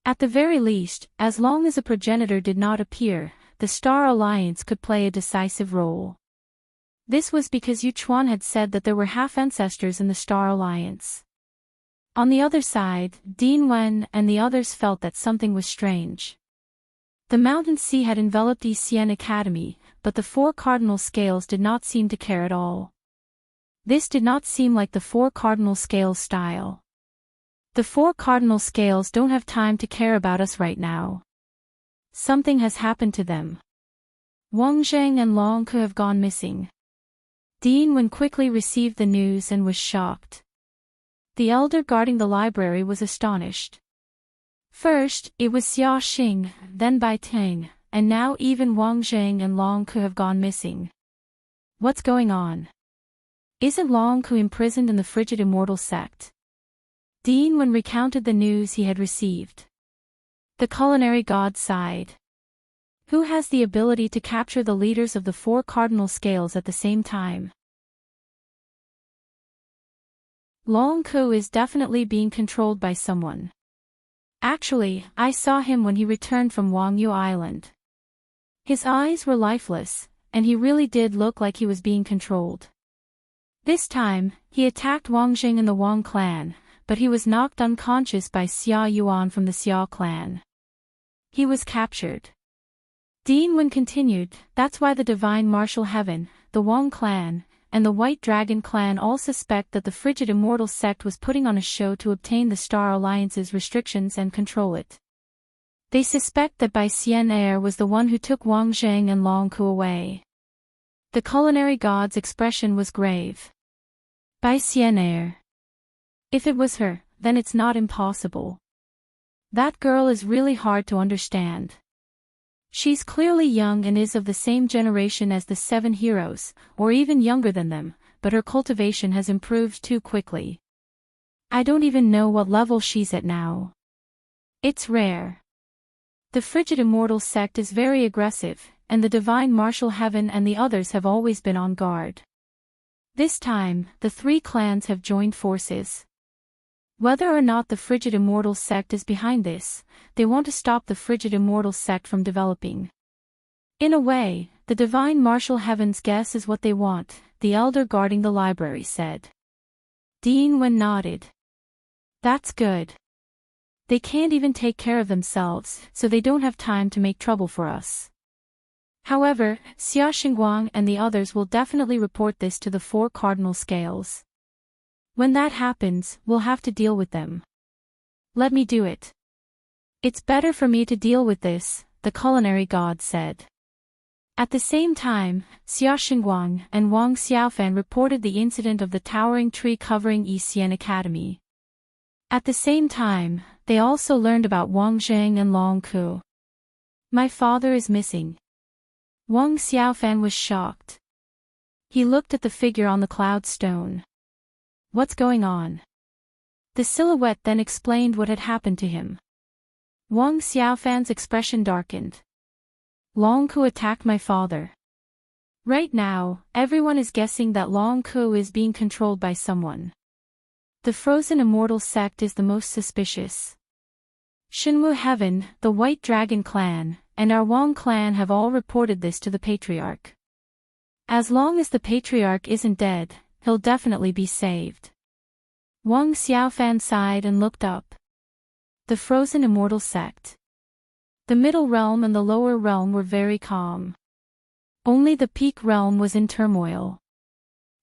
At the very least, as long as a progenitor did not appear, the Star Alliance could play a decisive role. This was because Yu Chuan had said that there were half-ancestors in the Star Alliance. On the other side, Dean Wen and the others felt that something was strange. The mountain sea had enveloped Yi Academy, but the four cardinal scales did not seem to care at all. This did not seem like the four cardinal scales style. The four cardinal scales don't have time to care about us right now. Something has happened to them. Wang Zheng and Long Ke have gone missing. Dean Wen quickly received the news and was shocked. The elder guarding the library was astonished. First, it was Xia Xing, then Bai Teng, and now even Wang Zheng and Long Ke have gone missing. What's going on? Isn't Long Ke imprisoned in the frigid immortal sect? Dean Wen recounted the news he had received. The culinary god sighed. Who has the ability to capture the leaders of the four cardinal scales at the same time? Long Ke is definitely being controlled by someone. Actually, I saw him when he returned from Wangyu Island. His eyes were lifeless, and he really did look like he was being controlled. This time, he attacked Wang Jing and the Wang clan, but he was knocked unconscious by Xia Yuan from the Xia clan. He was captured. Dean Wen continued, that's why the Divine Martial Heaven, the Wang clan, and the White Dragon clan all suspect that the frigid immortal sect was putting on a show to obtain the Star Alliance's restrictions and control it. They suspect that Bai Xian was the one who took Wang Zheng and Long Ke away. The culinary god's expression was grave. Bai Xian. If it was her, then it's not impossible. That girl is really hard to understand. She's clearly young and is of the same generation as the seven heroes, or even younger than them, but her cultivation has improved too quickly. I don't even know what level she's at now. It's rare. The frigid immortal sect is very aggressive, and the Divine Martial Heaven and the others have always been on guard. This time, the three clans have joined forces. Whether or not the frigid immortal sect is behind this, they want to stop the frigid immortal sect from developing. In a way, the Divine Martial Heaven's guess is what they want, the elder guarding the library said. Dean Wen nodded. That's good. They can't even take care of themselves, so they don't have time to make trouble for us. However, Xia Xingguang and the others will definitely report this to the four cardinal scales. When that happens, we'll have to deal with them. Let me do it. It's better for me to deal with this, the culinary god said. At the same time, Xia Xingguang and Wang Xiaofan reported the incident of the towering tree covering Yi Academy. At the same time, they also learned about Wang Zheng and Long Ke. My father is missing. Wang Xiaofan was shocked. He looked at the figure on the cloud stone. What's going on? The silhouette then explained what had happened to him. Wang Xiaofan's expression darkened. Long Ke attacked my father. Right now, everyone is guessing that Long Ke is being controlled by someone. The frozen immortal sect is the most suspicious. Shenwu Heaven, the White Dragon clan, and our Wang clan have all reported this to the Patriarch. As long as the Patriarch isn't dead, he'll definitely be saved. Wang Xiaofan sighed and looked up. The frozen immortal sect. The middle realm and the lower realm were very calm. Only the peak realm was in turmoil.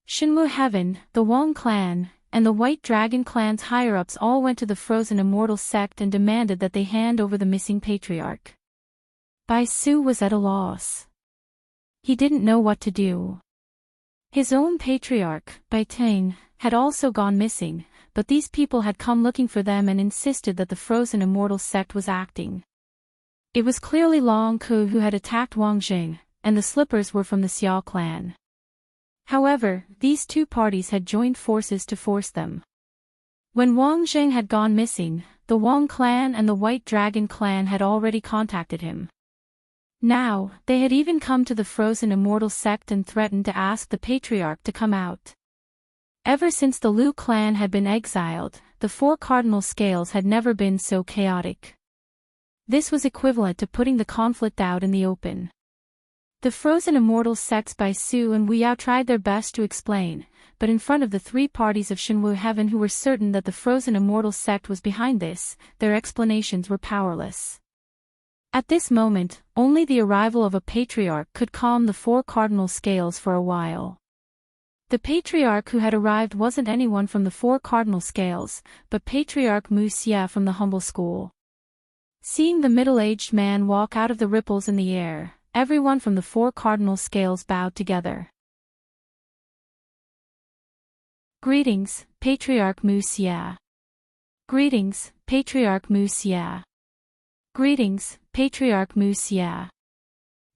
Shenwu Heaven, the Wang clan, and the White Dragon clan's higher-ups all went to the frozen immortal sect and demanded that they hand over the missing Patriarch. Bai Su was at a loss. He didn't know what to do. His own Patriarch, Bai Teng, had also gone missing, but these people had come looking for them and insisted that the frozen immortal sect was acting. It was clearly Long Ke who had attacked Wang Jing, and the slippers were from the Xia clan. However, these two parties had joined forces to force them. When Wang Jing had gone missing, the Wang clan and the White Dragon clan had already contacted him. Now, they had even come to the frozen immortal sect and threatened to ask the Patriarch to come out. Ever since the Lu clan had been exiled, the four cardinal scales had never been so chaotic. This was equivalent to putting the conflict out in the open. The frozen immortal sects Bai Su and Wu Yao tried their best to explain, but in front of the three parties of Shenwu heaven who were certain that the frozen immortal sect was behind this, their explanations were powerless. At this moment, only the arrival of a patriarch could calm the four cardinal scales for a while. The patriarch who had arrived wasn't anyone from the four cardinal scales, but Patriarch Mu Xia from the humble school. Seeing the middle-aged man walk out of the ripples in the air, everyone from the four cardinal scales bowed together. Greetings, Patriarch Mu Xia. Greetings, Patriarch Mu Xia. Greetings, Patriarch Mu Xia.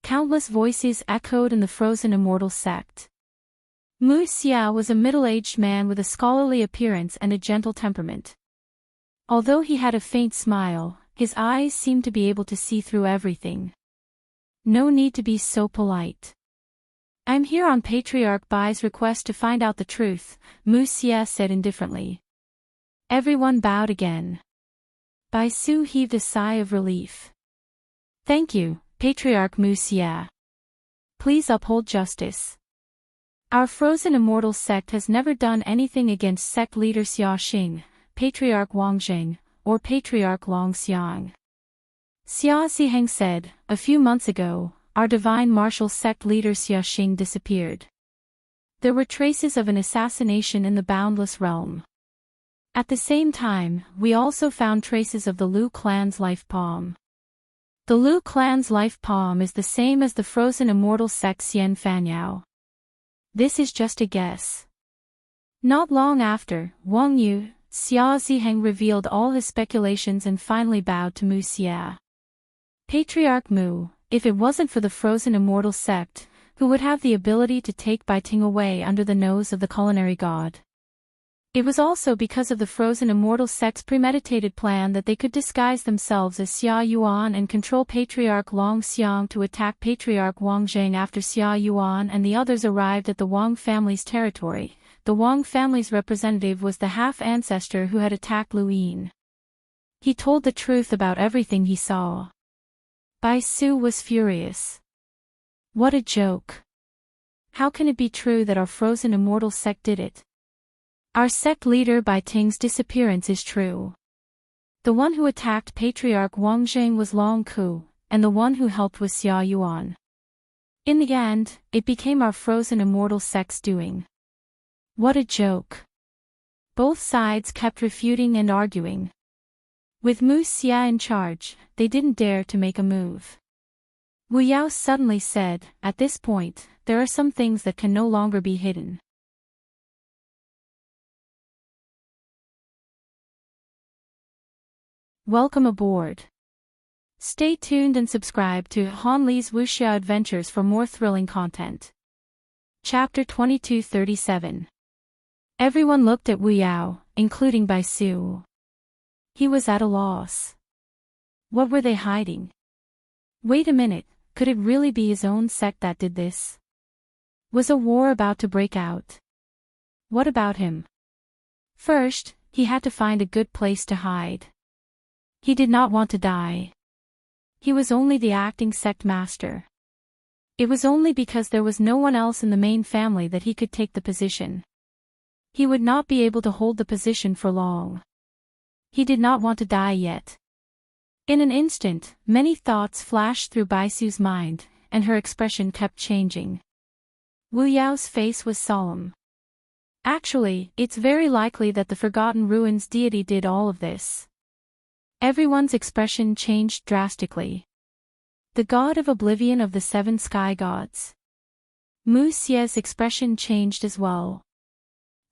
Countless voices echoed in the frozen immortal sect. Mu Xia was a middle-aged man with a scholarly appearance and a gentle temperament. Although he had a faint smile, his eyes seemed to be able to see through everything. No need to be so polite. I'm here on Patriarch Bai's request to find out the truth, Mu Xia said indifferently. Everyone bowed again. Bai Su heaved a sigh of relief. Thank you, Patriarch Mu Xia. Please uphold justice. Our frozen immortal sect has never done anything against sect leader Xia Xing, Patriarch Wang Zheng, or Patriarch Long Xiang. Xia Ziheng said, a few months ago, our divine martial sect leader Xia Xing disappeared. There were traces of an assassination in the boundless realm. At the same time, we also found traces of the Lu clan's life palm. The Lu clan's life palm is the same as the frozen immortal sect Xian Fanyao. This is just a guess. Not long after, Wang Yu, Xia Ziheng revealed all his speculations and finally bowed to Mu Xia. Patriarch Mu, if it wasn't for the frozen immortal sect, who would have the ability to take Bai Ting away under the nose of the culinary god? It was also because of the frozen immortal sect's premeditated plan that they could disguise themselves as Xia Yuan and control Patriarch Long Xiang to attack Patriarch Wang Zheng after Xia Yuan and the others arrived at the Wang family's territory. The Wang family's representative was the half-ancestor who had attacked Lu Yin. He told the truth about everything he saw. Bai Su was furious. What a joke. How can it be true that our frozen immortal sect did it? Our sect leader Bai Ting's disappearance is true. The one who attacked Patriarch Wang Zheng was Long Ku, and the one who helped was Xia Yuan. In the end, it became our frozen immortal sect's doing. What a joke. Both sides kept refuting and arguing. With Mu Xia in charge, they didn't dare to make a move. Wu Yao suddenly said, at this point, there are some things that can no longer be hidden. Welcome aboard. Stay tuned and subscribe to Han Li's Wuxia Adventures for more thrilling content. Chapter 2237. Everyone looked at Wu Yao, including Bai Su. He was at a loss. What were they hiding? Wait a minute, could it really be his own sect that did this? Was a war about to break out? What about him? First, he had to find a good place to hide. He did not want to die. He was only the acting sect master. It was only because there was no one else in the main family that he could take the position. He would not be able to hold the position for long. He did not want to die yet. In an instant, many thoughts flashed through Bai Su's mind, and her expression kept changing. Wu Yao's face was solemn. Actually, it's very likely that the Forgotten Ruins deity did all of this. Everyone's expression changed drastically. The god of oblivion of the seven sky gods. Mu Xia's expression changed as well.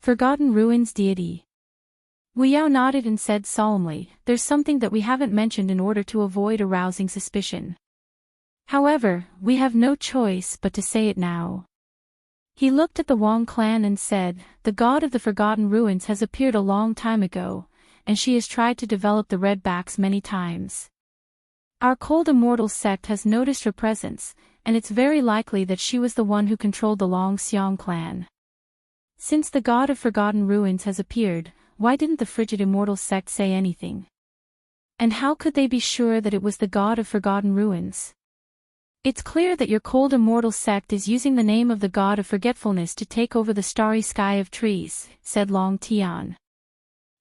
Forgotten Ruins deity. Wu Yao nodded and said solemnly, there's something that we haven't mentioned in order to avoid arousing suspicion. However, we have no choice but to say it now. He looked at the Wang clan and said, the god of the Forgotten Ruins has appeared a long time ago, and she has tried to develop the Redbacks many times. Our cold immortal sect has noticed her presence, and it's very likely that she was the one who controlled the Long Xiang clan. Since the god of Forgotten Ruins has appeared, why didn't the frigid immortal sect say anything? And how could they be sure that it was the god of forgotten ruins? It's clear that your cold immortal sect is using the name of the god of forgetfulness to take over the starry sky of trees, said Long Tian.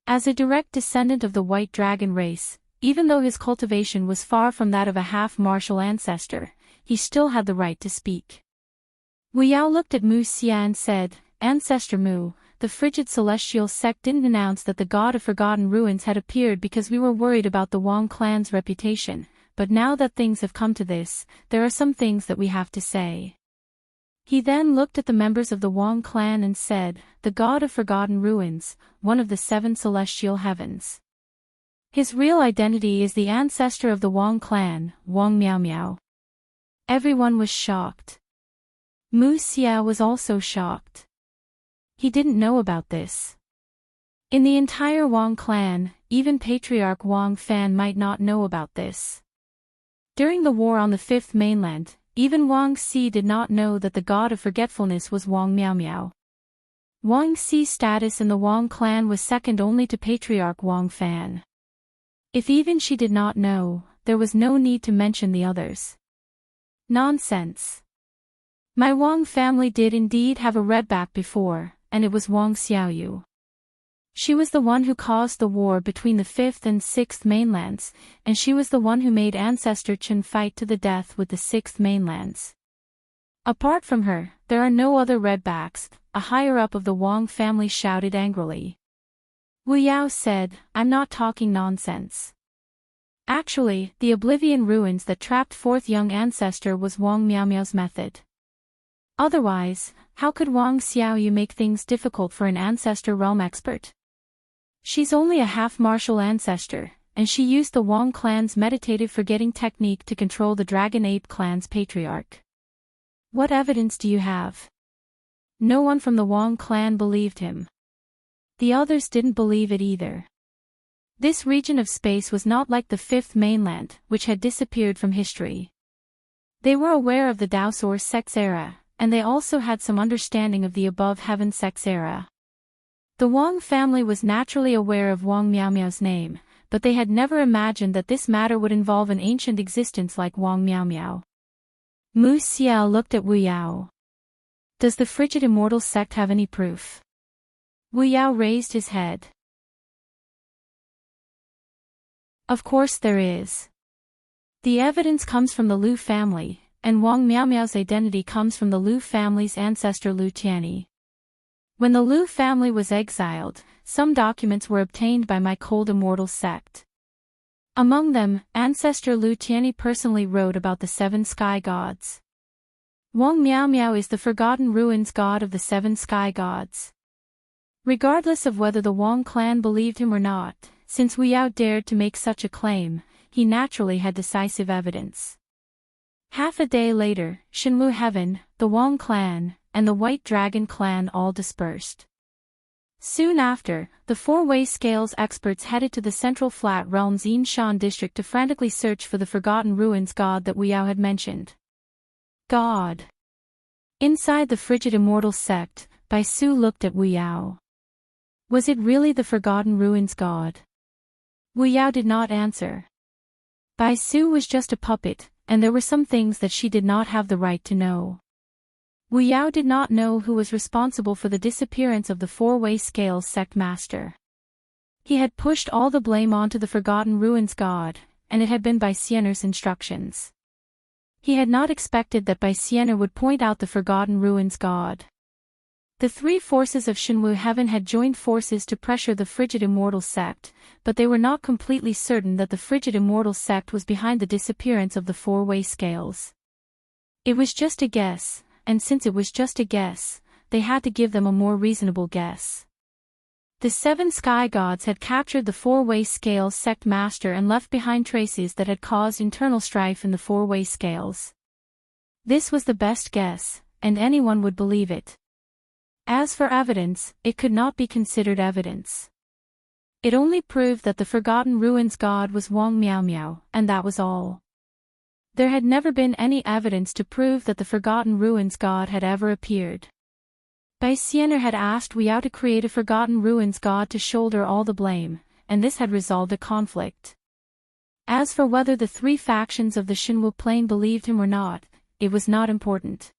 As a direct descendant of the white dragon race, even though his cultivation was far from that of a half-martial ancestor, he still had the right to speak. Wu Yao looked at Mu Xia and said, Ancestor Mu, the frigid celestial sect didn't announce that the god of forgotten ruins had appeared because we were worried about the Wang clan's reputation, but now that things have come to this, there are some things that we have to say. He then looked at the members of the Wang clan and said, the god of forgotten ruins, one of the 7 celestial heavens. His real identity is the ancestor of the Wang clan, Wang Miao Miao. Everyone was shocked. Mu Xia was also shocked. He didn't know about this. In the entire Wang clan, even Patriarch Wang Fan might not know about this. During the war on the 5th mainland, even Wang Xi did not know that the god of forgetfulness was Wang Miao Miao. Wang Xi's status in the Wang clan was second only to Patriarch Wang Fan. If even she did not know, there was no need to mention the others. Nonsense. My Wang family did indeed have a redback before, and it was Wang Xiaoyu. She was the one who caused the war between the 5th and 6th mainlands, and she was the one who made Ancestor Chen fight to the death with the 6th mainlands. Apart from her, there are no other redbacks, a higher-up of the Wang family shouted angrily. Wu Yao said, I'm not talking nonsense. Actually, the Oblivion ruins that trapped 4th young ancestor was Wang Miao Miao's method. Otherwise, how could Wang Xiaoyu make things difficult for an ancestor realm expert? She's only a half-martial ancestor, and she used the Wang clan's meditative forgetting technique to control the Dragon Ape clan's patriarch. What evidence do you have? No one from the Wang clan believed him. The others didn't believe it either. This region of space was not like the 5th mainland, which had disappeared from history. They were aware of the Daosaur sex era, and they also had some understanding of the above heaven sex era. The Wang family was naturally aware of Wang Miao Miao's name, but they had never imagined that this matter would involve an ancient existence like Wang Miao Miao. Mu Xia looked at Wu Yao. Does the frigid immortal sect have any proof? Wu Yao raised his head. Of course there is. The evidence comes from the Lu family, and Wang Miao Miao's identity comes from the Lu family's ancestor Lu Tianyi. When the Lu family was exiled, some documents were obtained by my cold immortal sect. Among them, ancestor Lu Tianyi personally wrote about the 7 sky gods. Wang Miao Miao is the forgotten ruins god of the 7 sky gods. Regardless of whether the Wang clan believed him or not, since Wu Yao dared to make such a claim, he naturally had decisive evidence. Half a day later, Shenwu Heaven, the Wang clan, and the White Dragon clan all dispersed. Soon after, the 4-way scales experts headed to the Central Flat Realm's Yinshan district to frantically search for the forgotten ruins god that Wu Yao had mentioned. God. Inside the frigid immortal sect, Bai Su looked at Wu Yao. Was it really the forgotten ruins god? Wu Yao did not answer. Bai Su was just a puppet, and there were some things that she did not have the right to know. Wu Yao did not know who was responsible for the disappearance of the 4-way scales sect master. He had pushed all the blame onto the forgotten ruins god, and it had been Bai Xiener's instructions. He had not expected that Bai Xiener would point out the forgotten ruins god. The 3 forces of Shenwu Heaven had joined forces to pressure the frigid immortal sect, but they were not completely certain that the frigid immortal sect was behind the disappearance of the 4-way scales. It was just a guess, and since it was just a guess, they had to give them a more reasonable guess. The 7 sky gods had captured the 4-way scales sect master and left behind traces that had caused internal strife in the 4-way scales. This was the best guess, and anyone would believe it. As for evidence, it could not be considered evidence. It only proved that the forgotten ruins god was Wang Miao Miao, and that was all. There had never been any evidence to prove that the forgotten ruins god had ever appeared. Bai Xiener had asked Wu Yao to create a forgotten ruins god to shoulder all the blame, and this had resolved a conflict. As for whether the three factions of the Shinwu plain believed him or not, it was not important.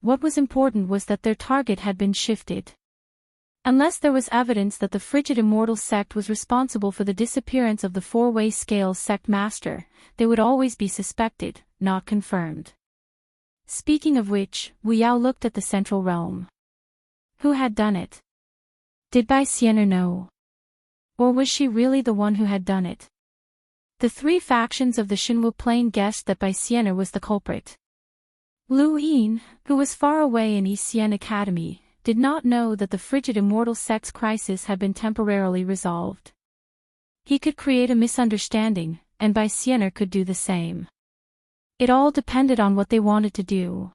What was important was that their target had been shifted. Unless there was evidence that the frigid immortal sect was responsible for the disappearance of the four-way scales sect master, they would always be suspected, not confirmed. Speaking of which, Wu Yao looked at the central realm. Who had done it? Did Bai Xian'er know? Or was she really the one who had done it? The three factions of the Shinwu plain guessed that Bai Xian'er was the culprit. Lu Yin, who was far away in East Xian Academy, did not know that the frigid immortal sect's crisis had been temporarily resolved. He could create a misunderstanding, and Bai Xian'er could do the same. It all depended on what they wanted to do.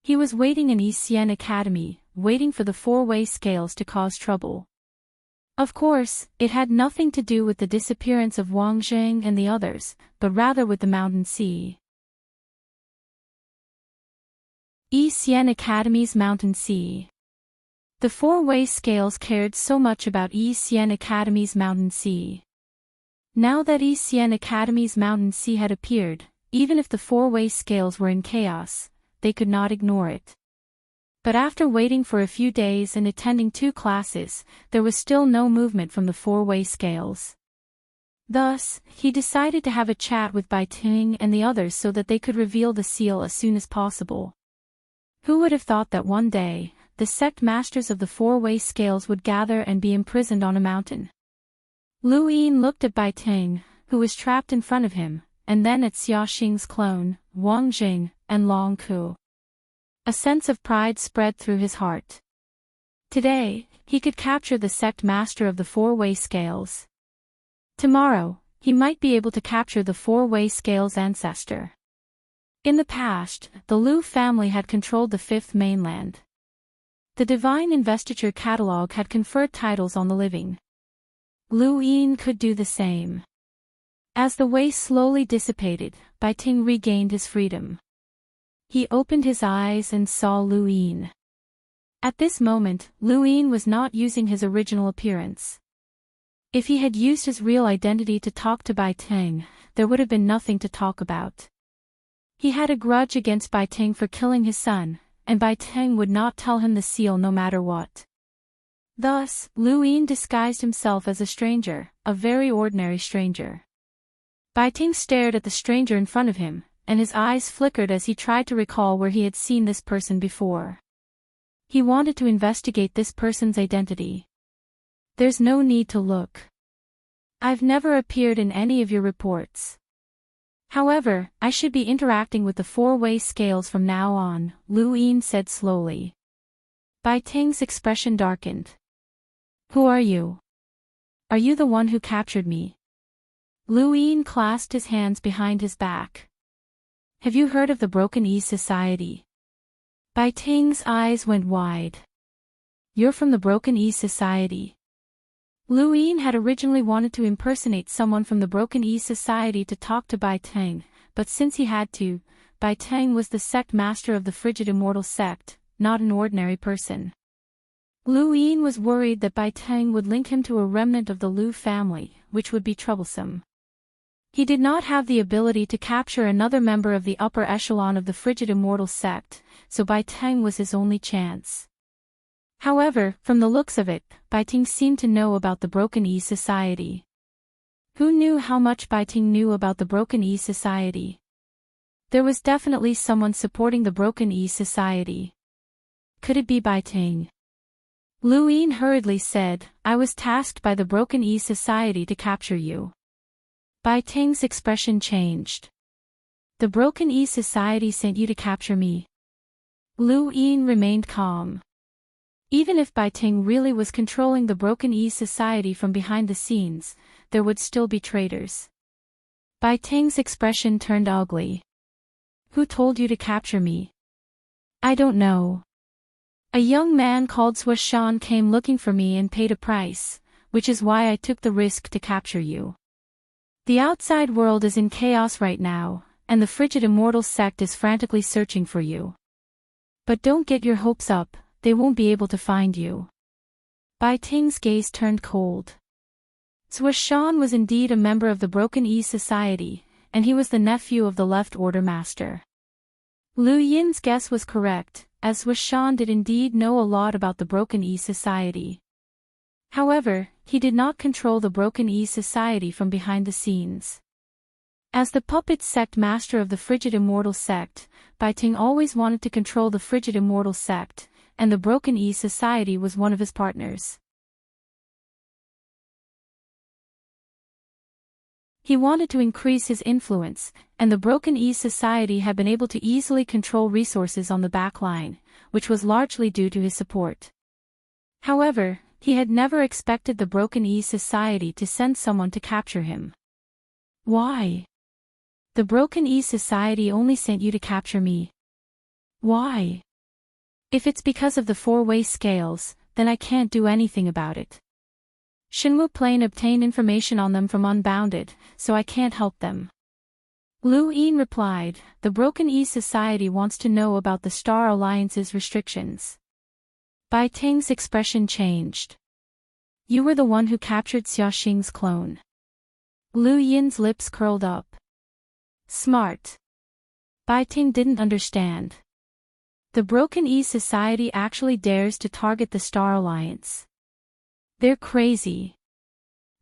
He was waiting in East Xian Academy, waiting for the four-way scales to cause trouble. Of course, it had nothing to do with the disappearance of Wang Zheng and the others, but rather with the Mountain Sea. East Xian Academy's Mountain Sea. The four-way scales cared so much about East Xian Academy's Mountain Sea. Now that East Xian Academy's Mountain Sea had appeared, even if the four-way scales were in chaos, they could not ignore it. But after waiting for a few days and attending 2 classes, there was still no movement from the four-way scales. Thus, he decided to have a chat with Bai Ting and the others so that they could reveal the seal as soon as possible. Who would have thought that one day, the sect masters of the four-way scales would gather and be imprisoned on a mountain? Lu Yin looked at Bai Ting, who was trapped in front of him, and then at Xia Xing's clone, Wang Jing, and Long Ku. A sense of pride spread through his heart. Today, he could capture the sect master of the four-way scales. Tomorrow, he might be able to capture the four-way scales ancestor. In the past, the Lu family had controlled the Fifth Mainland. The Divine Investiture Catalogue had conferred titles on the living. Lu Yin could do the same. As the way slowly dissipated, Bai Ting regained his freedom. He opened his eyes and saw Lu Yin. At this moment, Lu Yin was not using his original appearance. If he had used his real identity to talk to Bai Ting, there would have been nothing to talk about. He had a grudge against Bai Ting for killing his son, and Bai Ting would not tell him the seal no matter what. Thus, Lu Yin disguised himself as a stranger, a very ordinary stranger. Bai Ting stared at the stranger in front of him, and his eyes flickered as he tried to recall where he had seen this person before. He wanted to investigate this person's identity. There's no need to look. I've never appeared in any of your reports. However, I should be interacting with the four-way scales from now on, Lu Yin said slowly. Bai Ting's expression darkened. Who are you? Are you the one who captured me? Lu Yin clasped his hands behind his back. Have you heard of the Broken East Society? Bai Ting's eyes went wide. You're from the Broken East Society. Lu Yin had originally wanted to impersonate someone from the Broken East Society to talk to Bai Ting, but since he had to, Bai Ting was the sect master of the frigid immortal sect, not an ordinary person. Lu Yin was worried that Bai Ting would link him to a remnant of the Lu family, which would be troublesome. He did not have the ability to capture another member of the upper echelon of the frigid immortal sect, so Bai Ting was his only chance. However, from the looks of it, Bai Ting seemed to know about the Broken East Society. Who knew how much Bai Ting knew about the Broken East Society? There was definitely someone supporting the Broken East Society. Could it be Bai Ting? Lu Yin hurriedly said, I was tasked by the Broken East Society to capture you. Bai Ting's expression changed. The Broken East Society sent you to capture me. Lu Yin remained calm. Even if Bai Ting really was controlling the Broken East Society from behind the scenes, there would still be traitors. Bai Ting's expression turned ugly. Who told you to capture me? I don't know. A young man called Swan came looking for me and paid a price, which is why I took the risk to capture you. The outside world is in chaos right now, and the frigid immortal sect is frantically searching for you. But don't get your hopes up, they won't be able to find you. Bai Ting's gaze turned cold. Shan was indeed a member of the Broken E Society, and he was the nephew of the Left Order Master. Lu Yin's guess was correct, as Shan did indeed know a lot about the Broken E Society. However, he did not control the Broken E Society from behind the scenes. As the puppet sect master of the Frigid Immortal sect, Bai Ting always wanted to control the Frigid Immortal sect, and the Broken E Society was one of his partners. He wanted to increase his influence, and the Broken E Society had been able to easily control resources on the back line, which was largely due to his support. However, he had never expected the Broken E Society to send someone to capture him. Why? The Broken E Society only sent you to capture me. Why? If it's because of the four-way scales, then I can't do anything about it. Shenwu Plain obtained information on them from Unbounded, so I can't help them. Lu Yin replied, the Broken E Society wants to know about the Star Alliance's restrictions. Bai Ting's expression changed. You were the one who captured Xiaoxing's clone. Lu Yin's lips curled up. Smart. Bai Ting didn't understand. The Broken E Society actually dares to target the Star Alliance. They're crazy.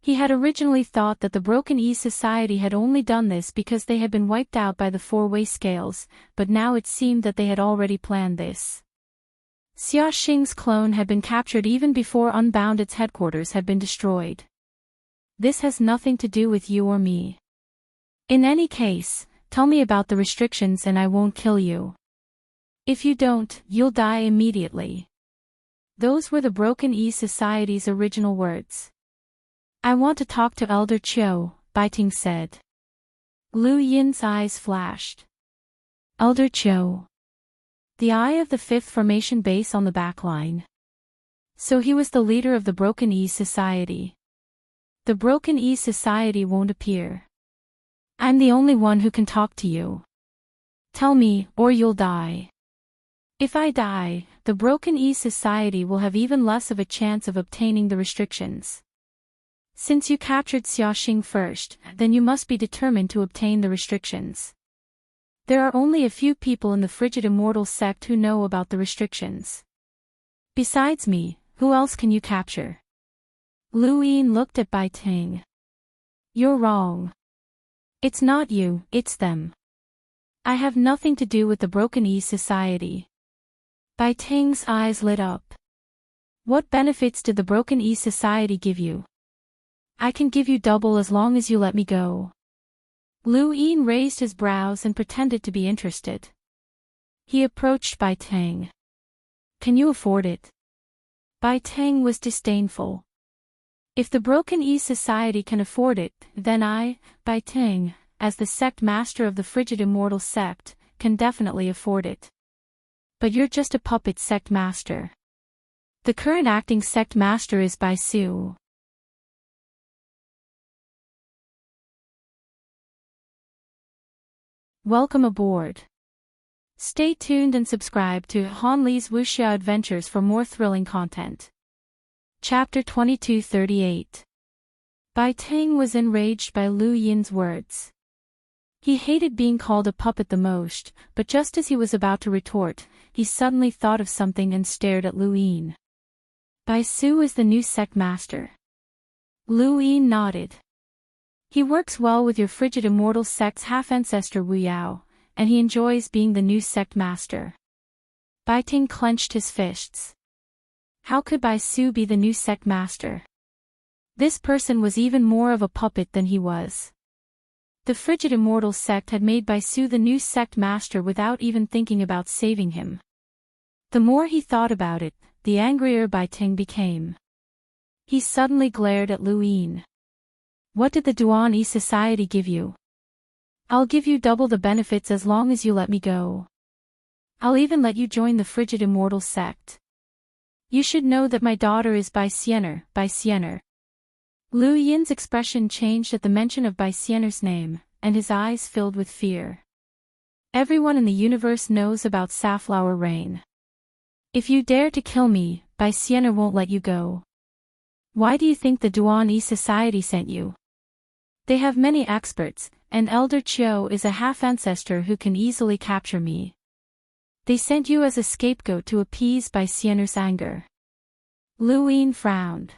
He had originally thought that the Broken E Society had only done this because they had been wiped out by the four-way scales, but now it seemed that they had already planned this. Xia Xing's clone had been captured even before Unbounded's headquarters had been destroyed. This has nothing to do with you or me. In any case, tell me about the restrictions and I won't kill you. If you don't, you'll die immediately. Those were the Broken E Society's original words. I want to talk to Elder Qiu, Bai Ting said. Lu Yin's eyes flashed. Elder Qiu. The eye of the fifth formation base on the back line. So he was the leader of the Broken E Society. The Broken E Society won't appear. I'm the only one who can talk to you. Tell me, or you'll die. If I die, the Broken E Society will have even less of a chance of obtaining the restrictions. Since you captured Xiaoxing first, then you must be determined to obtain the restrictions. There are only a few people in the Frigid Immortal sect who know about the restrictions. Besides me, who else can you capture? Lu Yin looked at Bai Ting. You're wrong. It's not you, it's them. I have nothing to do with the Broken E Society. Bai Ting's eyes lit up. What benefits did the Broken E Society give you? I can give you double as long as you let me go. Lu Yin raised his brows and pretended to be interested. He approached Bai Ting. Can you afford it? Bai Ting was disdainful. If the Broken E Society can afford it, then I, Bai Ting, as the sect master of the Frigid Immortal sect, can definitely afford it. But you're just a puppet sect master. The current acting sect master is Bai Su. Welcome aboard. Stay tuned and subscribe to Han Li's Wuxia Adventures for more thrilling content. Chapter 2238. Bai Ting was enraged by Lu Yin's words. He hated being called a puppet the most, but just as he was about to retort, he suddenly thought of something and stared at Lu Yin. Bai Su is the new sect master. Lu Yin nodded. He works well with your Frigid Immortal sect's half-ancestor Wu Yao, and he enjoys being the new sect master. Bai Ting clenched his fists. How could Bai Su be the new sect master? This person was even more of a puppet than he was. The Frigid Immortal sect had made Bai Su the new sect master without even thinking about saving him. The more he thought about it, the angrier Bai Ting became. He suddenly glared at Lu Yin. What did the Duan E Society give you? I'll give you double the benefits as long as you let me go. I'll even let you join the Frigid Immortal sect. You should know that my daughter is Bai Xiener, Bai Xiener. Lu Yin's expression changed at the mention of Bai Xiener's name, and his eyes filled with fear. Everyone in the universe knows about Safflower Rain. If you dare to kill me, Bai Xiener won't let you go. Why do you think the Duan-E Society sent you? They have many experts, and Elder Chiu is a half-ancestor who can easily capture me. They sent you as a scapegoat to appease Bai Xian'er's anger. Lu Yin frowned.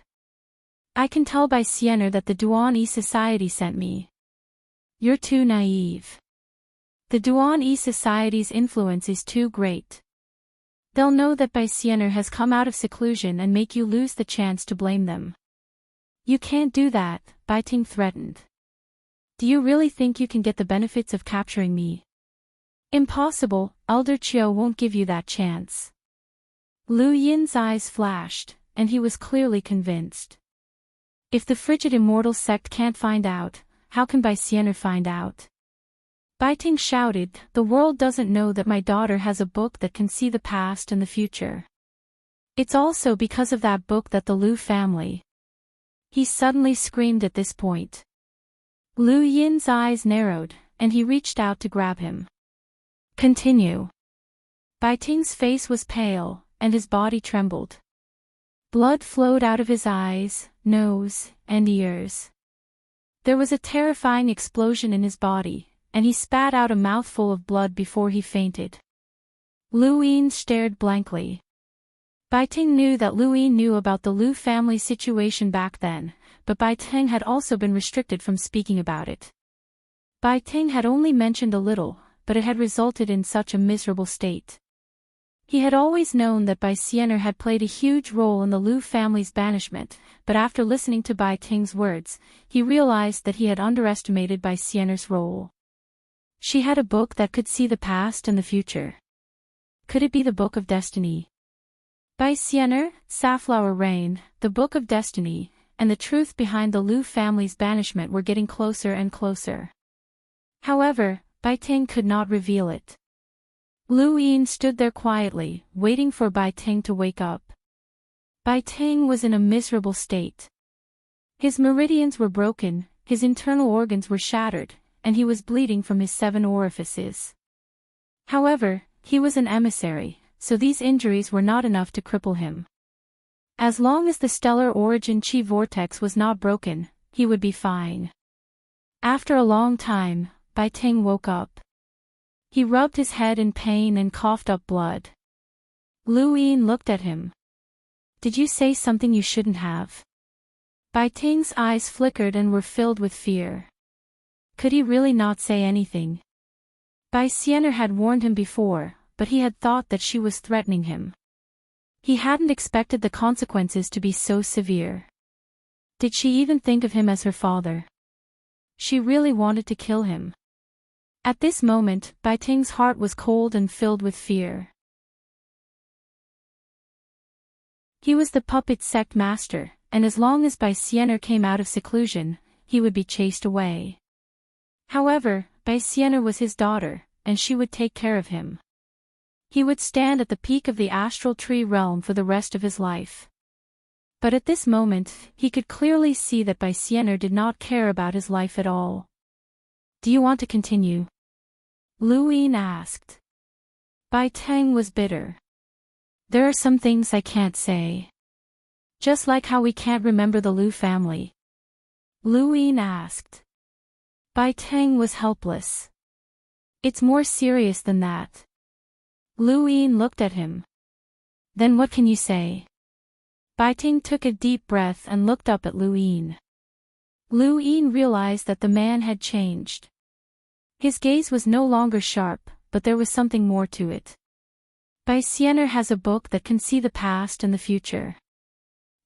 I can tell by Xian'er that the Duan-E Society sent me. You're too naive. The Duan-E Society's influence is too great. They'll know that Bai Xian'er has come out of seclusion and make you lose the chance to blame them. You can't do that, Bai Ting threatened. Do you really think you can get the benefits of capturing me? Impossible, Elder Chiu won't give you that chance. Lu Yin's eyes flashed, and he was clearly convinced. If the frigid immortal sect can't find out, how can Bai Xian'er find out? Bai Ting shouted, the world doesn't know that my daughter has a book that can see the past and the future. It's also because of that book that the Lu family. He suddenly screamed at this point. Lu Yin's eyes narrowed, and he reached out to grab him. Continue. Bai Ting's face was pale, and his body trembled. Blood flowed out of his eyes, nose, and ears. There was a terrifying explosion in his body, and he spat out a mouthful of blood before he fainted. Lu Yin stared blankly. Bai Ting knew that Lu Yin knew about the Lu family situation back then, but Bai Ting had also been restricted from speaking about it. Bai Ting had only mentioned a little, but it had resulted in such a miserable state. He had always known that Bai Xian'er had played a huge role in the Lu family's banishment, but after listening to Bai Ting's words, he realized that he had underestimated Bai Xian'er's role. She had a book that could see the past and the future. Could it be the Book of Destiny? Bai Xian'er, Safflower Rain, the Book of Destiny, and the truth behind the Lu family's banishment were getting closer and closer. However, Bai Ting could not reveal it. Lu Yin stood there quietly, waiting for Bai Ting to wake up. Bai Ting was in a miserable state. His meridians were broken, his internal organs were shattered, and he was bleeding from his 7 orifices. However, he was an emissary, so these injuries were not enough to cripple him. As long as the stellar origin chi vortex was not broken, he would be fine. After a long time, Bai Ting woke up. He rubbed his head in pain and coughed up blood. Lu Yin looked at him. Did you say something you shouldn't have? Bai Ting's eyes flickered and were filled with fear. Could he really not say anything? Bai Xian'er had warned him before, but he had thought that she was threatening him. He hadn't expected the consequences to be so severe. Did she even think of him as her father? She really wanted to kill him. At this moment, Bai Ting's heart was cold and filled with fear. He was the puppet sect master, and as long as Bai Xian'er came out of seclusion, he would be chased away. However, Bai Xian'er was his daughter, and she would take care of him. He would stand at the peak of the astral tree realm for the rest of his life. But at this moment, he could clearly see that Bai Xian'er did not care about his life at all. Do you want to continue? Lu Yin asked. Bai Ting was bitter. There are some things I can't say. Just like how we can't remember the Lu family. Lu Yin asked. Bai Ting was helpless. It's more serious than that. Lu Yin looked at him. Then what can you say? Bai Ting took a deep breath and looked up at Lu Yin. Lu Yin realized that the man had changed. His gaze was no longer sharp, but there was something more to it. Bai Xian'er has a book that can see the past and the future.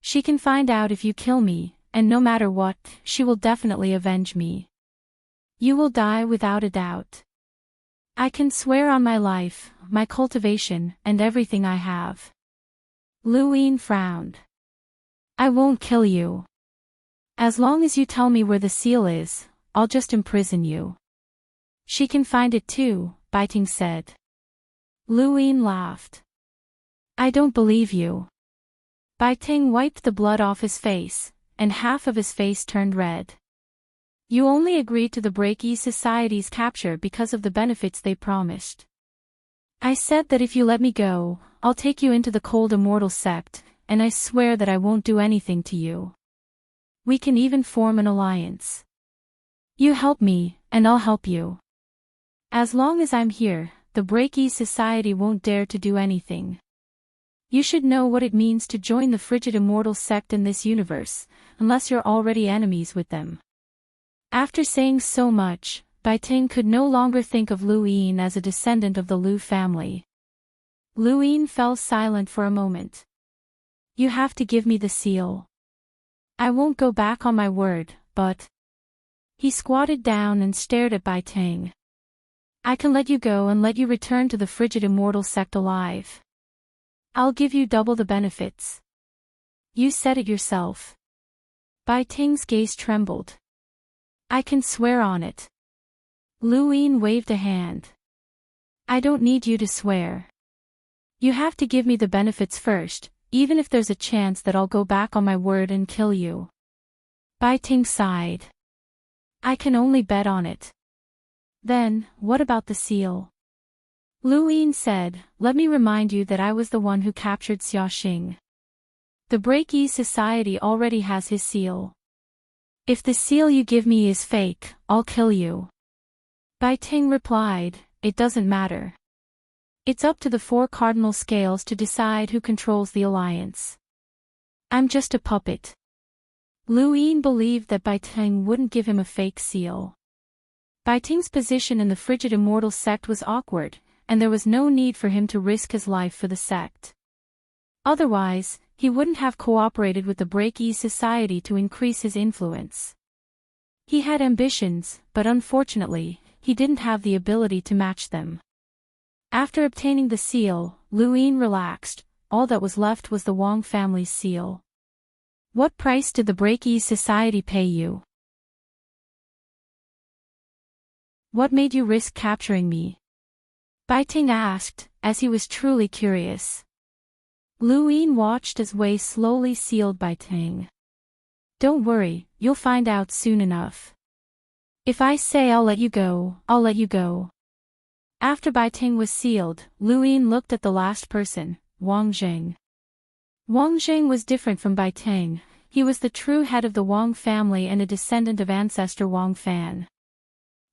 She can find out if you kill me, and no matter what, she will definitely avenge me. You will die without a doubt. I can swear on my life, my cultivation, and everything I have. Lu Yin frowned. I won't kill you. As long as you tell me where the seal is, I'll just imprison you. She can find it too, Bai Ting said. Lu Yin laughed. I don't believe you. Bai Ting wiped the blood off his face, and half of his face turned red. You only agreed to the Break-E Society's capture because of the benefits they promised. I said that if you let me go, I'll take you into the cold immortal sect, and I swear that I won't do anything to you. We can even form an alliance. You help me, and I'll help you. As long as I'm here, the Breaky Society won't dare to do anything. You should know what it means to join the frigid immortal sect in this universe, unless you're already enemies with them. After saying so much, Bai Ting could no longer think of Lu Yin as a descendant of the Lu family. Lu Yin fell silent for a moment. You have to give me the seal. I won't go back on my word, but... He squatted down and stared at Bai Ting. I can let you go and let you return to the frigid immortal sect alive. I'll give you double the benefits. You said it yourself. Bai Ting's gaze trembled. I can swear on it. Lu Yin waved a hand. I don't need you to swear. You have to give me the benefits first, even if there's a chance that I'll go back on my word and kill you. Bai Ting sighed. I can only bet on it. Then, what about the seal? Lu Yin said, let me remind you that I was the one who captured Xia Xing. The Breaky Society already has his seal. If the seal you give me is fake, I'll kill you. Bai Ting replied, it doesn't matter. It's up to the 4 cardinal scales to decide who controls the alliance. I'm just a puppet. Lu Yin believed that Bai Ting wouldn't give him a fake seal. Bai Ting's position in the frigid immortal sect was awkward, and there was no need for him to risk his life for the sect. Otherwise, he wouldn't have cooperated with the Breaky Society to increase his influence. He had ambitions, but unfortunately, he didn't have the ability to match them. After obtaining the seal, Lu Yin relaxed. All that was left was the Wang family's seal. What price did the Breaky Society pay you? What made you risk capturing me? Bai Ting asked, as he was truly curious. Lu Yin watched as Wei slowly sealed Bai Ting. Don't worry, you'll find out soon enough. If I say I'll let you go, I'll let you go. After Bai Ting was sealed, Lu Yin looked at the last person, Wang Zheng. Wang Zheng was different from Bai Ting. He was the true head of the Wang family and a descendant of ancestor Wang Fan.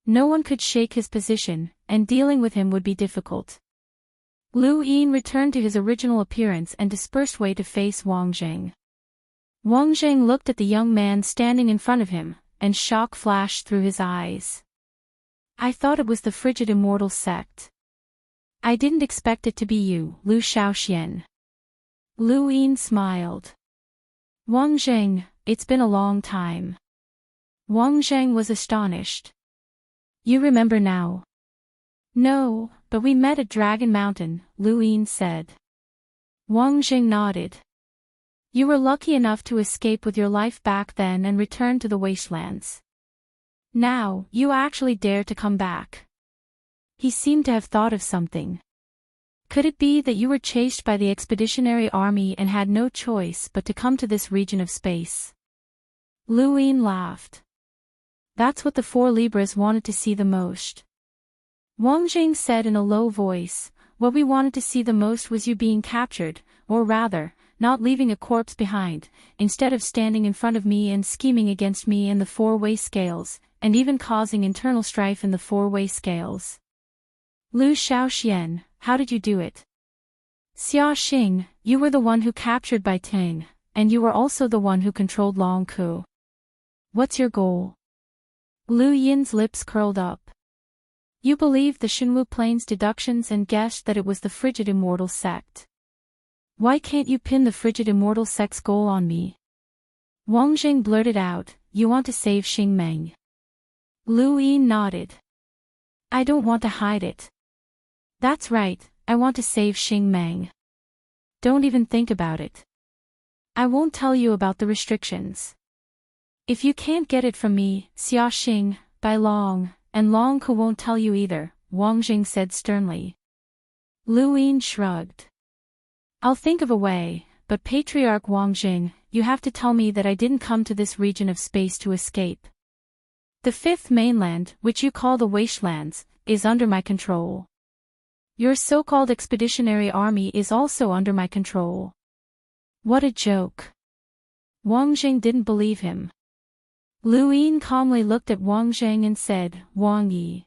No one could shake his position, and dealing with him would be difficult. Lu Yin returned to his original appearance and dispersed Wei to face Wang Zheng. Wang Zheng looked at the young man standing in front of him, and shock flashed through his eyes. I thought it was the frigid immortal sect. I didn't expect it to be you, Lu Shaoxian. Lu Yin smiled. Wang Zheng, it's been a long time. Wang Zheng was astonished. You remember now? No, but we met at Dragon Mountain, Lu Yin said. Wang Zheng nodded. You were lucky enough to escape with your life back then and return to the wastelands. Now, you actually dare to come back. He seemed to have thought of something. Could it be that you were chased by the expeditionary army and had no choice but to come to this region of space? Lu Yin laughed. That's what the 4 Libras wanted to see the most. Wang Zheng said in a low voice, what we wanted to see the most was you being captured, or rather, not leaving a corpse behind, instead of standing in front of me and scheming against me and the 4-way scales, and even causing internal strife in the 4-way scales. Lu Shaoxian, how did you do it? Xia Xing, you were the one who captured Bai Ting, and you were also the one who controlled Long Ku. What's your goal? Lu Yin's lips curled up. You believed the Xinwu Plains deductions and guessed that it was the frigid immortal sect. Why can't you pin the frigid immortal sect's goal on me? Wang Zheng blurted out, you want to save Xingmeng. Lu Yin nodded. I don't want to hide it. That's right, I want to save Xingmeng. Don't even think about it. I won't tell you about the restrictions. If you can't get it from me, Xia Xing, Bai Long, and Long Ku won't tell you either, Wang Zheng said sternly. Lu Yin shrugged. I'll think of a way, but Patriarch Wang Zheng, you have to tell me that I didn't come to this region of space to escape. The 5th mainland, which you call the Wastelands, is under my control. Your so-called expeditionary army is also under my control. What a joke. Wang Zheng didn't believe him. Lu Yin calmly looked at Wang Zhang and said, Wang Yi.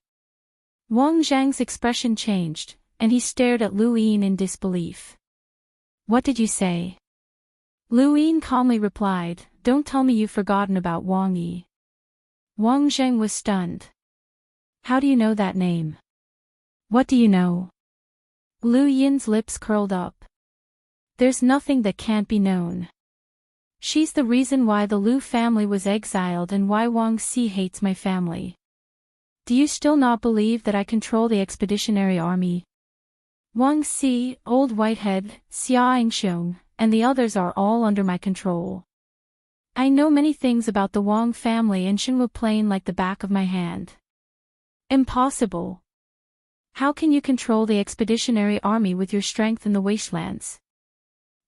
Wang Zhang's expression changed, and he stared at Lu Yin in disbelief. What did you say? Lu Yin calmly replied, Don't tell me you've forgotten about Wang Yi. Wang Zhang was stunned. How do you know that name? What do you know? Lu Yin's lips curled up. There's nothing that can't be known. She's the reason why the Lu family was exiled and why Wang Xi hates my family. Do you still not believe that I control the expeditionary army? Wang Xi, Old Whitehead, Xia Yingxiong, and the others are all under my control. I know many things about the Wang family and Xinhua Plain like the back of my hand. Impossible. How can you control the expeditionary army with your strength in the wastelands?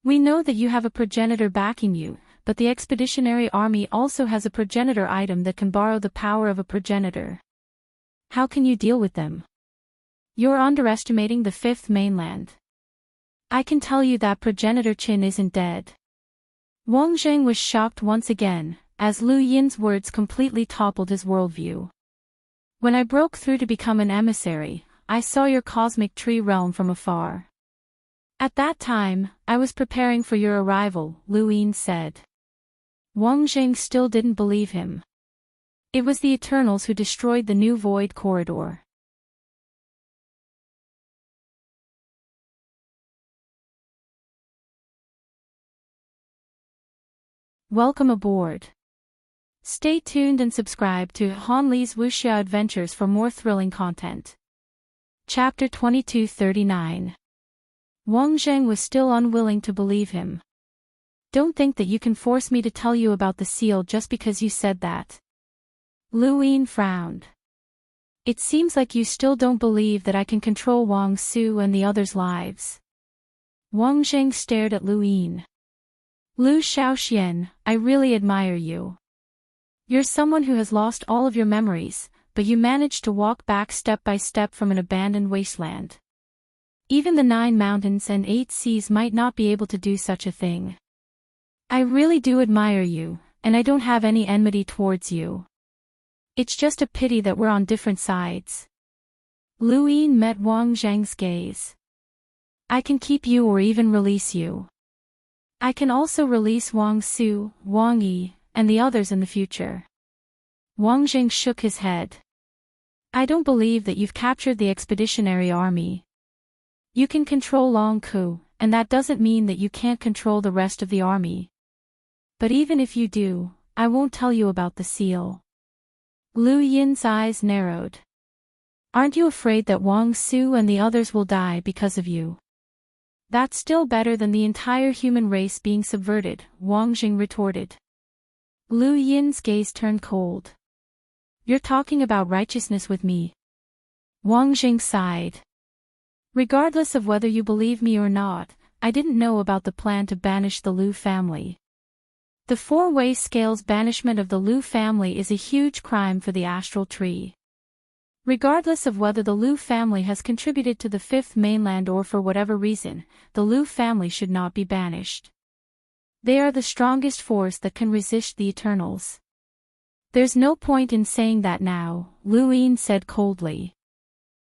We know that you have a progenitor backing you, but the expeditionary army also has a progenitor item that can borrow the power of a progenitor. How can you deal with them? You're underestimating the fifth mainland. I can tell you that progenitor Qin isn't dead. Wang Zhang was shocked once again, as Lu Yin's words completely toppled his worldview. When I broke through to become an emissary, I saw your cosmic tree realm from afar. At that time, I was preparing for your arrival, Lu Yin said. Wang Zhang still didn't believe him. It was the Eternals who destroyed the new void corridor. Welcome aboard. Stay tuned and subscribe to Han Li's Wuxia Adventures for more thrilling content. Chapter 2239. Wang Zhang was still unwilling to believe him. Don't think that you can force me to tell you about the seal just because you said that. Lu Yin frowned. It seems like you still don't believe that I can control Wang Su and the others' lives. Wang Zhang stared at Lu Yin. Lu Shaoxian, I really admire you. You're someone who has lost all of your memories, but you managed to walk back step by step from an abandoned wasteland. Even the 9 mountains and 8 seas might not be able to do such a thing. I really do admire you, and I don't have any enmity towards you. It's just a pity that we're on different sides. Lu Yin met Wang Zhang's gaze. I can keep you or even release you. I can also release Wang Su, Wang Yi, and the others in the future. Wang Zhang shook his head. I don't believe that you've captured the expeditionary army. You can control Long Ku, and that doesn't mean that you can't control the rest of the army. But even if you do, I won't tell you about the seal. Lu Yin's eyes narrowed. Aren't you afraid that Wang Su and the others will die because of you? That's still better than the entire human race being subverted, Wang Zhang retorted. Lu Yin's gaze turned cold. You're talking about righteousness with me. Wang Zhang sighed. Regardless of whether you believe me or not, I didn't know about the plan to banish the Lu family. The 4-way scales banishment of the Lu family is a huge crime for the astral tree. Regardless of whether the Lu family has contributed to the fifth mainland or for whatever reason, the Lu family should not be banished. They are the strongest force that can resist the Eternals. There's no point in saying that now, Lu Yin said coldly.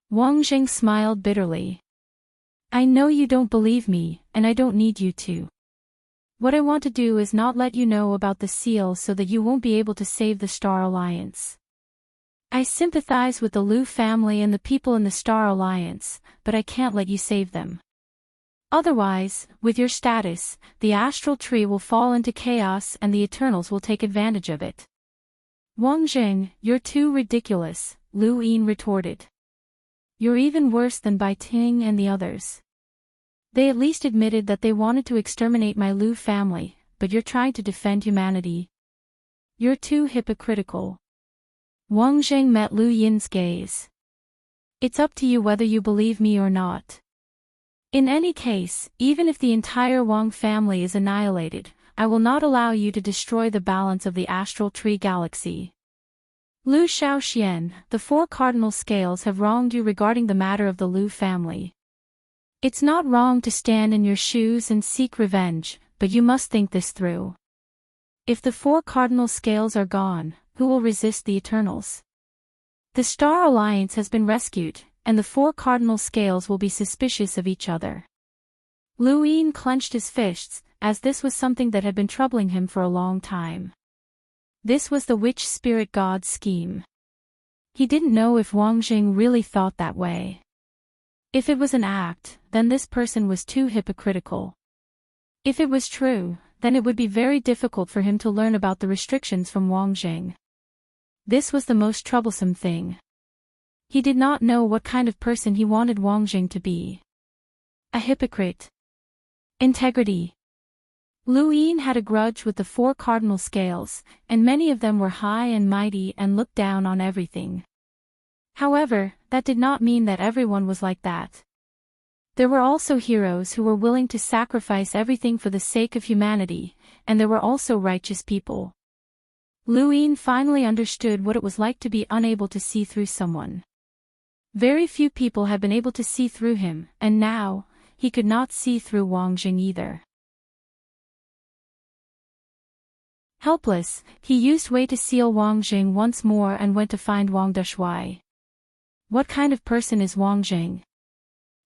Wang Zhang smiled bitterly. I know you don't believe me, and I don't need you to. What I want to do is not let you know about the seal so that you won't be able to save the Star Alliance. I sympathize with the Lu family and the people in the Star Alliance, but I can't let you save them. Otherwise, with your status, the astral tree will fall into chaos and the Eternals will take advantage of it. Wang Zhang, you're too ridiculous, Lu Yin retorted. You're even worse than Bai Ting and the others. They at least admitted that they wanted to exterminate my Lu family, but you're trying to defend humanity. You're too hypocritical. Wang Zhang met Lu Yin's gaze. It's up to you whether you believe me or not. In any case, even if the entire Wang family is annihilated, I will not allow you to destroy the balance of the astral tree galaxy. Lu Shaoxian, the 4 cardinal scales have wronged you regarding the matter of the Lu family. It's not wrong to stand in your shoes and seek revenge, but you must think this through. If the 4 cardinal scales are gone, who will resist the eternals? The Star Alliance has been rescued, and the four cardinal scales will be suspicious of each other. Lu Yin clenched his fists, as this was something that had been troubling him for a long time. This was the witch spirit god's scheme. He didn't know if Wang Jing really thought that way. If it was an act, then this person was too hypocritical. If it was true, then it would be very difficult for him to learn about the restrictions from Wang Jing. This was the most troublesome thing. He did not know what kind of person he wanted Wang Jing to be. A hypocrite. Integrity. Lu Yin had a grudge with the four cardinal scales, and many of them were high and mighty and looked down on everything. However, that did not mean that everyone was like that. There were also heroes who were willing to sacrifice everything for the sake of humanity, and there were also righteous people. Lu Yin finally understood what it was like to be unable to see through someone. Very few people had been able to see through him, and now, he could not see through Wang Jing either. Helpless, he used Wei to seal Wang Jing once more and went to find Wang Deshuai. What kind of person is Wang Jing?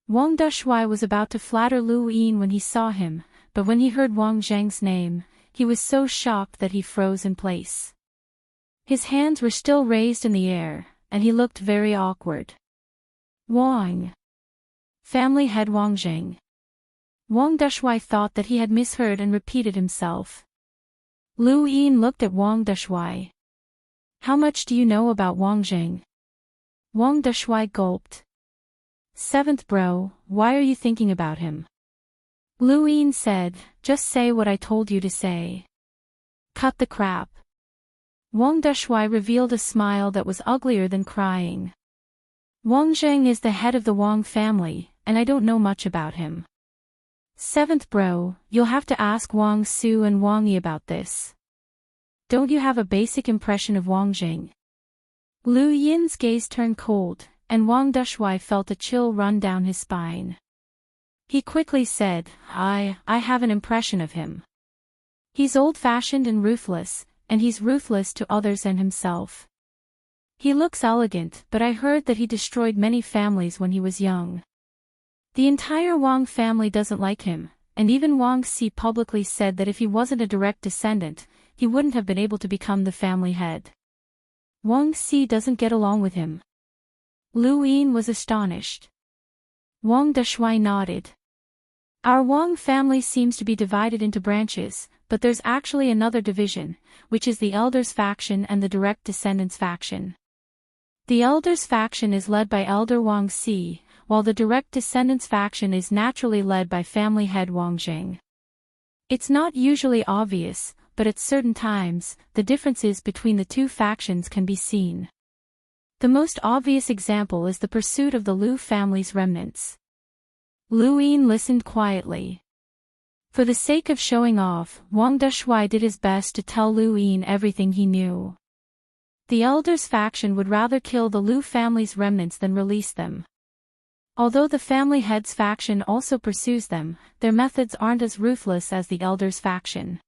Wang Deshuai was about to flatter Lu Yin when he saw him, but when he heard Wang Zheng's name, he was so shocked that he froze in place. His hands were still raised in the air, and he looked very awkward. Wang. Family head Wang Jing. Wang Deshuai thought that he had misheard and repeated himself. Lu Yin looked at Wang Deshuai. How much do you know about Wang Jing? Wang Deshuai gulped. Seventh bro, why are you thinking about him? Lu Yin said, just say what I told you to say. Cut the crap. Wang Deshuai revealed a smile that was uglier than crying. Wang Zheng is the head of the Wang family, and I don't know much about him. Seventh bro, you'll have to ask Wang Su and Wang Yi about this. Don't you have a basic impression of Wang Jing? Lu Yin's gaze turned cold, and Wang Deshuai felt a chill run down his spine. He quickly said, I have an impression of him. He's old-fashioned and ruthless, and he's ruthless to others and himself. He looks elegant, but I heard that he destroyed many families when he was young. The entire Wang family doesn't like him, and even Wang Si publicly said that if he wasn't a direct descendant, he wouldn't have been able to become the family head. Wang Si doesn't get along with him. Lu Yin was astonished. Wang Deshuai nodded. Our Wang family seems to be divided into branches, but there's actually another division, which is the Elders faction and the direct descendants faction. The Elders faction is led by Elder Wang Si, while the direct descendants faction is naturally led by family head Wang Jing. It's not usually obvious, but at certain times, the differences between the two factions can be seen. The most obvious example is the pursuit of the Lu family's remnants. Lu Yin listened quietly. For the sake of showing off, Wang Deshuai did his best to tell Lu Yin everything he knew. The Elders faction would rather kill the Lu family's remnants than release them. Although the family heads faction also pursues them, their methods aren't as ruthless as the Elders faction.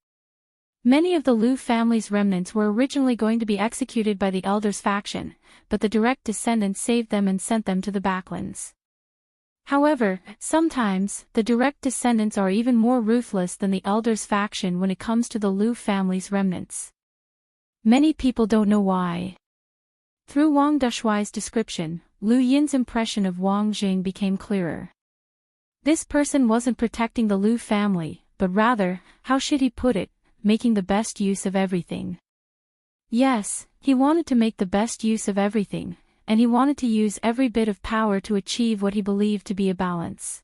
Many of the Lu family's remnants were originally going to be executed by the Elders faction, but the direct descendants saved them and sent them to the backlands. However, sometimes, the direct descendants are even more ruthless than the Elders faction when it comes to the Lu family's remnants. Many people don't know why. Through Wang Deshuai's description, Lu Yin's impression of Wang Jing became clearer. This person wasn't protecting the Lu family, but rather, how should he put it, making the best use of everything. Yes, he wanted to make the best use of everything, and he wanted to use every bit of power to achieve what he believed to be a balance.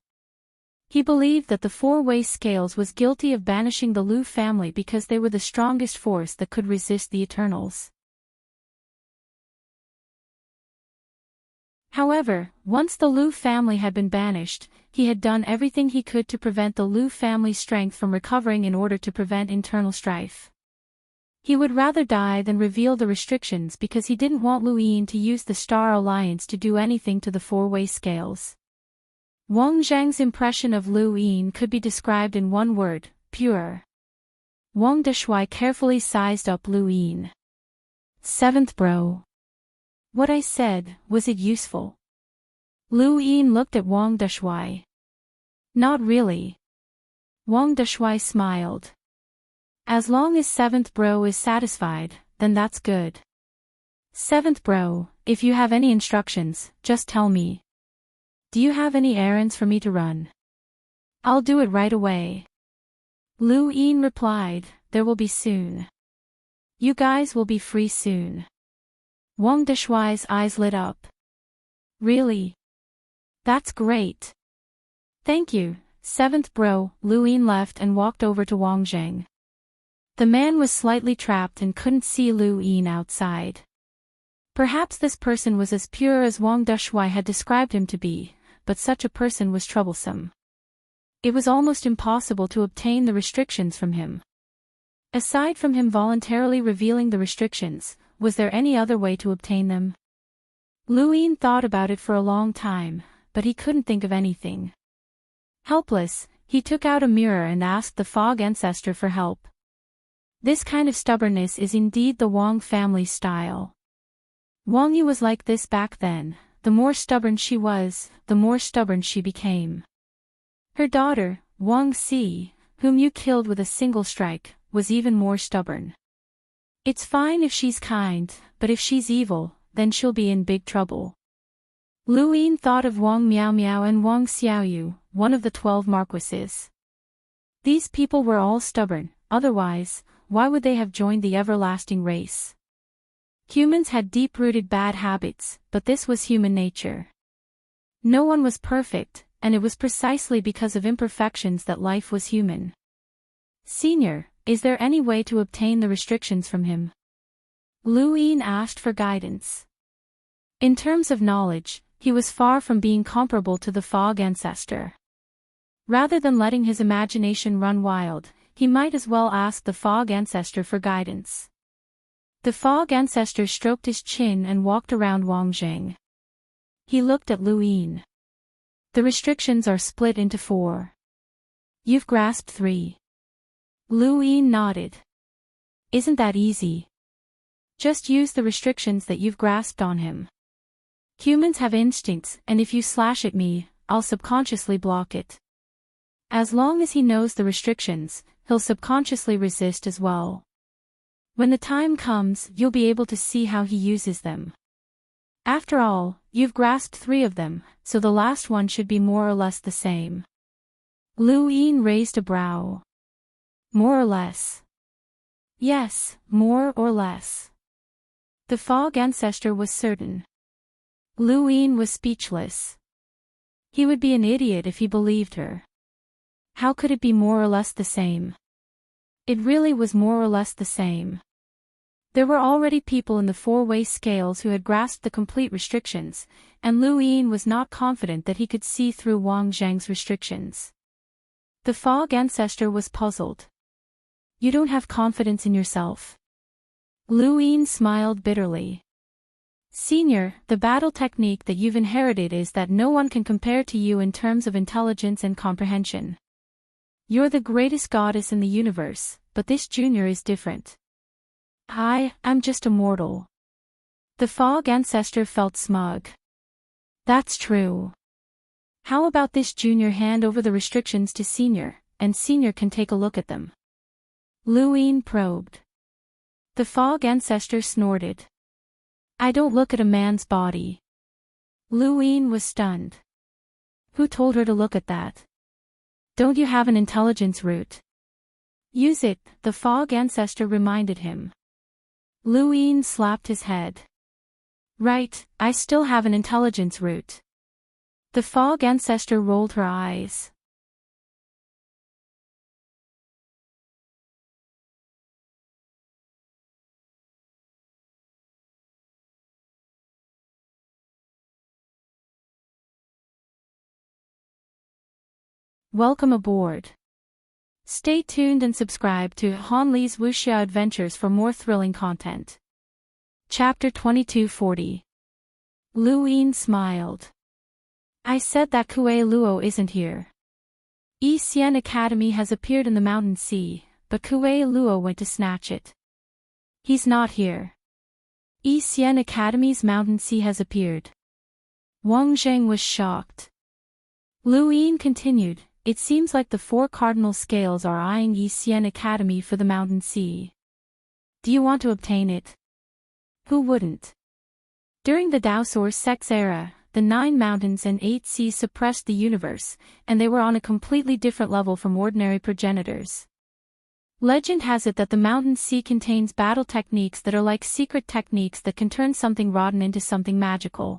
He believed that the four-way scales was guilty of banishing the Lu family because they were the strongest force that could resist the Eternals. However, once the Lu family had been banished, he had done everything he could to prevent the Lu family's strength from recovering in order to prevent internal strife. He would rather die than reveal the restrictions because he didn't want Lu Yin to use the Star Alliance to do anything to the four-way scales. Wang Zheng's impression of Lu Yin could be described in one word, pure. Wang Deshuai carefully sized up Lu Yin. Seventh bro. What I said, was it useful? Lu Yin looked at Wang Deshuai. Not really. Wang Deshuai smiled. As long as seventh bro is satisfied, then that's good. Seventh bro, if you have any instructions, just tell me. Do you have any errands for me to run? I'll do it right away. Lu Yin replied, there will be soon. You guys will be free soon. Wang Deshuai's eyes lit up. Really? That's great. Thank you, seventh bro. Lu Yin left and walked over to Wang Zheng. The man was slightly trapped and couldn't see Lu Yin outside. Perhaps this person was as pure as Wang Deshuai had described him to be, but such a person was troublesome. It was almost impossible to obtain the restrictions from him. Aside from him voluntarily revealing the restrictions, was there any other way to obtain them? Lu Yin thought about it for a long time, but he couldn't think of anything. Helpless, he took out a mirror and asked the fog ancestor for help. This kind of stubbornness is indeed the Wang family style. Wang Yu was like this back then. The more stubborn she was, the more stubborn she became. Her daughter, Wang Si, whom you killed with a single strike, was even more stubborn. It's fine if she's kind, but if she's evil, then she'll be in big trouble. Lu Yin thought of Wang Miao Miao and Wang Xiaoyu, one of the 12 marquises. These people were all stubborn, otherwise, why would they have joined the everlasting race? Humans had deep-rooted bad habits, but this was human nature. No one was perfect, and it was precisely because of imperfections that life was human. Senior, is there any way to obtain the restrictions from him? Lu Yin asked for guidance. In terms of knowledge, he was far from being comparable to the fog ancestor. Rather than letting his imagination run wild, he might as well ask the fog ancestor for guidance. The fog ancestor stroked his chin and walked around Wang Zheng. He looked at Lu Yin. The restrictions are split into 4. You've grasped 3. Lu Yin nodded. Isn't that easy? Just use the restrictions that you've grasped on him. Humans have instincts, and if you slash at me, I'll subconsciously block it. As long as he knows the restrictions, he'll subconsciously resist as well. When the time comes, you'll be able to see how he uses them. After all, you've grasped 3 of them, so the last one should be more or less the same. Lu Yin raised a brow. More or less. Yes, more or less. The fog ancestor was certain. Lu Yin was speechless. He would be an idiot if he believed her. How could it be more or less the same? It really was more or less the same. There were already people in the 4-way scales who had grasped the complete restrictions, and Lu Yin was not confident that he could see through Wang Zheng's restrictions. The fog ancestor was puzzled. You don't have confidence in yourself. Lu Yin smiled bitterly. Senior, the battle technique that you've inherited is that no one can compare to you in terms of intelligence and comprehension. You're the greatest goddess in the universe, but this junior is different. I'm just a mortal. The fog ancestor felt smug. That's true. How about this junior hand over the restrictions to senior, and senior can take a look at them? Lu Yin probed. The fog ancestor snorted. I don't look at a man's body. Lu Yin was stunned. Who told her to look at that? Don't you have an intelligence root? Use it, the fog ancestor reminded him. Lu Yin slapped his head. Right, I still have an intelligence root. The fog ancestor rolled her eyes. Welcome aboard. Stay tuned and subscribe to Han Li's Wuxia Adventures for more thrilling content. Chapter 2240. Lu Yin smiled. I said that Kue Luo isn't here. Yi Xian Academy has appeared in the Mountain Sea, but Kue Luo went to snatch it. He's not here. Yi Xian Academy's mountain sea has appeared. Wang Zheng was shocked. Lu Yin continued, it seems like the 4 cardinal scales are eyeing Yi Xian Academy for the mountain sea. Do you want to obtain it? Who wouldn't? During the Dao Sex era, the 9 mountains and 8 seas suppressed the universe, and they were on a completely different level from ordinary progenitors. Legend has it that the mountain sea contains battle techniques that are like secret techniques that can turn something rotten into something magical.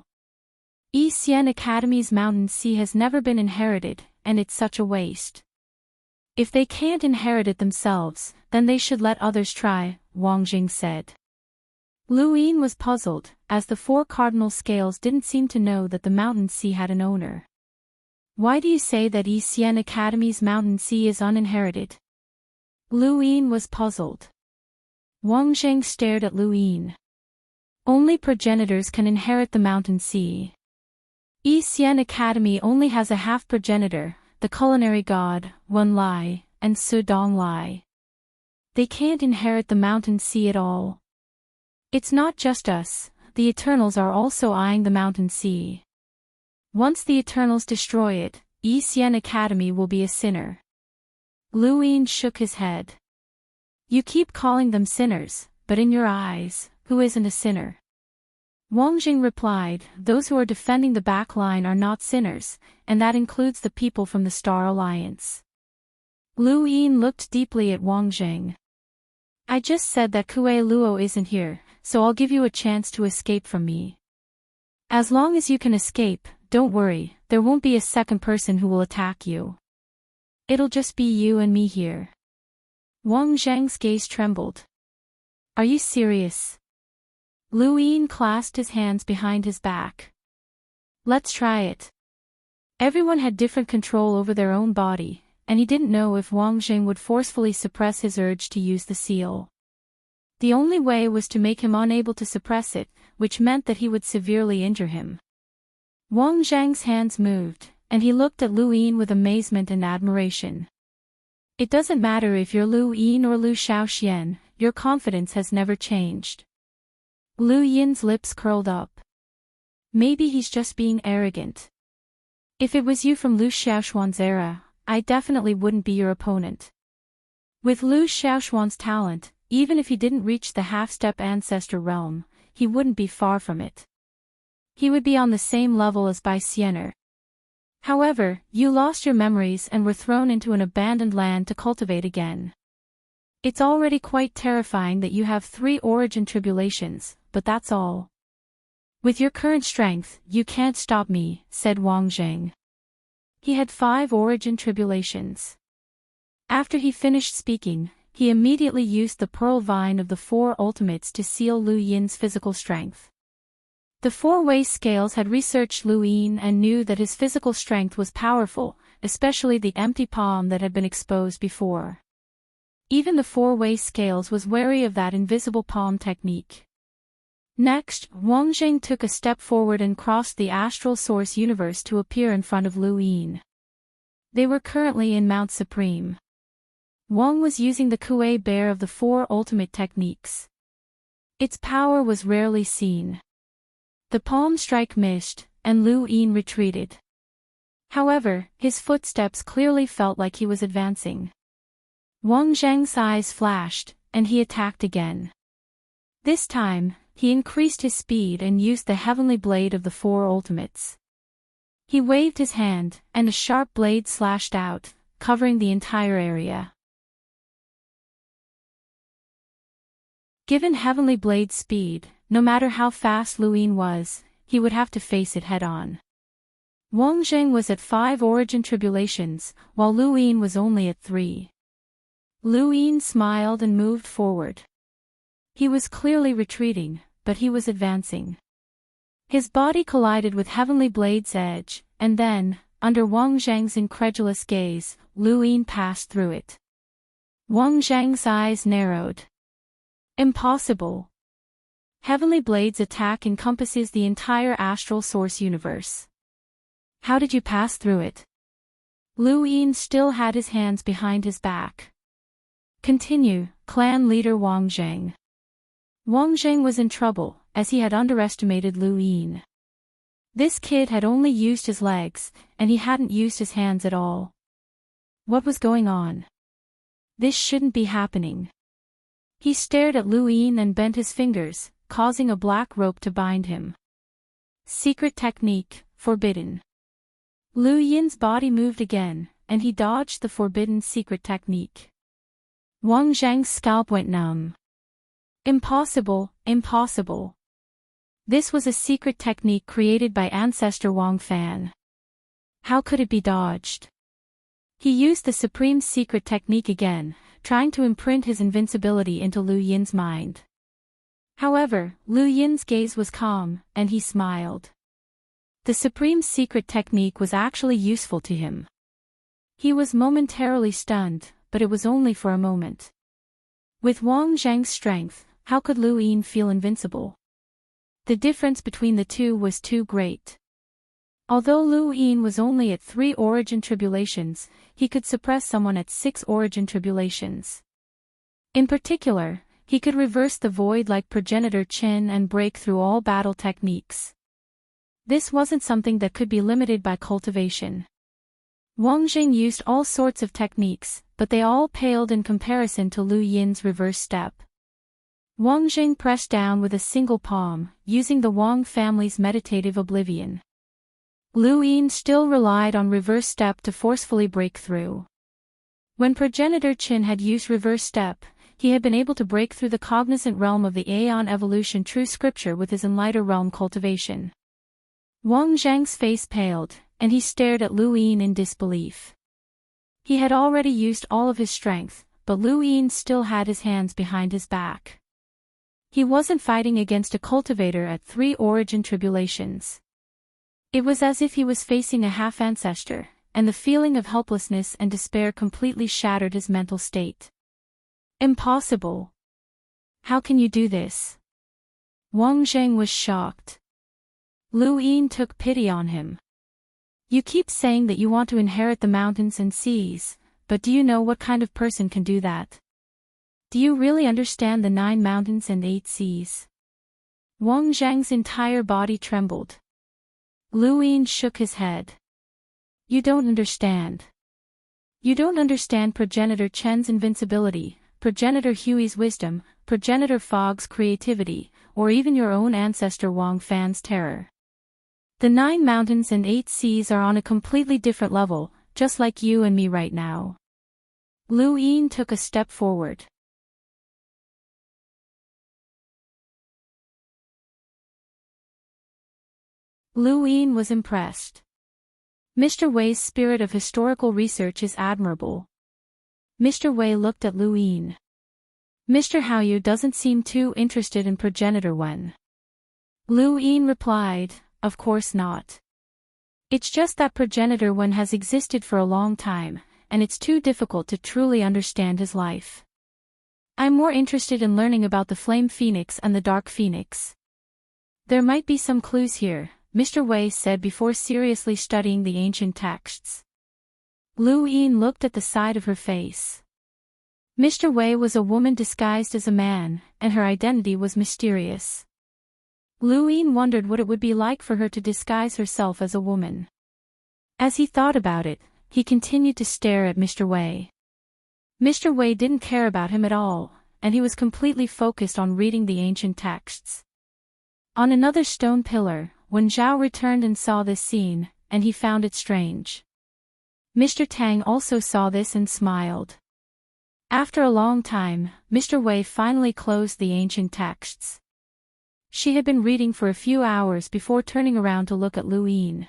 Yi Xian Academy's mountain sea has never been inherited, and it's such a waste. If they can't inherit it themselves, then they should let others try, Wang Jing said. Lu Yin was puzzled, as the 4 cardinal scales didn't seem to know that the mountain sea had an owner. Why do you say that Yi Xian Academy's mountain sea is uninherited? Lu Yin was puzzled. Wang Zheng stared at Lu Yin. Only progenitors can inherit the mountain sea. Yi Xian Academy only has a half progenitor, the culinary god, Wen Lai, and Su Dong Lai. They can't inherit the mountain sea at all. It's not just us, the Eternals are also eyeing the mountain sea. Once the Eternals destroy it, Yi Xian Academy will be a sinner. Lu Yin shook his head. You keep calling them sinners, but in your eyes, who isn't a sinner? Wang Jing replied, those who are defending the back line are not sinners, and that includes the people from the Star Alliance. Lu Yin looked deeply at Wang Jing. I just said that Kue Luo isn't here, so I'll give you a chance to escape from me. As long as you can escape, don't worry, there won't be a second person who will attack you. It'll just be you and me here. Wang Zheng's gaze trembled. Are you serious? Lu Yin clasped his hands behind his back. Let's try it. Everyone had different control over their own body, and he didn't know if Wang Zheng would forcefully suppress his urge to use the seal. The only way was to make him unable to suppress it, which meant that he would severely injure him. Wang Zheng's hands moved, and he looked at Lu Yin with amazement and admiration. It doesn't matter if you're Lu Yin or Lu Shaoxian, your confidence has never changed. Lu Yin's lips curled up. Maybe he's just being arrogant. If it was you from Lu Xiaoshuan's era, I definitely wouldn't be your opponent. With Lu Xiaoshuan's talent, even if he didn't reach the half-step ancestor realm, he wouldn't be far from it. He would be on the same level as Bai Xiener. However, you lost your memories and were thrown into an abandoned land to cultivate again. It's already quite terrifying that you have 3 origin tribulations, but that's all. With your current strength, you can't stop me, said Wang Zheng. He had 5 origin tribulations. After he finished speaking, he immediately used the pearl vine of the 4 ultimates to seal Lu Yin's physical strength. The 4-way scales had researched Lu Yin and knew that his physical strength was powerful, especially the empty palm that had been exposed before. Even the 4-way scales was wary of that invisible palm technique. Next, Wang Zheng took a step forward and crossed the astral source universe to appear in front of Lu Yin. They were currently in Mount Supreme. Wang was using the Kue Bear of the 4 ultimate techniques. Its power was rarely seen. The palm strike missed, and Lu Yin retreated. However, his footsteps clearly felt like he was advancing. Wang Zheng's eyes flashed, and he attacked again. This time, he increased his speed and used the heavenly blade of the 4 ultimates. He waved his hand, and a sharp blade slashed out, covering the entire area. Given heavenly blade's speed, no matter how fast Lu Yin was, he would have to face it head-on. Wang Zheng was at 5 origin tribulations, while Lu Yin was only at 3. Lu Yin smiled and moved forward. He was clearly retreating, but he was advancing. His body collided with heavenly blade's edge, and then, under Wang Zheng's incredulous gaze, Lu Yin passed through it. Wang Zheng's eyes narrowed. Impossible. Heavenly Blade's attack encompasses the entire astral source universe. How did you pass through it? Lu Yin still had his hands behind his back. Continue, clan leader Wang Zheng. Wang Zheng was in trouble, as he had underestimated Lu Yin. This kid had only used his legs, and he hadn't used his hands at all. What was going on? This shouldn't be happening. He stared at Lu Yin and bent his fingers, causing a black rope to bind him. Secret technique, forbidden. Lu Yin's body moved again, and he dodged the forbidden secret technique. Wang Zhang's scalp went numb. Impossible, impossible. This was a secret technique created by ancestor Wang Fan. How could it be dodged? He used the supreme secret technique again, trying to imprint his invincibility into Lu Yin's mind. However, Lu Yin's gaze was calm, and he smiled. The supreme secret technique was actually useful to him. He was momentarily stunned, but it was only for a moment. With Wang Zhang's strength, how could Lu Yin feel invincible? The difference between the two was too great. Although Lu Yin was only at 3 origin tribulations, he could suppress someone at 6 origin tribulations. In particular, he could reverse the void like progenitor Qin and break through all battle techniques. This wasn't something that could be limited by cultivation. Wang Zhang used all sorts of techniques, but they all paled in comparison to Lu Yin's reverse step. Wang Zhang pressed down with a single palm, using the Wang family's meditative oblivion. Lu Yin still relied on reverse step to forcefully break through. When progenitor Qin had used reverse step, he had been able to break through the cognizant realm of the Aeon evolution true scripture with his enlightened realm cultivation. Wang Zhang's face paled, and he stared at Lu Yin in disbelief. He had already used all of his strength, but Lu Yin still had his hands behind his back. He wasn't fighting against a cultivator at 3 origin tribulations. It was as if he was facing a half-ancestor, and the feeling of helplessness and despair completely shattered his mental state. Impossible. How can you do this? Wang Zhang was shocked. Lu Yin took pity on him. You keep saying that you want to inherit the mountains and seas, but do you know what kind of person can do that? Do you really understand the 9 mountains and 8 seas? Wang Zhang's entire body trembled. Lu Yin shook his head. You don't understand. You don't understand progenitor Chen's invincibility, progenitor Hui's wisdom, progenitor Fog's creativity, or even your own ancestor Wang Fan's terror. The 9 mountains and 8 seas are on a completely different level, just like you and me right now. Lu Yin took a step forward. Lu Yin was impressed. Mr. Wei's spirit of historical research is admirable. Mr. Wei looked at Lu Yin. Mr. Haoyu doesn't seem too interested in progenitor Wen. Lu Yin replied, of course not. It's just that progenitor Wen has existed for a long time, and it's too difficult to truly understand his life. I'm more interested in learning about the Flame Phoenix and the Dark Phoenix. There might be some clues here, Mr. Wei said before seriously studying the ancient texts. Lu Yin looked at the side of her face. Mr. Wei was a woman disguised as a man, and her identity was mysterious. Lu Yin wondered what it would be like for her to disguise herself as a woman. As he thought about it, he continued to stare at Mr. Wei. Mr. Wei didn't care about him at all, and he was completely focused on reading the ancient texts. On another stone pillar, Wen Zhao returned and saw this scene, and he found it strange. Mr. Tang also saw this and smiled. After a long time, Mr. Wei finally closed the ancient texts. She had been reading for a few hours before turning around to look at Lu Yin.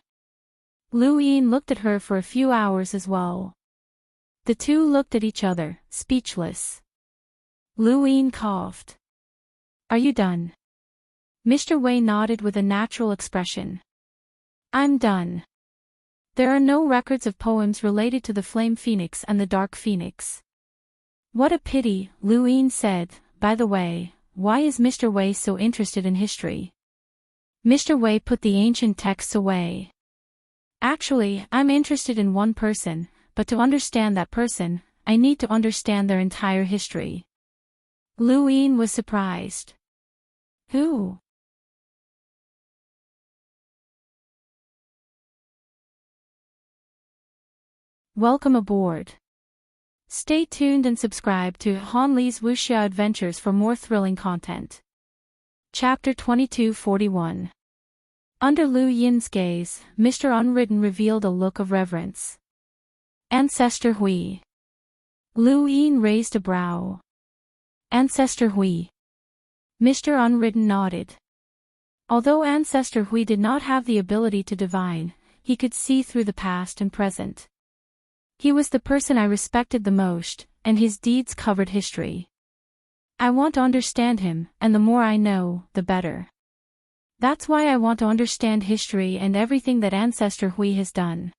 Lu Yin looked at her for a few hours as well. The two looked at each other, speechless. Lu Yin coughed. Are you done? Mr. Wei nodded with a natural expression. I'm done. There are no records of poems related to the Flame Phoenix and the Dark Phoenix. What a pity, Lu Yin said. By the way, why is Mr. Wei so interested in history? Mr. Wei put the ancient texts away. Actually, I'm interested in one person, but to understand that person, I need to understand their entire history. Lu Yin was surprised. Who? Welcome aboard. Stay tuned and subscribe to Han Li's Wuxia Adventures for more thrilling content. Chapter 2241. Under Lu Yin's gaze, Mr. Unwritten revealed a look of reverence. Ancestor Hui. Lu Yin raised a brow. Ancestor Hui. Mr. Unwritten nodded. Although Ancestor Hui did not have the ability to divine, he could see through the past and present. He was the person I respected the most, and his deeds covered history. I want to understand him, and the more I know, the better. That's why I want to understand history and everything that Ancestor Hui has done.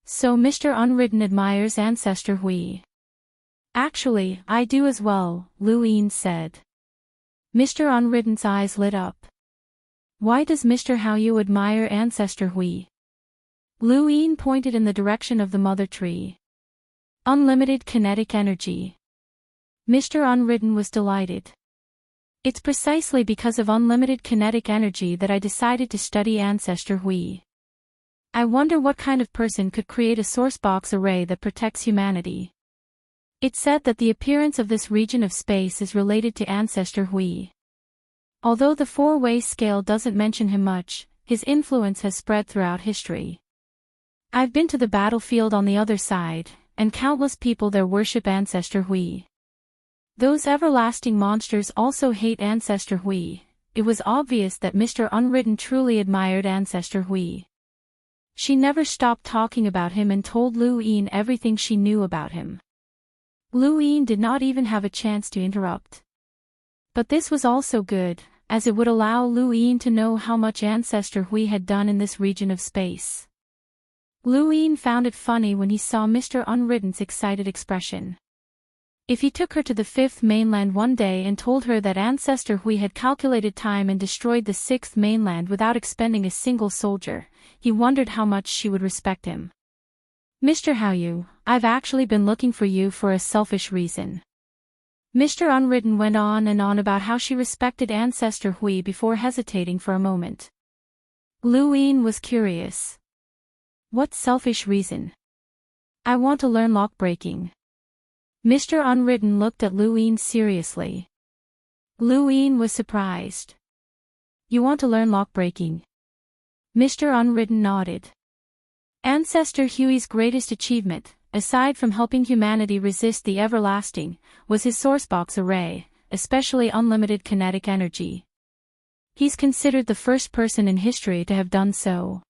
So Mr. Unwritten admires Ancestor Hui. Actually, I do as well, Lu Yin said. Mr. Unwritten's eyes lit up. Why does Mr. Haoyu admire Ancestor Hui? Lu Yin pointed in the direction of the mother tree. Unlimited kinetic energy. Mr. Unwritten was delighted. It's precisely because of unlimited kinetic energy that I decided to study Ancestor Hui. I wonder what kind of person could create a sourcebox array that protects humanity. It's said that the appearance of this region of space is related to Ancestor Hui. Although the four-way scale doesn't mention him much, his influence has spread throughout history. I've been to the battlefield on the other side, and countless people there worship Ancestor Hui. Those everlasting monsters also hate Ancestor Hui. It was obvious that Mr. Unwritten truly admired Ancestor Hui. She never stopped talking about him and told Lu Yin everything she knew about him. Lu Yin did not even have a chance to interrupt. But this was also good, as it would allow Lu Yin to know how much Ancestor Hui had done in this region of space. Lu Yin found it funny when he saw Mr. Unwritten's excited expression. If he took her to the fifth mainland one day and told her that Ancestor Hui had calculated time and destroyed the sixth mainland without expending a single soldier, he wondered how much she would respect him. Mr. Haoyu, I've actually been looking for you for a selfish reason. Mr. Unwritten went on and on about how she respected Ancestor Hui before hesitating for a moment. Lu Yin was curious. What selfish reason? I want to learn lockbreaking. Mr. Unwritten looked at Lu Yin seriously. Lu Yin was surprised. You want to learn lockbreaking? Mr. Unwritten nodded. Ancestor Hui's greatest achievement, aside from helping humanity resist the everlasting, was his sourcebox array, especially unlimited kinetic energy. He's considered the first person in history to have done so.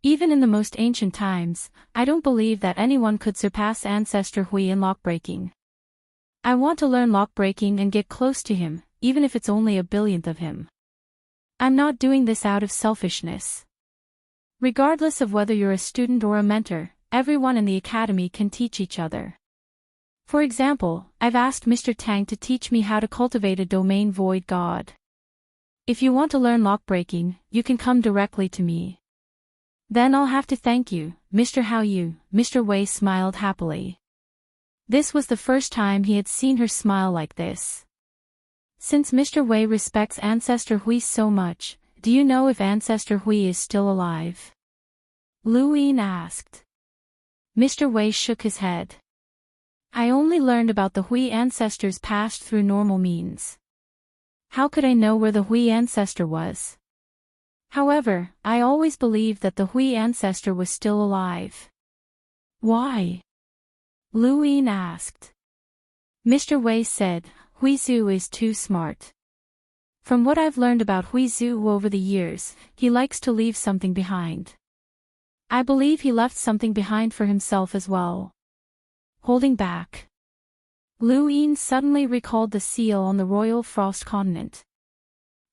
Even in the most ancient times, I don't believe that anyone could surpass Ancestor Hui in lockbreaking. I want to learn lockbreaking and get close to him, even if it's only a billionth of him. I'm not doing this out of selfishness. Regardless of whether you're a student or a mentor, everyone in the academy can teach each other. For example, I've asked Mr. Tang to teach me how to cultivate a domain void god. If you want to learn lockbreaking, you can come directly to me. Then I'll have to thank you, Mr. Haoyu. Mr. Wei smiled happily. This was the first time he had seen her smile like this. Since Mr. Wei respects Ancestor Hui so much, do you know if Ancestor Hui is still alive? Lu Yin asked. Mr. Wei shook his head. I only learned about the Hui ancestors passed through normal means. How could I know where the Hui ancestor was? However, I always believed that the Hui ancestor was still alive. Why? Lu Yin asked. Mr. Wei said, Hui Zhu is too smart. From what I've learned about Hui Zhu over the years, he likes to leave something behind. I believe he left something behind for himself as well. Holding back. Lu Yin suddenly recalled the seal on the Royal Frost Continent.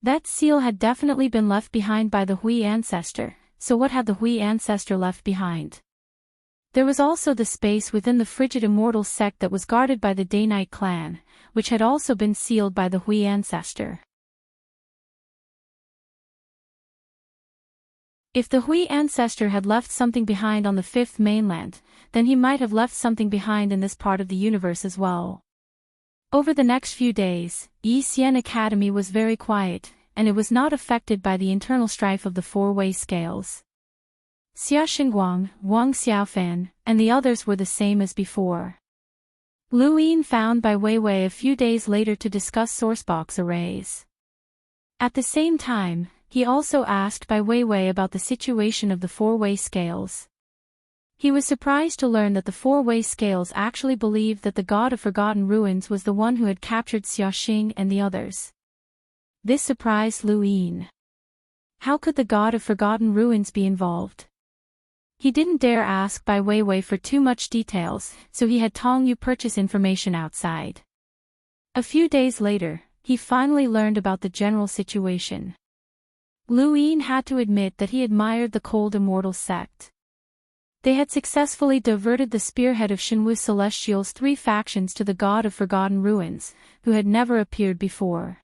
That seal had definitely been left behind by the Hui ancestor, so what had the Hui ancestor left behind? There was also the space within the frigid immortal sect that was guarded by the Day-Night clan, which had also been sealed by the Hui ancestor. If the Hui ancestor had left something behind on the fifth mainland, then he might have left something behind in this part of the universe as well. Over the next few days, Yi Xian Academy was very quiet, and it was not affected by the internal strife of the four-way scales. Xia Xingguang, Wang Xiaofan, and the others were the same as before. Lu Yin found Bai Weiwei a few days later to discuss sourcebox arrays. At the same time, he also asked Bai Weiwei about the situation of the four-way scales. He was surprised to learn that the four-way scales actually believed that the god of forgotten ruins was the one who had captured Xiaoxing and the others. This surprised Lu Yin. How could the god of forgotten ruins be involved? He didn't dare ask Bai Weiwei for too much details, so he had Tong Yu purchase information outside. A few days later, he finally learned about the general situation. Lu Yin had to admit that he admired the Cold Immortal sect. They had successfully diverted the spearhead of Shenwu Celestial's 3 factions to the god of forgotten ruins, who had never appeared before.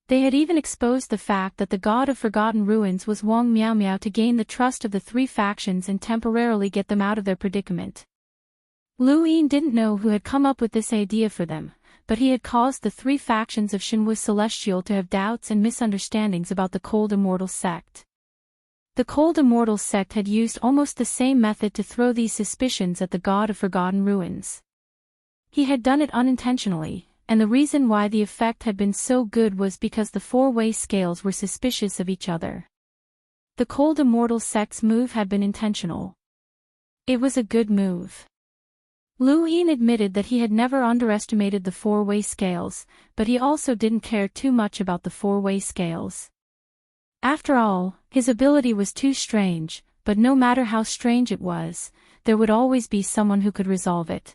They had even exposed the fact that the god of forgotten ruins was Wang Miaomiao to gain the trust of the 3 factions and temporarily get them out of their predicament. Lu Yin didn't know who had come up with this idea for them, but he had caused the 3 factions of Shenwu Celestial to have doubts and misunderstandings about the Cold Immortal sect. The Cold Immortal sect had used almost the same method to throw these suspicions at the god of forgotten ruins. He had done it unintentionally, and the reason why the effect had been so good was because the four-way scales were suspicious of each other. The Cold Immortal sect's move had been intentional. It was a good move. Lu Yin admitted that he had never underestimated the four-way scales, but he also didn't care too much about the four-way scales. After all, his ability was too strange, but no matter how strange it was, there would always be someone who could resolve it.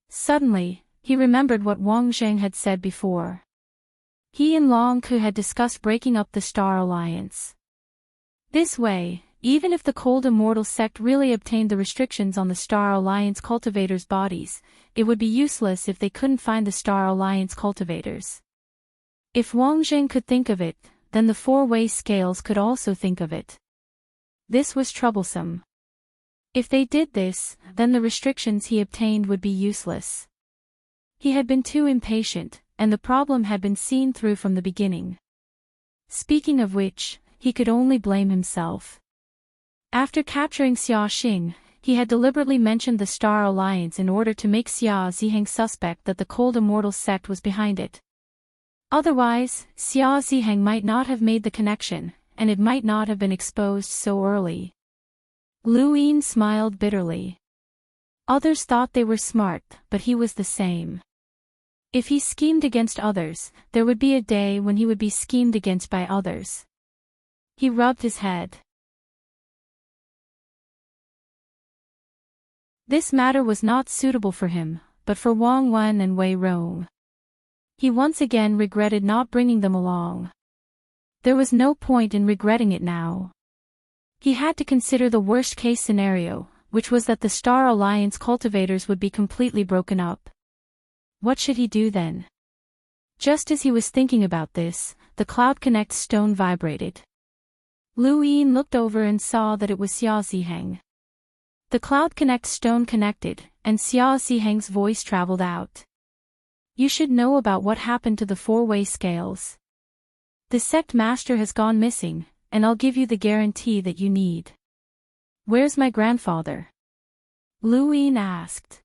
Suddenly, he remembered what Wang Zheng had said before. He and Long Ku had discussed breaking up the Star Alliance. This way, even if the Cold Immortal sect really obtained the restrictions on the Star Alliance cultivators' bodies, it would be useless if they couldn't find the Star Alliance cultivators. If Wang Zheng could think of it, then the four-way scales could also think of it. This was troublesome. If they did this, then the restrictions he obtained would be useless. He had been too impatient, and the problem had been seen through from the beginning. Speaking of which, he could only blame himself. After capturing Xiaoxing, he had deliberately mentioned the Star Alliance in order to make Xia Ziheng suspect that the Cold Immortal sect was behind it. Otherwise, Xia Ziheng might not have made the connection, and it might not have been exposed so early. Lu Yin smiled bitterly. Others thought they were smart, but he was the same. If he schemed against others, there would be a day when he would be schemed against by others. He rubbed his head. This matter was not suitable for him, but for Wang Wen and Wei Rong. He once again regretted not bringing them along. There was no point in regretting it now. He had to consider the worst-case scenario, which was that the Star Alliance cultivators would be completely broken up. What should he do then? Just as he was thinking about this, the Cloud Connect stone vibrated. Lu Yin looked over and saw that it was Xia Ziheng. The Cloud Connect stone connected, and Xia Ziheng's voice traveled out. You should know about what happened to the four-way scales. The sect master has gone missing, and I'll give you the guarantee that you need. Where's my grandfather? Lu Yin asked.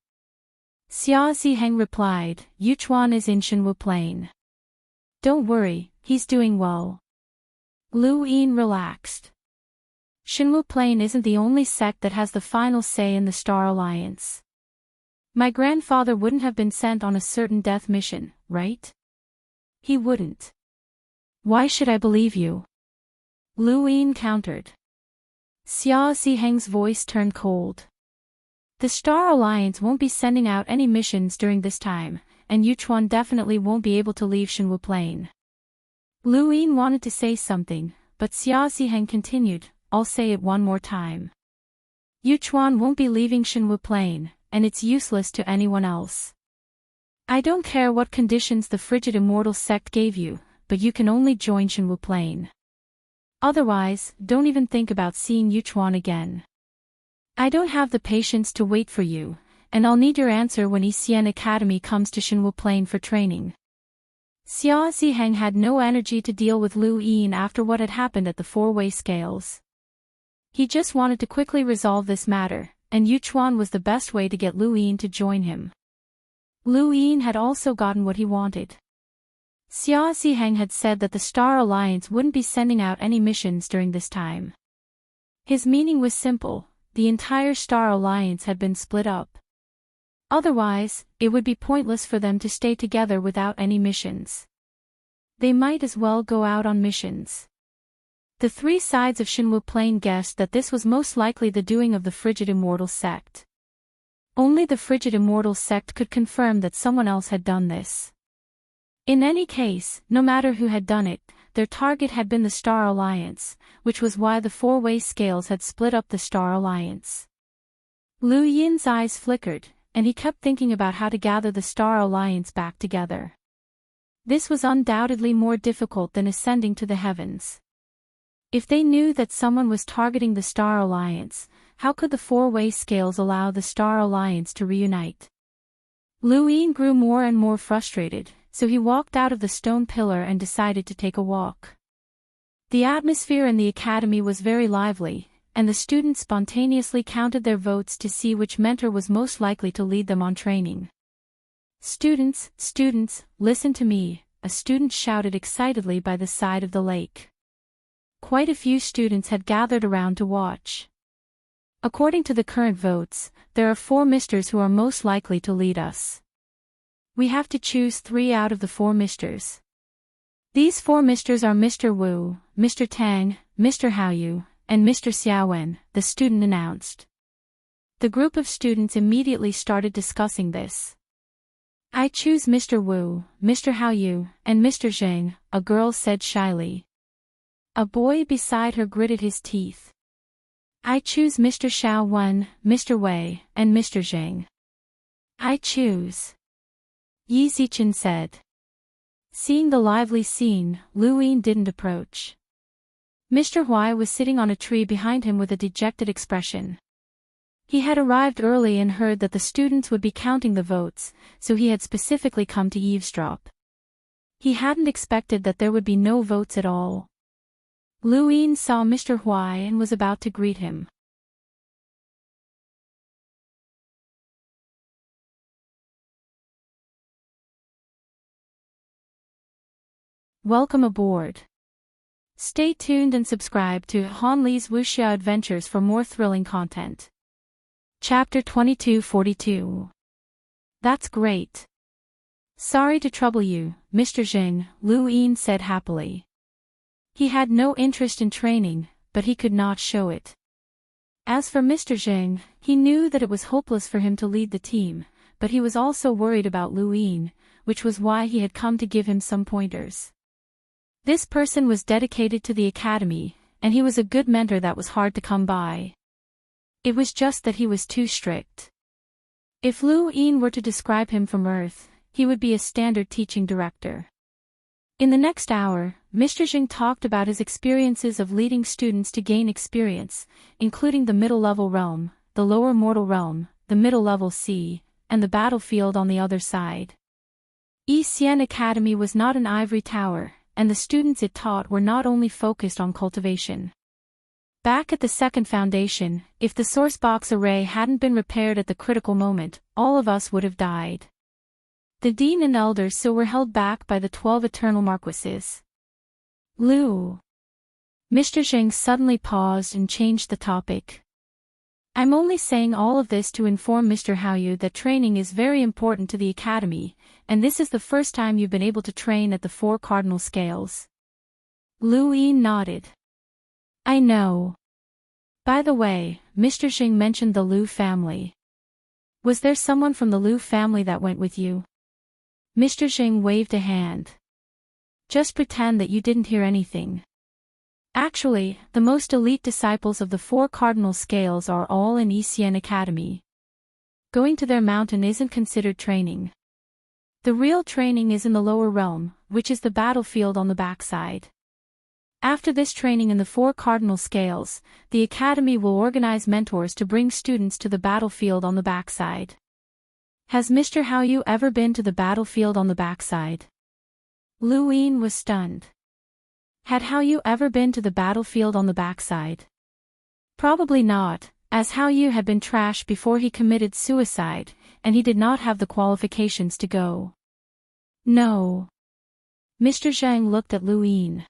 Xia Ziheng replied, Yuchuan is in Shenwu Plain. Don't worry, he's doing well. Lu Yin relaxed. Shenwu Plain isn't the only sect that has the final say in the Star Alliance. My grandfather wouldn't have been sent on a certain death mission, right? He wouldn't. Why should I believe you? Lu Yin countered. Xia Ziheng's voice turned cold. The Star Alliance won't be sending out any missions during this time, and Yuchuan definitely won't be able to leave Shenwu Plain. Lu Yin wanted to say something, but Xia Ziheng continued, I'll say it one more time. Yuchuan won't be leaving Shenwu Plain, and it's useless to anyone else. I don't care what conditions the frigid immortal sect gave you, but you can only join Shenwu Plain. Otherwise, don't even think about seeing Yuchuan again. I don't have the patience to wait for you, and I'll need your answer when Xian Academy comes to Shenwu Plain for training. Xia Ziheng had no energy to deal with Lu Yin after what had happened at the four-way scales. He just wanted to quickly resolve this matter, and Yuchuan was the best way to get Lu Yin to join him. Lu Yin had also gotten what he wanted. Xia Ziheng had said that the Star Alliance wouldn't be sending out any missions during this time. His meaning was simple: the entire Star Alliance had been split up. Otherwise, it would be pointless for them to stay together without any missions. They might as well go out on missions. The three sides of Shinwu Plain guessed that this was most likely the doing of the Frigid Immortal sect. Only the Frigid Immortal sect could confirm that someone else had done this. In any case, no matter who had done it, their target had been the Star Alliance, which was why the four-way scales had split up the Star Alliance. Lu Yin's eyes flickered, and he kept thinking about how to gather the Star Alliance back together. This was undoubtedly more difficult than ascending to the heavens. If they knew that someone was targeting the Star Alliance, how could the four-way scales allow the Star Alliance to reunite? Lu Yin grew more and more frustrated, so he walked out of the stone pillar and decided to take a walk. The atmosphere in the academy was very lively, and the students spontaneously counted their votes to see which mentor was most likely to lead them on training. Students, listen to me," a student shouted excitedly by the side of the lake. Quite a few students had gathered around to watch. According to the current votes, there are 4 misters who are most likely to lead us. We have to choose 3 out of the 4 misters. These 4 misters are Mr. Wu, Mr. Tang, Mr. Haoyu, and Mr. Xiaowen, the student announced. The group of students immediately started discussing this. "I choose Mr. Wu, Mr. Haoyu, and Mr. Zheng," a girl said shyly. A boy beside her gritted his teeth. "I choose Mr. Xiaowen, Mr. Wei, and Mr. Zheng." "I choose," Yi Zichen said. Seeing the lively scene, Lu Yin didn't approach. Mr. Huai was sitting on a tree behind him with a dejected expression. He had arrived early and heard that the students would be counting the votes, so he had specifically come to eavesdrop. He hadn't expected that there would be no votes at all. Lu Yin saw Mr. Huai and was about to greet him. Welcome aboard. Stay tuned and subscribe to Han Li's Wuxia Adventures for more thrilling content. Chapter 2242. That's great. Sorry to trouble you, Mr. Zheng, Lu Yin said happily. He had no interest in training, but he could not show it. As for Mr. Zheng, he knew that it was hopeless for him to lead the team, but he was also worried about Lu Yin, which was why he had come to give him some pointers. This person was dedicated to the academy, and he was a good mentor that was hard to come by. It was just that he was too strict. If Lu Yin were to describe him from Earth, he would be a standard teaching director. In the next hour, Mr. Zheng talked about his experiences of leading students to gain experience, including the middle-level realm, the lower mortal realm, the middle-level sea, and the battlefield on the other side. Yi Xian Academy was not an ivory tower, and the students it taught were not only focused on cultivation. Back at the second foundation, if the source box array hadn't been repaired at the critical moment, all of us would have died. The dean and elders so were held back by the 12 eternal marquises. Mr. Zheng suddenly paused and changed the topic. "I'm only saying all of this to inform Mr. Haoyu that training is very important to the academy, and this is the first time you've been able to train at the 4 cardinal scales." Lu Yin nodded. "I know. By the way, Mr. Zheng mentioned the Lu family. Was there someone from the Lu family that went with you?" Mr. Zheng waved a hand. "Just pretend that you didn't hear anything. Actually, the most elite disciples of the 4 cardinal scales are all in Yi Xian Academy. Going to their mountain isn't considered training. The real training is in the lower realm, which is the battlefield on the backside. After this training in the 4 cardinal scales, the academy will organize mentors to bring students to the battlefield on the backside." "Has Mr. Haoyu ever been to the battlefield on the backside?" Lu Yin was stunned. Had Haoyu ever been to the battlefield on the backside? Probably not, as Hao Yu had been trashed before he committed suicide, and he did not have the qualifications to go. No. Mr. Zhang looked at Lu Yin.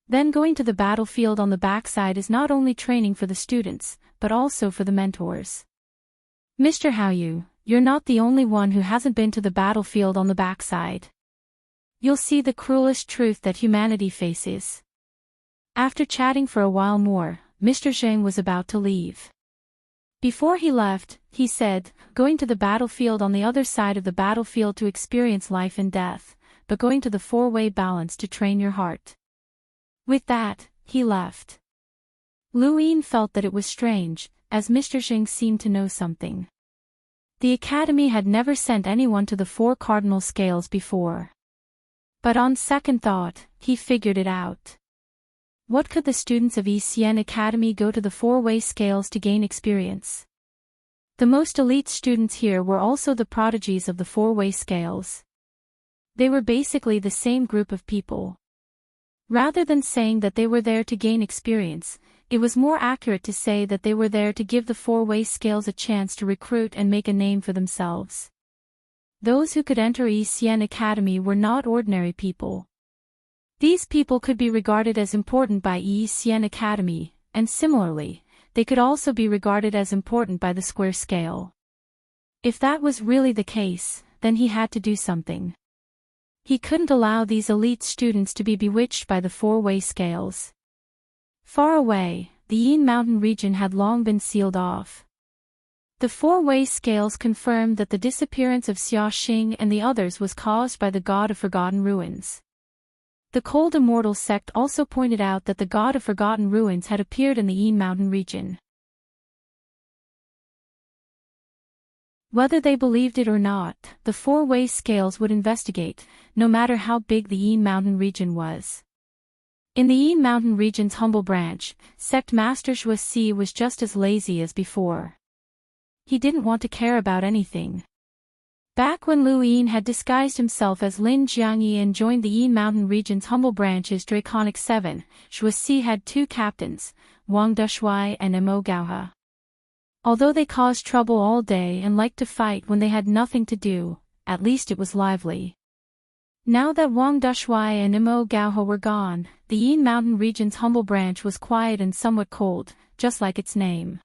Then going to the battlefield on the backside is not only training for the students, but also for the mentors. Mr. Hao Yu, you're not the only one who hasn't been to the battlefield on the backside. You'll see the cruelest truth that humanity faces. After chatting for a while more, Mr. Zhang was about to leave. Before he left, he said, going to the battlefield on the other side of the battlefield to experience life and death, but going to the four-way balance to train your heart. With that, he left. Lu Yin felt that it was strange, as Mr. Zhang seemed to know something. The academy had never sent anyone to the four cardinal scales before. But on second thought, he figured it out. What could the students of Xian Academy go to the four-way scales to gain experience? The most elite students here were also the prodigies of the four-way scales. They were basically the same group of people. Rather than saying that they were there to gain experience, it was more accurate to say that they were there to give the four-way scales a chance to recruit and make a name for themselves. Those who could enter Xian Academy were not ordinary people. These people could be regarded as important by Xian Academy, and similarly, they could also be regarded as important by the square scale. If that was really the case, then he had to do something. He couldn't allow these elite students to be bewitched by the four-way scales. Far away, the Yin Mountain region had long been sealed off. The four-way scales confirmed that the disappearance of Xia Xing and the others was caused by the God of Forgotten Ruins. The Cold Immortal sect also pointed out that the God of Forgotten Ruins had appeared in the Yin Mountain region. Whether they believed it or not, the four-way scales would investigate, no matter how big the Yin Mountain region was. In the Yin Mountain region's humble branch, Sect Master Shuasi was just as lazy as before. He didn't want to care about anything. Back when Lu Yin had disguised himself as Lin Jiangyi and joined the Yin Mountain region's humble branch as Draconic 7, Shuasi had two captains, Wang Dushui and Mo Gaohe. Although they caused trouble all day and liked to fight when they had nothing to do, at least it was lively. Now that Wang Dushui and Mo Gaohe were gone, the Yin Mountain region's humble branch was quiet and somewhat cold, just like its name.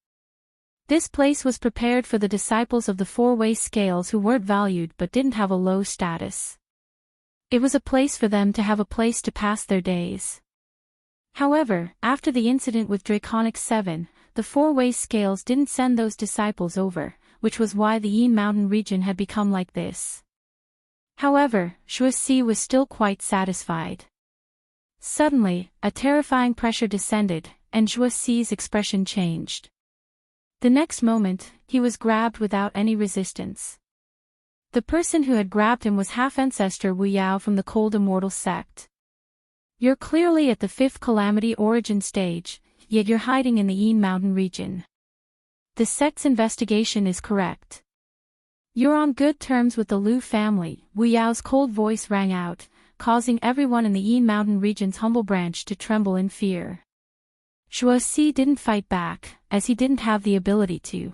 This place was prepared for the disciples of the four-way scales who weren't valued but didn't have a low status. It was a place for them to have a place to pass their days. However, after the incident with Draconic 7, the four-way scales didn't send those disciples over, which was why the Yin Mountain region had become like this. However, Shuasi was still quite satisfied. Suddenly, a terrifying pressure descended, and Shuasi's expression changed. The next moment, he was grabbed without any resistance. The person who had grabbed him was half-ancestor Wu Yao from the Cold Immortal sect. You're clearly at the fifth calamity origin stage, yet you're hiding in the Yin Mountain region. The sect's investigation is correct. You're on good terms with the Liu family, Wu Yao's cold voice rang out, causing everyone in the Yin Mountain region's humble branch to tremble in fear. Shuasi didn't fight back, as he didn't have the ability to.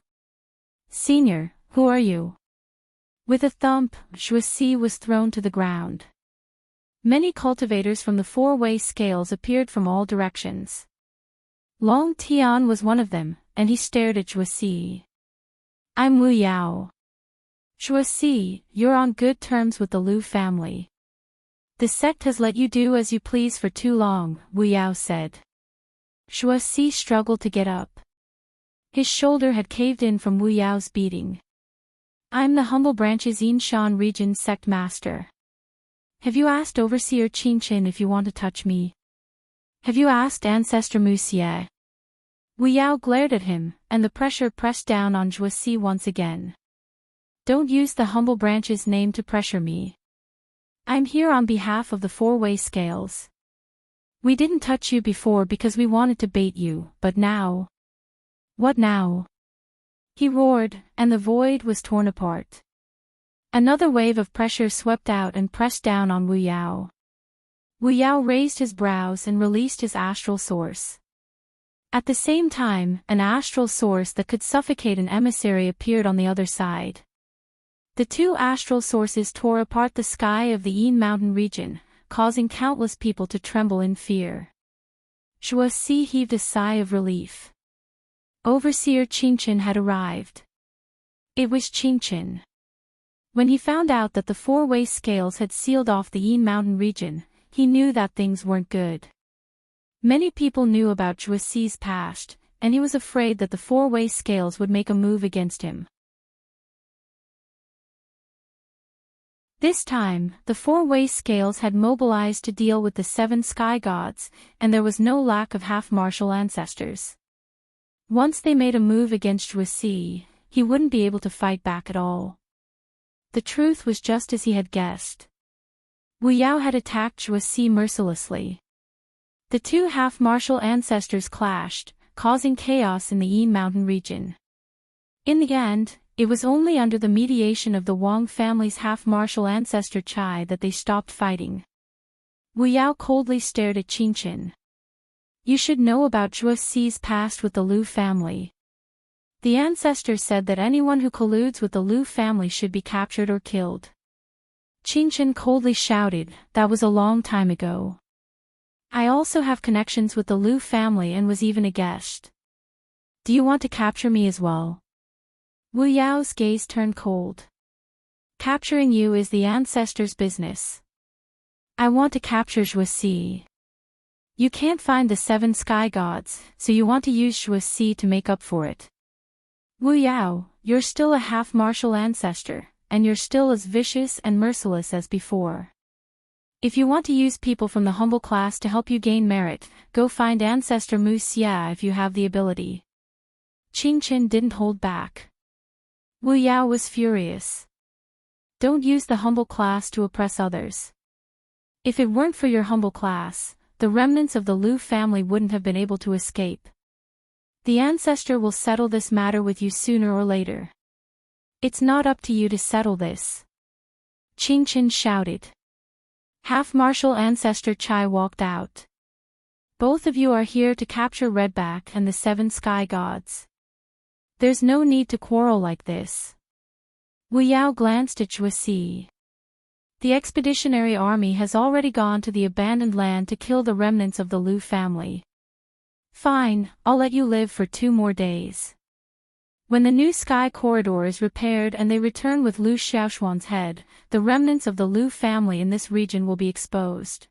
Senior, who are you? With a thump, Shuasi was thrown to the ground. Many cultivators from the four-way scales appeared from all directions. Long Tian was one of them, and he stared at Shuasi. I'm Wu Yao. Shuasi, you're on good terms with the Liu family. The sect has let you do as you please for too long, Wu Yao said. Shuasi struggled to get up. His shoulder had caved in from Wu Yao's beating. I'm the humble branch's Yinshan region sect master. Have you asked Overseer Qingqin if you want to touch me? Have you asked Ancestor Muxie? Wu Yao glared at him, and the pressure pressed down on Shuasi once again. Don't use the humble branch's name to pressure me. I'm here on behalf of the four-way scales. We didn't touch you before because we wanted to bait you, but now... What now? He roared, and the void was torn apart. Another wave of pressure swept out and pressed down on Wu Yao. Wu Yao raised his brows and released his astral source. At the same time, an astral source that could suffocate an emissary appeared on the other side. The two astral sources tore apart the sky of the Yin mountain region, causing countless people to tremble in fear. Zhuoxi heaved a sigh of relief. Overseer Qingchen had arrived. It was Qingchen. When he found out that the four-way scales had sealed off the Yin mountain region, he knew that things weren't good. Many people knew about Zhuoxi's past, and he was afraid that the four-way scales would make a move against him. This time, the four-way scales had mobilized to deal with the 7 sky gods, and there was no lack of half-martial ancestors. Once they made a move against Zhuoxi, he wouldn't be able to fight back at all. The truth was just as he had guessed. Wu Yao had attacked Zhuoxi mercilessly. The two half-martial ancestors clashed, causing chaos in the Yin mountain region. In the end, it was only under the mediation of the Wang family's half-martial ancestor Chai that they stopped fighting. Wu Yao coldly stared at Qingchen. You should know about Zhuoxi's past with the Liu family. The ancestor said that anyone who colludes with the Liu family should be captured or killed. Qingchen coldly shouted, that was a long time ago. I also have connections with the Liu family and was even a guest. Do you want to capture me as well? Wu Yao's gaze turned cold. Capturing you is the ancestors' business. I want to capture Zhuoxi. You can't find the 7 sky gods, so you want to use Zhuoxi to make up for it. Wu Yao, you're still a half-martial ancestor, and you're still as vicious and merciless as before. If you want to use people from the humble class to help you gain merit, go find Ancestor Mu Xia if you have the ability. Qingchen didn't hold back. Wu Yao was furious. Don't use the humble class to oppress others. If it weren't for your humble class, the remnants of the Liu family wouldn't have been able to escape. The ancestor will settle this matter with you sooner or later. It's not up to you to settle this. Qingchen shouted. Half-martial ancestor Chai walked out. Both of you are here to capture Redback and the 7 sky gods. There's no need to quarrel like this. Wu Yao glanced at Zhuoxi. The expeditionary army has already gone to the abandoned land to kill the remnants of the Liu family. Fine, I'll let you live for 2 more days. When the new sky corridor is repaired and they return with Liu Xiaoshuan's head, the remnants of the Liu family in this region will be exposed.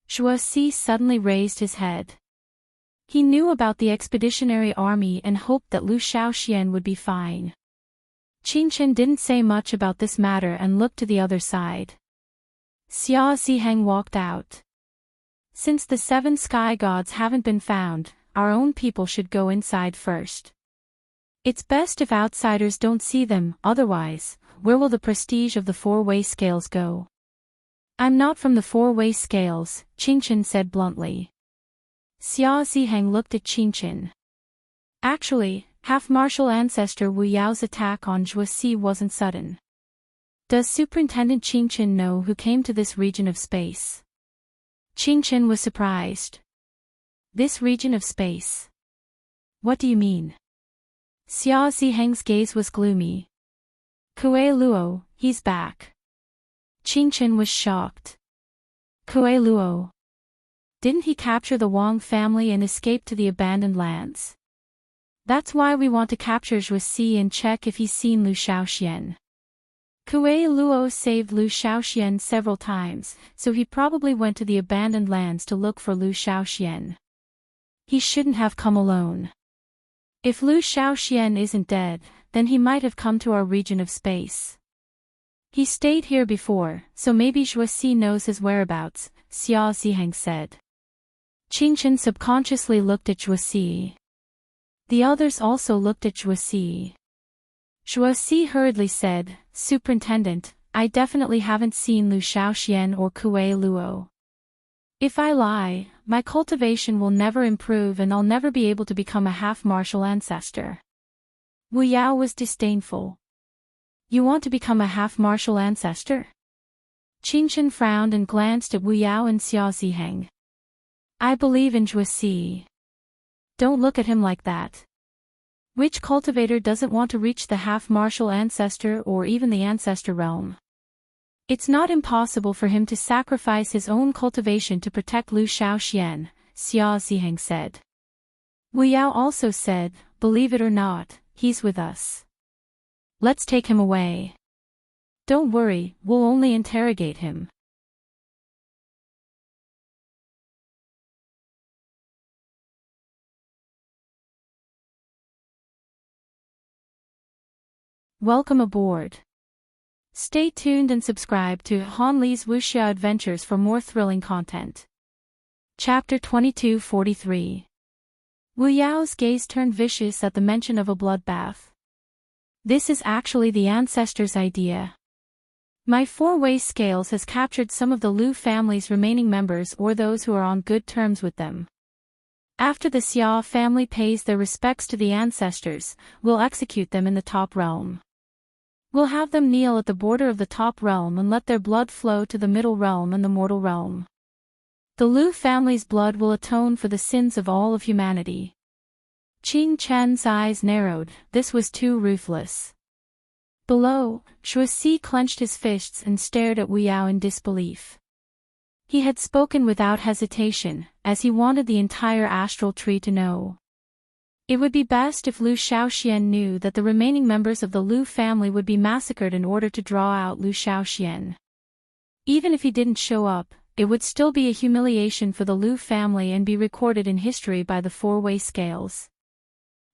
Zhuoxi suddenly raised his head. He knew about the expeditionary army and hoped that Liu Xiaoxian would be fine. Qingchen didn't say much about this matter and looked to the other side. Xia Ziheng walked out. Since the 7 sky gods haven't been found, our own people should go inside first. It's best if outsiders don't see them, otherwise, where will the prestige of the four-way scales go? I'm not from the four-way scales, Qingchen said bluntly. Xia Ziheng looked at Qingchen. Actually, half-martial ancestor Wu Yao's attack on Zhuoxi wasn't sudden. Does Superintendent Qingchen know who came to this region of space? Qingchen was surprised. This region of space? What do you mean? Xia Ziheng's gaze was gloomy. Kue Luo, he's back. Qingchen was shocked. Kue Luo. Didn't he capture the Wang family and escape to the abandoned lands? That's why we want to capture Zhuoxi and check if he's seen Liu Xiaoxian. Kue Luo saved Liu Xiaoxian several times, so he probably went to the abandoned lands to look for Liu Xiaoxian. He shouldn't have come alone. If Liu Xiaoxian isn't dead, then he might have come to our region of space. He stayed here before, so maybe Zhuoxi knows his whereabouts, Xia Ziheng said. Qingchen subconsciously looked at Zhuoxi. The others also looked at Zhuoxi. Zhuoxi hurriedly said, Superintendent, I definitely haven't seen Liu Xiaoxian or Kue Luo. If I lie, my cultivation will never improve and I'll never be able to become a half-martial ancestor. Wu Yao was disdainful. You want to become a half-martial ancestor? Qingchen frowned and glanced at Wu Yao and Xia Ziheng. I believe in Zhuoxi. Don't look at him like that. Which cultivator doesn't want to reach the half-martial ancestor or even the ancestor realm? It's not impossible for him to sacrifice his own cultivation to protect Lu Shaoxian, Xia Ziheng said. Wu Yao also said, believe it or not, he's with us. Let's take him away. Don't worry, we'll only interrogate him. Welcome aboard. Stay tuned and subscribe to Han Li's Wuxia Adventures for more thrilling content. Chapter 2243. Wu Yao's gaze turned vicious at the mention of a bloodbath. This is actually the ancestors' idea. My four-way scales has captured some of the Lu family's remaining members or those who are on good terms with them. After the Xia family pays their respects to the ancestors, we'll execute them in the top realm. We'll have them kneel at the border of the top realm and let their blood flow to the middle realm and the mortal realm. The Lu family's blood will atone for the sins of all of humanity. Qing Chen's eyes narrowed. This was too ruthless. Below, Shuasi clenched his fists and stared at Wu Yao in disbelief. He had spoken without hesitation, as he wanted the entire astral tree to know. It would be best if Lu Shaoxian knew that the remaining members of the Lu family would be massacred in order to draw out Lu Shaoxian. Even if he didn't show up, it would still be a humiliation for the Lu family and be recorded in history by the four-way scales.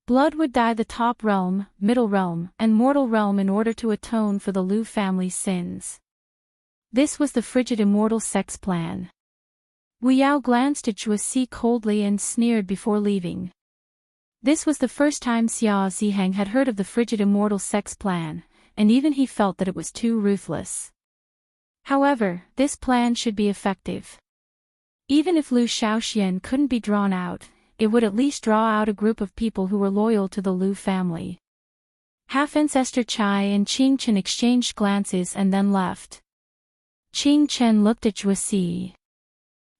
Blood would dye the top realm, middle realm, and mortal realm in order to atone for the Lu family's sins. This was the frigid immortal sex plan. Wu Yao glanced at Shuasi coldly and sneered before leaving. This was the first time Xia Ziheng had heard of the frigid immortal sex plan, and even he felt that it was too ruthless. However, this plan should be effective. Even if Lu Shaoxian couldn't be drawn out, it would at least draw out a group of people who were loyal to the Lu family. Half-ancestor Chai and Qing Chen exchanged glances and then left. Qing Chen looked at Shuasi.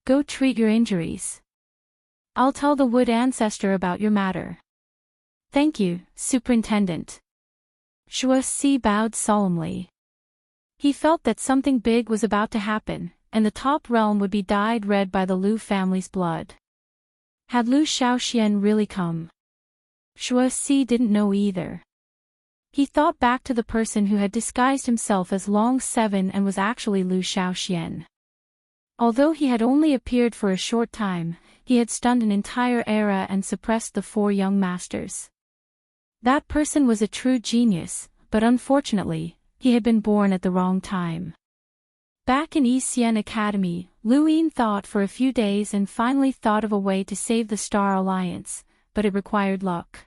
Go treat your injuries. I'll tell the wood ancestor about your matter. Thank you, Superintendent. Shuasi bowed solemnly. He felt that something big was about to happen, and the top realm would be dyed red by the Lu family's blood. Had Lu Shaoxian really come? Shuasi didn't know either. He thought back to the person who had disguised himself as Long Seven and was actually Lu Shaoxian. Although he had only appeared for a short time, he had stunned an entire era and suppressed the four young masters. That person was a true genius, but unfortunately, he had been born at the wrong time. Back in East Xian Academy, Lu Yin thought for a few days and finally thought of a way to save the Star Alliance, but it required luck.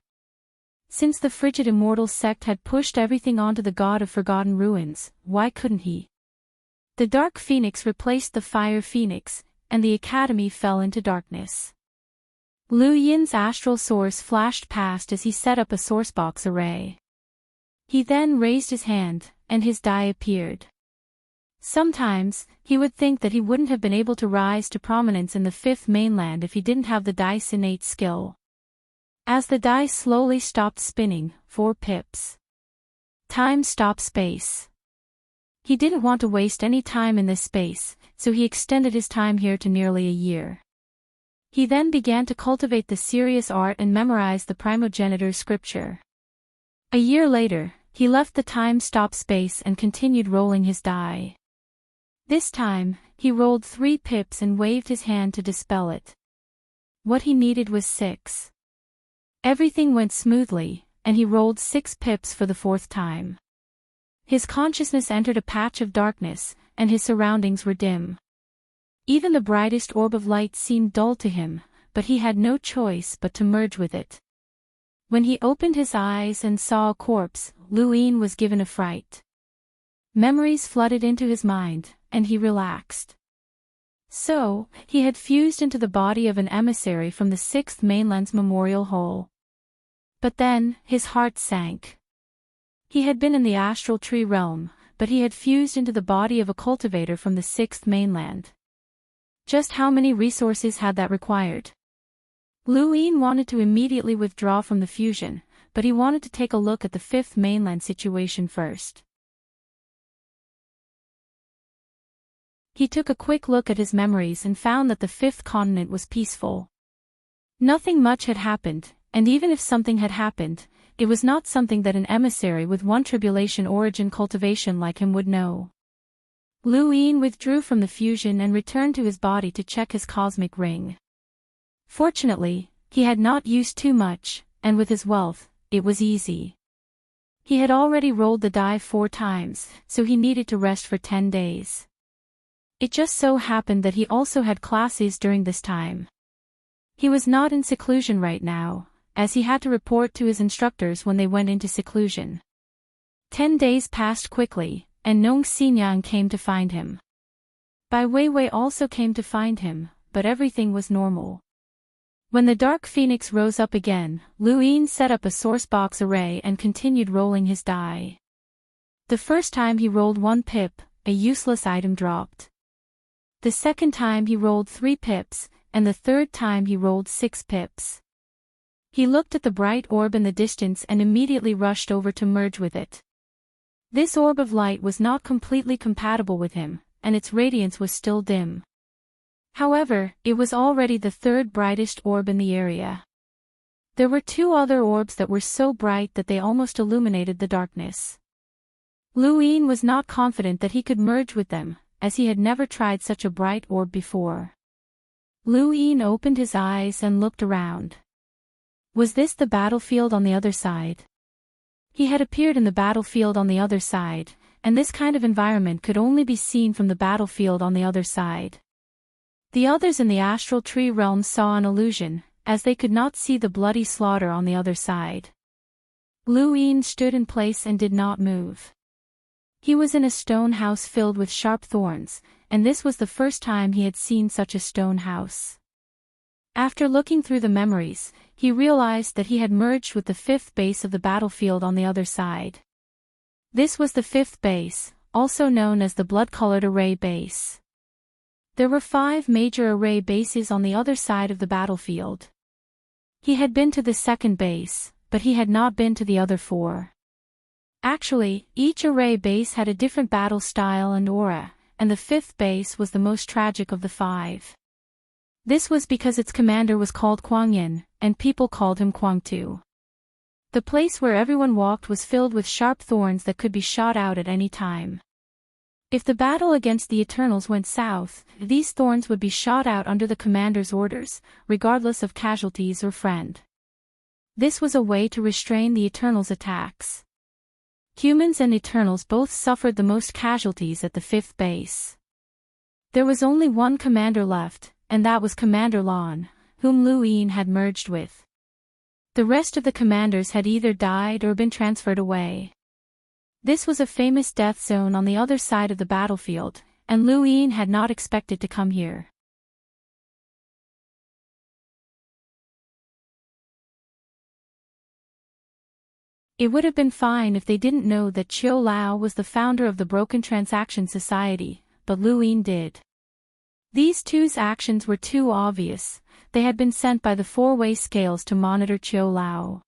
Since the frigid immortal sect had pushed everything onto the god of forgotten ruins, why couldn't he? The Dark Phoenix replaced the Fire Phoenix, and the Academy fell into darkness. Lu Yin's astral source flashed past as he set up a sourcebox array. He then raised his hand, and his die appeared. Sometimes, he would think that he wouldn't have been able to rise to prominence in the Fifth Mainland if he didn't have the dice innate skill. As the die slowly stopped spinning, 4 pips. Time stopped space. He didn't want to waste any time in this space, so he extended his time here to nearly a year. He then began to cultivate the serious art and memorize the primogenitor's scripture. A year later, he left the time-stop space and continued rolling his die. This time, he rolled 3 pips and waved his hand to dispel it. What he needed was 6. Everything went smoothly, and he rolled 6 pips for the 4th time. His consciousness entered a patch of darkness, and his surroundings were dim. Even the brightest orb of light seemed dull to him, but he had no choice but to merge with it. When he opened his eyes and saw a corpse, Lu Yin was given a fright. Memories flooded into his mind, and he relaxed. So, he had fused into the body of an emissary from the 6th Mainland's memorial hole. But then, his heart sank. He had been in the astral tree realm, but he had fused into the body of a cultivator from the 6th Mainland. Just how many resources had that required? Lu Yin wanted to immediately withdraw from the fusion, but he wanted to take a look at the fifth mainland situation first. He took a quick look at his memories and found that the fifth continent was peaceful. Nothing much had happened, and even if something had happened, it was not something that an emissary with one tribulation origin cultivation like him would know. Lu Yin withdrew from the fusion and returned to his body to check his cosmic ring. Fortunately, he had not used too much, and with his wealth, it was easy. He had already rolled the die 4 times, so he needed to rest for 10 days. It just so happened that he also had classes during this time. He was not in seclusion right now, as he had to report to his instructors when they went into seclusion. 10 days passed quickly, and Nong Xinyang came to find him. Bai Weiwei also came to find him, but everything was normal. When the Dark Phoenix rose up again, Lu Yin set up a source box array and continued rolling his die. The first time he rolled 1 pip, a useless item dropped. The second time he rolled 3 pips, and the third time he rolled 6 pips. He looked at the bright orb in the distance and immediately rushed over to merge with it. This orb of light was not completely compatible with him, and its radiance was still dim. However, it was already the 3rd brightest orb in the area. There were 2 other orbs that were so bright that they almost illuminated the darkness. Lu Yin was not confident that he could merge with them, as he had never tried such a bright orb before. Lu Yin opened his eyes and looked around. Was this the battlefield on the other side? He had appeared in the battlefield on the other side, and this kind of environment could only be seen from the battlefield on the other side. The others in the astral tree realm saw an illusion, as they could not see the bloody slaughter on the other side. Lu Yin stood in place and did not move. He was in a stone house filled with sharp thorns, and this was the first time he had seen such a stone house. After looking through the memories, he realized that he had merged with the 5th base of the battlefield on the other side. This was the 5th base, also known as the blood-colored array base. There were 5 major array bases on the other side of the battlefield. He had been to the 2nd base, but he had not been to the other 4. Actually, each array base had a different battle style and aura, and the 5th base was the most tragic of the 5. This was because its commander was called Kuangyin, and people called him Kuangtu. The place where everyone walked was filled with sharp thorns that could be shot out at any time. If the battle against the Eternals went south, these thorns would be shot out under the commander's orders, regardless of casualties or friend. This was a way to restrain the Eternals' attacks. Humans and Eternals both suffered the most casualties at the 5th base. There was only one commander left, and that was Commander Lan, whom Lu Yin had merged with. The rest of the commanders had either died or been transferred away. This was a famous death zone on the other side of the battlefield, and Lu Yin had not expected to come here. It would have been fine if they didn't know that Chiu Lao was the founder of the Broken Transaction Society, but Lu Yin did. These two's actions were too obvious. They had been sent by the 4-way scales to monitor Chiu Lao.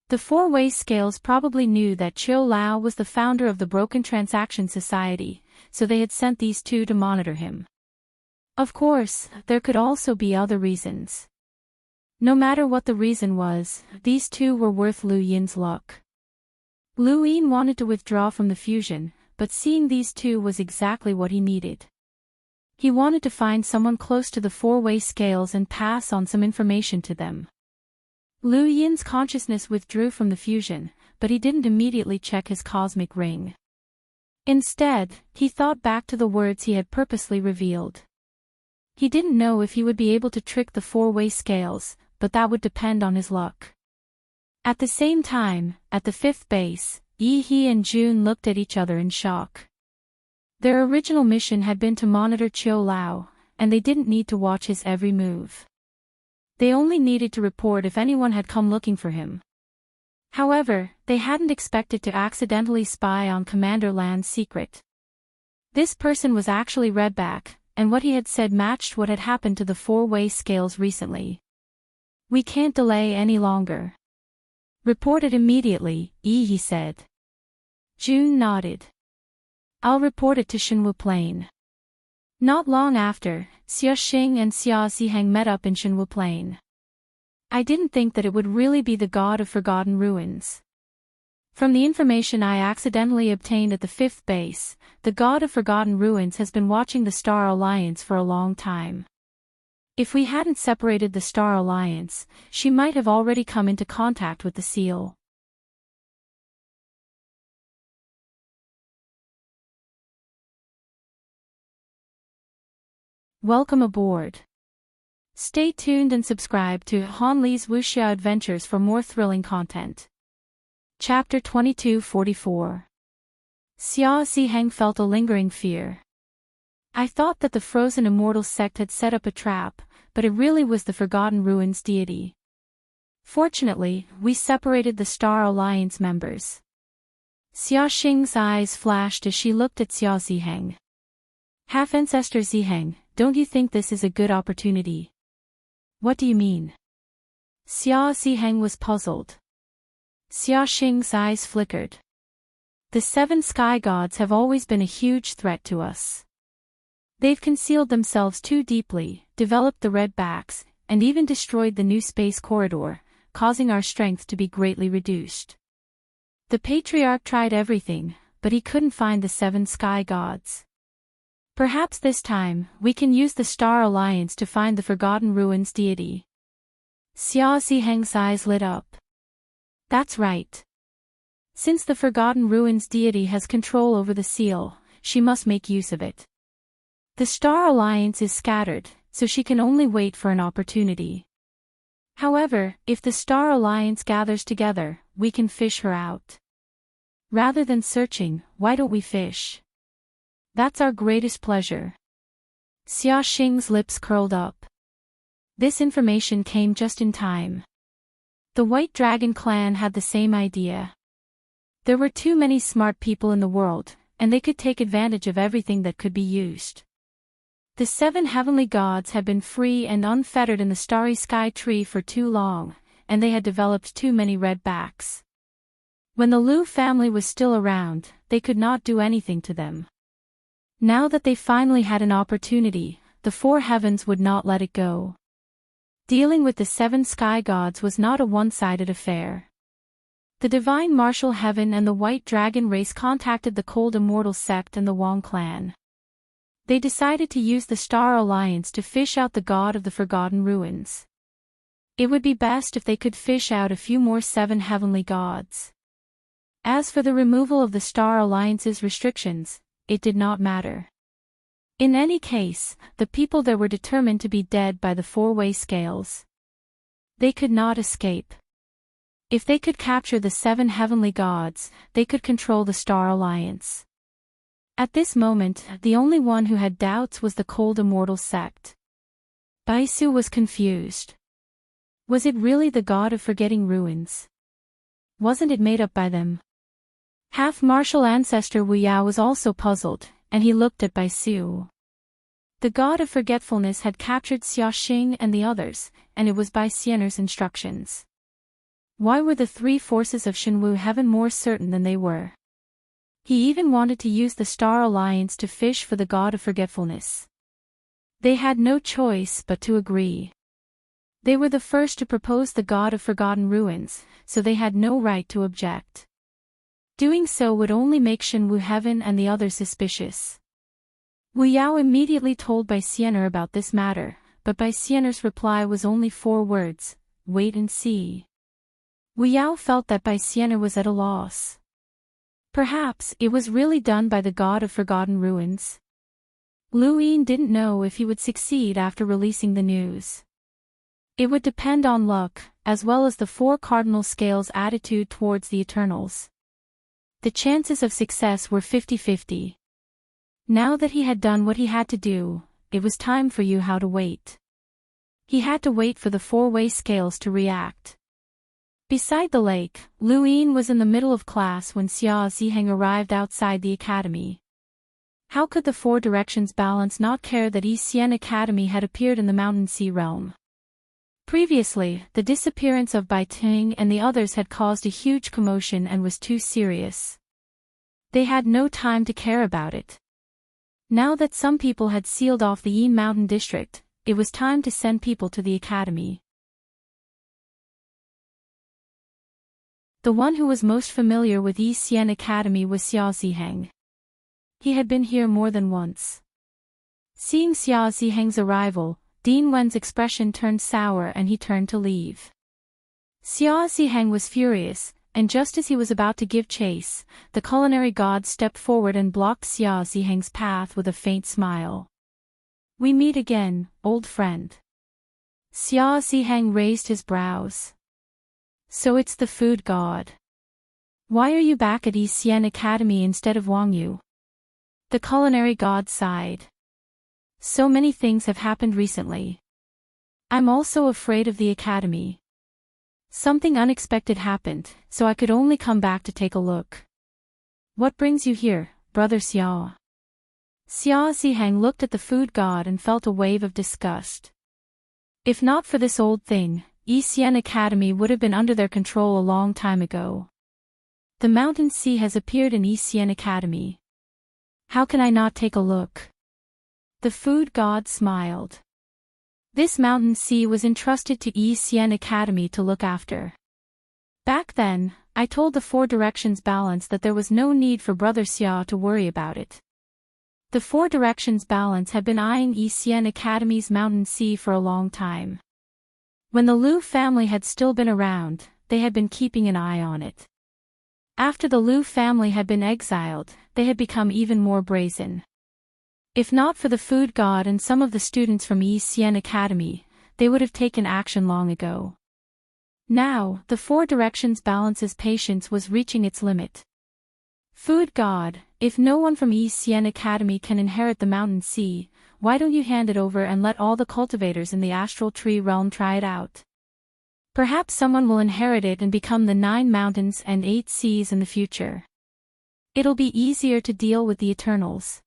The 4-way scales probably knew that Chiu Lao was the founder of the Broken Transaction Society, so they had sent these 2 to monitor him. Of course, there could also be other reasons. No matter what the reason was, these 2 were worth Lu Yin's luck. Lu Yin wanted to withdraw from the fusion, but seeing these 2 was exactly what he needed. He wanted to find someone close to the 4-way scales and pass on some information to them. Lu Yin's consciousness withdrew from the fusion, but he didn't immediately check his cosmic ring. Instead, he thought back to the words he had purposely revealed. He didn't know if he would be able to trick the 4-way scales, but that would depend on his luck. At the same time, at the 5th base, Yi He and Jun looked at each other in shock. Their original mission had been to monitor Chiu Lao, and they didn't need to watch his every move. They only needed to report if anyone had come looking for him. However, they hadn't expected to accidentally spy on Commander Lan's secret. This person was actually Redback, and what he had said matched what had happened to the 4-way scales recently. We can't delay any longer. Report it immediately, he said. June nodded. I'll report it to Shenwu Plain. Not long after, Xia Xing and Xia Ziheng met up in Shenwu Plain. I didn't think that it would really be the god of forgotten ruins. From the information I accidentally obtained at the 5th base, the god of forgotten ruins has been watching the Star Alliance for a long time. If we hadn't separated the Star Alliance, she might have already come into contact with the seal. Welcome aboard. Stay tuned and subscribe to Han Li's Wuxia Adventures for more thrilling content. Chapter 2244. Xia Ziheng felt a lingering fear. I thought that the frozen immortal sect had set up a trap, but it really was the Forgotten Ruins deity. Fortunately, we separated the Star Alliance members. Xia Xing's eyes flashed as she looked at Xia Ziheng. Half-ancestor Ziheng, don't you think this is a good opportunity? What do you mean? Xia Ziheng was puzzled. Xia Xing's eyes flickered. The 7 sky gods have always been a huge threat to us. They've concealed themselves too deeply, developed the red backs, and even destroyed the new space corridor, causing our strength to be greatly reduced. The patriarch tried everything, but he couldn't find the 7 sky gods. Perhaps this time, we can use the Star Alliance to find the Forgotten Ruins deity. Xia Ziheng's eyes lit up. That's right. Since the Forgotten Ruins deity has control over the seal, she must make use of it. The Star Alliance is scattered, so she can only wait for an opportunity. However, if the Star Alliance gathers together, we can fish her out. Rather than searching, why don't we fish? That's our greatest pleasure. Xia Xing's lips curled up. This information came just in time. The White Dragon clan had the same idea. There were too many smart people in the world, and they could take advantage of everything that could be used. The 7 heavenly gods had been free and unfettered in the starry sky tree for too long, and they had developed too many red backs. When the Lu family was still around, they could not do anything to them. Now that they finally had an opportunity, the 4 heavens would not let it go. Dealing with the 7 sky gods was not a one-sided affair. The Divine Martial Heaven and the White Dragon race contacted the Cold Immortal sect and the Wang clan. They decided to use the Star Alliance to fish out the god of the Forgotten Ruins. It would be best if they could fish out a few more 7 heavenly gods. As for the removal of the Star Alliance's restrictions, it did not matter. In any case, the people there were determined to be dead by the 4-way scales. They could not escape. If they could capture the 7 heavenly gods, they could control the Star Alliance. At this moment, the only one who had doubts was the Cold Immortal sect. Baisu was confused. Was it really the god of forgetting ruins? Wasn't it made up by them? Half-martial ancestor Wu Yao was also puzzled, and he looked at Baisu. The god of forgetfulness had captured Xia Xing and the others, and it was by Xiener's instructions. Why were the 3 forces of Shenwu Heaven more certain than they were? He even wanted to use the Star Alliance to fish for the god of forgetfulness. They had no choice but to agree. They were the first to propose the god of forgotten ruins, so they had no right to object. Doing so would only make Shenwu Heaven and the others suspicious. Wu Yao immediately told Bai Xiener about this matter, but Bai Xiener's reply was only 4 words, wait and see. Wu Yao felt that Bai Xiener was at a loss. Perhaps it was really done by the god of forgotten ruins. Lu Yin didn't know if he would succeed after releasing the news. It would depend on luck, as well as the 4 cardinal scales' attitude towards the Eternals. The chances of success were 50-50. Now that he had done what he had to do, it was time for Yu Hao to wait. He had to wait for the 4-way scales to react. Beside the lake, Lu Yin was in the middle of class when Xia Ziheng arrived outside the academy. How could the 4 directions balance not care that Yi Xian Academy had appeared in the Mountain Sea realm? Previously, the disappearance of Bai Ting and the others had caused a huge commotion and was too serious. They had no time to care about it. Now that some people had sealed off the Yin Mountain district, it was time to send people to the academy. The one who was most familiar with Yi Xian Academy was Xia Ziheng. He had been here more than once. Seeing Xia Ziheng's arrival, Dean Wen's expression turned sour and he turned to leave. Xia Ziheng was furious, and just as he was about to give chase, the culinary god stepped forward and blocked Xia Ziheng's path with a faint smile. "We meet again, old friend." Xia Ziheng raised his brows. "So it's the food god. Why are you back at Yi Xian Academy instead of Wangyu?" The culinary god sighed. "So many things have happened recently. I'm also afraid of the academy. Something unexpected happened, so I could only come back to take a look." "What brings you here, brother Xia?" Xia Ziheng looked at the food god and felt a wave of disgust. If not for this old thing, Yi Xian Academy would have been under their control a long time ago. "The mountain sea has appeared in Yi Xian Academy. How can I not take a look?" The food god smiled. This mountain sea was entrusted to Yi Xian Academy to look after. Back then, I told the Four Directions Balance that there was no need for Brother Xia to worry about it. The Four Directions Balance had been eyeing Yi Xian Academy's mountain sea for a long time. When the Liu family had still been around, they had been keeping an eye on it. After the Liu family had been exiled, they had become even more brazen. If not for the food god and some of the students from Yi Xian Academy, they would have taken action long ago. Now, the Four Directions Balance's patience was reaching its limit. "Food god, if no one from Yi Xian Academy can inherit the mountain sea, why don't you hand it over and let all the cultivators in the astral tree realm try it out? Perhaps someone will inherit it and become the 9 mountains and 8 seas in the future. It'll be easier to deal with the Eternals.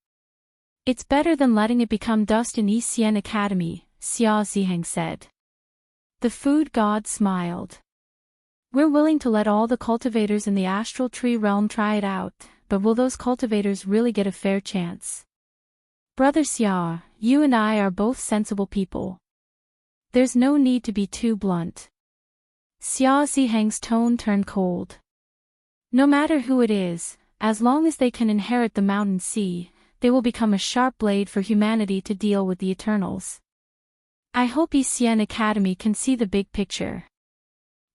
It's better than letting it become dust in Yi Xian Academy," Xia Ziheng said. The food god smiled. "We're willing to let all the cultivators in the astral tree realm try it out, but will those cultivators really get a fair chance? Brother Xia, you and I are both sensible people. There's no need to be too blunt." Xia Ziheng's tone turned cold. "No matter who it is, as long as they can inherit the mountain sea, they will become a sharp blade for humanity to deal with the Eternals. I hope Yi Xian Academy can see the big picture."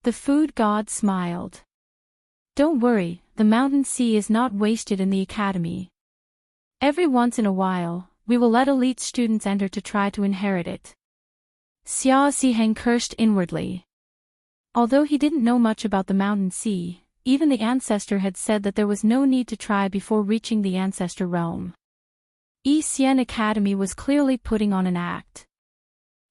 The food god smiled. "Don't worry, the mountain sea is not wasted in the academy. Every once in a while, we will let elite students enter to try to inherit it." Xia Ziheng cursed inwardly. Although he didn't know much about the mountain sea, even the ancestor had said that there was no need to try before reaching the ancestor realm. Yi Xian Academy was clearly putting on an act.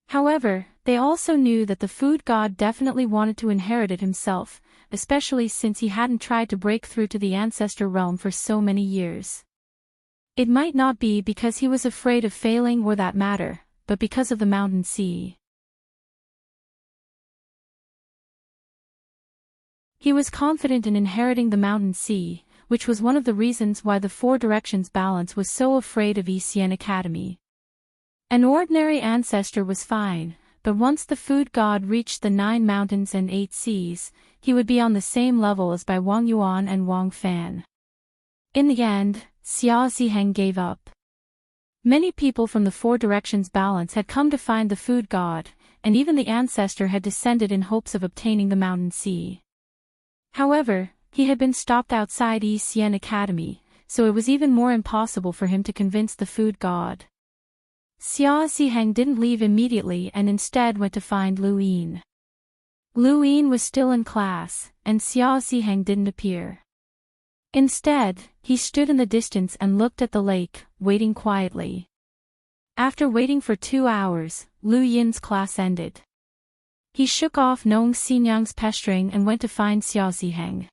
However, they also knew that the food god definitely wanted to inherit it himself, especially since he hadn't tried to break through to the ancestor realm for so many years. It might not be because he was afraid of failing or that matter, but because of the mountain sea. He was confident in inheriting the mountain sea, which was one of the reasons why the Four Directions Balance was so afraid of Yi Xian Academy. An ordinary ancestor was fine, but once the food god reached the 9 mountains and 8 seas, he would be on the same level as by Wang Yuan and Wang Fan. In the end, Xia Ziheng gave up. Many people from the Four Directions Balance had come to find the food god, and even the ancestor had descended in hopes of obtaining the mountain sea. However, he had been stopped outside Yi Xian Academy, so it was even more impossible for him to convince the food god. Xia Ziheng didn't leave immediately and instead went to find Lu Yin. Lu Yin was still in class, and Xia Ziheng didn't appear. Instead, he stood in the distance and looked at the lake, waiting quietly. After waiting for 2 hours, Lu Yin's class ended. He shook off Nong Xinyang's pestering and went to find Xia Ziheng.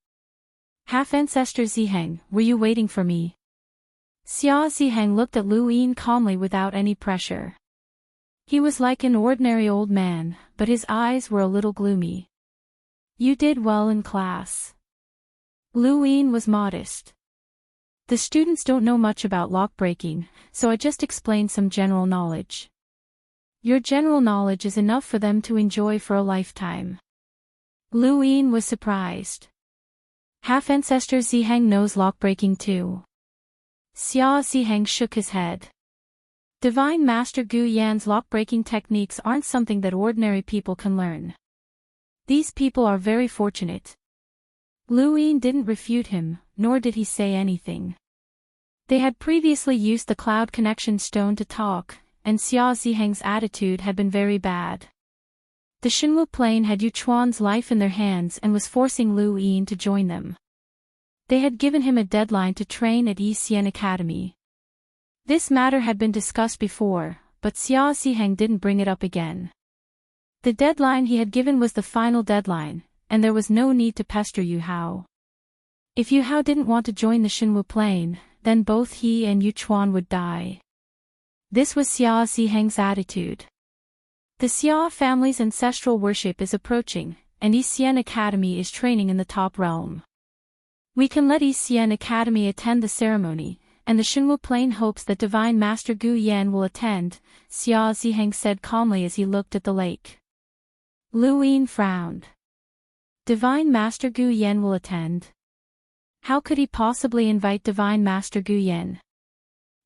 "Half-ancestor Ziheng, were you waiting for me?" Xia Ziheng looked at Lu Yin calmly without any pressure. He was like an ordinary old man, but his eyes were a little gloomy. You did well in class. Lu Yin was modest. The students don't know much about lock breaking, so I just explained some general knowledge. Your general knowledge is enough for them to enjoy for a lifetime. Lu Yin was surprised. Half-ancestor Ziheng knows lock breaking too. Xia Ziheng shook his head. Divine Master Gu Yan's lock-breaking techniques aren't something that ordinary people can learn. These people are very fortunate. Lu Yin didn't refute him, nor did he say anything. They had previously used the cloud connection stone to talk, and Xia Ziheng's attitude had been very bad. The Xinwu plane had Yu Chuan's life in their hands and was forcing Lu Yin to join them. They had given him a deadline to train at Yi Xian Academy. This matter had been discussed before, but Xia Ziheng didn't bring it up again. The deadline he had given was the final deadline, and there was no need to pester Yu Hao. If Yu Hao didn't want to join the Xinwu plane, then both he and Yu Chuan would die. This was Xia Ziheng's attitude. The Xia family's ancestral worship is approaching, and Yi Xian Academy is training in the top realm. We can let Yi Xian Academy attend the ceremony, and the Xinwu plane hopes that Divine Master Gu Yan will attend, Xia Ziheng said calmly as he looked at the lake. Lu Yin frowned. Divine Master Gu Yan will attend? How could he possibly invite Divine Master Gu Yan?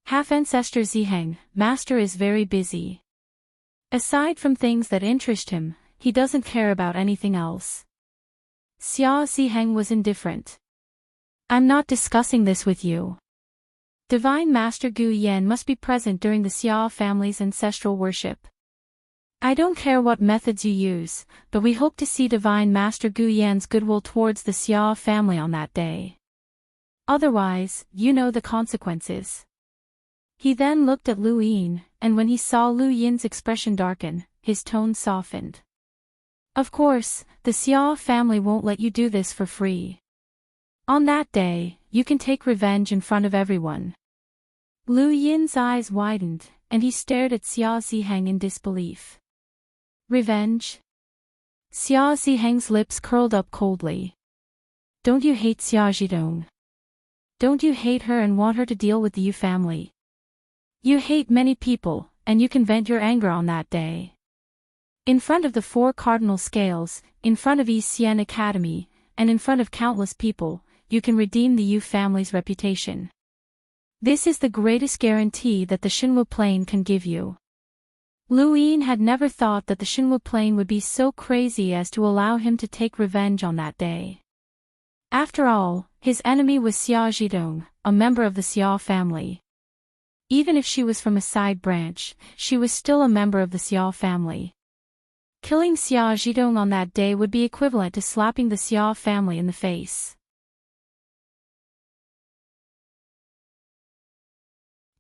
Half-ancestor Ziheng, Master is very busy. Aside from things that interest him, he doesn't care about anything else. Xia Ziheng was indifferent. I'm not discussing this with you. Divine Master Gu Yan must be present during the Xia family's ancestral worship. I don't care what methods you use, but we hope to see Divine Master Gu Yan's goodwill towards the Xia family on that day. Otherwise, you know the consequences. He then looked at Lu Yin, and when he saw Lu Yin's expression darken, his tone softened. Of course, the Xia family won't let you do this for free. On that day, you can take revenge in front of everyone. Lu Yin's eyes widened, and he stared at Xia Ziheng in disbelief. Revenge? Xia Ziheng's lips curled up coldly. Don't you hate Xia Zhidong? Don't you hate her and want her to deal with the Yu family? You hate many people, and you can vent your anger on that day. In front of the 4 cardinal scales, in front of Yi Xian Academy, and in front of countless people, you can redeem the Yu family's reputation. This is the greatest guarantee that the Xinwu plane can give you. Lu Yin had never thought that the Xinwu plane would be so crazy as to allow him to take revenge on that day. After all, his enemy was Xia Zhidong, a member of the Xia family. Even if she was from a side branch, she was still a member of the Xia family. Killing Xia Zhidong on that day would be equivalent to slapping the Xia family in the face.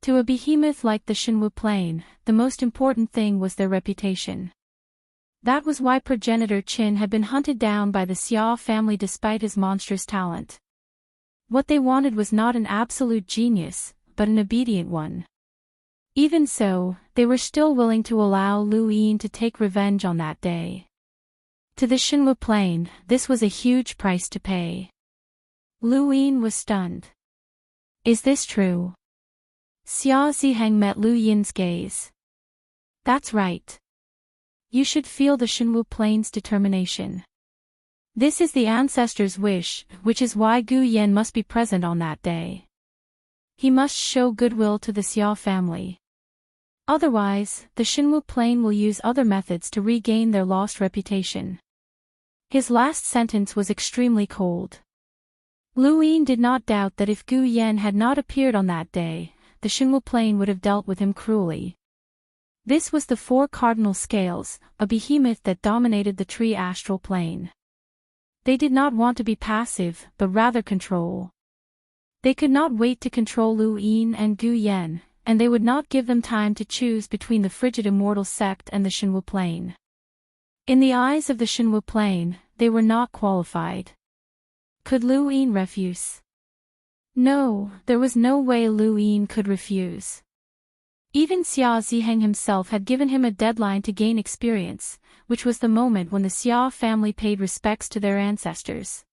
To a behemoth like the Xinwu plane, the most important thing was their reputation. That was why progenitor Qin had been hunted down by the Xia family despite his monstrous talent. What they wanted was not an absolute genius, but an obedient one. Even so, they were still willing to allow Lu Yin to take revenge on that day. To the Xinwu plane, this was a huge price to pay. Lu Yin was stunned. Is this true? Xia Ziheng met Lu Yin's gaze. That's right. You should feel the Xinwu plane's determination. This is the ancestor's wish, which is why Gu Yan must be present on that day. He must show goodwill to the Xia family. Otherwise, the Xinwu plane will use other methods to regain their lost reputation. His last sentence was extremely cold. Lu Yin did not doubt that if Gu Yan had not appeared on that day, the Xinwu plane would have dealt with him cruelly. This was the 4 cardinal scales, a behemoth that dominated the tree astral plane. They did not want to be passive, but rather control. They could not wait to control Lu Yin and Gu Yan, and they would not give them time to choose between the frigid immortal sect and the Xinwu plane. In the eyes of the Xinwu plane, they were not qualified. Could Lu Yin refuse? No, there was no way Lu Yin could refuse. Even Xia Ziheng himself had given him a deadline to gain experience, which was the moment when the Xia family paid respects to their ancestors.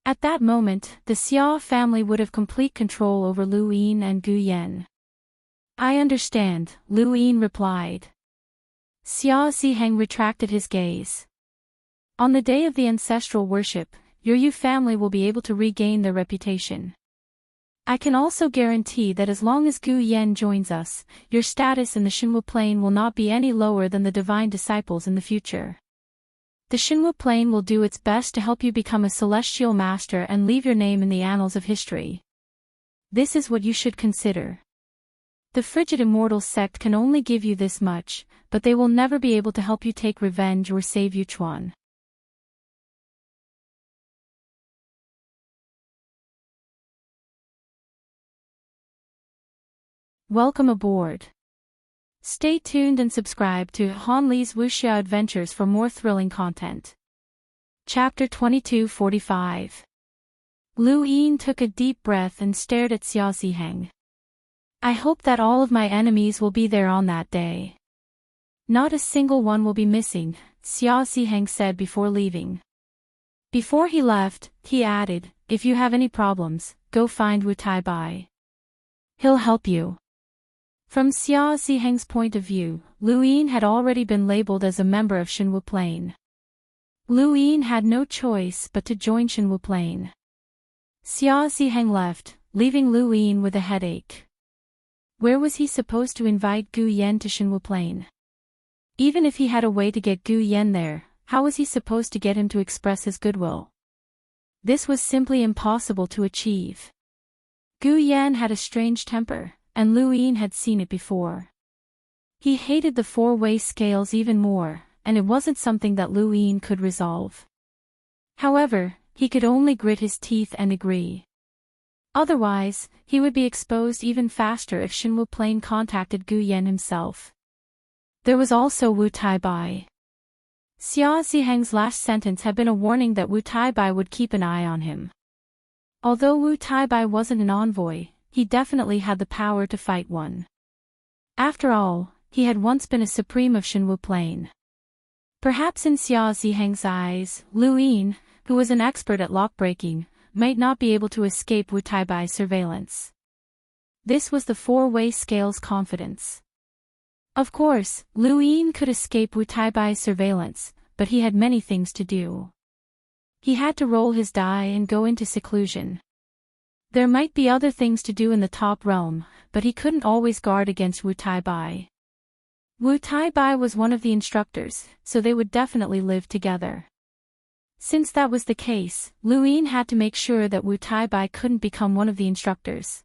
At that moment, the Xia family would have complete control over Lu Yin and Gu Yan. I understand, Lu Yin replied. Xia Ziheng retracted his gaze. On the day of the ancestral worship, your Yu family will be able to regain their reputation. I can also guarantee that as long as Gu Yan joins us, your status in the Xinwu plane will not be any lower than the divine disciples in the future. The Xinwu plane will do its best to help you become a celestial master and leave your name in the annals of history. This is what you should consider. The frigid immortal sect can only give you this much, but they will never be able to help you take revenge or save Yuchuan. Welcome aboard. Stay tuned and subscribe to Han Li's Wuxia Adventures for more thrilling content. Chapter 2245. Lu Yin took a deep breath and stared at Xia Ziheng. I hope that all of my enemies will be there on that day. Not a single one will be missing, Xia Ziheng said before leaving. Before he left, he added, if you have any problems, go find Wu Taibai. He'll help you. From Xia Ziheng's point of view, Lu Yin had already been labeled as a member of Xinwu Plane. Lu Yin had no choice but to join Xinwu Plane. Xia Ziheng left, leaving Lu Yin with a headache. Where was he supposed to invite Gu Yan to Xinwu Plane? Even if he had a way to get Gu Yan there, how was he supposed to get him to express his goodwill? This was simply impossible to achieve. Gu Yan had a strange temper, and Lu Yin had seen it before. He hated the four-way scales even more, and it wasn't something that Lu Yin could resolve. However, he could only grit his teeth and agree. Otherwise, he would be exposed even faster if Xinwu Plane contacted Gu Yan himself. There was also Wu Taibai. Xia Ziheng's last sentence had been a warning that Wu Taibai would keep an eye on him. Although Wu Taibai wasn't an envoy, he definitely had the power to fight one. After all, he had once been a supreme of Xinwu Plane. Perhaps in Xia Ziheng's eyes, Lu Yin, who was an expert at lock-breaking, might not be able to escape Wu Taibai's surveillance. This was the four-way scale's confidence. Of course, Lu Yin could escape Wu Taibai's surveillance, but he had many things to do. He had to roll his die and go into seclusion. There might be other things to do in the top realm, but he couldn't always guard against Wu Taibai. Wu Taibai was one of the instructors, so they would definitely live together. Since that was the case, Lu Yin had to make sure that Wu Taibai couldn't become one of the instructors.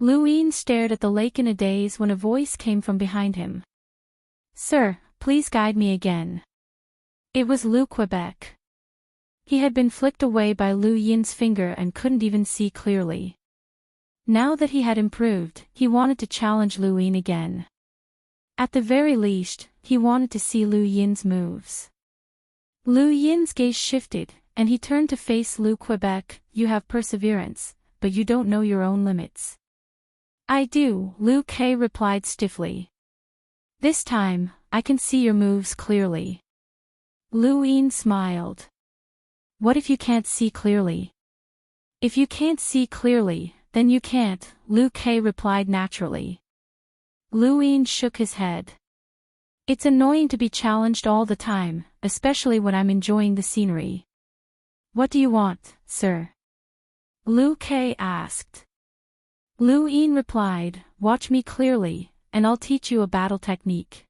Lu Yin stared at the lake in a daze when a voice came from behind him. Sir, please guide me again. It was Lu Quebec. He had been flicked away by Lu Yin's finger and couldn't even see clearly. Now that he had improved, he wanted to challenge Lu Yin again. At the very least, he wanted to see Lu Yin's moves. Lu Yin's gaze shifted, and he turned to face Lu Quebec. You have perseverance, but you don't know your own limits. I do, Lu K replied stiffly. This time, I can see your moves clearly. Lu Yin smiled. What if you can't see clearly? If you can't see clearly, then you can't, Lu K replied naturally. Lu Yin shook his head. It's annoying to be challenged all the time, especially when I'm enjoying the scenery. What do you want, sir? Lu K asked. Lu Yin replied, watch me clearly, and I'll teach you a battle technique.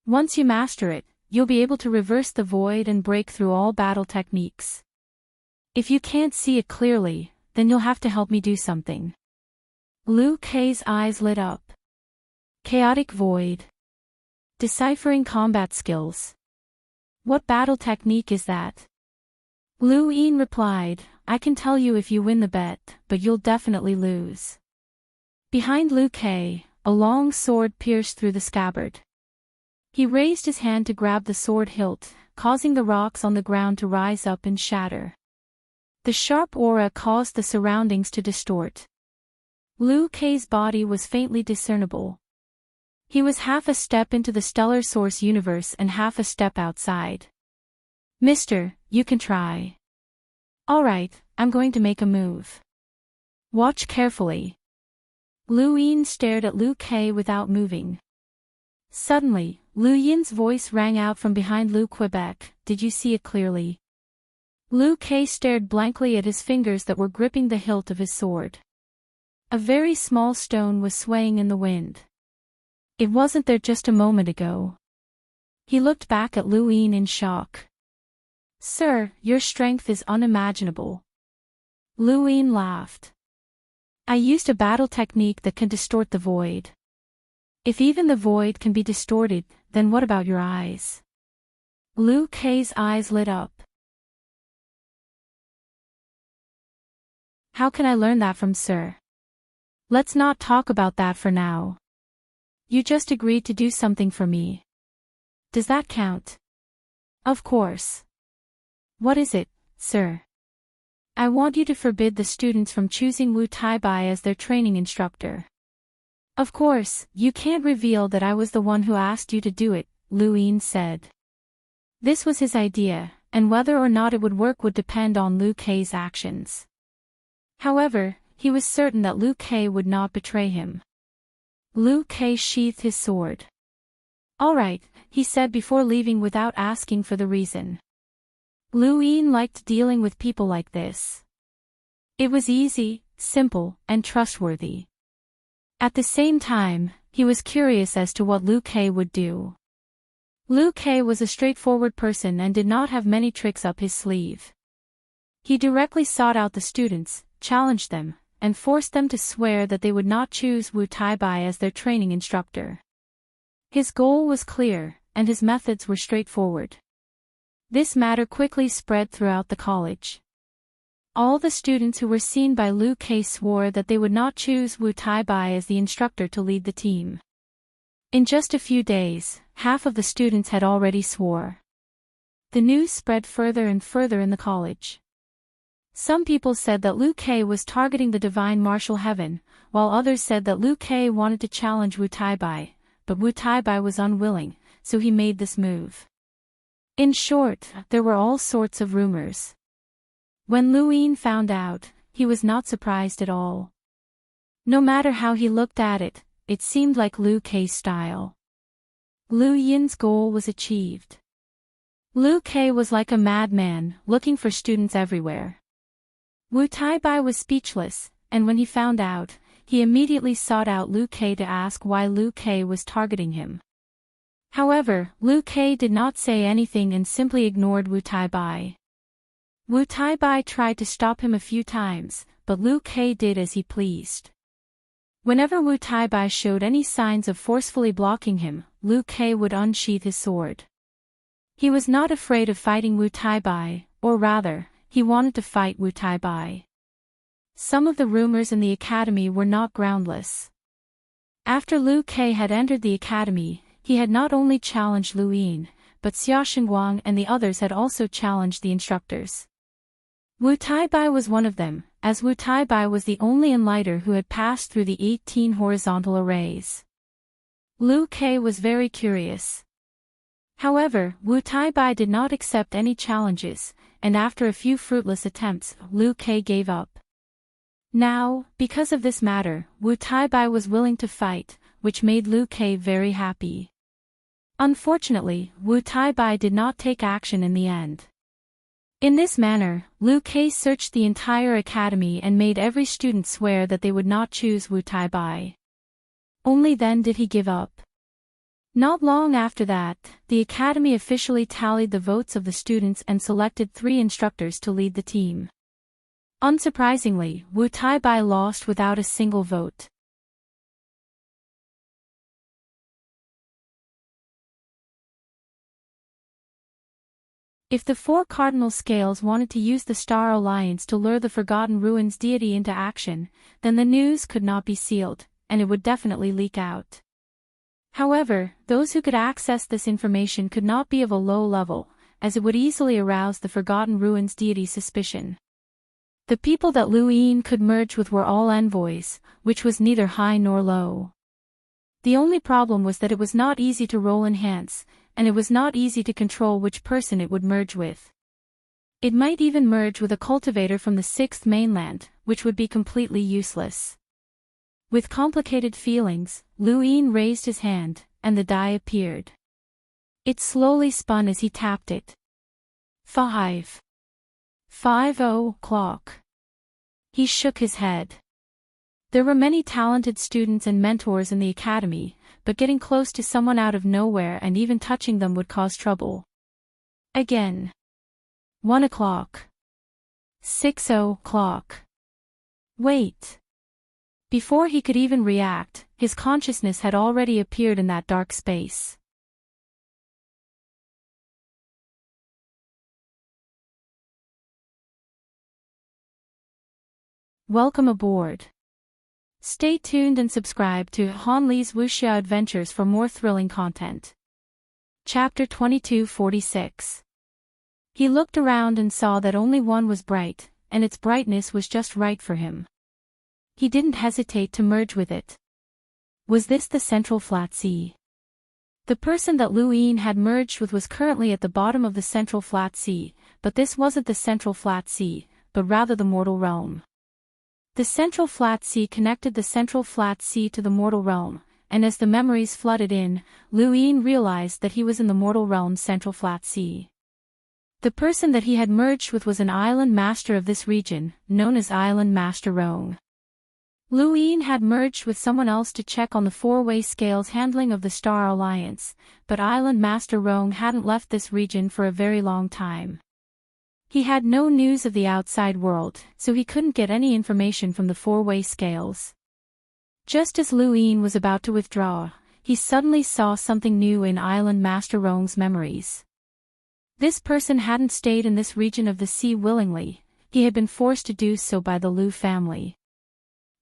Once you master it, you'll be able to reverse the void and break through all battle techniques. If you can't see it clearly, then you'll have to help me do something. Lu K's eyes lit up. Chaotic void. Deciphering combat skills. What battle technique is that? Lu Yin replied, I can tell you if you win the bet, but you'll definitely lose. Behind Lu K, a long sword pierced through the scabbard. He raised his hand to grab the sword hilt, causing the rocks on the ground to rise up and shatter. The sharp aura caused the surroundings to distort. Liu Kei's body was faintly discernible. He was half a step into the stellar source universe and half a step outside. Mister, you can try. Alright, I'm going to make a move. Watch carefully. Lu Yin stared at Liu Kei without moving. Suddenly, Lu Yin's voice rang out from behind Liu Quebec, did you see it clearly? Liu Kei stared blankly at his fingers that were gripping the hilt of his sword. A very small stone was swaying in the wind. It wasn't there just a moment ago. He looked back at Lu Yin in shock. Sir, your strength is unimaginable. Lu Yin laughed. I used a battle technique that can distort the void. If even the void can be distorted, then what about your eyes? Liu Kei's eyes lit up. How can I learn that from Sir? Let's not talk about that for now. You just agreed to do something for me. Does that count? Of course. What is it, Sir? I want you to forbid the students from choosing Wu Tai Bai as their training instructor. Of course, you can't reveal that I was the one who asked you to do it, Lu Yin said. This was his idea, and whether or not it would work would depend on Liu Kei's actions. However, he was certain that Liu Kei would not betray him. Liu Kei sheathed his sword. Alright, he said before leaving without asking for the reason. Lu Yin liked dealing with people like this. It was easy, simple, and trustworthy. At the same time, he was curious as to what Liu Kei would do. Liu Kei was a straightforward person and did not have many tricks up his sleeve. He directly sought out the students, challenged them, and forced them to swear that they would not choose Wu Tai Bai as their training instructor. His goal was clear, and his methods were straightforward. This matter quickly spread throughout the college. All the students who were seen by Liu Kei swore that they would not choose Wu Tai Bai as the instructor to lead the team. In just a few days, half of the students had already swore. The news spread further and further in the college. Some people said that Liu Kei was targeting the divine martial heaven, while others said that Liu Kei wanted to challenge Wu Tai Bai, but Wu Tai Bai was unwilling, so he made this move. In short, there were all sorts of rumors. When Lu Yin found out, he was not surprised at all. No matter how he looked at it, it seemed like Liu Kei's style. Lu Yin's goal was achieved. Liu Kei was like a madman, looking for students everywhere. Wu Tai Bai was speechless, and when he found out, he immediately sought out Liu Kei to ask why Liu Kei was targeting him. However, Liu Kei did not say anything and simply ignored Wu Tai Bai. Wu Tai Bai tried to stop him a few times, but Liu Kei did as he pleased. Whenever Wu Tai Bai showed any signs of forcefully blocking him, Liu Kei would unsheath his sword. He was not afraid of fighting Wu Tai Bai, or rather, he wanted to fight Wu Tai Bai. Some of the rumors in the academy were not groundless. After Liu Kei had entered the academy, he had not only challenged Lu Yin, but Xia Shengguang and the others had also challenged the instructors. Wu Tai Bai was one of them, as Wu Tai Bai was the only enlighter who had passed through the 18 horizontal arrays. Liu Kei was very curious. However, Wu Tai Bai did not accept any challenges, and after a few fruitless attempts, Liu Kei gave up. Now, because of this matter, Wu Tai Bai was willing to fight, which made Liu Kei very happy. Unfortunately, Wu Tai Bai did not take action in the end. In this manner, Liu Kei searched the entire academy and made every student swear that they would not choose Wu Tai Bai. Only then did he give up. Not long after that, the academy officially tallied the votes of the students and selected 3 instructors to lead the team. Unsurprisingly, Wu Tai Bai lost without a single vote. If the 4 cardinal scales wanted to use the Star Alliance to lure the Forgotten Ruins deity into action, then the news could not be sealed, and it would definitely leak out. However, those who could access this information could not be of a low level, as it would easily arouse the Forgotten Ruins deity's suspicion. The people that Lu Yin could merge with were all envoys, which was neither high nor low. The only problem was that it was not easy to roll enhance, and it was not easy to control which person it would merge with. It might even merge with a cultivator from the sixth mainland, which would be completely useless. With complicated feelings, Lu Yin raised his hand, and the die appeared. It slowly spun as he tapped it. 5:50 o'clock. He shook his head. There were many talented students and mentors in the academy, but getting close to someone out of nowhere and even touching them would cause trouble. Again. 1 o'clock. 6 o'clock. Wait. Before he could even react, his consciousness had already appeared in that dark space. Welcome aboard. Stay tuned and subscribe to Han Li's Wuxia Adventures for more thrilling content. Chapter 2246. He looked around and saw that only one was bright, and its brightness was just right for him. He didn't hesitate to merge with it. Was this the Central Flat Sea? The person that Lu Yin had merged with was currently at the bottom of the Central Flat Sea, but this wasn't the Central Flat Sea, but rather the mortal realm. The Central Flat Sea connected the Central Flat Sea to the mortal realm, and as the memories flooded in, Lu Yin realized that he was in the mortal realm's Central Flat Sea. The person that he had merged with was an island master of this region, known as Island Master Rong. Lu Yin had merged with someone else to check on the four-way scales handling of the Star Alliance, but Island Master Rong hadn't left this region for a very long time. He had no news of the outside world, so he couldn't get any information from the four-way scales. Just as Lu Yin was about to withdraw, he suddenly saw something new in Island Master Rong's memories. This person hadn't stayed in this region of the sea willingly, he had been forced to do so by the Lu family.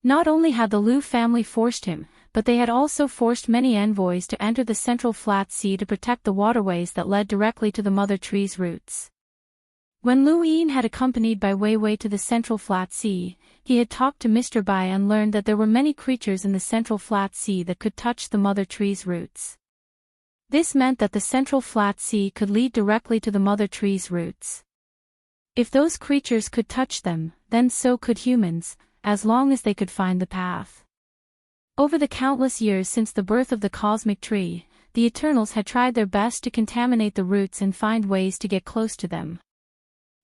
Not only had the Lu family forced him, but they had also forced many envoys to enter the Central Flat Sea to protect the waterways that led directly to the mother tree's roots. When Lu Yin had accompanied Bai Weiwei to the Central Flat Sea, he had talked to Mr. Bai and learned that there were many creatures in the Central Flat Sea that could touch the mother tree's roots. This meant that the Central Flat Sea could lead directly to the mother tree's roots. If those creatures could touch them, then so could humans, as long as they could find the path. Over the countless years since the birth of the cosmic tree, the Eternals had tried their best to contaminate the roots and find ways to get close to them.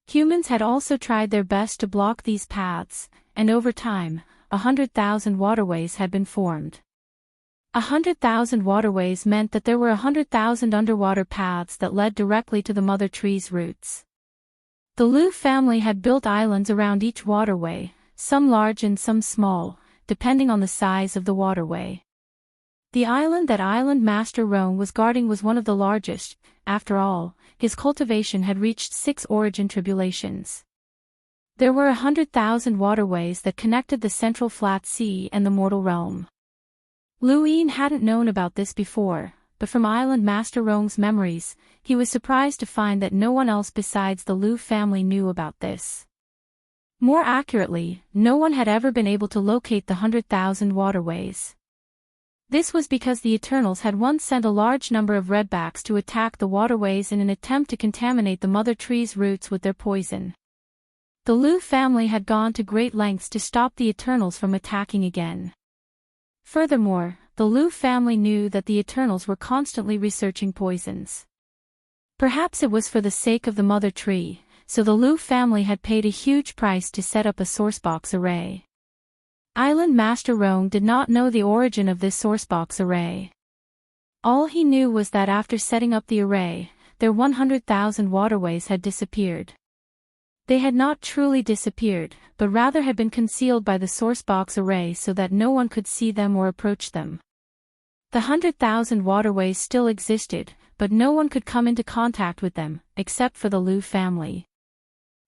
Humans had also tried their best to block these paths, and over time, 100,000 waterways had been formed. 100,000 waterways meant that there were 100,000 underwater paths that led directly to the mother tree's roots. The Lu family had built islands around each waterway, some large and some small, depending on the size of the waterway. The island that Island Master Rong was guarding was one of the largest. After all, his cultivation had reached 6 origin tribulations. There were 100,000 waterways that connected the Central Flat Sea and the mortal realm. Lu Yin hadn't known about this before, but from Island Master Rong's memories, he was surprised to find that no one else besides the Lu family knew about this. More accurately, no one had ever been able to locate the 100,000 waterways. This was because the Eternals had once sent a large number of redbacks to attack the waterways in an attempt to contaminate the mother tree's roots with their poison. The Lu family had gone to great lengths to stop the Eternals from attacking again. Furthermore, the Lu family knew that the Eternals were constantly researching poisons. Perhaps it was for the sake of the mother tree, so the Lu family had paid a huge price to set up a sourcebox array. Island Master Rong did not know the origin of this sourcebox array. All he knew was that after setting up the array, their 100,000 waterways had disappeared. They had not truly disappeared, but rather had been concealed by the sourcebox array so that no one could see them or approach them. The 100,000 waterways still existed, but no one could come into contact with them, except for the Lu family.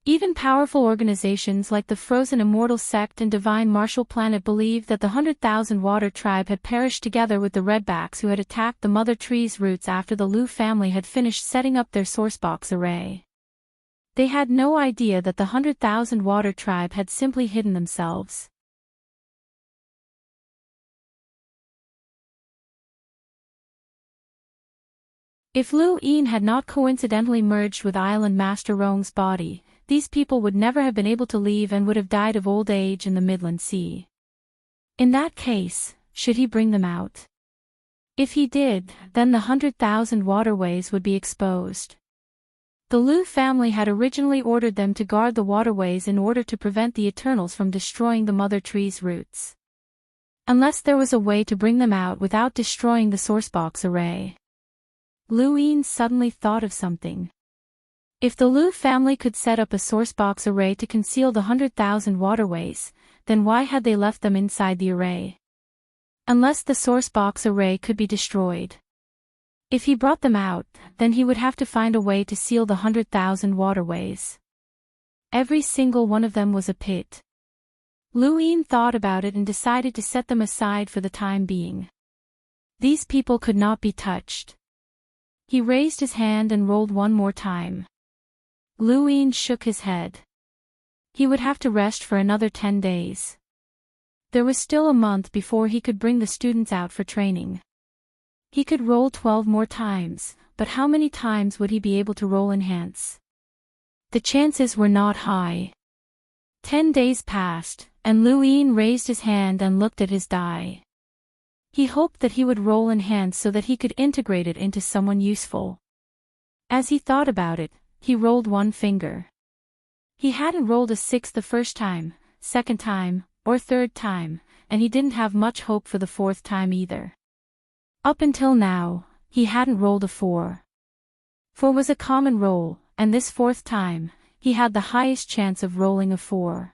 Even powerful organizations like the Frozen Immortal Sect and Divine Martial Planet believed that the 100,000 Water Tribe had perished together with the Redbacks who had attacked the Mother Tree's roots after the Lu family had finished setting up their sourcebox array. They had no idea that the 100,000 Water tribe had simply hidden themselves. If Lu Yin had not coincidentally merged with Island Master Rong's body, these people would never have been able to leave and would have died of old age in the Midland Sea. In that case, should he bring them out? If he did, then the 100,000 waterways would be exposed. The Lu family had originally ordered them to guard the waterways in order to prevent the Eternals from destroying the mother tree's roots. Unless there was a way to bring them out without destroying the sourcebox array. Lu Yin suddenly thought of something. If the Lu family could set up a sourcebox array to conceal the 100,000 waterways, then why had they left them inside the array? Unless the sourcebox array could be destroyed. If he brought them out, then he would have to find a way to seal the 100,000 waterways. Every single one of them was a pit. Lu Yin thought about it and decided to set them aside for the time being. These people could not be touched. He raised his hand and rolled one more time. Lu Yin shook his head. He would have to rest for another 10 days. There was still a month before he could bring the students out for training. He could roll 12 more times, but how many times would he be able to roll enhance? The chances were not high. 10 days passed, and Lu Yin raised his hand and looked at his die. He hoped that he would roll enhance so that he could integrate it into someone useful. As he thought about it, he rolled one finger. He hadn't rolled a 6 the first time, second time, or third time, and he didn't have much hope for the fourth time either. Up until now, he hadn't rolled a 4. 4 was a common roll, and this fourth time, he had the highest chance of rolling a 4.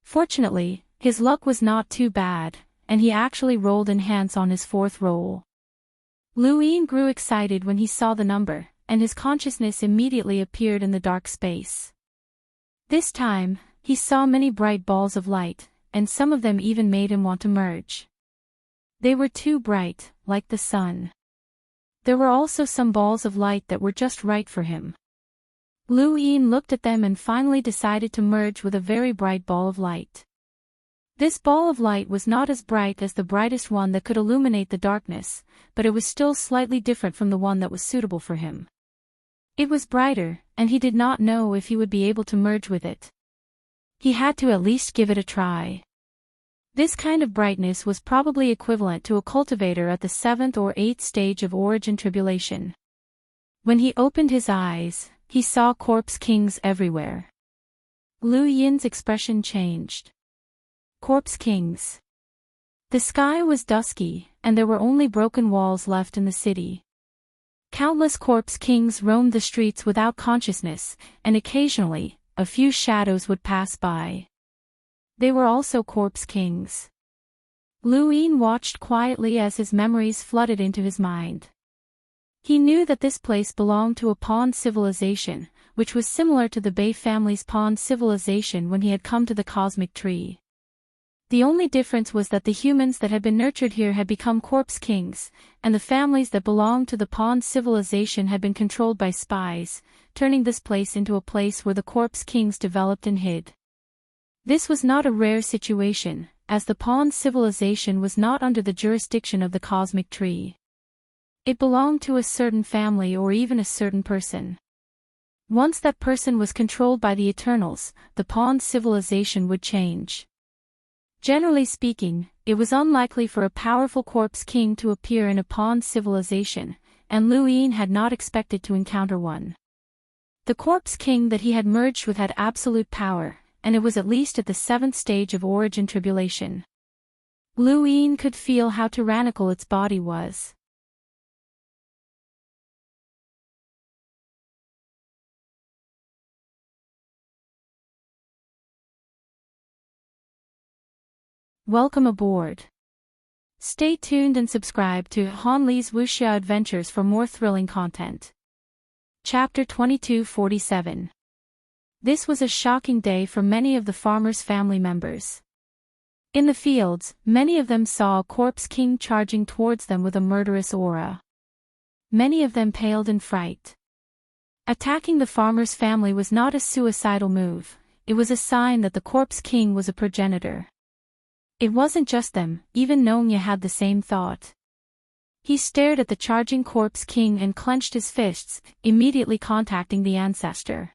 Fortunately, his luck was not too bad, and he actually rolled enhance on his fourth roll. Lu Yin grew excited when he saw the number, and his consciousness immediately appeared in the dark space. This time, he saw many bright balls of light, and some of them even made him want to merge. They were too bright, like the sun. There were also some balls of light that were just right for him. Lu Yin looked at them and finally decided to merge with a very bright ball of light. This ball of light was not as bright as the brightest one that could illuminate the darkness, but it was still slightly different from the one that was suitable for him. It was brighter, and he did not know if he would be able to merge with it. He had to at least give it a try. This kind of brightness was probably equivalent to a cultivator at the 7th or 8th stage of origin tribulation. When he opened his eyes, he saw corpse kings everywhere. Lu Yin's expression changed. Corpse kings. The sky was dusky, and there were only broken walls left in the city. Countless corpse kings roamed the streets without consciousness, and occasionally, a few shadows would pass by. They were also corpse kings. Lu Yin watched quietly as his memories flooded into his mind. He knew that this place belonged to a pawn civilization, which was similar to the Bei family's pawn civilization when he had come to the cosmic tree. The only difference was that the humans that had been nurtured here had become corpse kings, and the families that belonged to the pawn civilization had been controlled by spies, turning this place into a place where the corpse kings developed and hid. This was not a rare situation, as the pawn civilization was not under the jurisdiction of the cosmic tree. It belonged to a certain family or even a certain person. Once that person was controlled by the Eternals, the pawn civilization would change. Generally speaking, it was unlikely for a powerful corpse king to appear in a pawn civilization, and Lu Yin had not expected to encounter one. The corpse king that he had merged with had absolute power, and it was at least at the 7th stage of origin tribulation. Lu Yin could feel how tyrannical its body was. Welcome aboard. Stay tuned and subscribe to Han Li's Wuxia Adventures for more thrilling content. Chapter 2247. This was a shocking day for many of the farmers' family members. In the fields, many of them saw a corpse king charging towards them with a murderous aura. Many of them paled in fright. Attacking the farmer's family was not a suicidal move, it was a sign that the corpse king was a progenitor. It wasn't just them, even Nongya had the same thought. He stared at the charging corpse king and clenched his fists, immediately contacting the ancestor.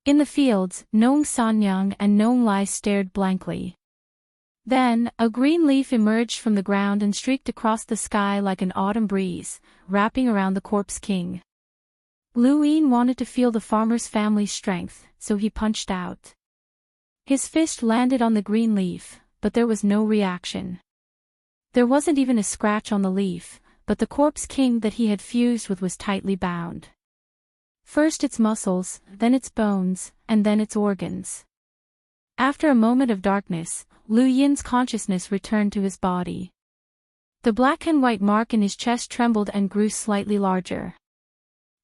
In the fields, Nong Sanyang and Nong Lai stared blankly. Then, a green leaf emerged from the ground and streaked across the sky like an autumn breeze, wrapping around the corpse king. Lu Yin wanted to feel the farmer's family's strength, so he punched out. His fist landed on the green leaf, but there was no reaction. There wasn't even a scratch on the leaf, but the corpse king that he had fused with was tightly bound. First its muscles, then its bones, and then its organs. After a moment of darkness, Lu Yin's consciousness returned to his body. The black and white mark in his chest trembled and grew slightly larger.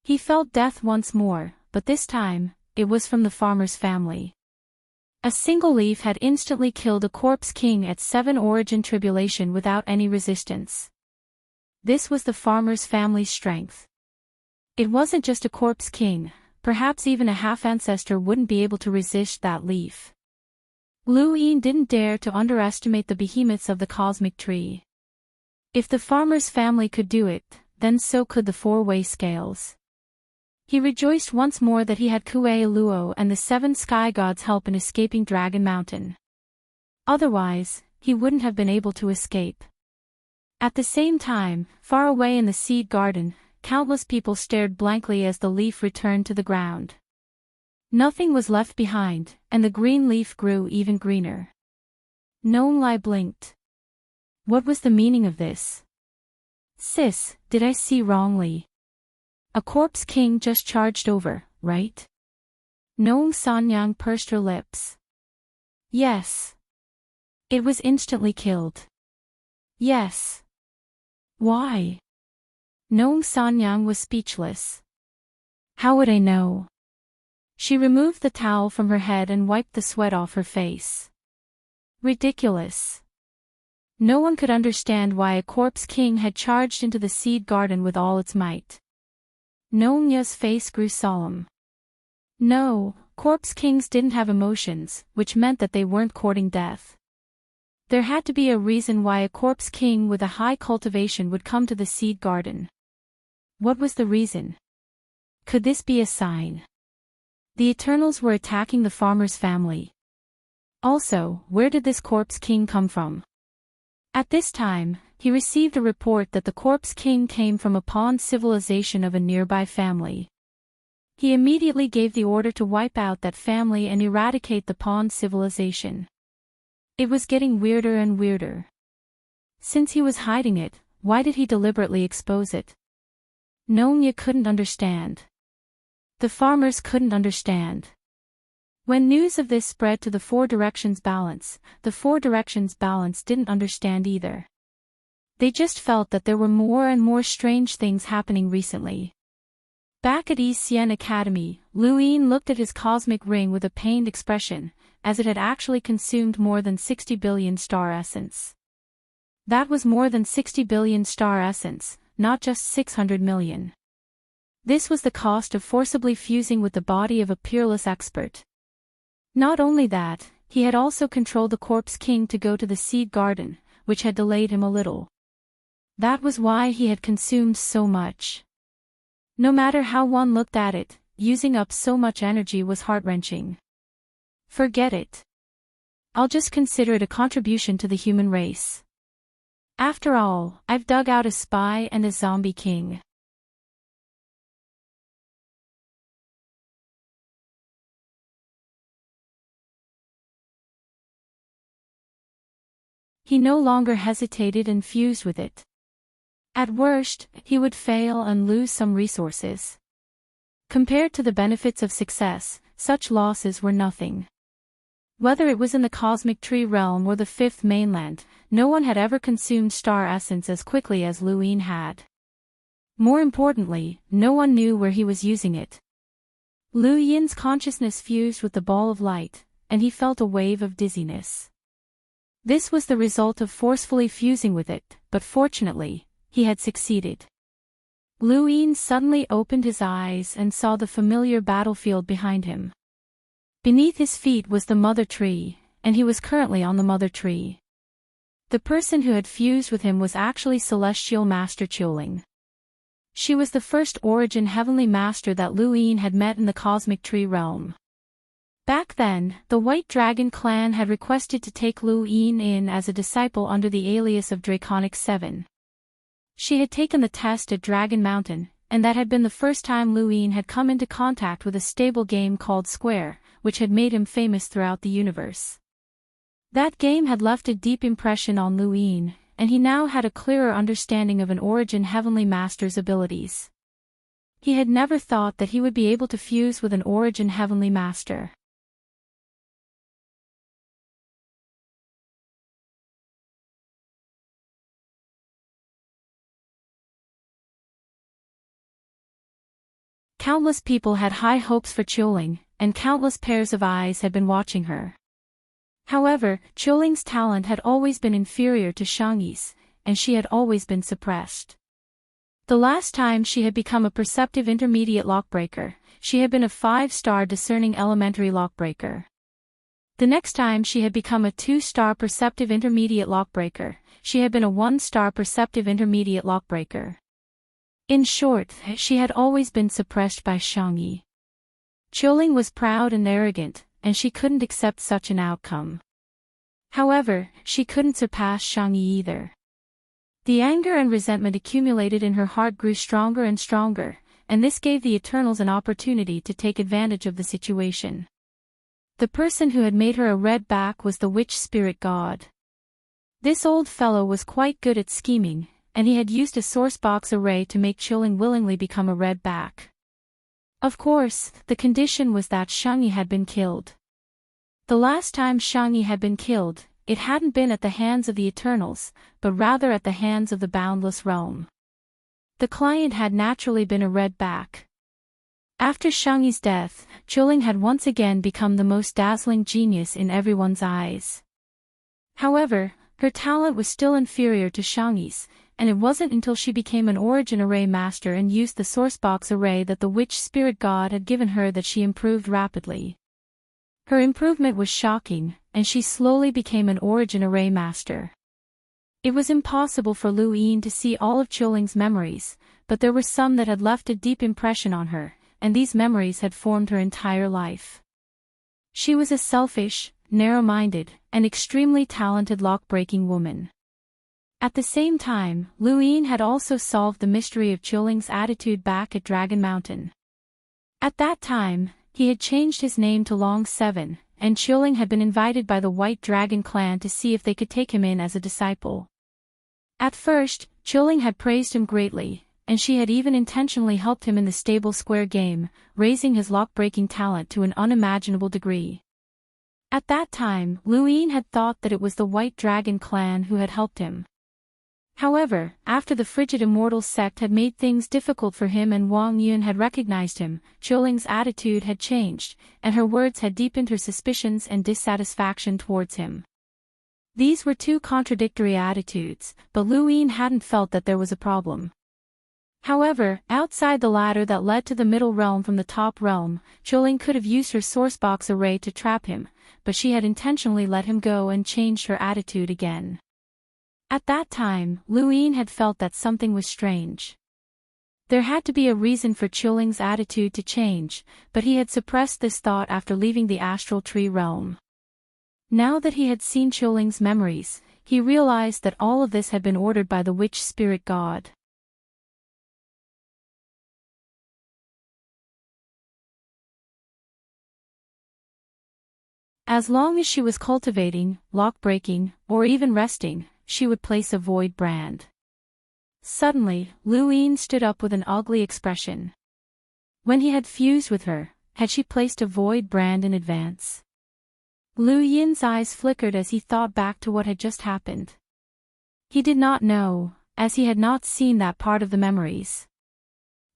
He felt death once more, but this time, it was from the farmer's family. A single leaf had instantly killed a corpse king at 7 origin tribulation without any resistance. This was the farmer's family's strength. It wasn't just a corpse king, perhaps even a half-ancestor wouldn't be able to resist that leaf. Lu Yin didn't dare to underestimate the behemoths of the cosmic tree. If the farmer's family could do it, then so could the four-way scales. He rejoiced once more that he had Kuei Luo and the 7 sky gods' help in escaping Dragon Mountain. Otherwise, he wouldn't have been able to escape. At the same time, far away in the seed garden, countless people stared blankly as the leaf returned to the ground. Nothing was left behind, and the green leaf grew even greener. Nong Lai blinked. What was the meaning of this? Sis, did I see wrongly? A corpse king just charged over, right? Nong Sanyang pursed her lips. Yes. It was instantly killed. Yes. Why? Nong Sanyang was speechless. How would I know? She removed the towel from her head and wiped the sweat off her face. Ridiculous. No one could understand why a corpse king had charged into the seed garden with all its might. Nongya's face grew solemn. No, corpse kings didn't have emotions, which meant that they weren't courting death. There had to be a reason why a corpse king with a high cultivation would come to the seed garden. What was the reason? Could this be a sign? The Eternals were attacking the farmer's family. Also, where did this corpse king come from? At this time, he received a report that the corpse king came from a pawn civilization of a nearby family. He immediately gave the order to wipe out that family and eradicate the pawn civilization. It was getting weirder and weirder. Since he was hiding it, why did he deliberately expose it? Nongya couldn't understand. The farmers couldn't understand. When news of this spread to the Four Directions Balance, the Four Directions Balance didn't understand either. They just felt that there were more and more strange things happening recently. Back at East Xian Academy, Lu Yin looked at his cosmic ring with a pained expression, as it had actually consumed more than 60 billion star essence. That was more than 60 billion star essence, not just 600 million. This was the cost of forcibly fusing with the body of a peerless expert. Not only that, he had also controlled the corpse king to go to the seed garden, which had delayed him a little. That was why he had consumed so much. No matter how one looked at it, using up so much energy was heart-wrenching. Forget it. I'll just consider it a contribution to the human race. After all, I've dug out a spy and a zombie king. He no longer hesitated and fused with it. At worst, he would fail and lose some resources. Compared to the benefits of success, such losses were nothing. Whether it was in the cosmic tree realm or the fifth mainland, no one had ever consumed star essence as quickly as Lu Yin had. More importantly, no one knew where he was using it. Lu Yin's consciousness fused with the ball of light, and he felt a wave of dizziness. This was the result of forcefully fusing with it, but fortunately, he had succeeded. Lu Yin suddenly opened his eyes and saw the familiar battlefield behind him. Beneath his feet was the mother tree, and he was currently on the mother tree. The person who had fused with him was actually Celestial Master Chuling. She was the first origin heavenly master that Lu Yin had met in the cosmic tree realm. Back then, the White Dragon clan had requested to take Lu Yin in as a disciple under the alias of Draconic 7. She had taken the test at Dragon Mountain, and that had been the first time Lu Yin had come into contact with a stable game called Square, which had made him famous throughout the universe. That game had left a deep impression on Lu Yin, and he now had a clearer understanding of an origin heavenly master's abilities. He had never thought that he would be able to fuse with an origin heavenly master. Countless people had high hopes for Chuling, and countless pairs of eyes had been watching her. However, Chuling's talent had always been inferior to Shangyi's, and she had always been suppressed. The last time she had become a perceptive intermediate lockbreaker, she had been a 5-star discerning elementary lockbreaker. The next time she had become a 2-star perceptive intermediate lockbreaker, she had been a 1-star perceptive intermediate lockbreaker. In short, she had always been suppressed by Shangyi. Chuling was proud and arrogant, and she couldn't accept such an outcome. However, she couldn't surpass Shangyi either. The anger and resentment accumulated in her heart grew stronger and stronger, and this gave the Eternals an opportunity to take advantage of the situation. The person who had made her a red back was the witch spirit god. This old fellow was quite good at scheming, and he had used a sourcebox array to make Chuling willingly become a red back. Of course, the condition was that Shangyi had been killed. The last time Shangyi had been killed, it hadn't been at the hands of the Eternals, but rather at the hands of the boundless realm. The client had naturally been a red back. After Shangyi's death, Chuling had once again become the most dazzling genius in everyone's eyes. However, her talent was still inferior to Shangyi's, and it wasn't until she became an origin array master and used the sourcebox array that the witch spirit god had given her that she improved rapidly. Her improvement was shocking, and she slowly became an origin array master. It was impossible for Lu Yin to see all of Chuling's memories, but there were some that had left a deep impression on her, and these memories had formed her entire life. She was a selfish, narrow-minded, and extremely talented lock-breaking woman. At the same time, Lu Yin had also solved the mystery of Chuling's attitude back at Dragon Mountain. At that time, he had changed his name to Long 7, and Chuling had been invited by the White Dragon clan to see if they could take him in as a disciple. At first, Chuling had praised him greatly, and she had even intentionally helped him in the stable square game, raising his lock-breaking talent to an unimaginable degree. At that time, Lu Yin had thought that it was the White Dragon clan who had helped him. However, after the Frigid Immortal sect had made things difficult for him and Wang Yun had recognized him, Chuling's attitude had changed, and her words had deepened her suspicions and dissatisfaction towards him. These were two contradictory attitudes, but Lu Yin hadn't felt that there was a problem. However, outside the ladder that led to the middle realm from the top realm, Chuling could have used her sourcebox array to trap him, but she had intentionally let him go and changed her attitude again. At that time, Lu Yin had felt that something was strange. There had to be a reason for Chuling's attitude to change, but he had suppressed this thought after leaving the astral tree realm. Now that he had seen Chuling's memories, he realized that all of this had been ordered by the witch spirit god. As long as she was cultivating, lock-breaking, or even resting, she would place a void brand. Suddenly, Lu Yin stood up with an ugly expression. When he had fused with her, had she placed a void brand in advance? Lu Yin's eyes flickered as he thought back to what had just happened. He did not know, as he had not seen that part of the memories.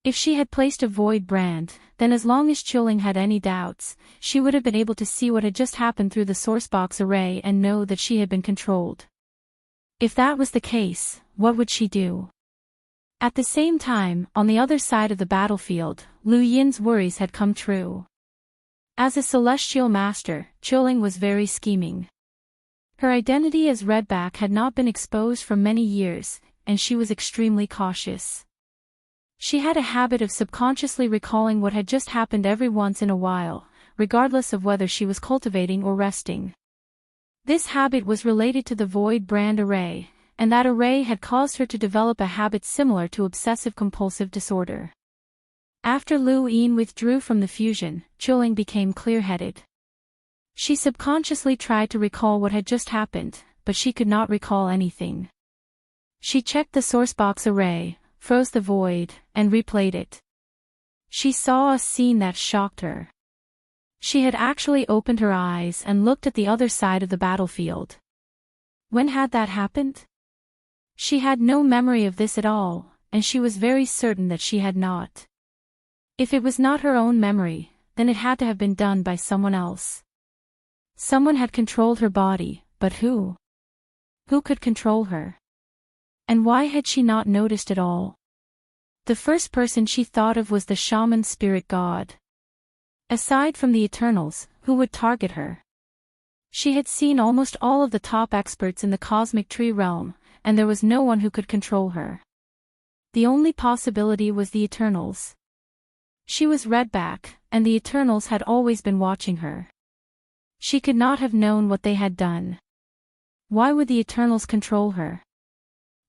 If she had placed a void brand, then as long as Chuling had any doubts, she would have been able to see what had just happened through the sourcebox array and know that she had been controlled. If that was the case, what would she do? At the same time, on the other side of the battlefield, Lu Yin's worries had come true. As a celestial master, Chuling was very scheming. Her identity as Redback had not been exposed for many years, and she was extremely cautious. She had a habit of subconsciously recalling what had just happened every once in a while, regardless of whether she was cultivating or resting. This habit was related to the Void brand array, and that array had caused her to develop a habit similar to obsessive-compulsive disorder. After Lu Yin withdrew from the fusion, Chuling became clear-headed. She subconsciously tried to recall what had just happened, but she could not recall anything. She checked the sourcebox array, froze the void, and replayed it. She saw a scene that shocked her. She had actually opened her eyes and looked at the other side of the battlefield. When had that happened? She had no memory of this at all, and she was very certain that she had not. If it was not her own memory, then it had to have been done by someone else. Someone had controlled her body, but who? Who could control her? And why had she not noticed at all? The first person she thought of was the shaman spirit god. Aside from the Eternals, who would target her? She had seen almost all of the top experts in the cosmic tree realm, and there was no one who could control her. The only possibility was the Eternals. She was Redback, and the Eternals had always been watching her. She could not have known what they had done. Why would the Eternals control her?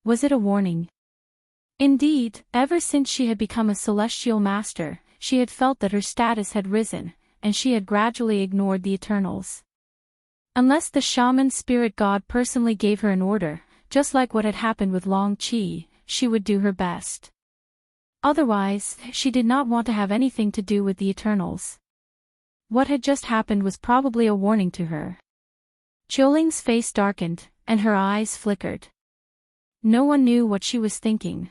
Was it a warning? Indeed, ever since she had become a celestial master, she had felt that her status had risen, and she had gradually ignored the Eternals. Unless the shaman spirit god personally gave her an order, just like what had happened with Long Qi, she would do her best. Otherwise, she did not want to have anything to do with the Eternals. What had just happened was probably a warning to her. Chuling's face darkened, and her eyes flickered. No one knew what she was thinking.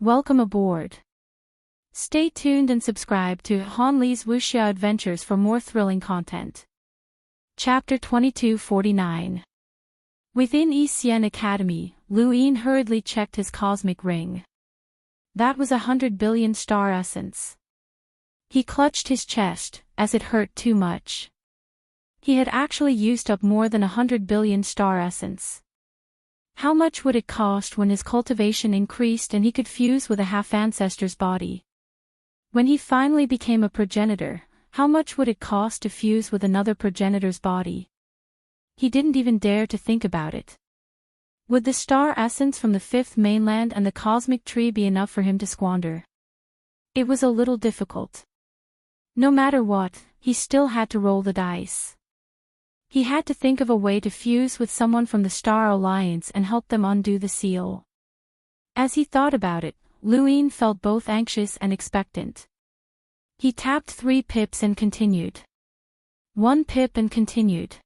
Welcome aboard. Stay tuned and subscribe to Han Li's Wuxia Adventures for more thrilling content. Chapter 2249. Within Yi Xian Academy, Lu Yin hurriedly checked his cosmic ring. That was 100 billion star essence. He clutched his chest, as it hurt too much. He had actually used up more than 100 billion star essence. How much would it cost when his cultivation increased and he could fuse with a half-ancestor's body? When he finally became a progenitor, how much would it cost to fuse with another progenitor's body? He didn't even dare to think about it. Would the star essence from the fifth mainland and the cosmic tree be enough for him to squander? It was a little difficult. No matter what, he still had to roll the dice. He had to think of a way to fuse with someone from the Star Alliance and help them undo the seal. As he thought about it, Lu Yin felt both anxious and expectant. He tapped 3 pips and continued. 1 pip and continued.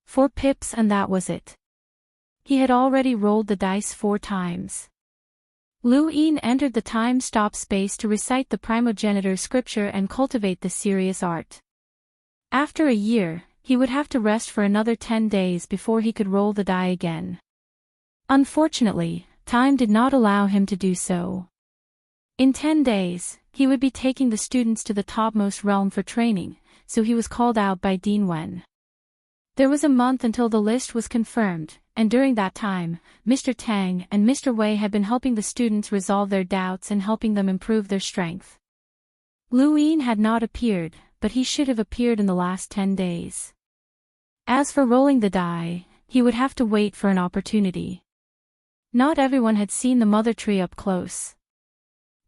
4 pips and that was it. He had already rolled the dice 4 times. Lu Yin entered the time-stop space to recite the primogenitor scripture and cultivate the serious art. After a year, he would have to rest for another 10 days before he could roll the die again. Unfortunately, time did not allow him to do so. In 10 days, he would be taking the students to the topmost realm for training, so he was called out by Dean Wen. There was a month until the list was confirmed, and during that time, Mr. Tang and Mr. Wei had been helping the students resolve their doubts and helping them improve their strength. Lu Yin had not appeared, but he should have appeared in the last 10 days. As for rolling the die, he would have to wait for an opportunity. Not everyone had seen the mother tree up close.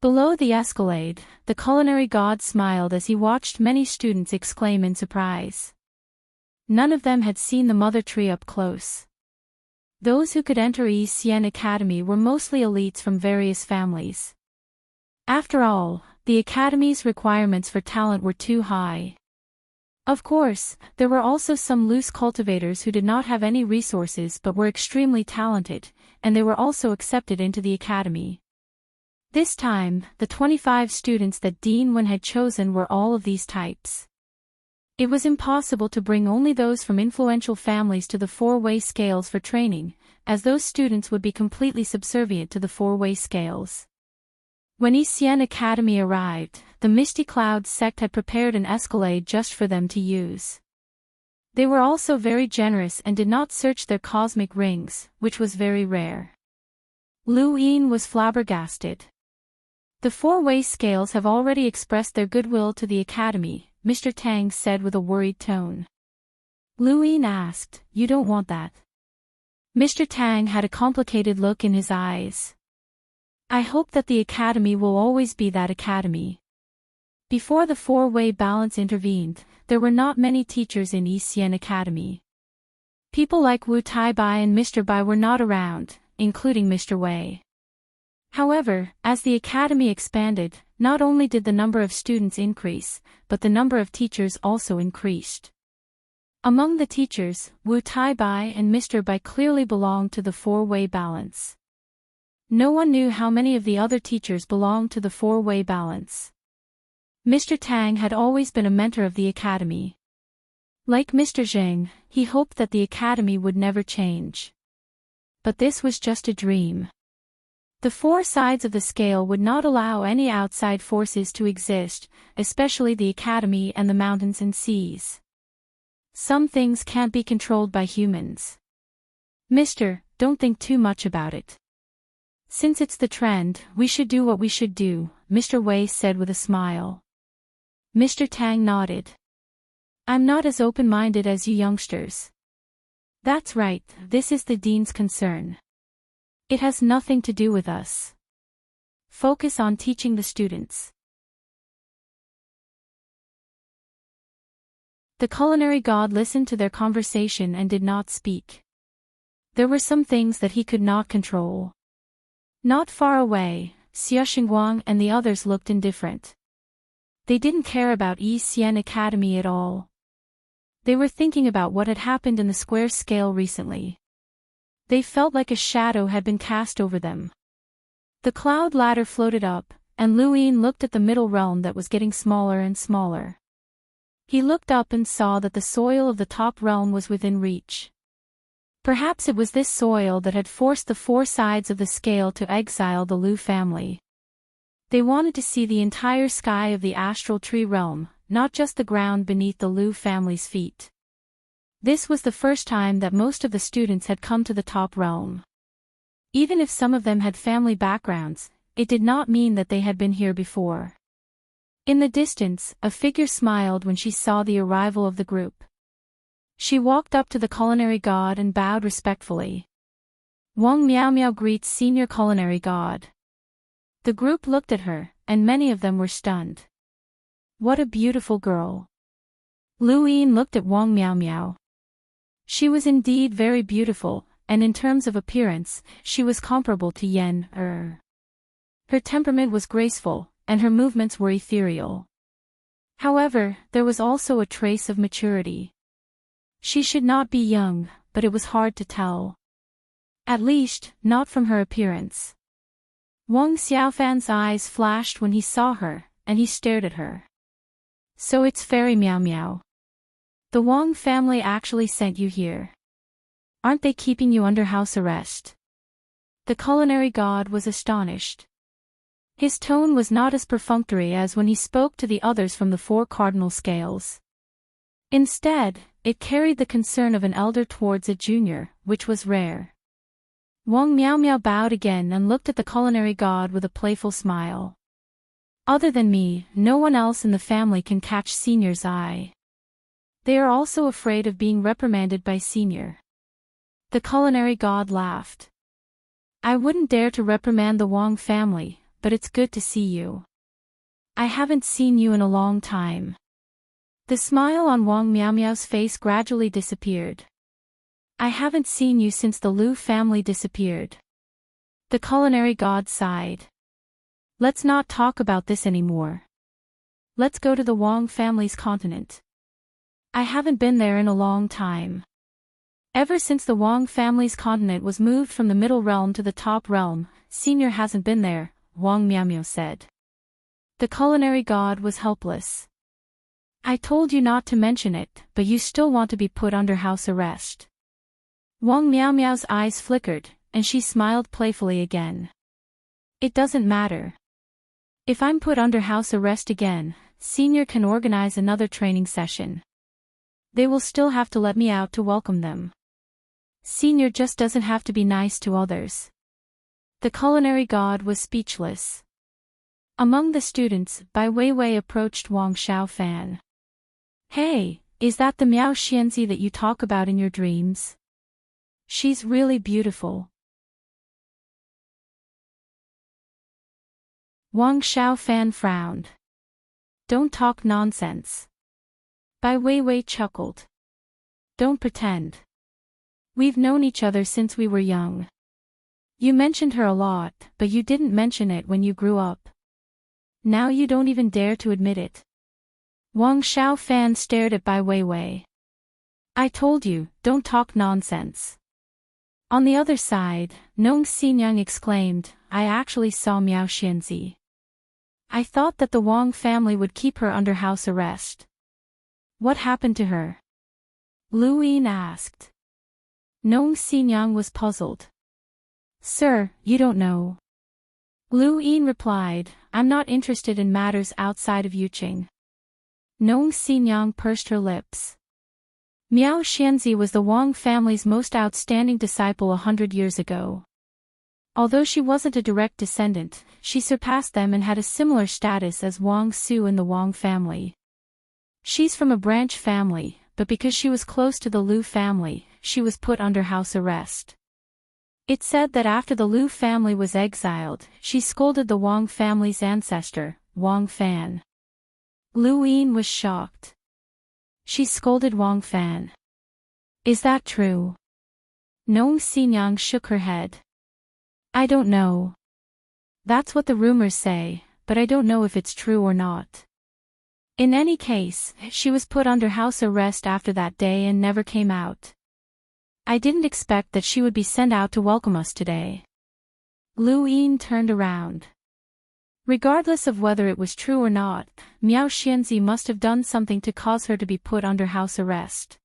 Below the escalade, the culinary god smiled as he watched many students exclaim in surprise. None of them had seen the mother tree up close. Those who could enter Yi Xian Academy were mostly elites from various families. After all, the academy's requirements for talent were too high. Of course, there were also some loose cultivators who did not have any resources but were extremely talented, and they were also accepted into the academy. This time, the 25 students that Dean Wen had chosen were all of these types. It was impossible to bring only those from influential families to the four-way scales for training, as those students would be completely subservient to the four-way scales. When Xian Academy arrived, the Misty Clouds sect had prepared an escalade just for them to use. They were also very generous and did not search their cosmic rings, which was very rare. Lu Yin was flabbergasted. The four-way scales have already expressed their goodwill to the Academy, Mr. Tang said with a worried tone. Lu Yin asked, "You don't want that?" Mr. Tang had a complicated look in his eyes. "I hope that the Academy will always be that Academy." Before the four-way balance intervened, there were not many teachers in Xian Academy. People like Wu Taibai and Mr. Bai were not around, including Mr. Wei. However, as the Academy expanded, not only did the number of students increase, but the number of teachers also increased. Among the teachers, Wu Taibai and Mr. Bai clearly belonged to the four-way balance. No one knew how many of the other teachers belonged to the four-way balance. Mr. Tang had always been a mentor of the Academy. Like Mr. Zheng, he hoped that the Academy would never change. But this was just a dream. The four sides of the scale would not allow any outside forces to exist, especially the Academy and the mountains and seas. Some things can't be controlled by humans. Mister, don't think too much about it. Since it's the trend, we should do what we should do, Mr. Wei said with a smile. Mr. Tang nodded. I'm not as open-minded as you youngsters. That's right, this is the dean's concern. It has nothing to do with us. Focus on teaching the students. The culinary god listened to their conversation and did not speak. There were some things that he could not control. Not far away, Xia Xingguang and the others looked indifferent. They didn't care about Xian Academy at all. They were thinking about what had happened in the square scale recently. They felt like a shadow had been cast over them. The cloud ladder floated up, and Lu Yin looked at the middle realm that was getting smaller and smaller. He looked up and saw that the soil of the top realm was within reach. Perhaps it was this soil that had forced the four sides of the scale to exile the Lu family. They wanted to see the entire sky of the astral tree realm, not just the ground beneath the Lu family's feet. This was the first time that most of the students had come to the top realm. Even if some of them had family backgrounds, it did not mean that they had been here before. In the distance, a figure smiled when she saw the arrival of the group. She walked up to the culinary god and bowed respectfully. Wang Miao Miao greets senior culinary god. The group looked at her, and many of them were stunned. What a beautiful girl. Lu Yin looked at Wang Miao Miao. She was indeed very beautiful, and in terms of appearance, she was comparable to Yen Er. Her temperament was graceful, and her movements were ethereal. However, there was also a trace of maturity. She should not be young, but it was hard to tell. At least, not from her appearance. Wang Xiaofan's eyes flashed when he saw her, and he stared at her. So it's Fairy Miao Miao. The Wang family actually sent you here. Aren't they keeping you under house arrest? The culinary god was astonished. His tone was not as perfunctory as when he spoke to the others from the four cardinal scales. Instead, it carried the concern of an elder towards a junior, which was rare. Wang Miao Miao bowed again and looked at the culinary god with a playful smile. Other than me, no one else in the family can catch Senior's eye. They are also afraid of being reprimanded by Senior. The culinary god laughed. I wouldn't dare to reprimand the Wang family, but it's good to see you. I haven't seen you in a long time. The smile on Wang Miao Miao's face gradually disappeared. I haven't seen you since the Lu family disappeared. The culinary god sighed. Let's not talk about this anymore. Let's go to the Wang family's continent. I haven't been there in a long time. Ever since the Wang family's continent was moved from the middle realm to the top realm, Senior hasn't been there, Wang Miao Miao said. The culinary god was helpless. I told you not to mention it, but you still want to be put under house arrest. Wang Miao Miao's eyes flickered, and she smiled playfully again. It doesn't matter. If I'm put under house arrest again, Senior can organize another training session. They will still have to let me out to welcome them. Senior just doesn't have to be nice to others. The culinary god was speechless. Among the students, Bai Weiwei approached Wang Xiaofan. Hey, is that the Miao Xianzi that you talk about in your dreams? She's really beautiful. Wang Xiaofan frowned. Don't talk nonsense. Bai Weiwei chuckled. Don't pretend. We've known each other since we were young. You mentioned her a lot, but you didn't mention it when you grew up. Now you don't even dare to admit it. Wang Xiaofan stared at Bai Weiwei. I told you, don't talk nonsense. On the other side, Nong Xinyang exclaimed, I actually saw Miao Xianzi. I thought that the Wang family would keep her under house arrest. What happened to her? Lu Yin asked. Nong Xinyang was puzzled. Sir, you don't know. Lu Yin replied, I'm not interested in matters outside of Yuqing. Nong Xinyang pursed her lips. Miao Xianzi was the Wang family's most outstanding disciple 100 years ago. Although she wasn't a direct descendant, she surpassed them and had a similar status as Wang Su in the Wang family. She's from a branch family, but because she was close to the Lu family, she was put under house arrest. It's said that after the Lu family was exiled, she scolded the Wang family's ancestor, Wang Fan. Lu Yin was shocked. She scolded Wang Fan. Is that true? Nong Xinyang shook her head. I don't know. That's what the rumors say, but I don't know if it's true or not. In any case, she was put under house arrest after that day and never came out. I didn't expect that she would be sent out to welcome us today. Lu Yin turned around. Regardless of whether it was true or not, Miao Xianzi must have done something to cause her to be put under house arrest.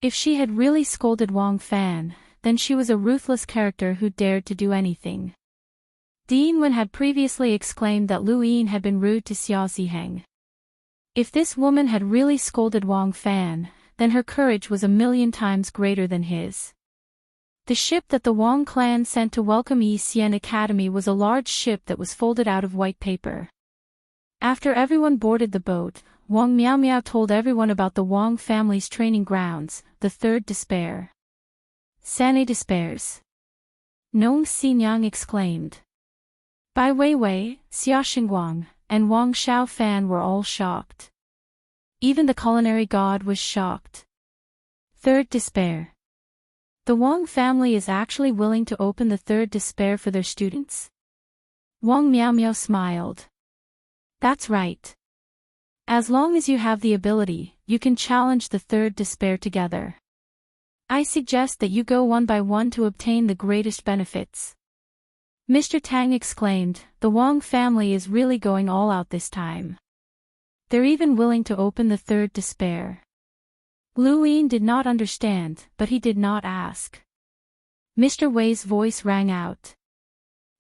If she had really scolded Wang Fan, then she was a ruthless character who dared to do anything. Dean Wen had previously exclaimed that Lu Yin had been rude to Xia Ziheng. If this woman had really scolded Wang Fan, then her courage was 1,000,000 times greater than his. The ship that the Wang clan sent to welcome Yi Xian Academy was a large ship that was folded out of white paper. After everyone boarded the boat, Wang Miao Miao told everyone about the Wang family's training grounds, the third despair. Sanne despairs. Nong Xinyang exclaimed. Bai Weiwei, Xia Xingguang, and Wang Xiaofan were all shocked. Even the culinary god was shocked. Third despair. The Wang family is actually willing to open the third despair for their students? Wang Miao Miao smiled. That's right. As long as you have the ability, you can challenge the third despair together. I suggest that you go one by one to obtain the greatest benefits. Mr. Tang exclaimed, the Wang family is really going all out this time. They're even willing to open the third despair. Lu Yin did not understand, but he did not ask. Mr. Wei's voice rang out.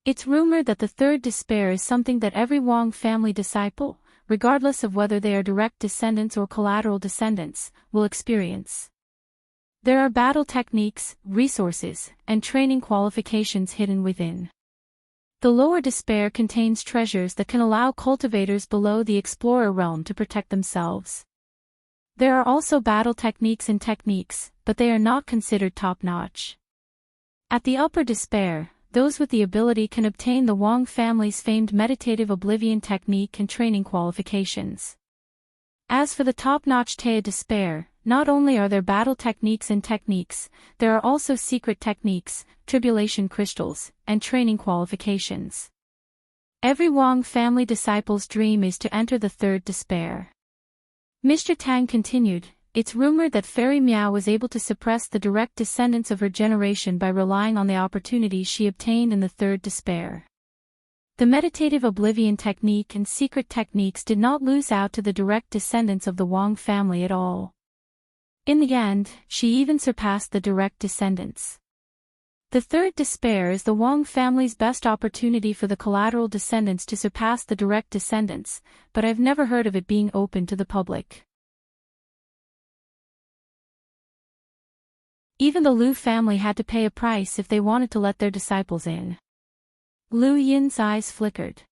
It's rumored that the third despair is something that every Wang family disciple, regardless of whether they are direct descendants or collateral descendants, will experience. There are battle techniques, resources, and training qualifications hidden within. The lower despair contains treasures that can allow cultivators below the explorer realm to protect themselves. There are also battle techniques and techniques, but they are not considered top-notch. At the upper despair, those with the ability can obtain the Wang family's famed meditative oblivion technique and training qualifications. As for the top-notch Taya despair, not only are there battle techniques and techniques, there are also secret techniques, tribulation crystals, and training qualifications. Every Wang family disciple's dream is to enter the third despair. Mr. Tang continued, it's rumored that Fairy Miao was able to suppress the direct descendants of her generation by relying on the opportunities she obtained in the third despair. The meditative oblivion technique and secret techniques did not lose out to the direct descendants of the Wang family at all. In the end, she even surpassed the direct descendants. The third despair is the Wang family's best opportunity for the collateral descendants to surpass the direct descendants, but I've never heard of it being open to the public. Even the Liu family had to pay a price if they wanted to let their disciples in. Liu Yin's eyes flickered.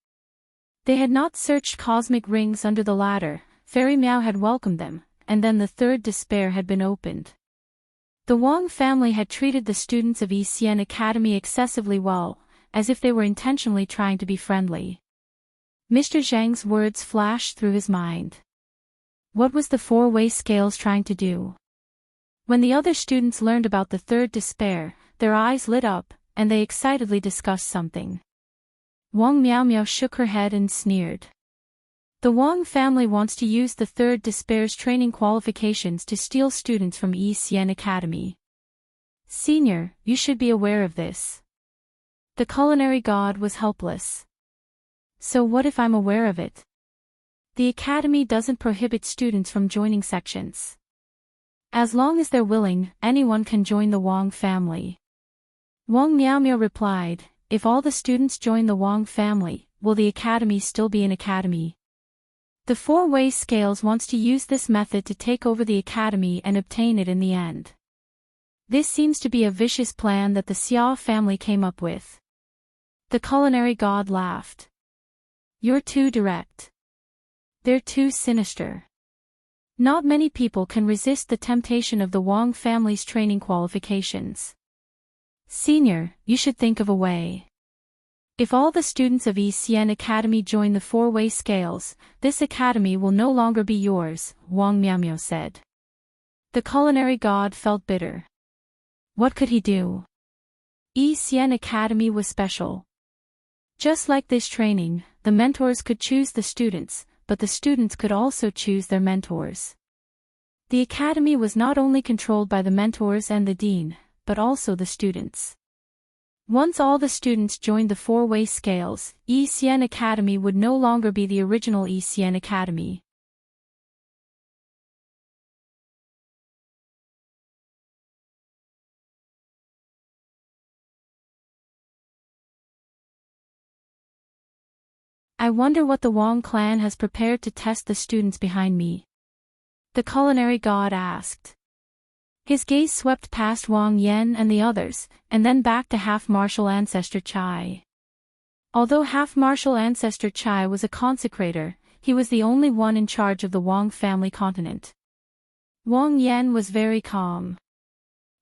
They had not searched cosmic rings under the ladder, Fairy Miao had welcomed them, and then the third despair had been opened. The Wang family had treated the students of Xian Academy excessively well, as if they were intentionally trying to be friendly. Mr. Zhang's words flashed through his mind. What was the four-way scales trying to do? When the other students learned about the third despair, their eyes lit up, and they excitedly discussed something. Wang Miao shook her head and sneered. The Wang family wants to use the third despair's training qualifications to steal students from Xian Academy. Senior, you should be aware of this. The culinary god was helpless. So what if I'm aware of it? The academy doesn't prohibit students from joining sections. As long as they're willing, anyone can join the Wang family. Wang Miao replied, if all the students join the Wang family, will the academy still be an academy? The four-way scales wants to use this method to take over the academy and obtain it in the end. This seems to be a vicious plan that the Xia family came up with. The culinary god laughed. You're too direct. They're too sinister. Not many people can resist the temptation of the Wang family's training qualifications. Senior, you should think of a way. If all the students of Xian Academy join the four-way scales, this academy will no longer be yours, Wang Miao said. The culinary god felt bitter. What could he do? Xian Academy was special. Just like this training, the mentors could choose the students, but the students could also choose their mentors. The academy was not only controlled by the mentors and the dean, but also the students. Once all the students joined the four-way scales, Xian Academy would no longer be the original Xian Academy. I wonder what the Wang clan has prepared to test the students behind me. The culinary god asked. His gaze swept past Wang Yan and the others, and then back to half-martial ancestor Chai. Although half-martial ancestor Chai was a consecrator, he was the only one in charge of the Wang family continent. Wang Yan was very calm.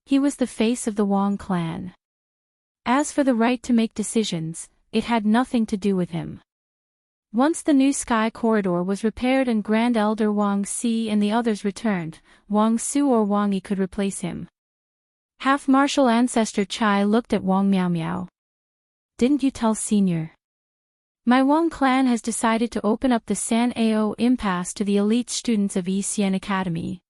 He was the face of the Wang clan. As for the right to make decisions, it had nothing to do with him. Once the new sky corridor was repaired and Grand Elder Wang Si and the others returned, Wang Su or Wang Yi could replace him. Half-martial ancestor Chai looked at Wang Miao. Didn't you tell Senior? My Wang clan has decided to open up the San Ao impasse to the elite students of Xian Academy.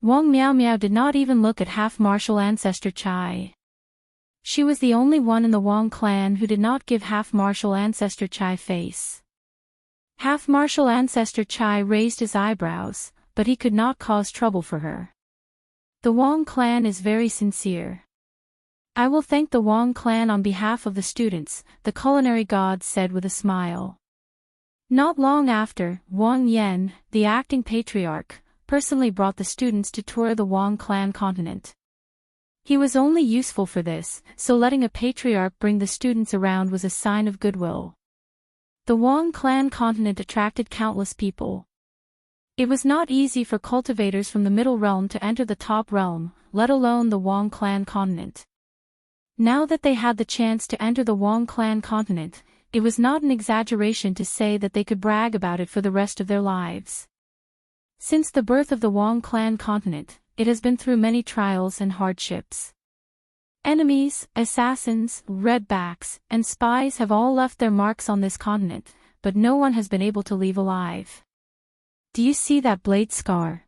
Wang Miao did not even look at half-martial ancestor Chai. She was the only one in the Wang clan who did not give half-martial ancestor Chai face. Half-martial ancestor Chai raised his eyebrows, but he could not cause trouble for her. The Wang clan is very sincere. I will thank the Wang clan on behalf of the students, the culinary god said with a smile. Not long after, Wang Yan, the acting patriarch, personally brought the students to tour the Wang clan continent. He was only useful for this, so letting a patriarch bring the students around was a sign of goodwill. The Wang clan continent attracted countless people. It was not easy for cultivators from the middle realm to enter the top realm, let alone the Wang clan continent. Now that they had the chance to enter the Wang clan continent, it was not an exaggeration to say that they could brag about it for the rest of their lives. Since the birth of the Wang clan continent, it has been through many trials and hardships. Enemies, assassins, redbacks, and spies have all left their marks on this continent, but no one has been able to leave alive. Do you see that blade scar?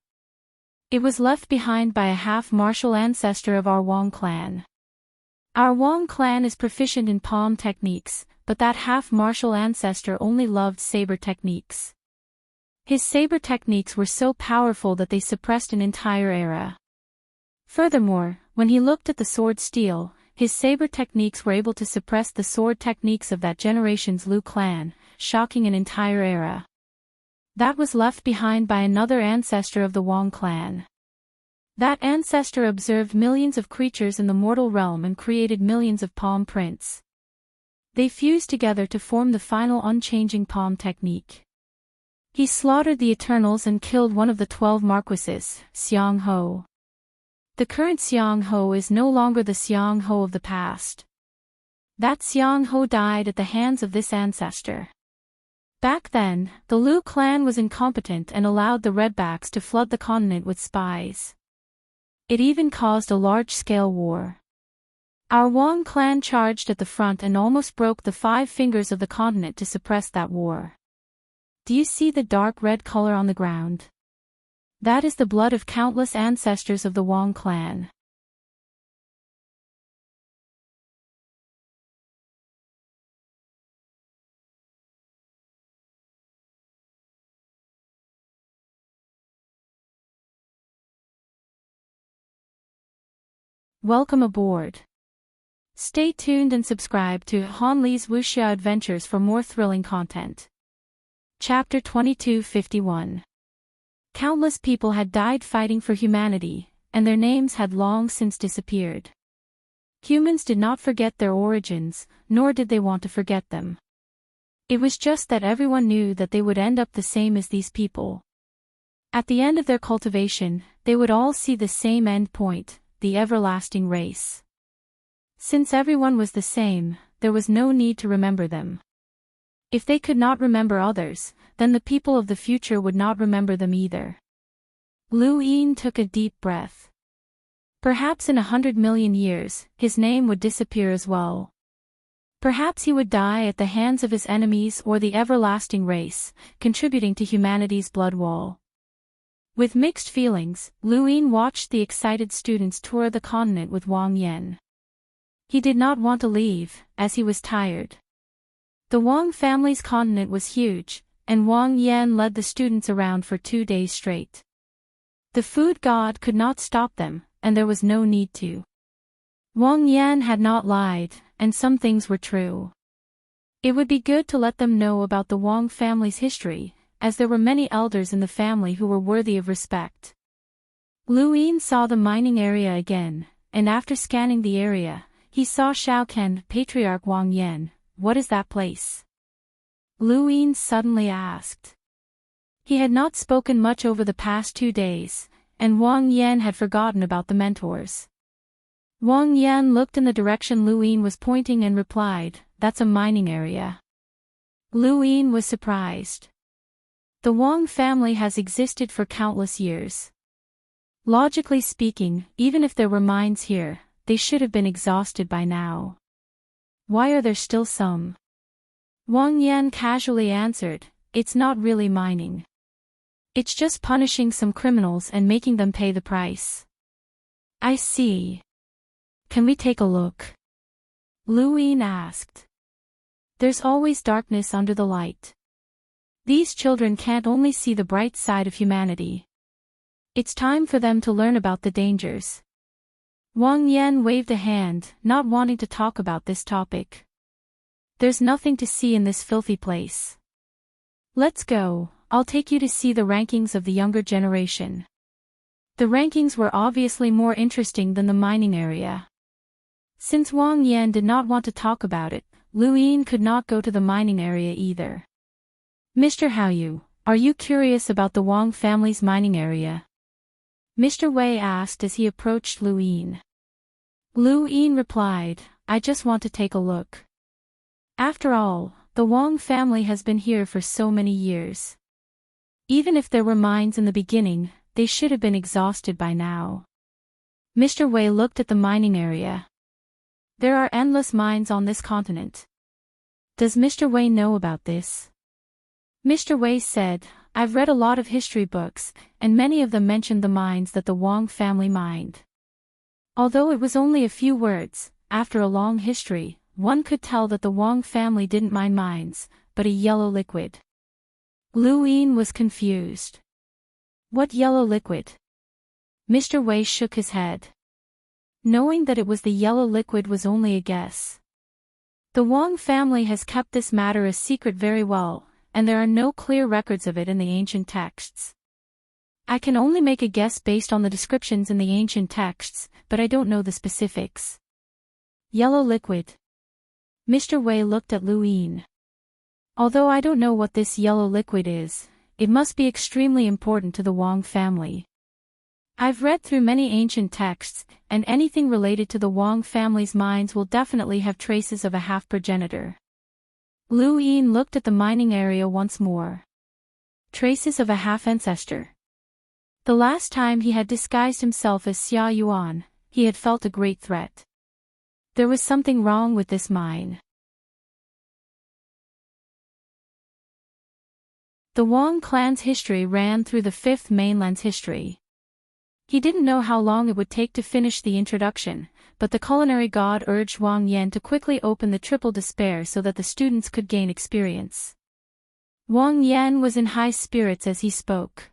It was left behind by a half-martial ancestor of our Wang clan. Our Wang clan is proficient in palm techniques, but that half-martial ancestor only loved saber techniques. His saber techniques were so powerful that they suppressed an entire era. Furthermore, when he looked at the sword steel, his saber techniques were able to suppress the sword techniques of that generation's Liu clan, shocking an entire era that was left behind by another ancestor of the Wang clan. That ancestor observed millions of creatures in the mortal realm and created millions of palm prints. They fused together to form the final unchanging palm technique. He slaughtered the Eternals and killed one of the 12 Marquises, Xiang Ho. The current Xiang Ho is no longer the Xiang Ho of the past. That Xiang Ho died at the hands of this ancestor. Back then, the Liu clan was incompetent and allowed the Redbacks to flood the continent with spies. It even caused a large-scale war. Our Wang clan charged at the front and almost broke the 5 fingers of the continent to suppress that war. Do you see the dark red color on the ground? That is the blood of countless ancestors of the Wang clan. Welcome aboard. Stay tuned and subscribe to Han Li's Wuxia Adventures for more thrilling content. Chapter 2251. Countless people had died fighting for humanity, and their names had long since disappeared. Humans did not forget their origins, nor did they want to forget them. It was just that everyone knew that they would end up the same as these people. At the end of their cultivation, they would all see the same end point, the everlasting race. Since everyone was the same, there was no need to remember them. If they could not remember others, then the people of the future would not remember them either. Liu Yin took a deep breath. Perhaps in 100 million years, his name would disappear as well. Perhaps he would die at the hands of his enemies or the everlasting race, contributing to humanity's blood wall. With mixed feelings, Liu Yin watched the excited students tour the continent with Wang Yan. He did not want to leave, as he was tired. The Wang family's continent was huge, and Wang Yan led the students around for 2 days straight. The food god could not stop them, and there was no need to. Wang Yan had not lied, and some things were true. It would be good to let them know about the Wang family's history, as there were many elders in the family who were worthy of respect. Liu Yin saw the mining area again, and after scanning the area, he saw Shaoken, Patriarch Wang Yan. What is that place? Liu Yin suddenly asked. He had not spoken much over the past 2 days, and Wang Yan had forgotten about the mentors. Wang Yan looked in the direction Liu Yin was pointing and replied, "That's a mining area." Liu Yin was surprised. The Wang family has existed for countless years. Logically speaking, even if there were mines here, they should have been exhausted by now. Why are there still some? Wang Yan casually answered, "It's not really mining. It's just punishing some criminals and making them pay the price." I see. Can we take a look? Liu Yin asked. There's always darkness under the light. These children can't only see the bright side of humanity. It's time for them to learn about the dangers. Wang Yan waved a hand, not wanting to talk about this topic. There's nothing to see in this filthy place. Let's go, I'll take you to see the rankings of the younger generation. The rankings were obviously more interesting than the mining area. Since Wang Yan did not want to talk about it, Liu Yin could not go to the mining area either. Mr. Haoyu, are you curious about the Wang family's mining area? Mr. Wei asked as he approached Liu Yin. Liu Yin replied, I just want to take a look. After all, the Wang family has been here for so many years. Even if there were mines in the beginning, they should have been exhausted by now. Mr. Wei looked at the mining area. There are endless mines on this continent. Does Mr. Wei know about this? Mr. Wei said, I've read a lot of history books, and many of them mentioned the mines that the Wang family mined. Although it was only a few words, after a long history, one could tell that the Wang family didn't mind mines, but a yellow liquid. Lu Yin was confused. What yellow liquid? Mr. Wei shook his head. Knowing that it was the yellow liquid was only a guess. The Wang family has kept this matter a secret very well, and there are no clear records of it in the ancient texts. I can only make a guess based on the descriptions in the ancient texts, but I don't know the specifics. Yellow liquid. Mr. Wei looked at Lu Yin. Although I don't know what this yellow liquid is, it must be extremely important to the Wang family. I've read through many ancient texts, and anything related to the Wang family's mines will definitely have traces of a half-progenitor. Lu Yin looked at the mining area once more. Traces of a half-ancestor. The last time he had disguised himself as Xia Yuan, he had felt a great threat. There was something wrong with this mine. The Wang clan's history ran through the Fifth Mainland's history. He didn't know how long it would take to finish the introduction, but the culinary god urged Wang Yan to quickly open the triple despair so that the students could gain experience. Wang Yan was in high spirits as he spoke.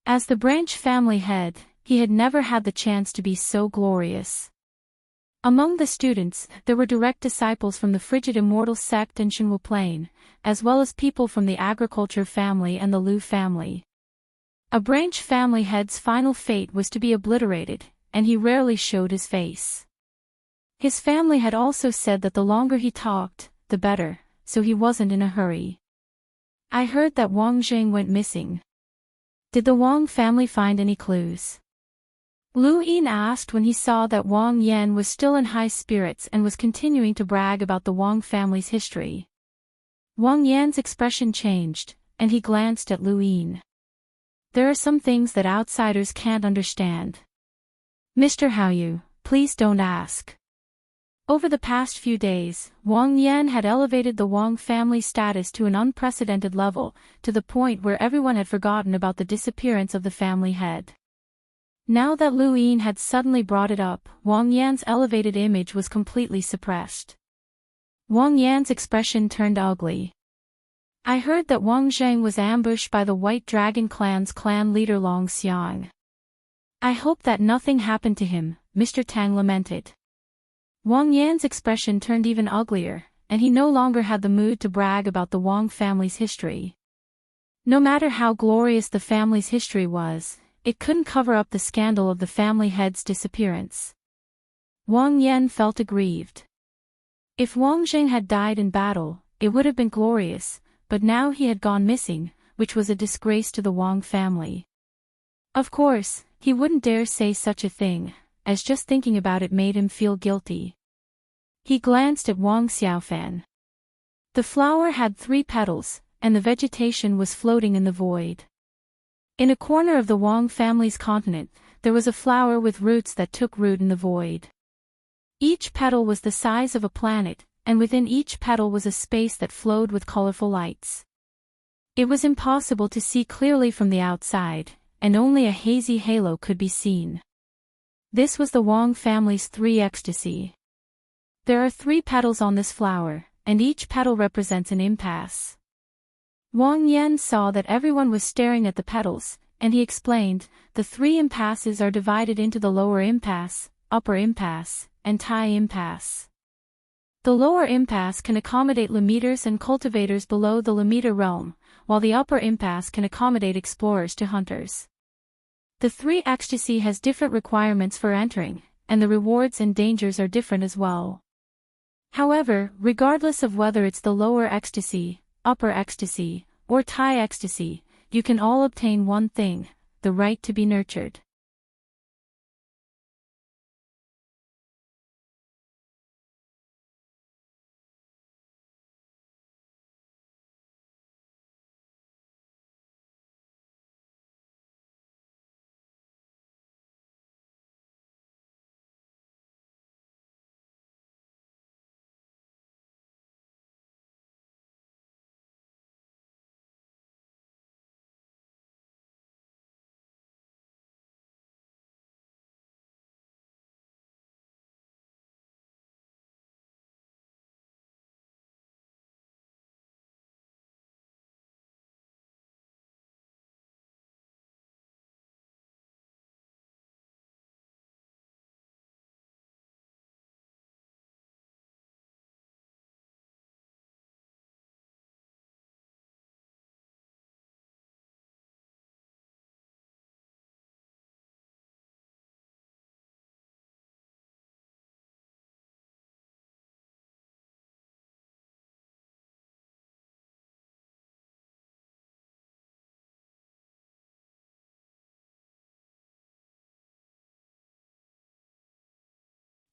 As the branch family head, he had never had the chance to be so glorious. Among the students, there were direct disciples from the frigid immortal sect and Shenwu Plain, as well as people from the agriculture family and the Lu family. A branch family head's final fate was to be obliterated, and he rarely showed his face. His family had also said that the longer he talked, the better, so he wasn't in a hurry. I heard that Wang Zheng went missing. Did the Wang family find any clues? Lu Yin asked when he saw that Wang Yan was still in high spirits and was continuing to brag about the Wang family's history. Wang Yan's expression changed, and he glanced at Lu Yin. There are some things that outsiders can't understand. Mr. Haoyu, please don't ask. Over the past few days, Wang Yan had elevated the Wang family status to an unprecedented level, to the point where everyone had forgotten about the disappearance of the family head. Now that Lu Yin had suddenly brought it up, Wang Yan's elevated image was completely suppressed. Wang Yan's expression turned ugly. I heard that Wang Zheng was ambushed by the White Dragon clan's clan leader Long Xiang. I hope that nothing happened to him, Mr. Tang lamented. Wang Yan's expression turned even uglier, and he no longer had the mood to brag about the Wang family's history. No matter how glorious the family's history was, it couldn't cover up the scandal of the family head's disappearance. Wang Yan felt aggrieved. If Wang Zheng had died in battle, it would have been glorious, but now he had gone missing, which was a disgrace to the Wang family. Of course, he wouldn't dare say such a thing, as just thinking about it made him feel guilty. He glanced at Wang Xiaofan. The flower had 3 petals, and the vegetation was floating in the void. In a corner of the Wang family's continent, there was a flower with roots that took root in the void. Each petal was the size of a planet, and within each petal was a space that flowed with colorful lights. It was impossible to see clearly from the outside, and only a hazy halo could be seen. This was the Wang family's 3 ecstasy. There are 3 petals on this flower, and each petal represents an impasse. Wang Yan saw that everyone was staring at the petals, and he explained, the 3 impasses are divided into the lower impasse, upper impasse, and Tai impasse. The lower impasse can accommodate limiters and cultivators below the limiter realm, while the upper impasse can accommodate explorers to hunters. The 3 ecstasy has different requirements for entering, and the rewards and dangers are different as well. However, regardless of whether it's the lower ecstasy, upper ecstasy, or Tai ecstasy, you can all obtain one thing, the right to be nurtured.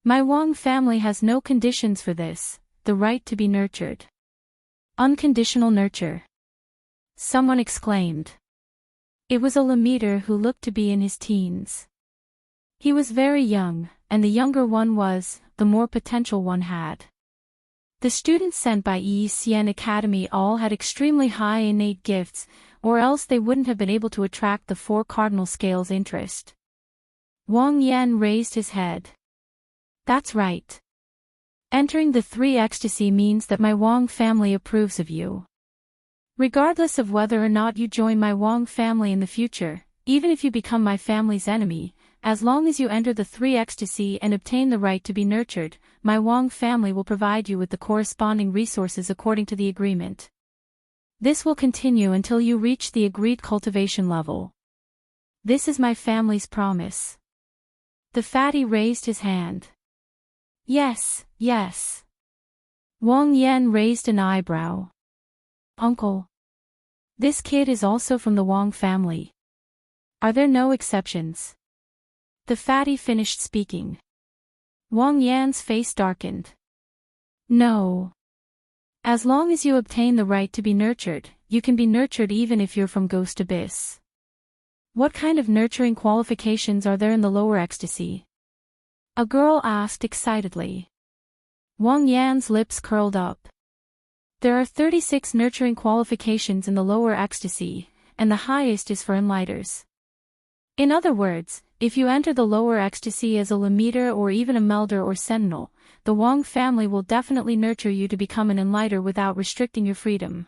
My Wang family has no conditions for this, the right to be nurtured. Unconditional nurture. Someone exclaimed. It was a Lamiter who looked to be in his teens. He was very young, and the younger one was, the more potential one had. The students sent by Yi Xian Academy all had extremely high innate gifts, or else they wouldn't have been able to attract the four cardinal scales' interest. Wang Yan raised his head. That's right. Entering the three ecstasy means that my Wang family approves of you. Regardless of whether or not you join my Wang family in the future, even if you become my family's enemy, as long as you enter the three ecstasy and obtain the right to be nurtured, my Wang family will provide you with the corresponding resources according to the agreement. This will continue until you reach the agreed cultivation level. This is my family's promise. The fatty raised his hand. Yes, yes. Wang Yan raised an eyebrow. Uncle. This kid is also from the Wang family. Are there no exceptions? The fatty finished speaking. Wang Yan's face darkened. No. As long as you obtain the right to be nurtured, you can be nurtured even if you're from Ghost Abyss. What kind of nurturing qualifications are there in the lower ecstasy? A girl asked excitedly. Wang Yan's lips curled up. There are 36 nurturing qualifications in the lower ecstasy, and the highest is for enlighters. In other words, if you enter the lower ecstasy as a Lamiter or even a Melder or Sentinel, the Wang family will definitely nurture you to become an enlighter without restricting your freedom.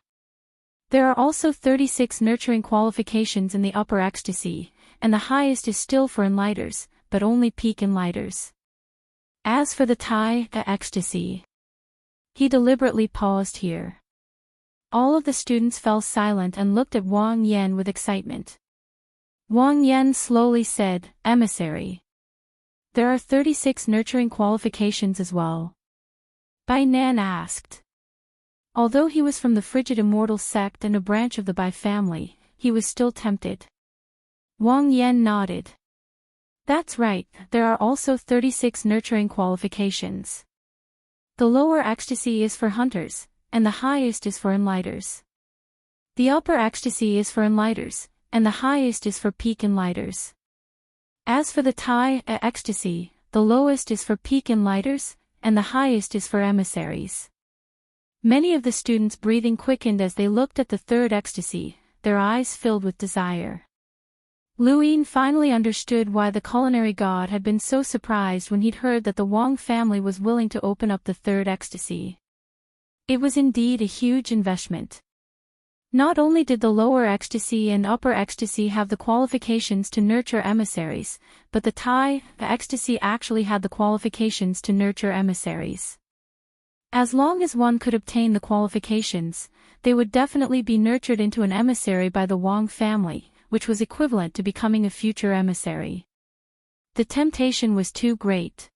There are also 36 nurturing qualifications in the upper ecstasy, and the highest is still for enlighters, but only peak enlighters. As for the Tai ecstasy. He deliberately paused here. All of the students fell silent and looked at Wang Yan with excitement. Wang Yan slowly said, Emissary. There are 36 nurturing qualifications as well. Bai Nan asked. Although he was from the frigid immortal sect and a branch of the Bai family, he was still tempted. Wang Yan nodded. That's right, there are also 36 nurturing qualifications. The lower ecstasy is for hunters, and the highest is for enlighters. The upper ecstasy is for enlighters, and the highest is for peak enlighters. As for the Tai ecstasy, the lowest is for peak enlighters, and the highest is for emissaries. Many of the students' breathing quickened as they looked at the third ecstasy, their eyes filled with desire. Lu Yin finally understood why the culinary god had been so surprised when he'd heard that the Wang family was willing to open up the third ecstasy. It was indeed a huge investment. Not only did the lower ecstasy and upper ecstasy have the qualifications to nurture emissaries, but the Tai ecstasy actually had the qualifications to nurture emissaries. As long as one could obtain the qualifications, they would definitely be nurtured into an emissary by the Wang family, which was equivalent to becoming a future emissary. The temptation was too great.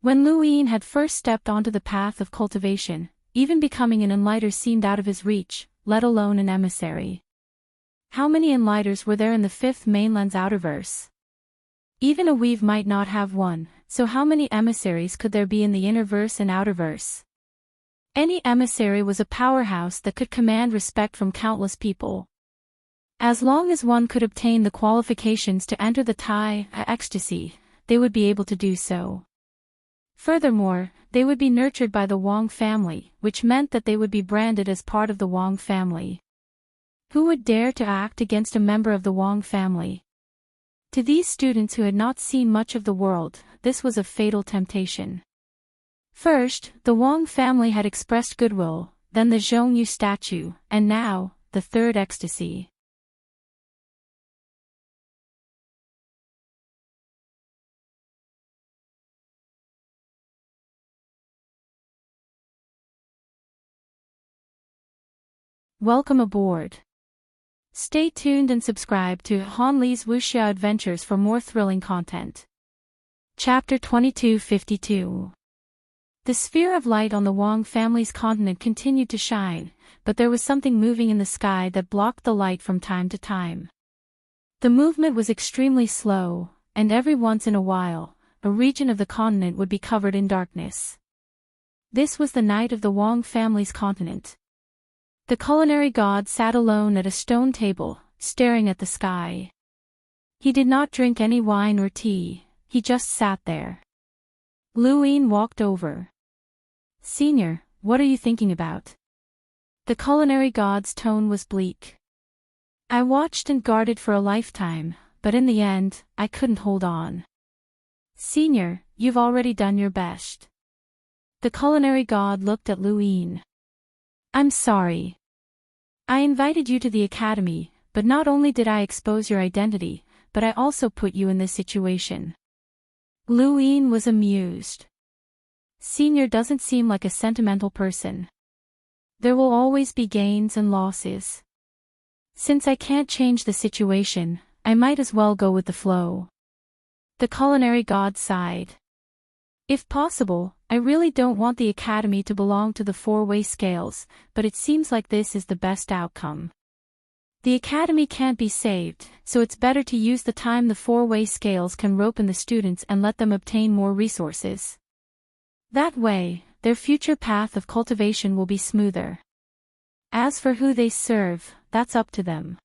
When Lu Yin had first stepped onto the path of cultivation, even becoming an enlighter seemed out of his reach, let alone an emissary. How many enlighters were there in the fifth mainland's outerverse? Even a weave might not have one, so how many emissaries could there be in the innerverse and outerverse? Any emissary was a powerhouse that could command respect from countless people. As long as one could obtain the qualifications to enter the Tai ecstasy, they would be able to do so. Furthermore, they would be nurtured by the Wang family, which meant that they would be branded as part of the Wang family. Who would dare to act against a member of the Wang family? To these students who had not seen much of the world, this was a fatal temptation. First, the Wang family had expressed goodwill, then the Zhongyu statue, and now, the third ecstasy. Welcome aboard. Stay tuned and subscribe to Han Li's Wuxia Adventures for more thrilling content. Chapter 2252. The sphere of light on the Wang family's continent continued to shine, but there was something moving in the sky that blocked the light from time to time. The movement was extremely slow, and every once in a while, a region of the continent would be covered in darkness. This was the night of the Wang family's continent. The culinary god sat alone at a stone table, staring at the sky. He did not drink any wine or tea, he just sat there. Lu Yin walked over. "Senior, what are you thinking about?" The culinary god's tone was bleak. "I watched and guarded for a lifetime, but in the end, I couldn't hold on." "Senior, you've already done your best." The culinary god looked at Lu Yin. "I'm sorry. I invited you to the academy, but not only did I expose your identity, but I also put you in this situation." Lu Yin was amused. "Senior doesn't seem like a sentimental person. There will always be gains and losses. Since I can't change the situation, I might as well go with the flow." The culinary god sighed. "If possible, I really don't want the academy to belong to the four-way scales, but it seems like this is the best outcome. The academy can't be saved, so it's better to use the time the four-way scales can rope in the students and let them obtain more resources. That way, their future path of cultivation will be smoother. As for who they serve, that's up to them.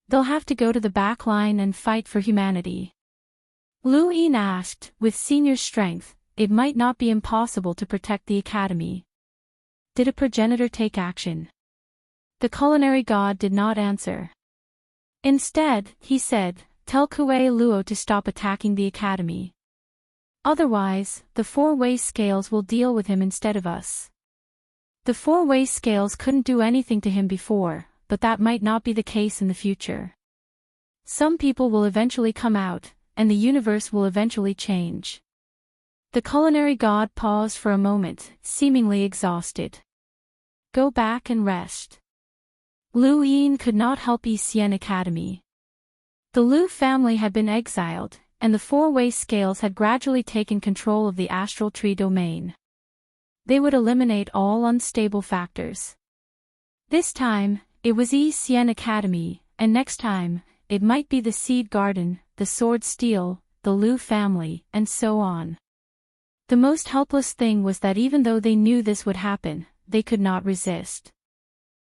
They'll have to go to the back line and fight for humanity." Lu Yin asked, "With Senior's strength, it might not be impossible to protect the academy. Did a progenitor take action?" The culinary god did not answer. Instead, he said, "Tell Kuei Luo to stop attacking the academy. Otherwise, the four-way scales will deal with him instead of us." The four-way scales couldn't do anything to him before, but that might not be the case in the future. Some people will eventually come out, and the universe will eventually change. The culinary god paused for a moment, seemingly exhausted. "Go back and rest." Lu Yin could not help Xian Academy. The Lu family had been exiled, and the four-way scales had gradually taken control of the astral tree domain. They would eliminate all unstable factors. This time, it was Xian Academy, and next time, it might be the Seed Garden, the Sword Steel, the Lu family, and so on. The most helpless thing was that even though they knew this would happen, they could not resist.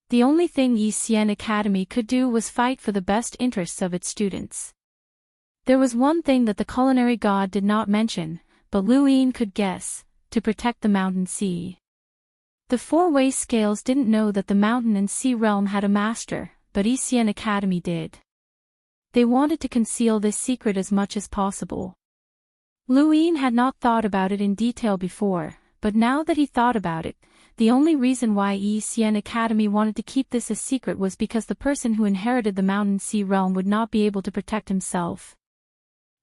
The only thing Xian Academy could do was fight for the best interests of its students. There was one thing that the culinary god did not mention, but Lu Yin could guess: to protect the mountain sea. The four-way scales didn't know that the mountain and sea realm had a master, but Xian Academy did. They wanted to conceal this secret as much as possible. Lu Yin had not thought about it in detail before, but now that he thought about it, the only reason why Xian Academy wanted to keep this a secret was because the person who inherited the mountain sea realm would not be able to protect himself.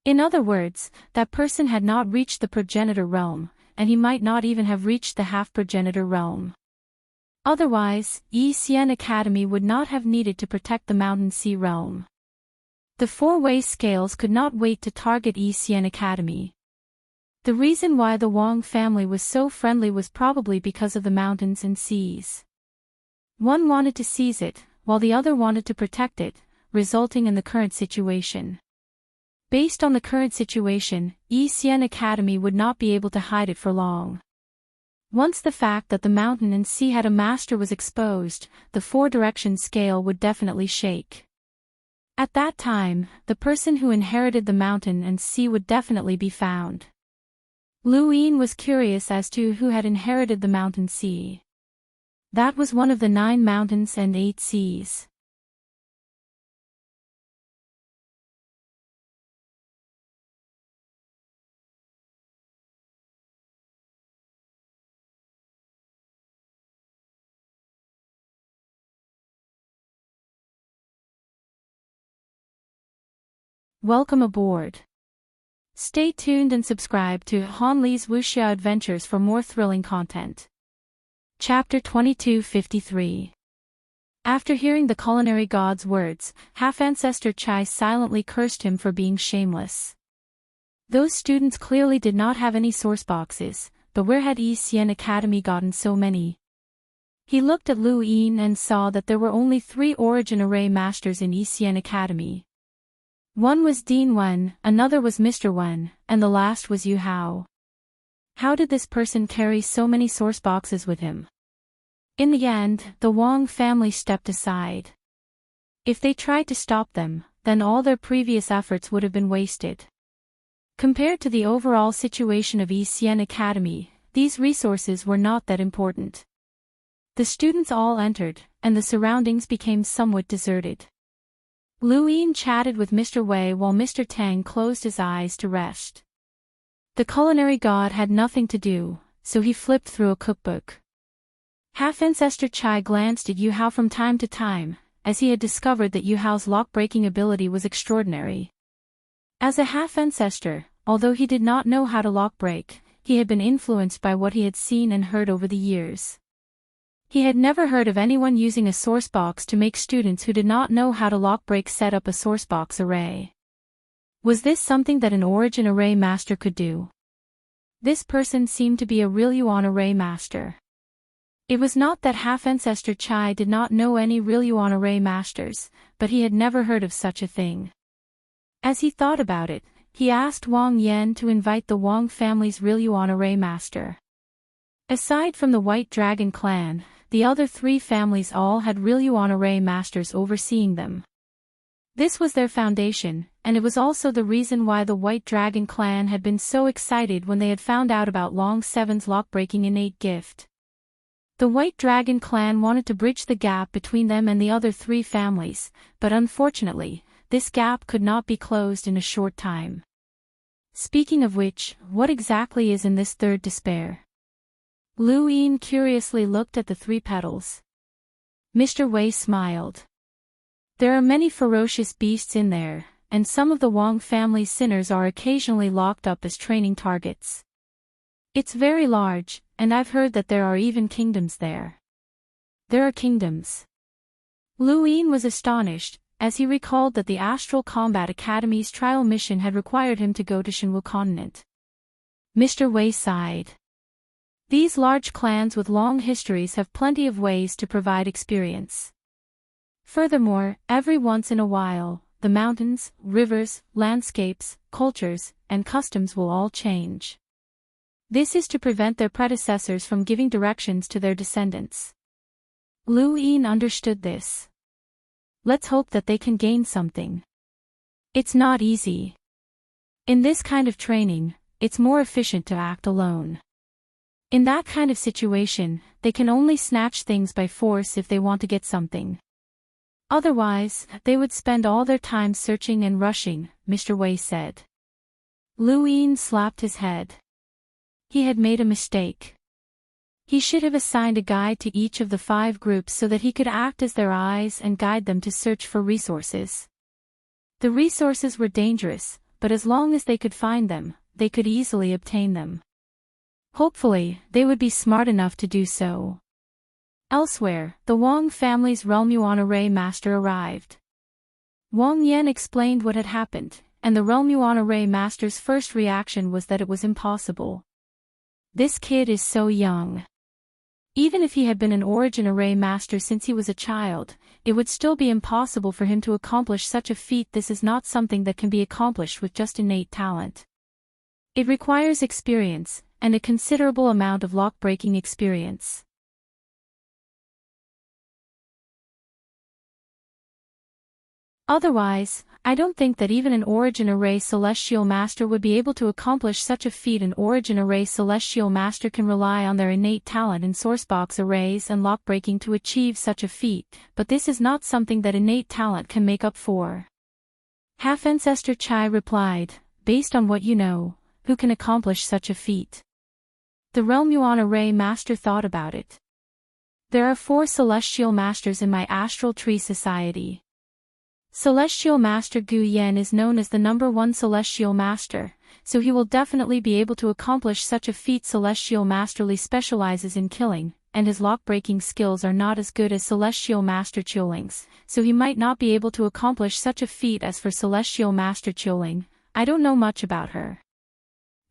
In other words, that person had not reached the progenitor realm, and he might not even have reached the half-progenitor realm. Otherwise, Xian Academy would not have needed to protect the mountain sea realm. The four-way scales could not wait to target Xian Academy. The reason why the Wang family was so friendly was probably because of the mountains and seas. One wanted to seize it, while the other wanted to protect it, resulting in the current situation. Based on the current situation, Xian Academy would not be able to hide it for long. Once the fact that the mountain and sea had a master was exposed, the four-direction scale would definitely shake. At that time, the person who inherited the mountain and sea would definitely be found. Lu Yin was curious as to who had inherited the mountain sea. That was one of the 9 mountains and 8 seas. Welcome aboard. Stay tuned and subscribe to Han Li's Wuxia Adventures for more thrilling content. Chapter 2253. After hearing the culinary god's words, half-ancestor Chai silently cursed him for being shameless. Those students clearly did not have any source boxes, but where had Xian Academy gotten so many? He looked at Lu Yin and saw that there were only 3 origin array masters in Xian Academy. One was Dean Wen, another was Mr. Wen, and the last was Yu Hao. How did this person carry so many source boxes with him? In the end, the Wang family stepped aside. If they tried to stop them, then all their previous efforts would have been wasted. Compared to the overall situation of Yixian Academy, these resources were not that important. The students all entered, and the surroundings became somewhat deserted. Lu Yin chatted with Mr. Wei while Mr. Tang closed his eyes to rest. The culinary god had nothing to do, so he flipped through a cookbook. Half-Ancestor Chai glanced at Yu Hao from time to time, as he had discovered that Yu Hao's lock-breaking ability was extraordinary. As a half-ancestor, although he did not know how to lock-break, he had been influenced by what he had seen and heard over the years. He had never heard of anyone using a sourcebox to make students who did not know how to lock-break set up a sourcebox array. Was this something that an origin array master could do? This person seemed to be a real Yuan array master. It was not that half-ancestor Chai did not know any real Yuan array masters, but he had never heard of such a thing. As he thought about it, he asked Wang Yan to invite the Wang family's real Yuan array master. Aside from the White Dragon clan, the other three families all had real Yuan array masters overseeing them. This was their foundation, and it was also the reason why the White Dragon clan had been so excited when they had found out about Long Seven's lock-breaking innate gift. The White Dragon clan wanted to bridge the gap between them and the other three families, but unfortunately, this gap could not be closed in a short time. Speaking of which, what exactly is in this third despair? Lu Yin curiously looked at the three petals. Mr. Wei smiled. There are many ferocious beasts in there, and some of the Wang family's sinners are occasionally locked up as training targets. It's very large, and I've heard that there are even kingdoms there. There are kingdoms. Lu Yin was astonished, as he recalled that the Astral Combat Academy's trial mission had required him to go to Shenwu continent. Mr. Wei sighed. These large clans with long histories have plenty of ways to provide experience. Furthermore, every once in a while, the mountains, rivers, landscapes, cultures, and customs will all change. This is to prevent their predecessors from giving directions to their descendants. Lu Yin understood this. Let's hope that they can gain something. It's not easy. In this kind of training, it's more efficient to act alone. In that kind of situation, they can only snatch things by force if they want to get something. Otherwise, they would spend all their time searching and rushing, Mr. Wei said. Lu Yin slapped his head. He had made a mistake. He should have assigned a guide to each of the 5 groups so that he could act as their eyes and guide them to search for resources. The resources were dangerous, but as long as they could find them, they could easily obtain them. Hopefully, they would be smart enough to do so. Elsewhere, the Wang family's Realm Yuan array master arrived. Wang Yan explained what had happened, and the Realm Yuan array master's first reaction was that it was impossible. This kid is so young. Even if he had been an origin array master since he was a child, it would still be impossible for him to accomplish such a feat. This is not something that can be accomplished with just innate talent. It requires experience, and a considerable amount of lock-breaking experience. Otherwise, I don't think that even an Origin Array Celestial Master would be able to accomplish such a feat. An Origin Array Celestial Master can rely on their innate talent in sourcebox arrays and lock-breaking to achieve such a feat, but this is not something that innate talent can make up for. Half-Ancestor Chai replied, based on what you know, who can accomplish such a feat? The Realm Yuan Array Master thought about it. There are 4 Celestial Masters in my Astral Tree Society. Celestial Master Gu Yan is known as the #1 Celestial Master, so he will definitely be able to accomplish such a feat. Celestial Master Li specializes in killing, and his lock-breaking skills are not as good as Celestial Master Chiuling's, so he might not be able to accomplish such a feat. As for Celestial Master Chiuling, I don't know much about her.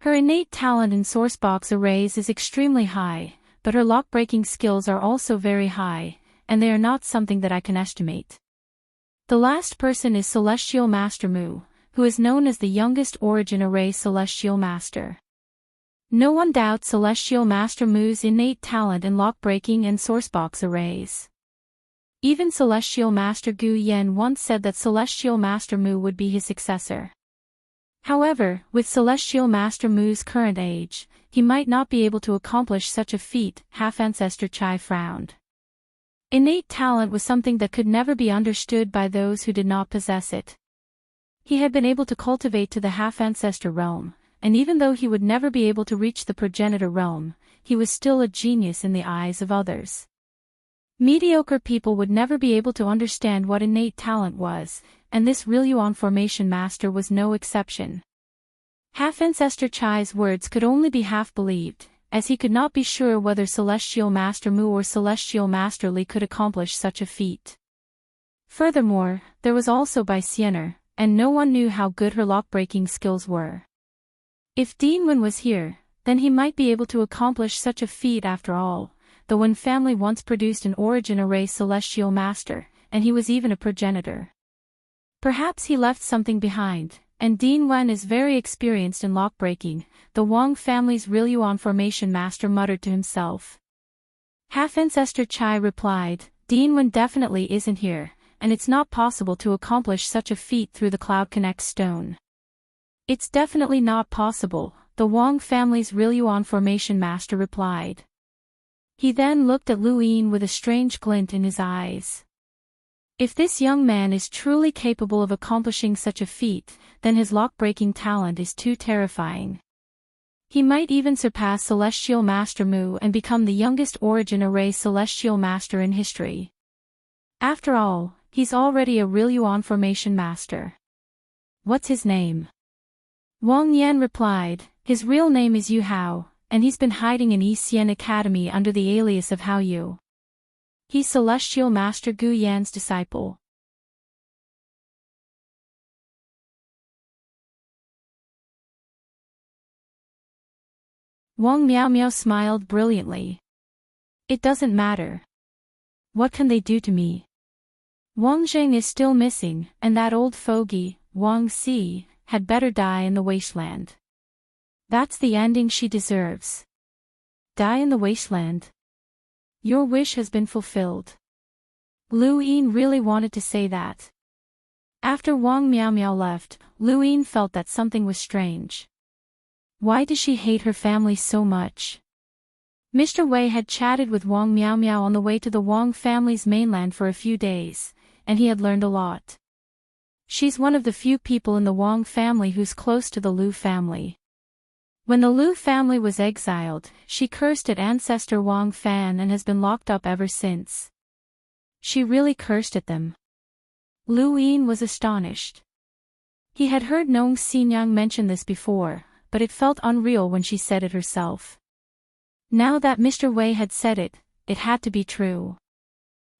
Her innate talent in sourcebox arrays is extremely high, but her lock-breaking skills are also very high, and they are not something that I can estimate. The last person is Celestial Master Mu, who is known as the youngest origin array celestial master. No one doubts Celestial Master Mu's innate talent in lock-breaking and sourcebox arrays. Even Celestial Master Gu Yen once said that Celestial Master Mu would be his successor. However, with Celestial Master Mu's current age, he might not be able to accomplish such a feat. Half-Ancestor Chai frowned. Innate talent was something that could never be understood by those who did not possess it. He had been able to cultivate to the half-ancestor realm, and even though he would never be able to reach the progenitor realm, he was still a genius in the eyes of others. Mediocre people would never be able to understand what innate talent was, and this Rilluan formation master was no exception. Half-Ancestor Chai's words could only be half-believed, as he could not be sure whether Celestial Master Mu or Celestial Master Li could accomplish such a feat. Furthermore, there was also Bai Xiener, and no one knew how good her lock-breaking skills were. If Dean Wen was here, then he might be able to accomplish such a feat after all. The Wen family once produced an origin array celestial master, and he was even a progenitor. Perhaps he left something behind, and Dean Wen is very experienced in lock-breaking, the Wang family's Rilluan formation master muttered to himself. Half-Ancestor Chai replied, Dean Wen definitely isn't here, and it's not possible to accomplish such a feat through the Cloud Connect stone. It's definitely not possible, the Wang family's Rilluan formation master replied. He then looked at Lu Yin with a strange glint in his eyes. If this young man is truly capable of accomplishing such a feat, then his lock-breaking talent is too terrifying. He might even surpass Celestial Master Mu and become the youngest origin array celestial master in history. After all, he's already a Rilluan formation master. What's his name? Wang Yan replied, his real name is Yu Hao, and he's been hiding in Yixian Academy under the alias of Hao Yu. He's Celestial Master Gu Yan's disciple. Wang Miao Miao smiled brilliantly. It doesn't matter. What can they do to me? Wang Zheng is still missing, and that old fogey, Wang Si, had better die in the wasteland. That's the ending she deserves. Die in the wasteland. Your wish has been fulfilled. Lu Yin really wanted to say that. After Wang Miao Miao left, Lu Yin felt that something was strange. Why does she hate her family so much? Mr. Wei had chatted with Wang Miao Miao on the way to the Wang family's mainland for a few days, and he had learned a lot. She's one of the few people in the Wang family who's close to the Lu family. When the Lu family was exiled, she cursed at ancestor Wang Fan and has been locked up ever since. She really cursed at them. Lu Yin was astonished. He had heard Nong Xinyang mention this before, but it felt unreal when she said it herself. Now that Mr. Wei had said it, it had to be true.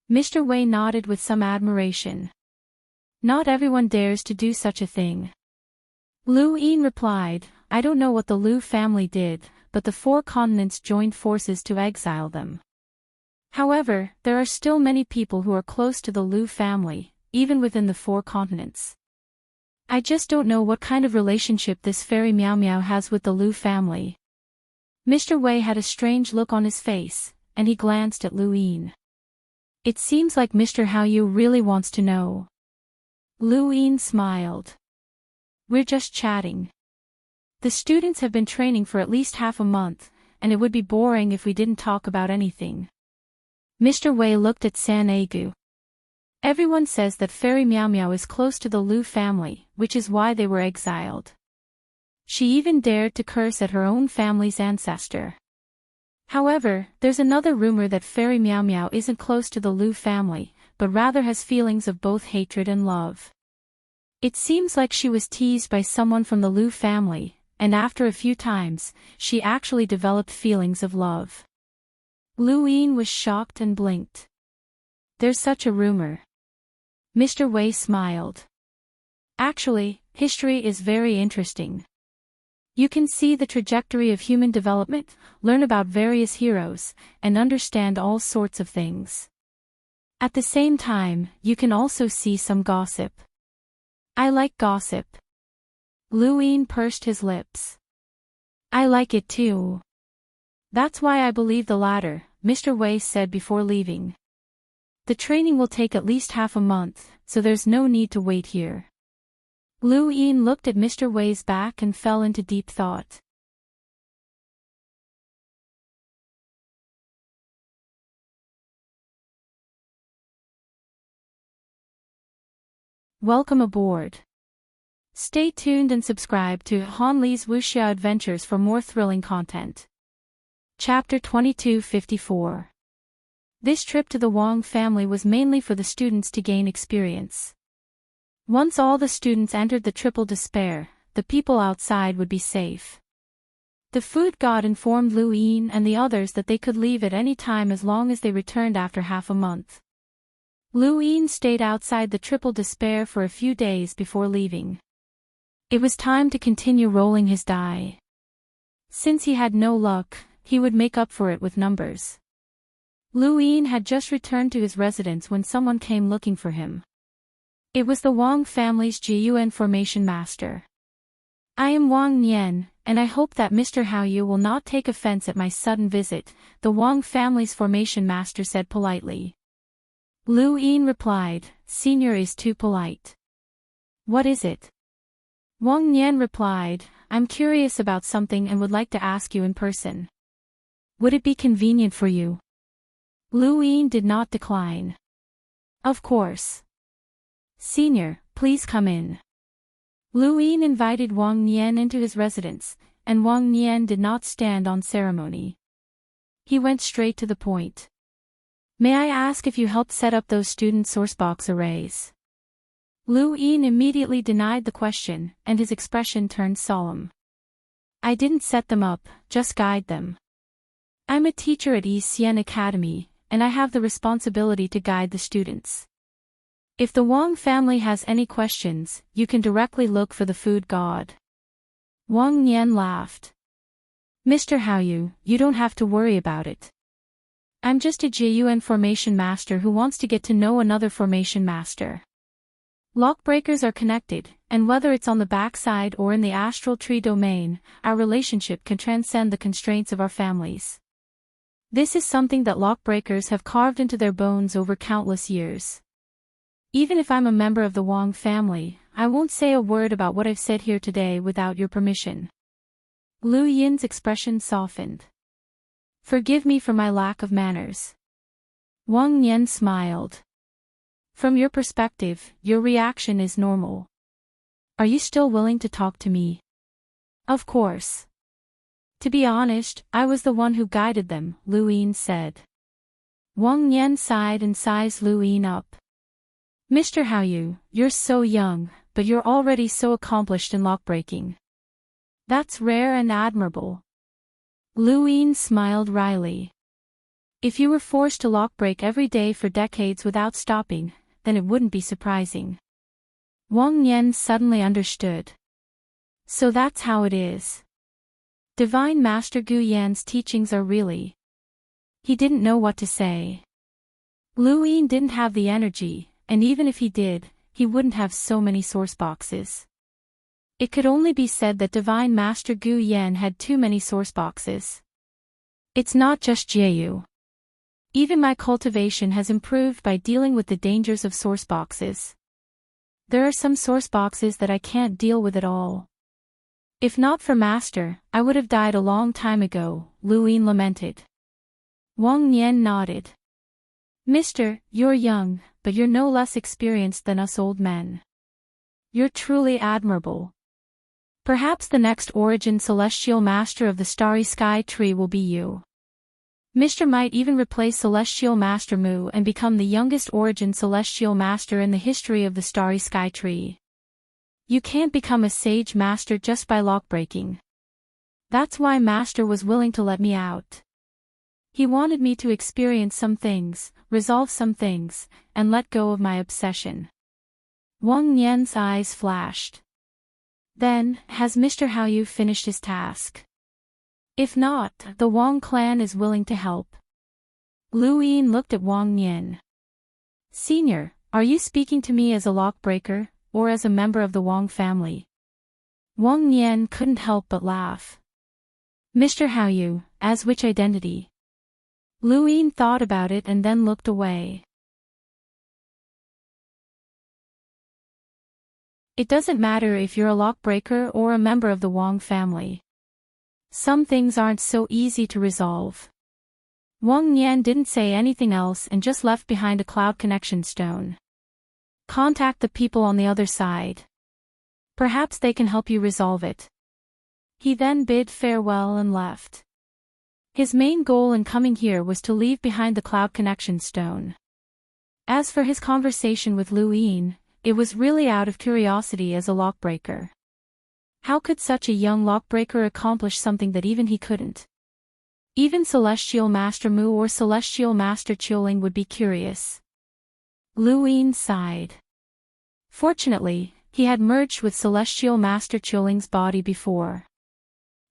Mr. Wei nodded with some admiration. Not everyone dares to do such a thing. Lu Yin replied, I don't know what the Lu family did, but the 4 continents joined forces to exile them. However, there are still many people who are close to the Lu family, even within the 4 continents. I just don't know what kind of relationship this fairy Miao Miao has with the Lu family. Mr. Wei had a strange look on his face, and he glanced at Lu Yin. It seems like Mr. Hao Yu really wants to know. Lu Yin smiled. We're just chatting. The students have been training for at least half a month, and it would be boring if we didn't talk about anything. Mr. Wei looked at San Egu. Everyone says that Fairy Miao Miao is close to the Lu family, which is why they were exiled. She even dared to curse at her own family's ancestor. However, there's another rumor that Fairy Miao Miao isn't close to the Lu family, but rather has feelings of both hatred and love. It seems like she was teased by someone from the Lu family, and after a few times, she actually developed feelings of love. Lu Yin was shocked and blinked. There's such a rumor. Mr. Wei smiled. Actually, history is very interesting. You can see the trajectory of human development, learn about various heroes, and understand all sorts of things. At the same time, you can also see some gossip. I like gossip. Lu Yin pursed his lips. I like it too. That's why I believe the latter, Mr. Wei said before leaving. The training will take at least half a month, so there's no need to wait here. Lu Yin looked at Mr. Wei's back and fell into deep thought. Welcome aboard. Stay tuned and subscribe to Han Li's Wuxia Adventures for more thrilling content. Chapter 2254. This trip to the Wang family was mainly for the students to gain experience. Once all the students entered the triple despair, the people outside would be safe. The food god informed Lu Yin and the others that they could leave at any time as long as they returned after half a month. Lu Yin stayed outside the triple despair for a few days before leaving. It was time to continue rolling his die. Since he had no luck, he would make up for it with numbers. Lu Yin had just returned to his residence when someone came looking for him. It was the Wang family's Jiyuan formation master. I am Wang Nian, and I hope that Mr. Haoyu will not take offense at my sudden visit, the Wang family's formation master said politely. Lu Yin replied, Senior is too polite. What is it? Wang Nian replied, I'm curious about something and would like to ask you in person. Would it be convenient for you? Lu Yin did not decline. Of course. Senior, please come in. Lu Yin invited Wang Nian into his residence, and Wang Nian did not stand on ceremony. He went straight to the point. May I ask if you helped set up those student sourcebox arrays? Lu Yin immediately denied the question, and his expression turned solemn. I didn't set them up, just guide them. I'm a teacher at East Xian Academy, and I have the responsibility to guide the students. If the Wang family has any questions, you can directly look for the food god. Wang Nian laughed. Mr. Haoyu, you don't have to worry about it. I'm just a Jiyuan formation master who wants to get to know another formation master. Lockbreakers are connected, and whether it's on the backside or in the astral tree domain, our relationship can transcend the constraints of our families. This is something that lockbreakers have carved into their bones over countless years. Even if I'm a member of the Wang family, I won't say a word about what I've said here today without your permission. Lu Yin's expression softened. Forgive me for my lack of manners. Wang Nian smiled. From your perspective, your reaction is normal. Are you still willing to talk to me? Of course. To be honest, I was the one who guided them, Lu Yin said. Wang Nian sighed and sized Lu Yin up. Mr. Haoyu, you're so young, but you're already so accomplished in lockbreaking. That's rare and admirable. Lu Yin smiled wryly. If you were forced to lockbreak every day for decades without stopping, then it wouldn't be surprising. Wang Nian suddenly understood. So that's how it is. Divine Master Gu Yan's teachings are really... He didn't know what to say. Lu Yin didn't have the energy, and even if he did, he wouldn't have so many source boxes. It could only be said that Divine Master Gu Yan had too many source boxes. It's not just Jieyu. Even my cultivation has improved by dealing with the dangers of source boxes. There are some source boxes that I can't deal with at all. If not for Master, I would have died a long time ago, Lu Yin lamented. Wang Nian nodded. Mister, you're young, but you're no less experienced than us old men. You're truly admirable. Perhaps the next origin celestial master of the starry sky tree will be you. Mr. might even replace Celestial Master Mu and become the youngest origin celestial master in the history of the starry sky tree. You can't become a sage master just by lockbreaking. That's why Master was willing to let me out. He wanted me to experience some things, resolve some things, and let go of my obsession. Wang Nian's eyes flashed. Then, has Mr. Haoyu finished his task? If not, the Wang clan is willing to help. Lu Yin looked at Wang Nian. Senior, are you speaking to me as a lockbreaker, or as a member of the Wang family? Wang Nian couldn't help but laugh. Mr. Hao Yu, as which identity? Lu Yin thought about it and then looked away. It doesn't matter if you're a lockbreaker or a member of the Wang family. Some things aren't so easy to resolve. Wang Nian didn't say anything else and just left behind a cloud connection stone. Contact the people on the other side. Perhaps they can help you resolve it. He then bid farewell and left. His main goal in coming here was to leave behind the cloud connection stone. As for his conversation with Lu Yin, it was really out of curiosity as a lockbreaker. How could such a young lockbreaker accomplish something that even he couldn't? Even Celestial Master Mu or Celestial Master Qiuling would be curious. Lu Yin sighed. Fortunately, he had merged with Celestial Master Qiuling's body before.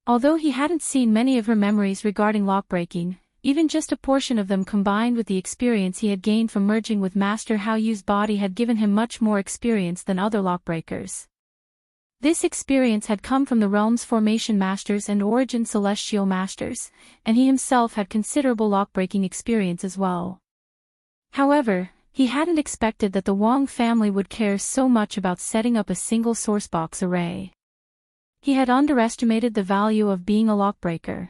Although he hadn't seen many of her memories regarding lockbreaking, even just a portion of them combined with the experience he had gained from merging with Master Hao Yu's body had given him much more experience than other lockbreakers. This experience had come from the realm's formation masters and origin celestial masters, and he himself had considerable lockbreaking experience as well. However, he hadn't expected that the Wang family would care so much about setting up a single sourcebox array. He had underestimated the value of being a lockbreaker.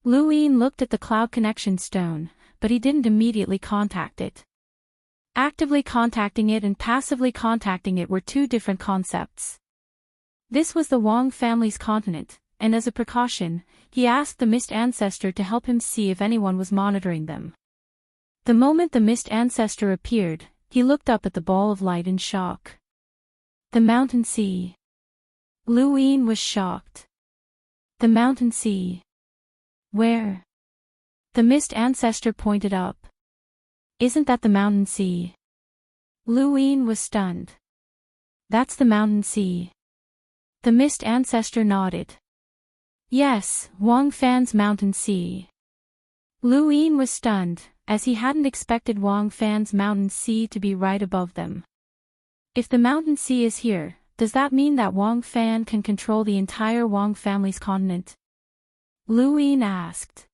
Lu Yin looked at the cloud connection stone, but he didn't immediately contact it. Actively contacting it and passively contacting it were two different concepts. This was the Wang family's continent, and as a precaution, he asked the Mist Ancestor to help him see if anyone was monitoring them. The moment the Mist Ancestor appeared, he looked up at the ball of light in shock. The mountain sea. Lu Yin was shocked. The mountain sea. Where? The Mist Ancestor pointed up. Isn't that the mountain sea? Lu Yin was stunned. That's the mountain sea. The Mist Ancestor nodded. Yes, Wang Fan's mountain sea. Lu Yin was stunned, as he hadn't expected Wang Fan's mountain sea to be right above them. If the mountain sea is here, does that mean that Wang Fan can control the entire Wang family's continent? Lu Yin asked.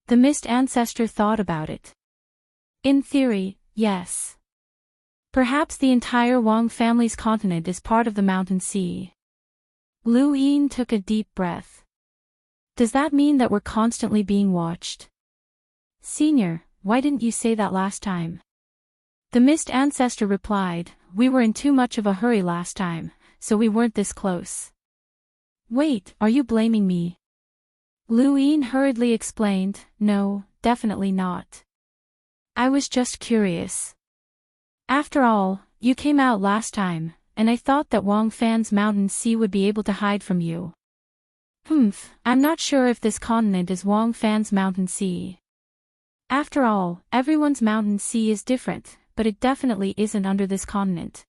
The Mist Ancestor thought about it. In theory, yes. Perhaps the entire Wang family's continent is part of the mountain sea. Lu Yin took a deep breath. Does that mean that we're constantly being watched? Senior, why didn't you say that last time? The Mist Ancestor replied, we were in too much of a hurry last time, so we weren't this close. Wait, are you blaming me? Lu Yin hurriedly explained, no, definitely not. I was just curious. After all, you came out last time, and I thought that Wang Fan's mountain sea would be able to hide from you. I'm not sure if this continent is Wang Fan's mountain sea. After all, everyone's mountain sea is different, but it definitely isn't under this continent.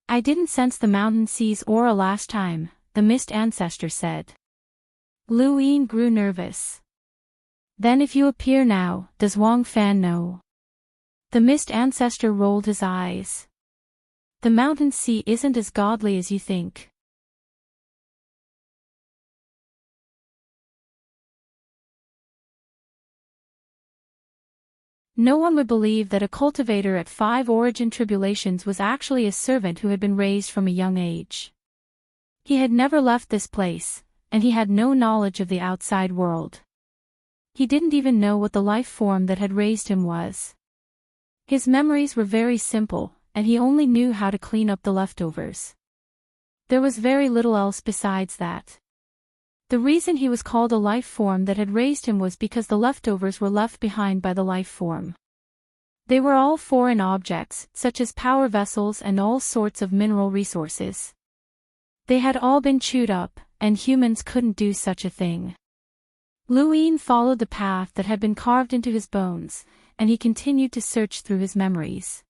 I didn't sense the mountain sea's aura last time, the Mist Ancestor said. Lu Yin grew nervous. Then if you appear now, does Wang Fan know? The Mist Ancestor rolled his eyes. The mountain sea isn't as godly as you think. No one would believe that a cultivator at 5 origin tribulations was actually a servant who had been raised from a young age. He had never left this place, and he had no knowledge of the outside world. He didn't even know what the life form that had raised him was. His memories were very simple, and he only knew how to clean up the leftovers. There was very little else besides that. The reason he was called a life form that had raised him was because the leftovers were left behind by the life form. They were all foreign objects, such as power vessels and all sorts of mineral resources. They had all been chewed up, and humans couldn't do such a thing. Lu Yin followed the path that had been carved into his bones, and he continued to search through his memories.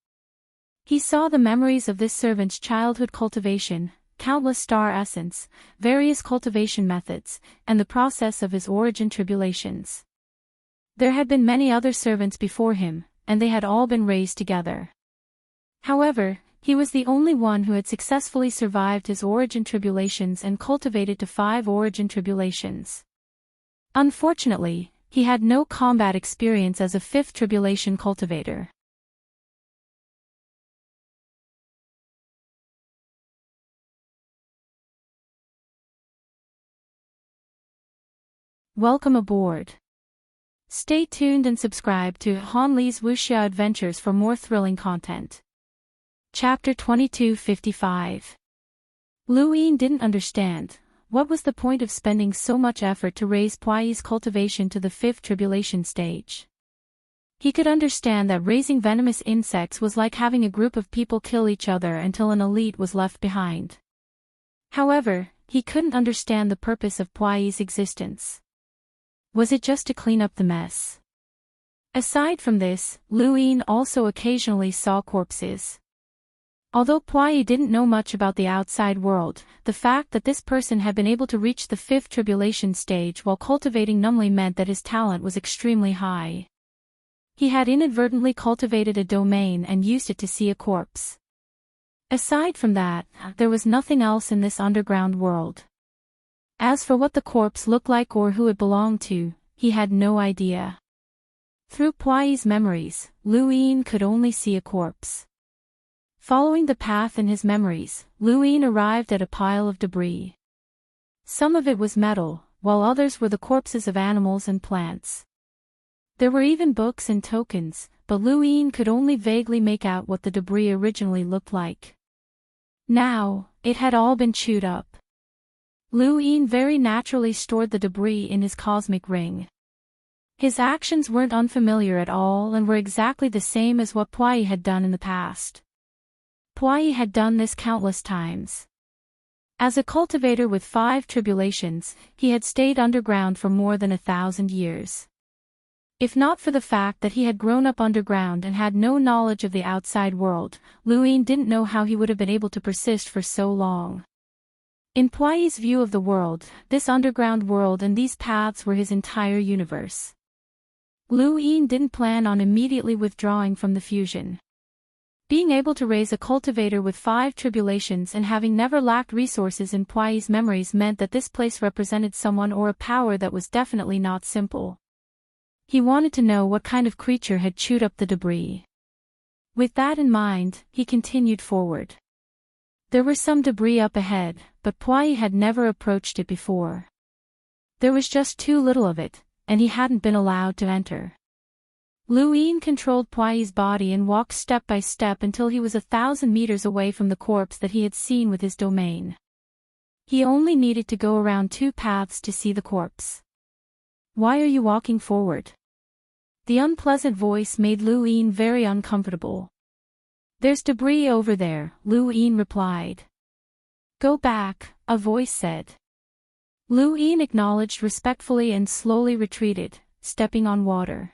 He saw the memories of this servant's childhood cultivation, countless star essence, various cultivation methods, and the process of his origin tribulations. There had been many other servants before him, and they had all been raised together. However, he was the only one who had successfully survived his origin tribulations and cultivated to 5 origin tribulations. Unfortunately, he had no combat experience as a 5th tribulation cultivator. Welcome aboard. Stay tuned and subscribe to Han Li's Wuxia Adventures for more thrilling content. Chapter 2255. Lu Yin didn't understand. What was the point of spending so much effort to raise Puai's cultivation to the 5th tribulation stage? He could understand that raising venomous insects was like having a group of people kill each other until an elite was left behind. However, he couldn't understand the purpose of Puai's existence. Was it just to clean up the mess? Aside from this, Lu Yin also occasionally saw corpses. Although Puai didn't know much about the outside world, the fact that this person had been able to reach the 5th tribulation stage while cultivating numbly meant that his talent was extremely high. He had inadvertently cultivated a domain and used it to see a corpse. Aside from that, there was nothing else in this underground world. As for what the corpse looked like or who it belonged to, he had no idea. Through Puai's memories, Lu Yin could only see a corpse. Following the path in his memories, Lu Yin arrived at a pile of debris. Some of it was metal, while others were the corpses of animals and plants. There were even books and tokens, but Lu Yin could only vaguely make out what the debris originally looked like. Now, it had all been chewed up. Lu Yin very naturally stored the debris in his cosmic ring. His actions weren't unfamiliar at all and were exactly the same as what Puai had done in the past. Puai had done this countless times. As a cultivator with 5 tribulations, he had stayed underground for more than 1,000 years. If not for the fact that he had grown up underground and had no knowledge of the outside world, Lu Yin didn't know how he would have been able to persist for so long. In Puai's view of the world, this underground world and these paths were his entire universe. Lu Yin didn't plan on immediately withdrawing from the fusion. Being able to raise a cultivator with 5 tribulations and having never lacked resources in Puai's memories meant that this place represented someone or a power that was definitely not simple. He wanted to know what kind of creature had chewed up the debris. With that in mind, he continued forward. There were some debris up ahead, but Puai had never approached it before. There was just too little of it, and he hadn't been allowed to enter. Lu Yin controlled Puai's body and walked step by step until he was 1,000 meters away from the corpse that he had seen with his domain. He only needed to go around 2 paths to see the corpse. "Why are you walking forward?" The unpleasant voice made Lu Yin very uncomfortable. "There's debris over there," Lu Yin replied. "Go back," a voice said. Lu Yin acknowledged respectfully and slowly retreated, stepping on water.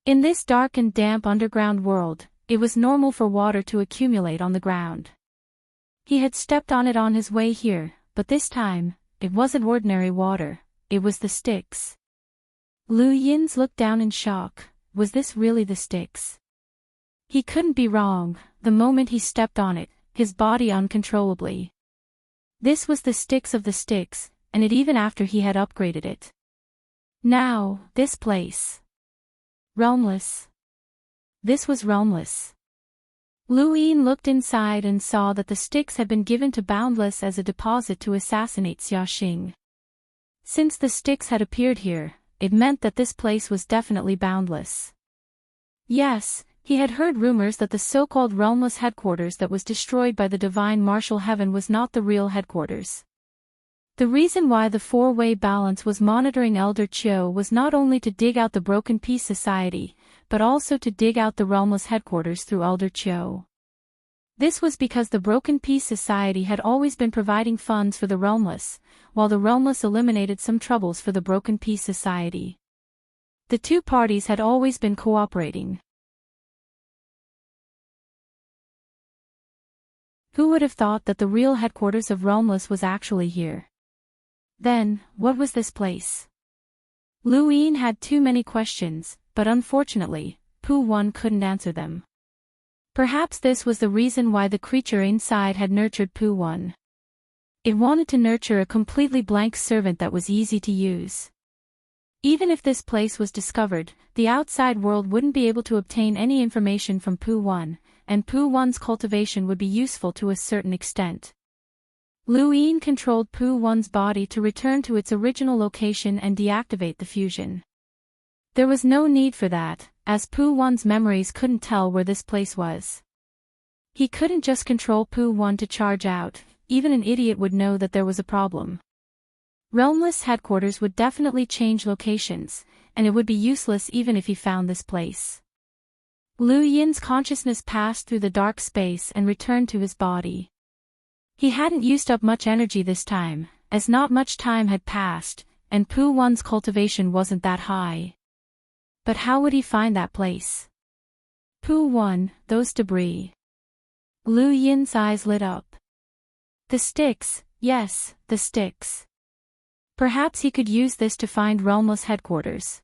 In this dark and damp underground world, it was normal for water to accumulate on the ground. He had stepped on it on his way here, but this time, it wasn't ordinary water, it was the Styx. Lu Yin's looked down in shock. Was this really the Styx? He couldn't be wrong. The moment he stepped on it, his body uncontrollably. This was the Styx of the Styx, and it even after he had upgraded it. Now, this place. Realmless. This was realmless. Lu Yin looked inside and saw that the Styx had been given to Boundless as a deposit to assassinate Xiaxing. Since the Styx had appeared here, it meant that this place was definitely boundless. Yes, he had heard rumors that the so-called realmless headquarters that was destroyed by the divine martial heaven was not the real headquarters. The reason why the 4-way balance was monitoring Elder Chiu was not only to dig out the Broken Peace Society, but also to dig out the realmless headquarters through Elder Chiu. This was because the Broken Peace Society had always been providing funds for the realmless, while the realmless eliminated some troubles for the Broken Peace Society. The 2 parties had always been cooperating. Who would have thought that the real headquarters of realmless was actually here? Then, what was this place? Lu Yin had too many questions, but unfortunately, Pu Wan couldn't answer them. Perhaps this was the reason why the creature inside had nurtured Pooh 1. It wanted to nurture a completely blank servant that was easy to use. Even if this place was discovered, the outside world wouldn't be able to obtain any information from Pooh 1, and Pooh 1's cultivation would be useful to a certain extent. Lu-Yin controlled Pooh 1's body to return to its original location and deactivate the fusion. There was no need for that, as Pooh 1's memories couldn't tell where this place was. He couldn't just control Pooh 1 to charge out, even an idiot would know that there was a problem. Realmless headquarters would definitely change locations, and it would be useless even if he found this place. Lu-Yin's consciousness passed through the dark space and returned to his body. He hadn't used up much energy this time, as not much time had passed, and Pooh 1's cultivation wasn't that high. But how would he find that place? Pooh 1, those debris. Lu-Yin's eyes lit up. The sticks, yes, the sticks. Perhaps he could use this to find Realmless headquarters.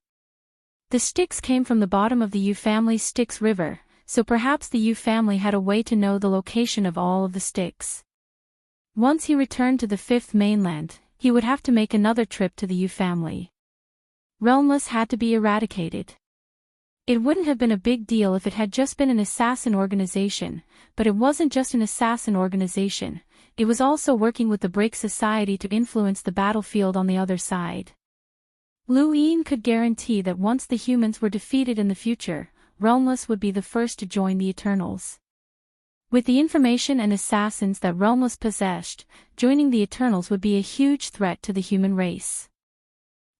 The sticks came from the bottom of the Yu family's Styx River, so perhaps the Yu family had a way to know the location of all of the sticks. Once he returned to the fifth mainland, he would have to make another trip to the Yu family. Realmless had to be eradicated. It wouldn't have been a big deal if it had just been an assassin organization, but it wasn't just an assassin organization, it was also working with the Break Society to influence the battlefield on the other side. Lu-Yin could guarantee that once the humans were defeated in the future, Realmless would be the first to join the Eternals. With the information and assassins that Realmless possessed, joining the Eternals would be a huge threat to the human race.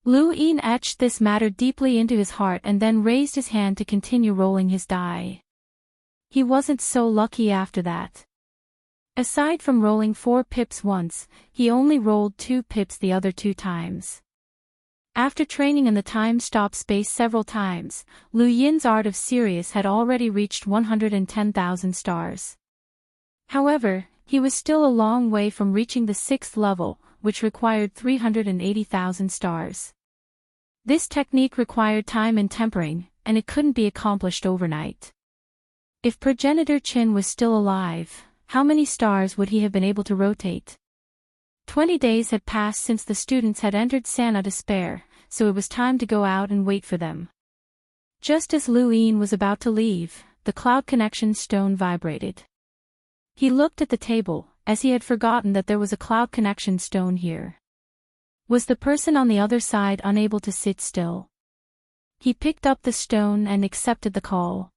Lu-Yin etched this matter deeply into his heart and then raised his hand to continue rolling his die. He wasn't so lucky after that. Aside from rolling 4 pips once, he only rolled 2 pips the other 2 times. After training in the time-stop space several times, Lu-Yin's art of Sirius had already reached 110,000 stars. However, he was still a long way from reaching the 6th level, which required 380,000 stars. This technique required time and tempering, and it couldn't be accomplished overnight. If Progenitor Qin was still alive, how many stars would he have been able to rotate? 20 days had passed since the students had entered Sana Despair, so it was time to go out and wait for them. Just as Lu-Yin was about to leave, the cloud connection stone vibrated. He looked at the table, as he had forgotten that there was a cloud connection stone here. Was the person on the other side unable to sit still? He picked up the stone and accepted the call.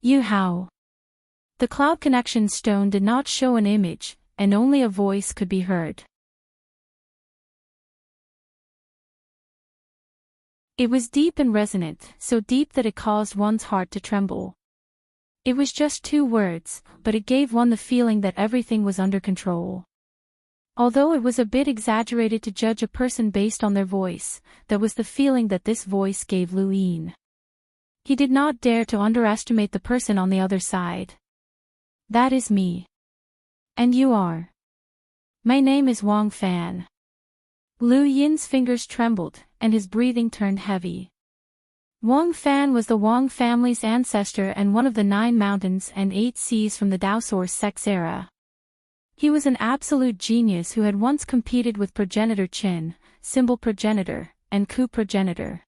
Yu Hao. The cloud connection stone did not show an image, and only a voice could be heard. It was deep and resonant, so deep that it caused one's heart to tremble. It was just 2 words, but it gave one the feeling that everything was under control. Although it was a bit exaggerated to judge a person based on their voice, that was the feeling that this voice gave Lu-Yin. He did not dare to underestimate the person on the other side. That is me. And you are? My name is Wang Fan. Lu-Yin's fingers trembled, and his breathing turned heavy. Wang Fan was the Wang family's ancestor and one of the 9 mountains and 8 seas from the Daosaur sex era. He was an absolute genius who had once competed with Progenitor Qin, Symbol Progenitor, and Ku Progenitor.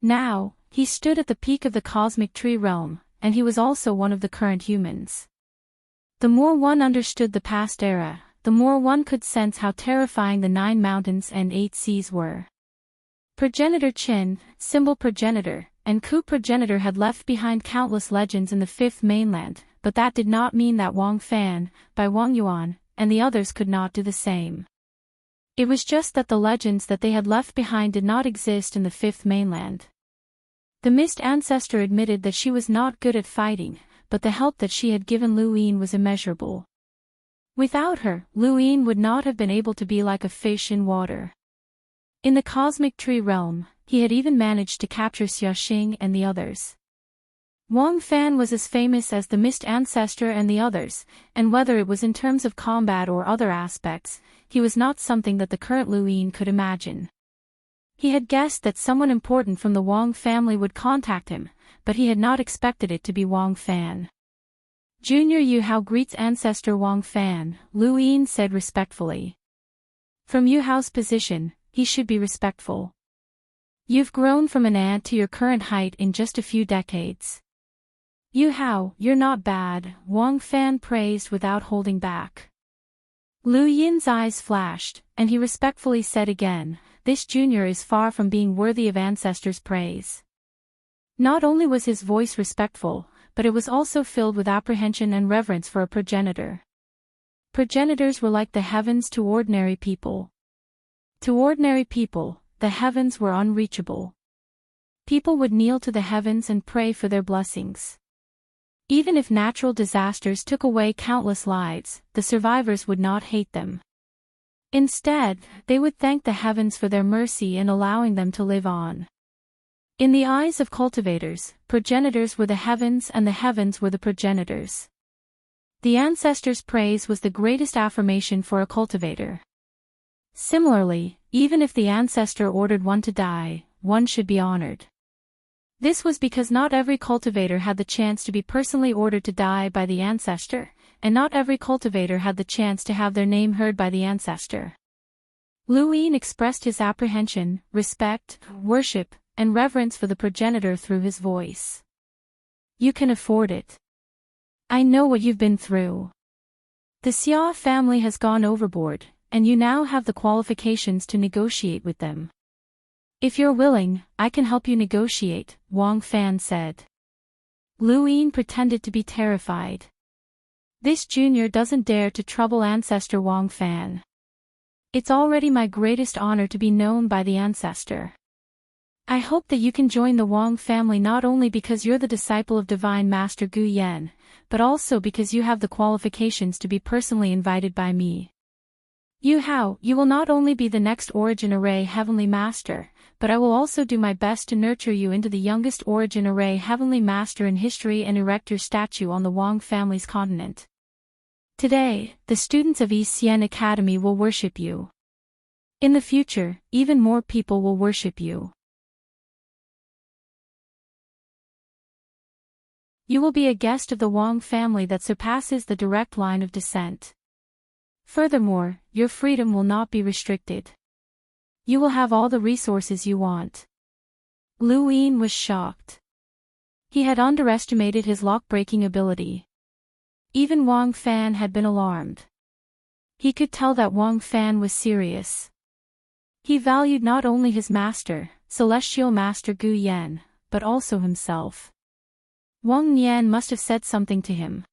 Now, he stood at the peak of the cosmic tree realm, and he was also one of the current humans. The more one understood the past era, the more one could sense how terrifying the 9 mountains and 8 seas were. Progenitor Qin, Symbol Progenitor, and Ku Progenitor had left behind countless legends in the 5th mainland, but that did not mean that Wang Fan, Bai Wang Yuan, and the others could not do the same. It was just that the legends that they had left behind did not exist in the 5th mainland. The Mist Ancestor admitted that she was not good at fighting, but the help that she had given Lu-Yin was immeasurable. Without her, Lu-Yin would not have been able to be like a fish in water. In the cosmic tree realm, he had even managed to capture Xiaxing and the others. Wang Fan was as famous as the Mist Ancestor and the others, and whether it was in terms of combat or other aspects, he was not something that the current Lu-Yin could imagine. He had guessed that someone important from the Wang family would contact him, but he had not expected it to be Wang Fan. Junior Yu Hao greets ancestor Wang Fan, Lu Yin said respectfully. From Yu Hao's position, he should be respectful. You've grown from an ant to your current height in just a few decades. Yu Hao, you're not bad, Wang Fan praised without holding back. Lu Yin's eyes flashed, and he respectfully said again, this junior is far from being worthy of ancestors' praise. Not only was his voice respectful, but it was also filled with apprehension and reverence for a progenitor. Progenitors were like the heavens to ordinary people. To ordinary people, the heavens were unreachable. People would kneel to the heavens and pray for their blessings. Even if natural disasters took away countless lives, the survivors would not hate them. Instead, they would thank the heavens for their mercy in allowing them to live on. In the eyes of cultivators, progenitors were the heavens and the heavens were the progenitors. The ancestors' praise was the greatest affirmation for a cultivator. Similarly, even if the ancestor ordered one to die, one should be honored. This was because not every cultivator had the chance to be personally ordered to die by the ancestor, and not every cultivator had the chance to have their name heard by the ancestor. Lu Yin expressed his apprehension, respect, worship, and reverence for the progenitor through his voice. You can afford it. I know what you've been through. The Xia family has gone overboard, and you now have the qualifications to negotiate with them. If you're willing, I can help you negotiate, Wang Fan said. Lu Yin pretended to be terrified. This junior doesn't dare to trouble ancestor Wang Fan. It's already my greatest honor to be known by the ancestor. I hope that you can join the Wang family not only because you're the disciple of Divine Master Gu Yan, but also because you have the qualifications to be personally invited by me. Yu Hao, you will not only be the next Origin Array Heavenly Master, but I will also do my best to nurture you into the youngest Origin Array Heavenly Master in history and erect your statue on the Wang family's continent. Today, the students of East Xian Academy will worship you. In the future, even more people will worship you. You will be a guest of the Wang family that surpasses the direct line of descent. Furthermore, your freedom will not be restricted. You will have all the resources you want. Lu Yin was shocked. He had underestimated his lock-breaking ability. Even Wang Fan had been alarmed. He could tell that Wang Fan was serious. He valued not only his master, Celestial Master Gu Yan, but also himself. Wang Yan must have said something to him.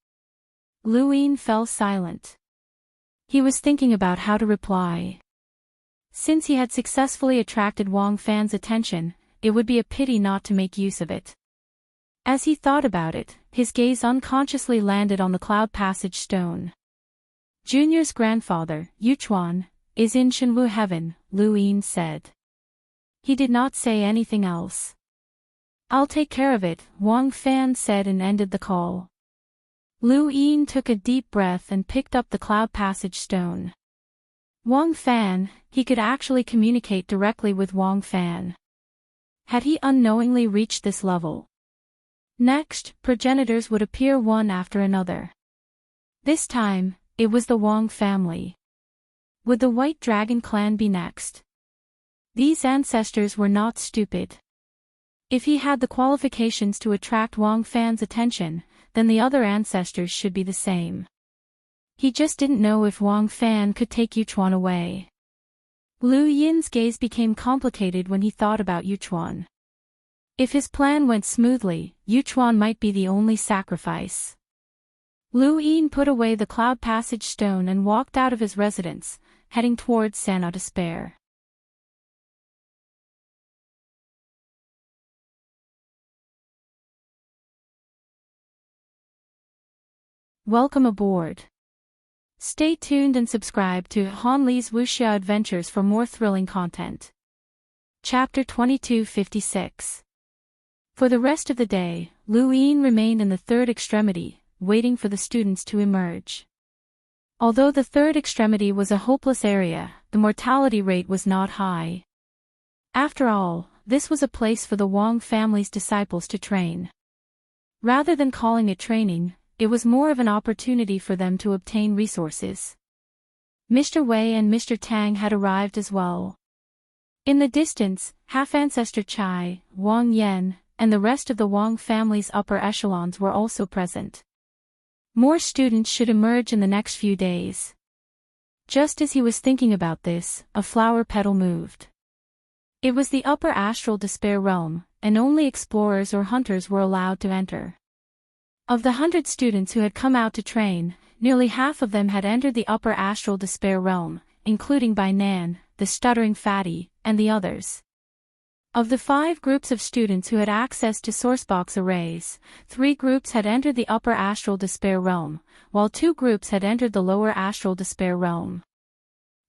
Lu Yin fell silent. He was thinking about how to reply. Since he had successfully attracted Wang Fan's attention, it would be a pity not to make use of it. As he thought about it, his gaze unconsciously landed on the cloud passage stone. Junior's grandfather, Yuchuan, is in Shenwu Heaven, Lu Yin said. He did not say anything else. I'll take care of it, Wang Fan said and ended the call. Lu Yin took a deep breath and picked up the cloud passage stone. Wang Fan, he could actually communicate directly with Wang Fan. Had he unknowingly reached this level? Next, progenitors would appear one after another. This time, it was the Wang family. Would the White Dragon clan be next? These ancestors were not stupid. If he had the qualifications to attract Wang Fan's attention, then the other ancestors should be the same. He just didn't know if Wang Fan could take Yuchuan away. Lu Yin's gaze became complicated when he thought about Yuchuan. If his plan went smoothly, Yuchuan might be the only sacrifice. Lu Yin put away the cloud passage stone and walked out of his residence, heading towards Sana Despair. Welcome aboard. Stay tuned and subscribe to Han Li's Wuxia Adventures for more thrilling content. Chapter 2256. For the rest of the day, Lu Yin remained in the third extremity, waiting for the students to emerge. Although the third extremity was a hopeless area, the mortality rate was not high. After all, this was a place for the Wang family's disciples to train. Rather than calling it training, it was more of an opportunity for them to obtain resources. Mr. Wei and Mr. Tang had arrived as well. In the distance, half-ancestor Chai, Wang Yan, and the rest of the Wang family's upper echelons were also present. More students should emerge in the next few days. Just as he was thinking about this, a flower petal moved. It was the upper astral despair realm, and only explorers or hunters were allowed to enter. Of the 100 students who had come out to train, nearly half of them had entered the upper astral despair realm, including Bai Nan, the stuttering fatty, and the others. Of the 5 groups of students who had access to sourcebox arrays, 3 groups had entered the upper astral despair realm, while 2 groups had entered the lower astral despair realm.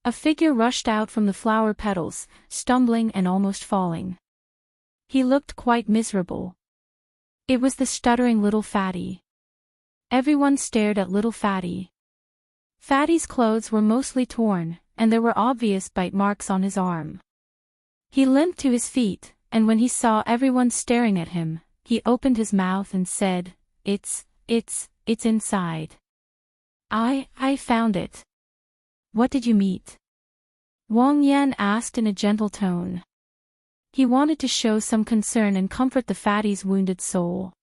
A figure rushed out from the flower petals, stumbling and almost falling. He looked quite miserable. It was the stuttering little fatty. Everyone stared at little fatty. Fatty's clothes were mostly torn, and there were obvious bite marks on his arm. He limped to his feet, and when he saw everyone staring at him, he opened his mouth and said, It's inside. I found it. What did you meet? Wang Yan asked in a gentle tone. He wanted to show some concern and comfort the fatty's wounded soul.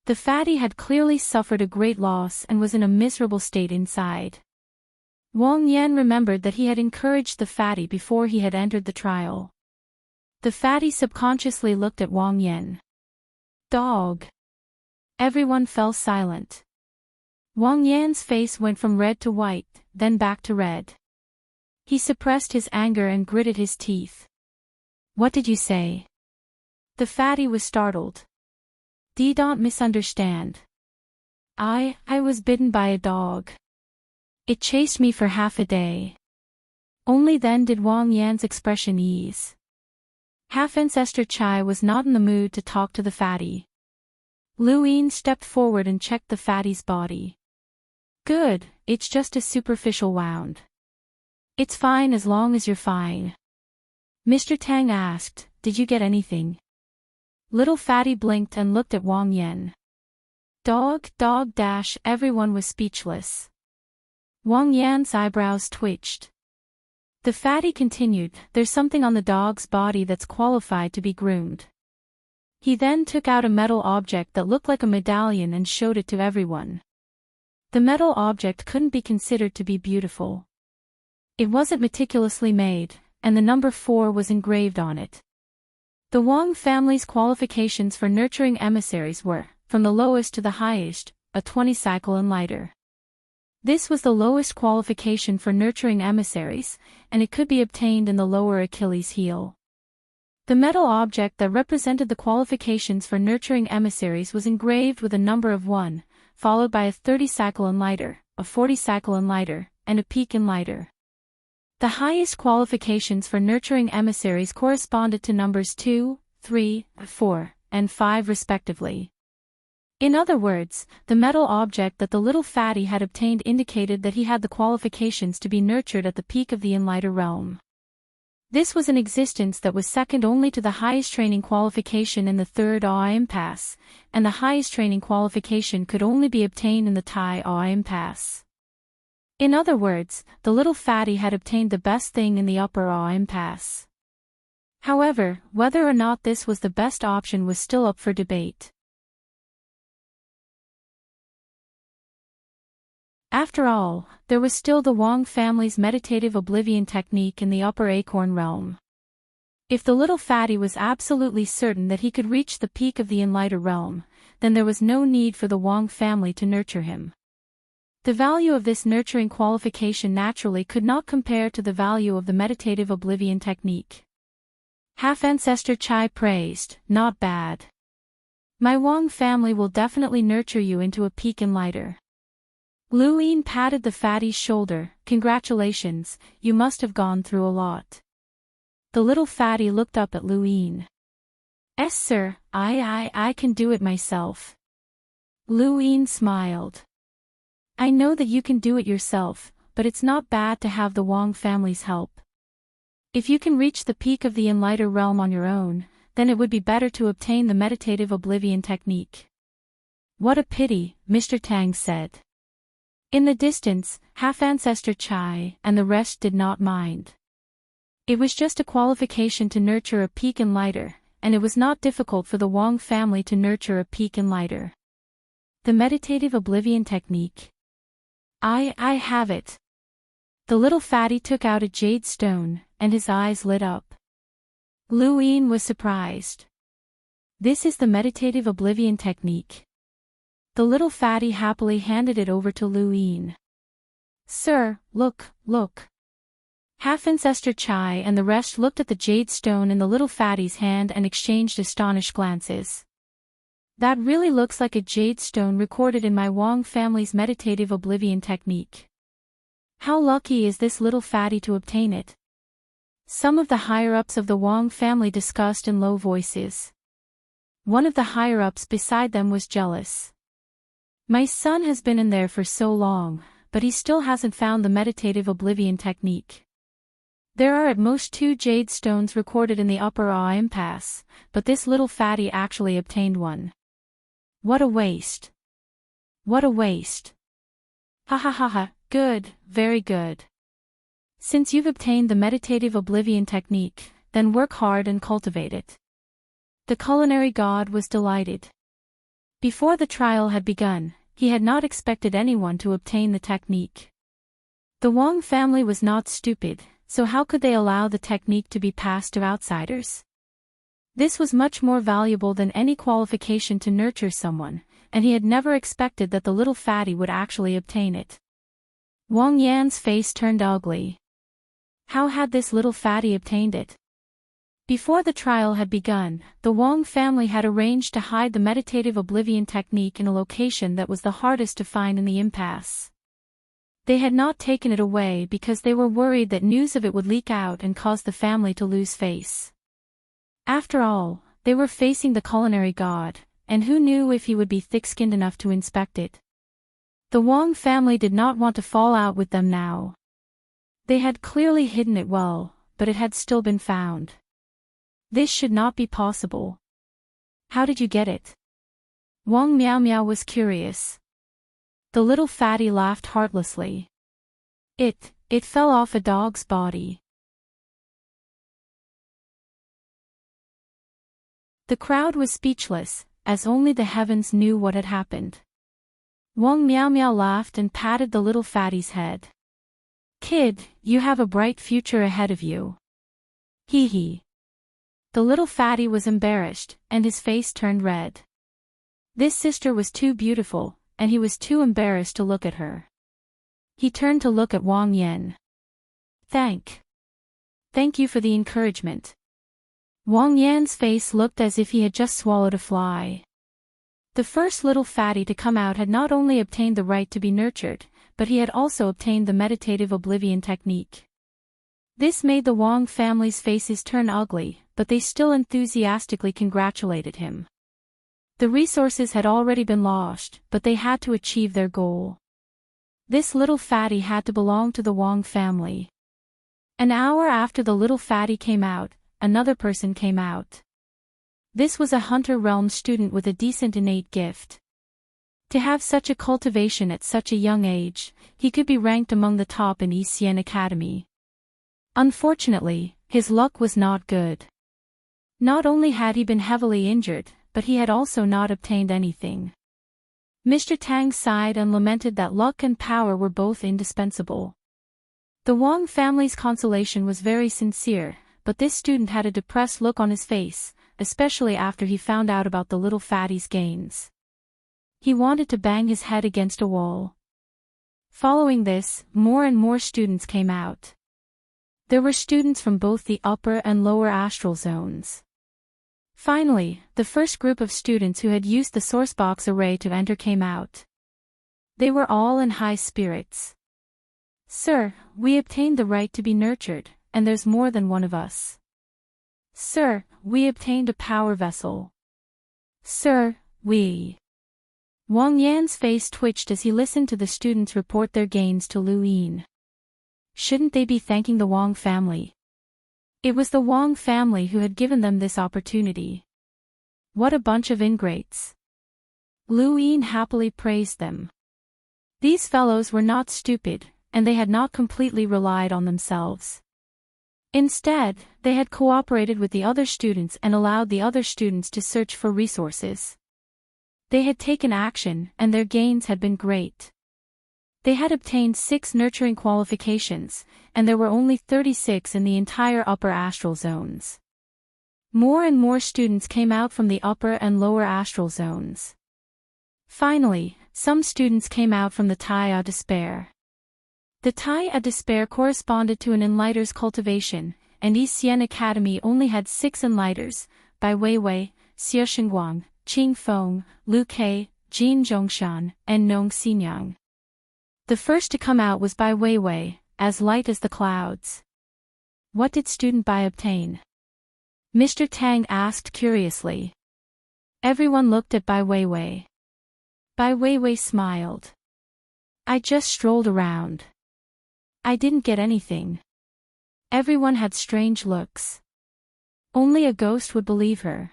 The fatty had clearly suffered a great loss and was in a miserable state inside. Wang Yan remembered that he had encouraged the fatty before he had entered the trial. The fatty subconsciously looked at Wang Yan. Dog. Everyone fell silent. Wang Yan's face went from red to white, then back to red. He suppressed his anger and gritted his teeth. What did you say? The fatty was startled. Don't misunderstand. I was bitten by a dog. It chased me for half a day. Only then did Wang Yan's expression ease. Half-ancestor Chai was not in the mood to talk to the fatty. Lu Yin stepped forward and checked the fatty's body. Good, it's just a superficial wound. It's fine as long as you're fine. Mr. Tang asked, did you get anything? Little fatty blinked and looked at Wang Yan. Dog, everyone was speechless. Wang Yan's eyebrows twitched. The fatty continued, there's something on the dog's body that's qualified to be groomed. He then took out a metal object that looked like a medallion and showed it to everyone. The metal object couldn't be considered to be beautiful. It wasn't meticulously made, and the number 4 was engraved on it. The Wang family's qualifications for nurturing emissaries were, from the lowest to the highest, a 20 cycle and lighter. This was the lowest qualification for nurturing emissaries, and it could be obtained in the lower Achilles heel. The metal object that represented the qualifications for nurturing emissaries was engraved with a number of 1, followed by a 30 cycle and lighter, a 40 cycle and lighter, and a peak and lighter. The highest qualifications for nurturing emissaries corresponded to numbers 2, 3, 4, and 5 respectively. In other words, the metal object that the little fatty had obtained indicated that he had the qualifications to be nurtured at the peak of the enlightened realm. This was an existence that was second only to the highest training qualification in the third awe impasse, and the highest training qualification could only be obtained in the Tai awe impasse. In other words, the little fatty had obtained the best thing in the upper awe impasse. However, whether or not this was the best option was still up for debate. After all, there was still the Wang family's meditative oblivion technique in the upper acorn realm. If the little fatty was absolutely certain that he could reach the peak of the enlightened realm, then there was no need for the Wang family to nurture him. The value of this nurturing qualification naturally could not compare to the value of the meditative oblivion technique. Half-ancestor Chai praised, not bad. My Wang family will definitely nurture you into a peak enlightened. Lu Yin patted the fatty's shoulder, congratulations, you must have gone through a lot. The little fatty looked up at Lu Yin. Yes sir, I can do it myself. Lu Yin smiled. I know that you can do it yourself, but it's not bad to have the Wang family's help. If you can reach the peak of the enlightened realm on your own, then it would be better to obtain the meditative oblivion technique. What a pity, Mr. Tang said. In the distance, half-ancestor Chai and the rest did not mind. It was just a qualification to nurture a peak enlighter, and it was not difficult for the Wang family to nurture a peak enlighter. The meditative oblivion technique. I have it. The little fatty took out a jade stone, and his eyes lit up. Lu Yin was surprised. This is the meditative oblivion technique. The little fatty happily handed it over to Lu Yin. Sir, look. Half-ancestor Chai and the rest looked at the jade stone in the little fatty's hand and exchanged astonished glances. That really looks like a jade stone recorded in my Wang family's meditative oblivion technique. How lucky is this little fatty to obtain it? Some of the higher-ups of the Wang family discussed in low voices. One of the higher-ups beside them was jealous. My son has been in there for so long, but he still hasn't found the meditative oblivion technique. There are at most 2 jade stones recorded in the upper impasse, but this little fatty actually obtained one. What a waste. What a waste. Ha ha ha ha, good, very good. Since you've obtained the meditative oblivion technique, then work hard and cultivate it. The culinary god was delighted. Before the trial had begun, he had not expected anyone to obtain the technique. The Wang family was not stupid, so how could they allow the technique to be passed to outsiders? This was much more valuable than any qualification to nurture someone, and he had never expected that the little fatty would actually obtain it. Wang Yan's face turned ugly. How had this little fatty obtained it? Before the trial had begun, the Wang family had arranged to hide the meditative oblivion technique in a location that was the hardest to find in the impasse. They had not taken it away because they were worried that news of it would leak out and cause the family to lose face. After all, they were facing the culinary god, and who knew if he would be thick-skinned enough to inspect it? The Wang family did not want to fall out with them now. They had clearly hidden it well, but it had still been found. This should not be possible. How did you get it? Wang Miao Miao was curious. The little fatty laughed heartlessly. It fell off a dog's body. The crowd was speechless, as only the heavens knew what had happened. Wang Miao Miao laughed and patted the little fatty's head. Kid, you have a bright future ahead of you. Hee hee. The little fatty was embarrassed, and his face turned red. This sister was too beautiful, and he was too embarrassed to look at her. He turned to look at Wang Yan. Thank you for the encouragement. Wang Yan's face looked as if he had just swallowed a fly. The first little fatty to come out had not only obtained the right to be nurtured, but he had also obtained the meditative oblivion technique. This made the Wang family's faces turn ugly, but they still enthusiastically congratulated him. The resources had already been lost, but they had to achieve their goal. This little fatty had to belong to the Wang family. An hour after the little fatty came out, another person came out. This was a Hunter Realm student with a decent innate gift. To have such a cultivation at such a young age, he could be ranked among the top in East Xian Academy. Unfortunately, his luck was not good. Not only had he been heavily injured, but he had also not obtained anything. Mr. Tang sighed and lamented that luck and power were both indispensable. The Wang family's consolation was very sincere, but this student had a depressed look on his face, especially after he found out about the little fatty's gains. He wanted to bang his head against a wall. Following this, more and more students came out. There were students from both the upper and lower astral zones. Finally, the first group of students who had used the sourcebox array to enter came out. They were all in high spirits. Sir, we obtained the right to be nurtured, and there's more than one of us. Sir, we obtained a power vessel. Sir, we... Wang Yan's face twitched as he listened to the students report their gains to Lu Yin. Shouldn't they be thanking the Wang family? It was the Wang family who had given them this opportunity. What a bunch of ingrates. Lu Yin happily praised them. These fellows were not stupid, and they had not completely relied on themselves. Instead, they had cooperated with the other students and allowed the other students to search for resources. They had taken action, and their gains had been great. They had obtained 6 nurturing qualifications, and there were only 36 in the entire upper astral zones. More and more students came out from the upper and lower astral zones. Finally, some students came out from the Tai of Despair. The Tai of Despair corresponded to an enlightener's cultivation, and East Xian Academy only had 6 enlighters, Bai Weiwei, Xie Shengguang, Qing Feng, Lu Kei, Jin Zhongshan, and Nong Xinyang. The first to come out was Bai Weiwei, as light as the clouds. What did student Bai obtain? Mr. Tang asked curiously. Everyone looked at Bai Weiwei. Bai Weiwei smiled. I just strolled around. I didn't get anything. Everyone had strange looks. Only a ghost would believe her.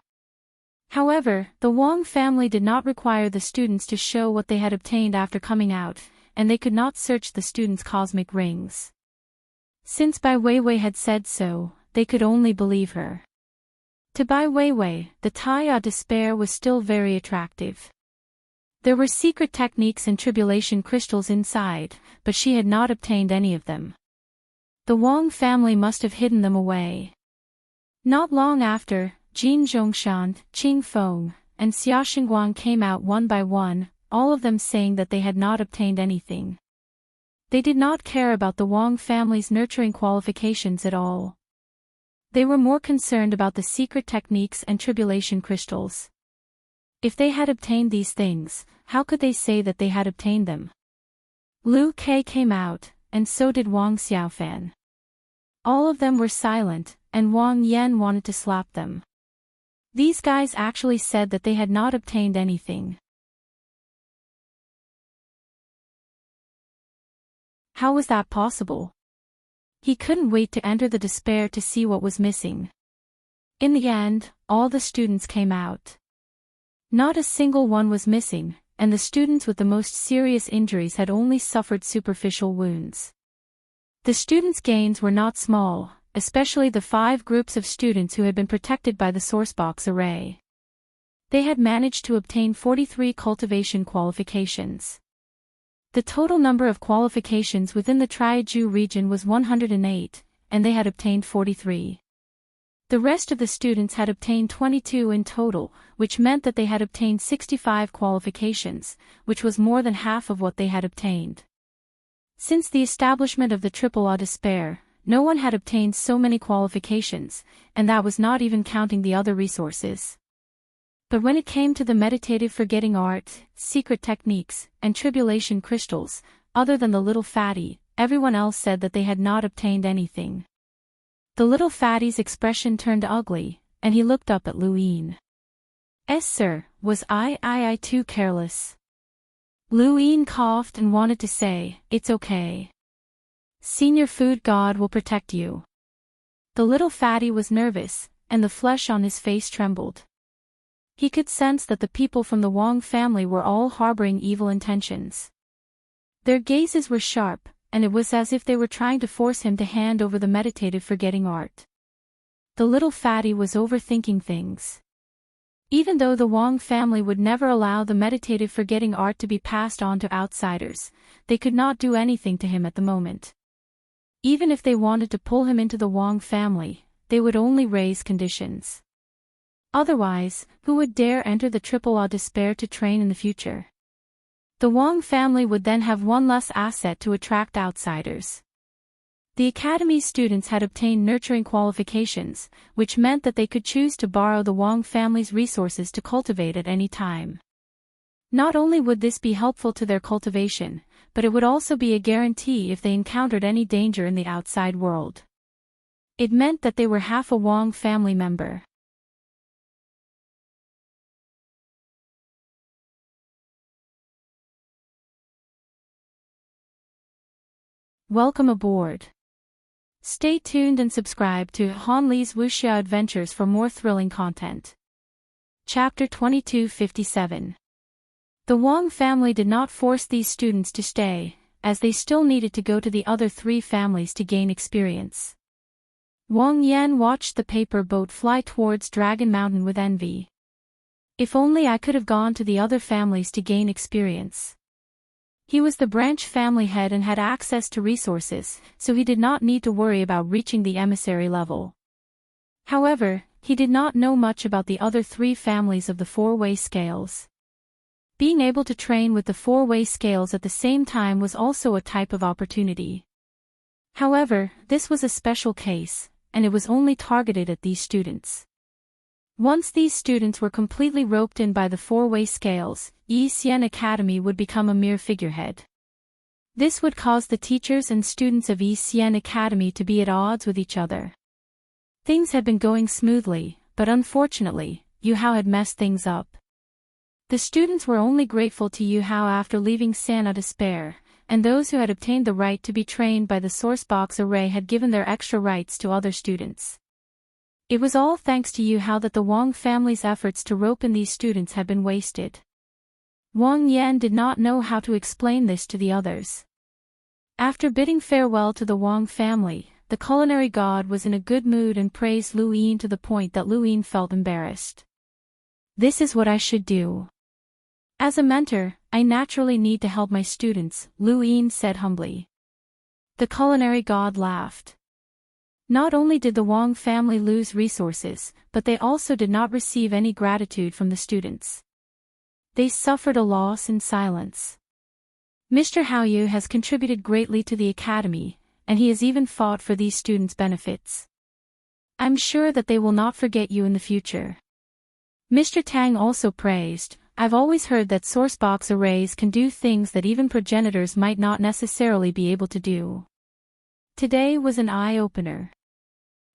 However, the Wang family did not require the students to show what they had obtained after coming out, and they could not search the students' cosmic rings. Since Bai Weiwei had said so, they could only believe her. To Bai Weiwei, the Tai of Despair was still very attractive. There were secret techniques and tribulation crystals inside, but she had not obtained any of them. The Wang family must have hidden them away. Not long after, Jin Zhongshan, Qing Feng, and Xia Shengguang came out one by one, all of them saying that they had not obtained anything. They did not care about the Wang family's nurturing qualifications at all. They were more concerned about the secret techniques and tribulation crystals. If they had obtained these things, how could they say that they had obtained them? Lu Kei came out, and so did Wang Xiaofan. All of them were silent, and Wang Yan wanted to slap them. These guys actually said that they had not obtained anything. How was that possible? He couldn't wait to enter the despair to see what was missing. In the end, all the students came out. Not a single one was missing, and the students with the most serious injuries had only suffered superficial wounds. The students' gains were not small, especially the 5 groups of students who had been protected by the sourcebox array. They had managed to obtain 43 cultivation qualifications. The total number of qualifications within the Triaju region was 108, and they had obtained 43. The rest of the students had obtained 22 in total, which meant that they had obtained 65 qualifications, which was more than half of what they had obtained. Since the establishment of the Triple A Despair, no one had obtained so many qualifications, and that was not even counting the other resources. But when it came to the meditative forgetting art, secret techniques, and tribulation crystals, other than the little fatty, everyone else said that they had not obtained anything. The little fatty's expression turned ugly, and he looked up at Lu Yin. Sir, was I too careless? Lu Yin coughed and wanted to say, it's okay. Senior Food God will protect you. The little fatty was nervous, and the flesh on his face trembled. He could sense that the people from the Wang family were all harboring evil intentions. Their gazes were sharp, and it was as if they were trying to force him to hand over the meditative forgetting art. The little fatty was overthinking things. Even though the Wang family would never allow the meditative forgetting art to be passed on to outsiders, they could not do anything to him at the moment. Even if they wanted to pull him into the Wang family, they would only raise conditions. Otherwise, who would dare enter the Triple A Despair to train in the future? The Wang family would then have one less asset to attract outsiders. The academy's students had obtained nurturing qualifications, which meant that they could choose to borrow the Wang family's resources to cultivate at any time. Not only would this be helpful to their cultivation, but it would also be a guarantee if they encountered any danger in the outside world. It meant that they were half a Wang family member. Welcome aboard. Stay tuned and subscribe to Han Li's Wuxia Adventures for more thrilling content. Chapter 2257. The Wang family did not force these students to stay, as they still needed to go to the other 3 families to gain experience. Wang Yan watched the paper boat fly towards Dragon Mountain with envy. If only I could have gone to the other families to gain experience. He was the branch family head and had access to resources, so he did not need to worry about reaching the emissary level. However, he did not know much about the other 3 families of the 4-way scales. Being able to train with the 4-way scales at the same time was also a type of opportunity. However, this was a special case, and it was only targeted at these students. Once these students were completely roped in by the 4-way scales, Yi Xian Academy would become a mere figurehead. This would cause the teachers and students of Yi Xian Academy to be at odds with each other. Things had been going smoothly, but unfortunately, Yu Hao had messed things up. The students were only grateful to Yu Hao after leaving Sana to spare, and those who had obtained the right to be trained by the Sourcebox array had given their extra rights to other students. It was all thanks to Yu Hao that the Wang family's efforts to rope in these students had been wasted. Wang Yan did not know how to explain this to the others. After bidding farewell to the Wang family, the culinary god was in a good mood and praised Lu Yin to the point that Lu Yin felt embarrassed. This is what I should do. As a mentor, I naturally need to help my students, Lu Yin said humbly. The culinary god laughed. Not only did the Wang family lose resources, but they also did not receive any gratitude from the students. They suffered a loss in silence. Mr. Haoyu has contributed greatly to the academy, and he has even fought for these students' benefits. I'm sure that they will not forget you in the future. Mr. Tang also praised, I've always heard that Sourcebox arrays can do things that even progenitors might not necessarily be able to do. Today was an eye-opener.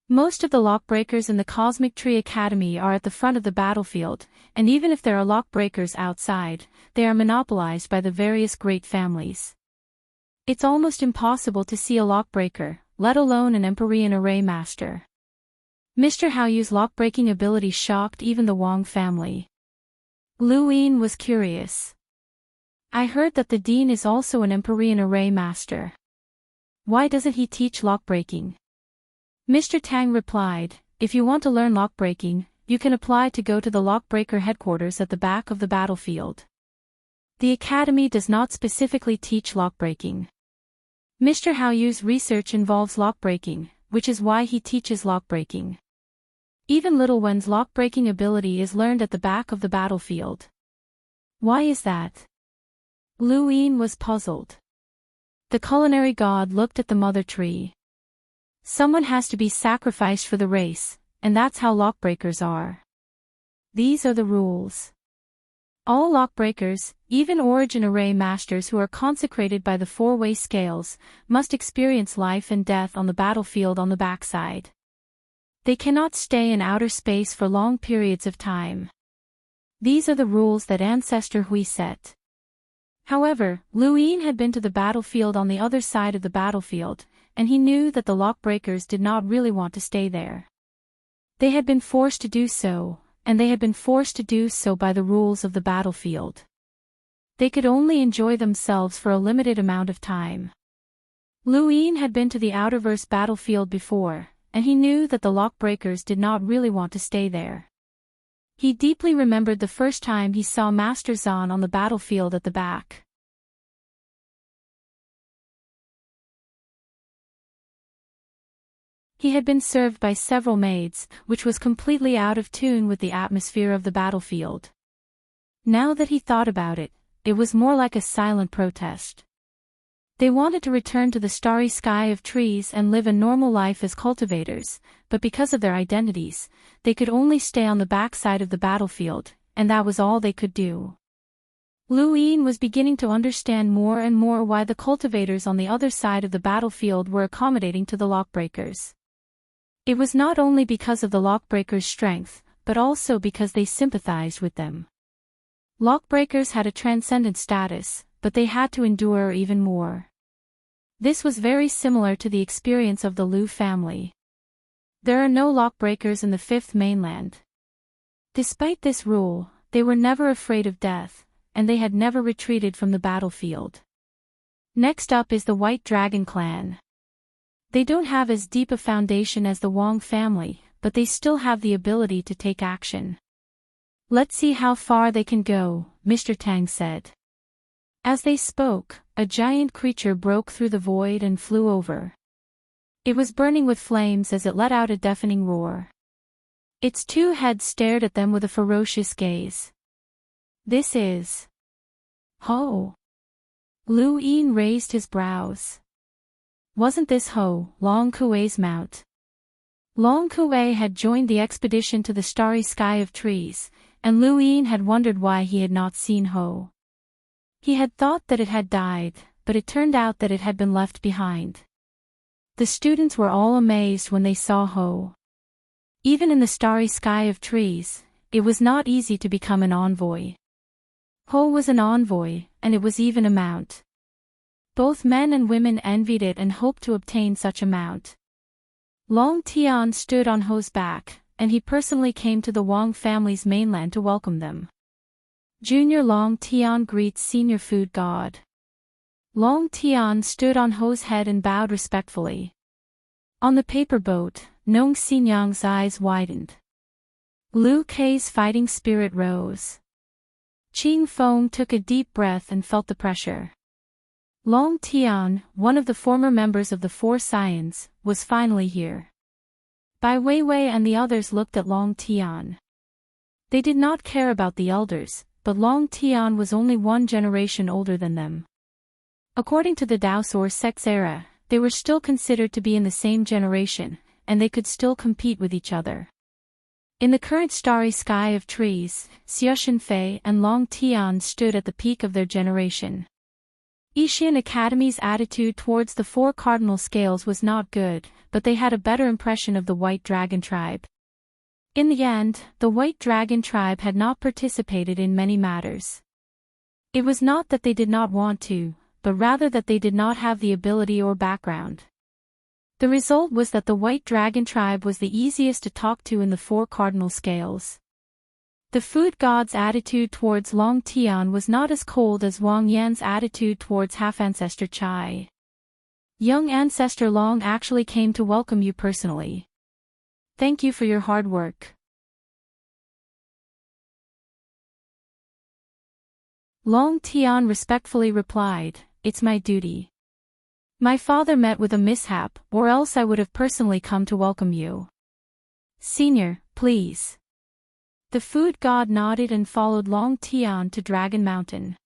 Most of the lockbreakers in the Cosmic Tree Academy are at the front of the battlefield, and even if there are lockbreakers outside, they are monopolized by the various great families. It's almost impossible to see a lockbreaker, let alone an Empyrean array master. Mr. Haoyu's lockbreaking ability shocked even the Wang family. Lu Yin was curious. I heard that the dean is also an Empyrean array master. Why doesn't he teach lockbreaking? Mr. Tang replied, if you want to learn lockbreaking, you can apply to go to the lockbreaker headquarters at the back of the battlefield. The academy does not specifically teach lockbreaking. Mr. Haoyu's research involves lockbreaking, which is why he teaches lockbreaking. Even Little Wen's lockbreaking ability is learned at the back of the battlefield. Why is that? Lu Yin was puzzled. The culinary god looked at the mother tree. Someone has to be sacrificed for the race, and that's how lockbreakers are. These are the rules. All lockbreakers, even origin array masters who are consecrated by the 4-way scales, must experience life and death on the battlefield on the backside. They cannot stay in outer space for long periods of time. These are the rules that Ancestor Hui set. However, Lu Yin had been to the battlefield on the other side of the battlefield, and he knew that the lockbreakers did not really want to stay there. They had been forced to do so, and they had been forced to do so by the rules of the battlefield. They could only enjoy themselves for a limited amount of time. Lu Yin had been to the Outerverse battlefield before, and he knew that the lockbreakers did not really want to stay there. He deeply remembered the first time he saw Master Zhan on the battlefield at the back. He had been served by several maids, which was completely out of tune with the atmosphere of the battlefield. Now that he thought about it, it was more like a silent protest. They wanted to return to the starry sky of trees and live a normal life as cultivators, but because of their identities, they could only stay on the backside of the battlefield, and that was all they could do. Lu Yin was beginning to understand more and more why the cultivators on the other side of the battlefield were accommodating to the lockbreakers. It was not only because of the lockbreakers' strength, but also because they sympathized with them. Lockbreakers had a transcendent status, but they had to endure even more. This was very similar to the experience of the Lu family. There are no lockbreakers in the Fifth Mainland. Despite this rule, they were never afraid of death, and they had never retreated from the battlefield. Next up is the White Dragon clan. They don't have as deep a foundation as the Wong family, but they still have the ability to take action. Let's see how far they can go, Mr. Tang said. As they spoke, a giant creature broke through the void and flew over. It was burning with flames as it let out a deafening roar. Its two heads stared at them with a ferocious gaze. This is Ho. Lu Yin raised his brows. Wasn't this Ho, Long Kuei's mount? Long Kuei had joined the expedition to the starry sky of trees, and Lu Yin had wondered why he had not seen Ho. He had thought that it had died, but it turned out that it had been left behind. The students were all amazed when they saw Ho. Even in the starry sky of trees, it was not easy to become an envoy. Ho was an envoy, and it was even a mount. Both men and women envied it and hoped to obtain such a mount. Long Tian stood on Ho's back, and he personally came to the Wang family's mainland to welcome them. Junior Long Tian greets senior food god. Long Tian stood on Ho's head and bowed respectfully. On the paper boat, Nong Xinyang's eyes widened. Lu Kei's fighting spirit rose. Qing Feng took a deep breath and felt the pressure. Long Tian, one of the former members of the Four Scions, was finally here. Bai Weiwei and the others looked at Long Tian. They did not care about the elders, but Long Tian was only one generation older than them. According to the Daosor sect's era, they were still considered to be in the same generation, and they could still compete with each other. In the current starry sky of trees, Xie Shenfei and Long Tian stood at the peak of their generation. Yixian Academy's attitude towards the four cardinal scales was not good, but they had a better impression of the White Dragon tribe. In the end, the White Dragon tribe had not participated in many matters. It was not that they did not want to, but rather that they did not have the ability or background. The result was that the White Dragon tribe was the easiest to talk to in the four cardinal scales. The food god's attitude towards Long Tian was not as cold as Wang Yan's attitude towards half-ancestor Chai. Young ancestor Long actually came to welcome you personally. Thank you for your hard work. Long Tian respectfully replied, "It's my duty. My father met with a mishap, or else I would have personally come to welcome you. Senior, please." The food god nodded and followed Long Tian to Dragon Mountain.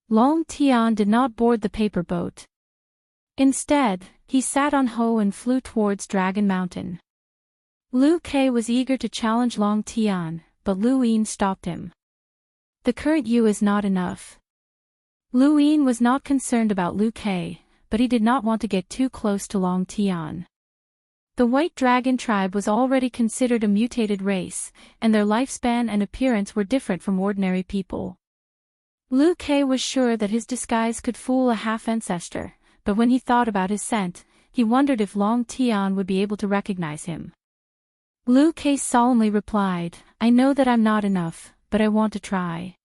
Long Tian did not board the paper boat. Instead, he sat on Ho and flew towards Dragon Mountain. Lu Kei was eager to challenge Long Tian, but Lu Yin stopped him. The current you is not enough. Lu Yin was not concerned about Lu Kei, but he did not want to get too close to Long Tian. The White Dragon tribe was already considered a mutated race, and their lifespan and appearance were different from ordinary people. Lu Kei was sure that his disguise could fool a half-ancestor, but when he thought about his scent, he wondered if Long Tian would be able to recognize him. Lu Kei solemnly replied, "I know that I'm not enough, but I want to try."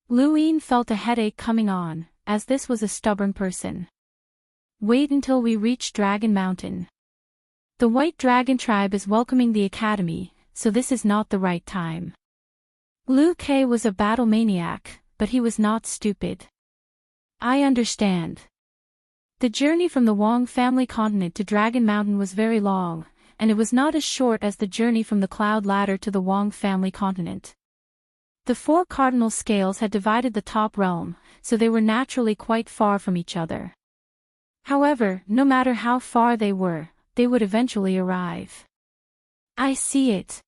Lu Yin felt a headache coming on, as this was a stubborn person. Wait until we reach Dragon Mountain. The White Dragon tribe is welcoming the academy, so this is not the right time. Lu Kei was a battle maniac, but he was not stupid. I understand. The journey from the Wang family continent to Dragon Mountain was very long, and it was not as short as the journey from the Cloud Ladder to the Wang family continent. The four cardinal scales had divided the top realm, so they were naturally quite far from each other. However, no matter how far they were, they would eventually arrive. I see it.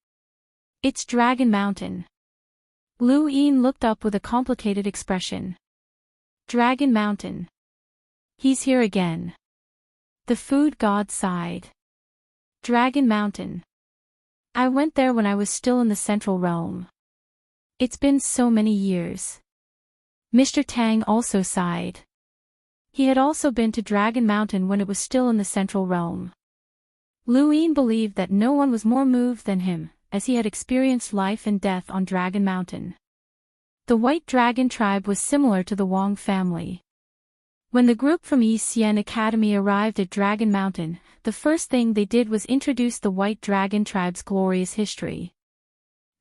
It's Dragon Mountain. Lu Yin looked up with a complicated expression. Dragon Mountain. He's here again. The food god sighed. Dragon Mountain. I went there when I was still in the Central Realm. It's been so many years. Mr. Tang also sighed. He had also been to Dragon Mountain when it was still in the Central Realm. Lu Yin believed that no one was more moved than him, as he had experienced life and death on Dragon Mountain. The White Dragon tribe was similar to the Wong family. When the group from Yi Xian Academy arrived at Dragon Mountain, the first thing they did was introduce the White Dragon tribe's glorious history.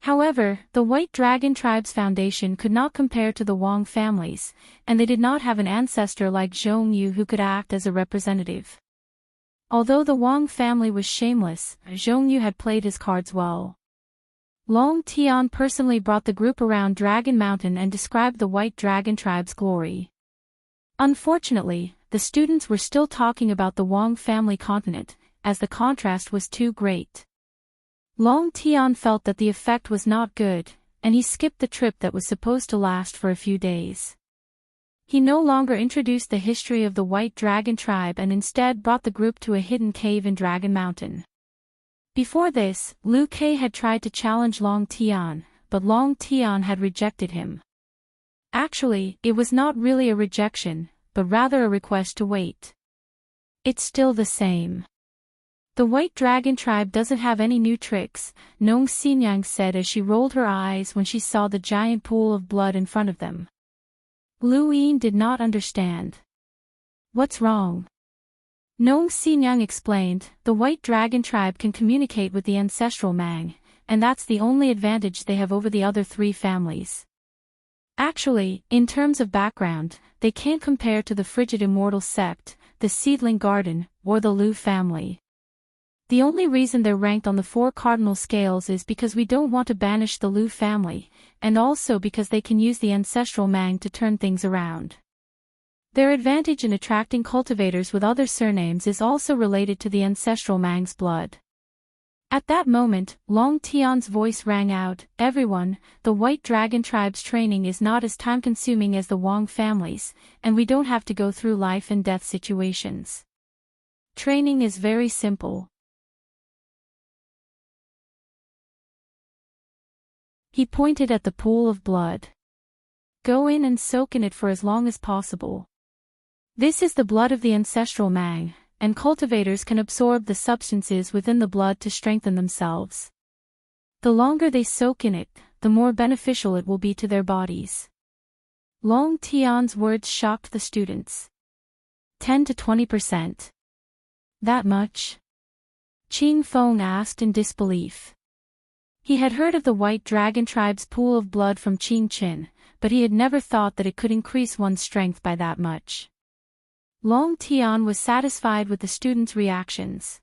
However, the White Dragon tribe's foundation could not compare to the Wong family's, and they did not have an ancestor like Zhong Yu who could act as a representative. Although the Wong family was shameless, Zhong Yu had played his cards well. Long Tian personally brought the group around Dragon Mountain and described the White Dragon tribe's glory. Unfortunately, the students were still talking about the Wong family continent, as the contrast was too great. Long Tian felt that the effect was not good, and he skipped the trip that was supposed to last for a few days. He no longer introduced the history of the White Dragon tribe and instead brought the group to a hidden cave in Dragon Mountain. Before this, Liu Kei had tried to challenge Long Tian, but Long Tian had rejected him. Actually, it was not really a rejection, but rather a request to wait. It's still the same. The White Dragon tribe doesn't have any new tricks, Nong Xinyang said as she rolled her eyes when she saw the giant pool of blood in front of them. Lu Yin did not understand. What's wrong? Nong Xinyang explained, the White Dragon tribe can communicate with the ancestral Mang, and that's the only advantage they have over the other three families. Actually, in terms of background, they can't compare to the Frigid Immortal Sept, the Seedling Garden, or the Liu family. The only reason they're ranked on the 4 cardinal scales is because we don't want to banish the Liu family, and also because they can use the ancestral Mang to turn things around. Their advantage in attracting cultivators with other surnames is also related to the ancestral Mang's blood. At that moment, Long Tian's voice rang out, "Everyone, the White Dragon tribe's training is not as time-consuming as the Wong family's, and we don't have to go through life and death situations. Training is very simple." He pointed at the pool of blood. "Go in and soak in it for as long as possible. This is the blood of the ancestral Mang, and cultivators can absorb the substances within the blood to strengthen themselves. The longer they soak in it, the more beneficial it will be to their bodies." Long Tian's words shocked the students. 10 to 20%. That much? Qing Feng asked in disbelief. He had heard of the White Dragon tribe's pool of blood from Qing Qin, but he had never thought that it could increase one's strength by that much. Long Tian was satisfied with the students' reactions.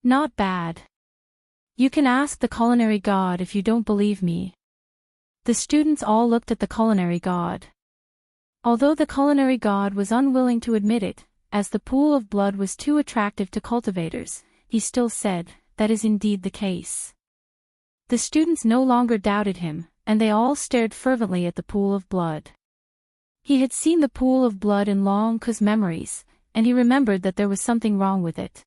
"Not bad. You can ask the culinary god if you don't believe me." The students all looked at the culinary god. Although the culinary god was unwilling to admit it, as the pool of blood was too attractive to cultivators, he still said, "That is indeed the case." The students no longer doubted him, and they all stared fervently at the pool of blood. He had seen the pool of blood in Long Ke's memories, and he remembered that there was something wrong with it.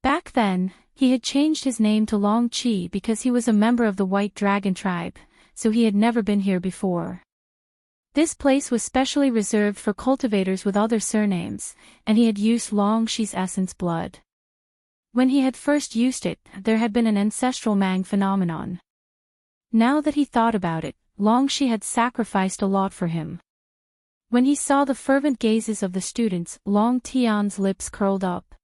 Back then, he had changed his name to Long Qi because he was a member of the White Dragon tribe, so he had never been here before. This place was specially reserved for cultivators with other surnames, and he had used Long Qi's essence blood. When he had first used it, there had been an ancestral Mang phenomenon. Now that he thought about it, Long Qi had sacrificed a lot for him. When he saw the fervent gazes of the students, Long Tian's lips curled up.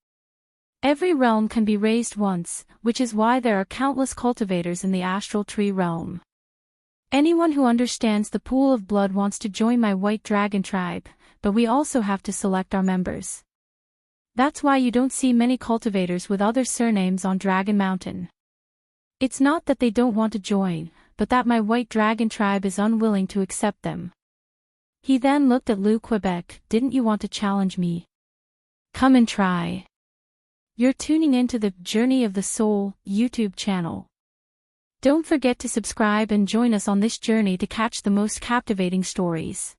Every realm can be raised once, which is why there are countless cultivators in the astral tree realm. Anyone who understands the pool of blood wants to join my White Dragon tribe, but we also have to select our members. That's why you don't see many cultivators with other surnames on Dragon Mountain. It's not that they don't want to join, but that my White Dragon tribe is unwilling to accept them." He then looked at Liu Quebec. "Didn't you want to challenge me? Come and try." You're tuning into the Journey of the Soul YouTube channel. Don't forget to subscribe and join us on this journey to catch the most captivating stories.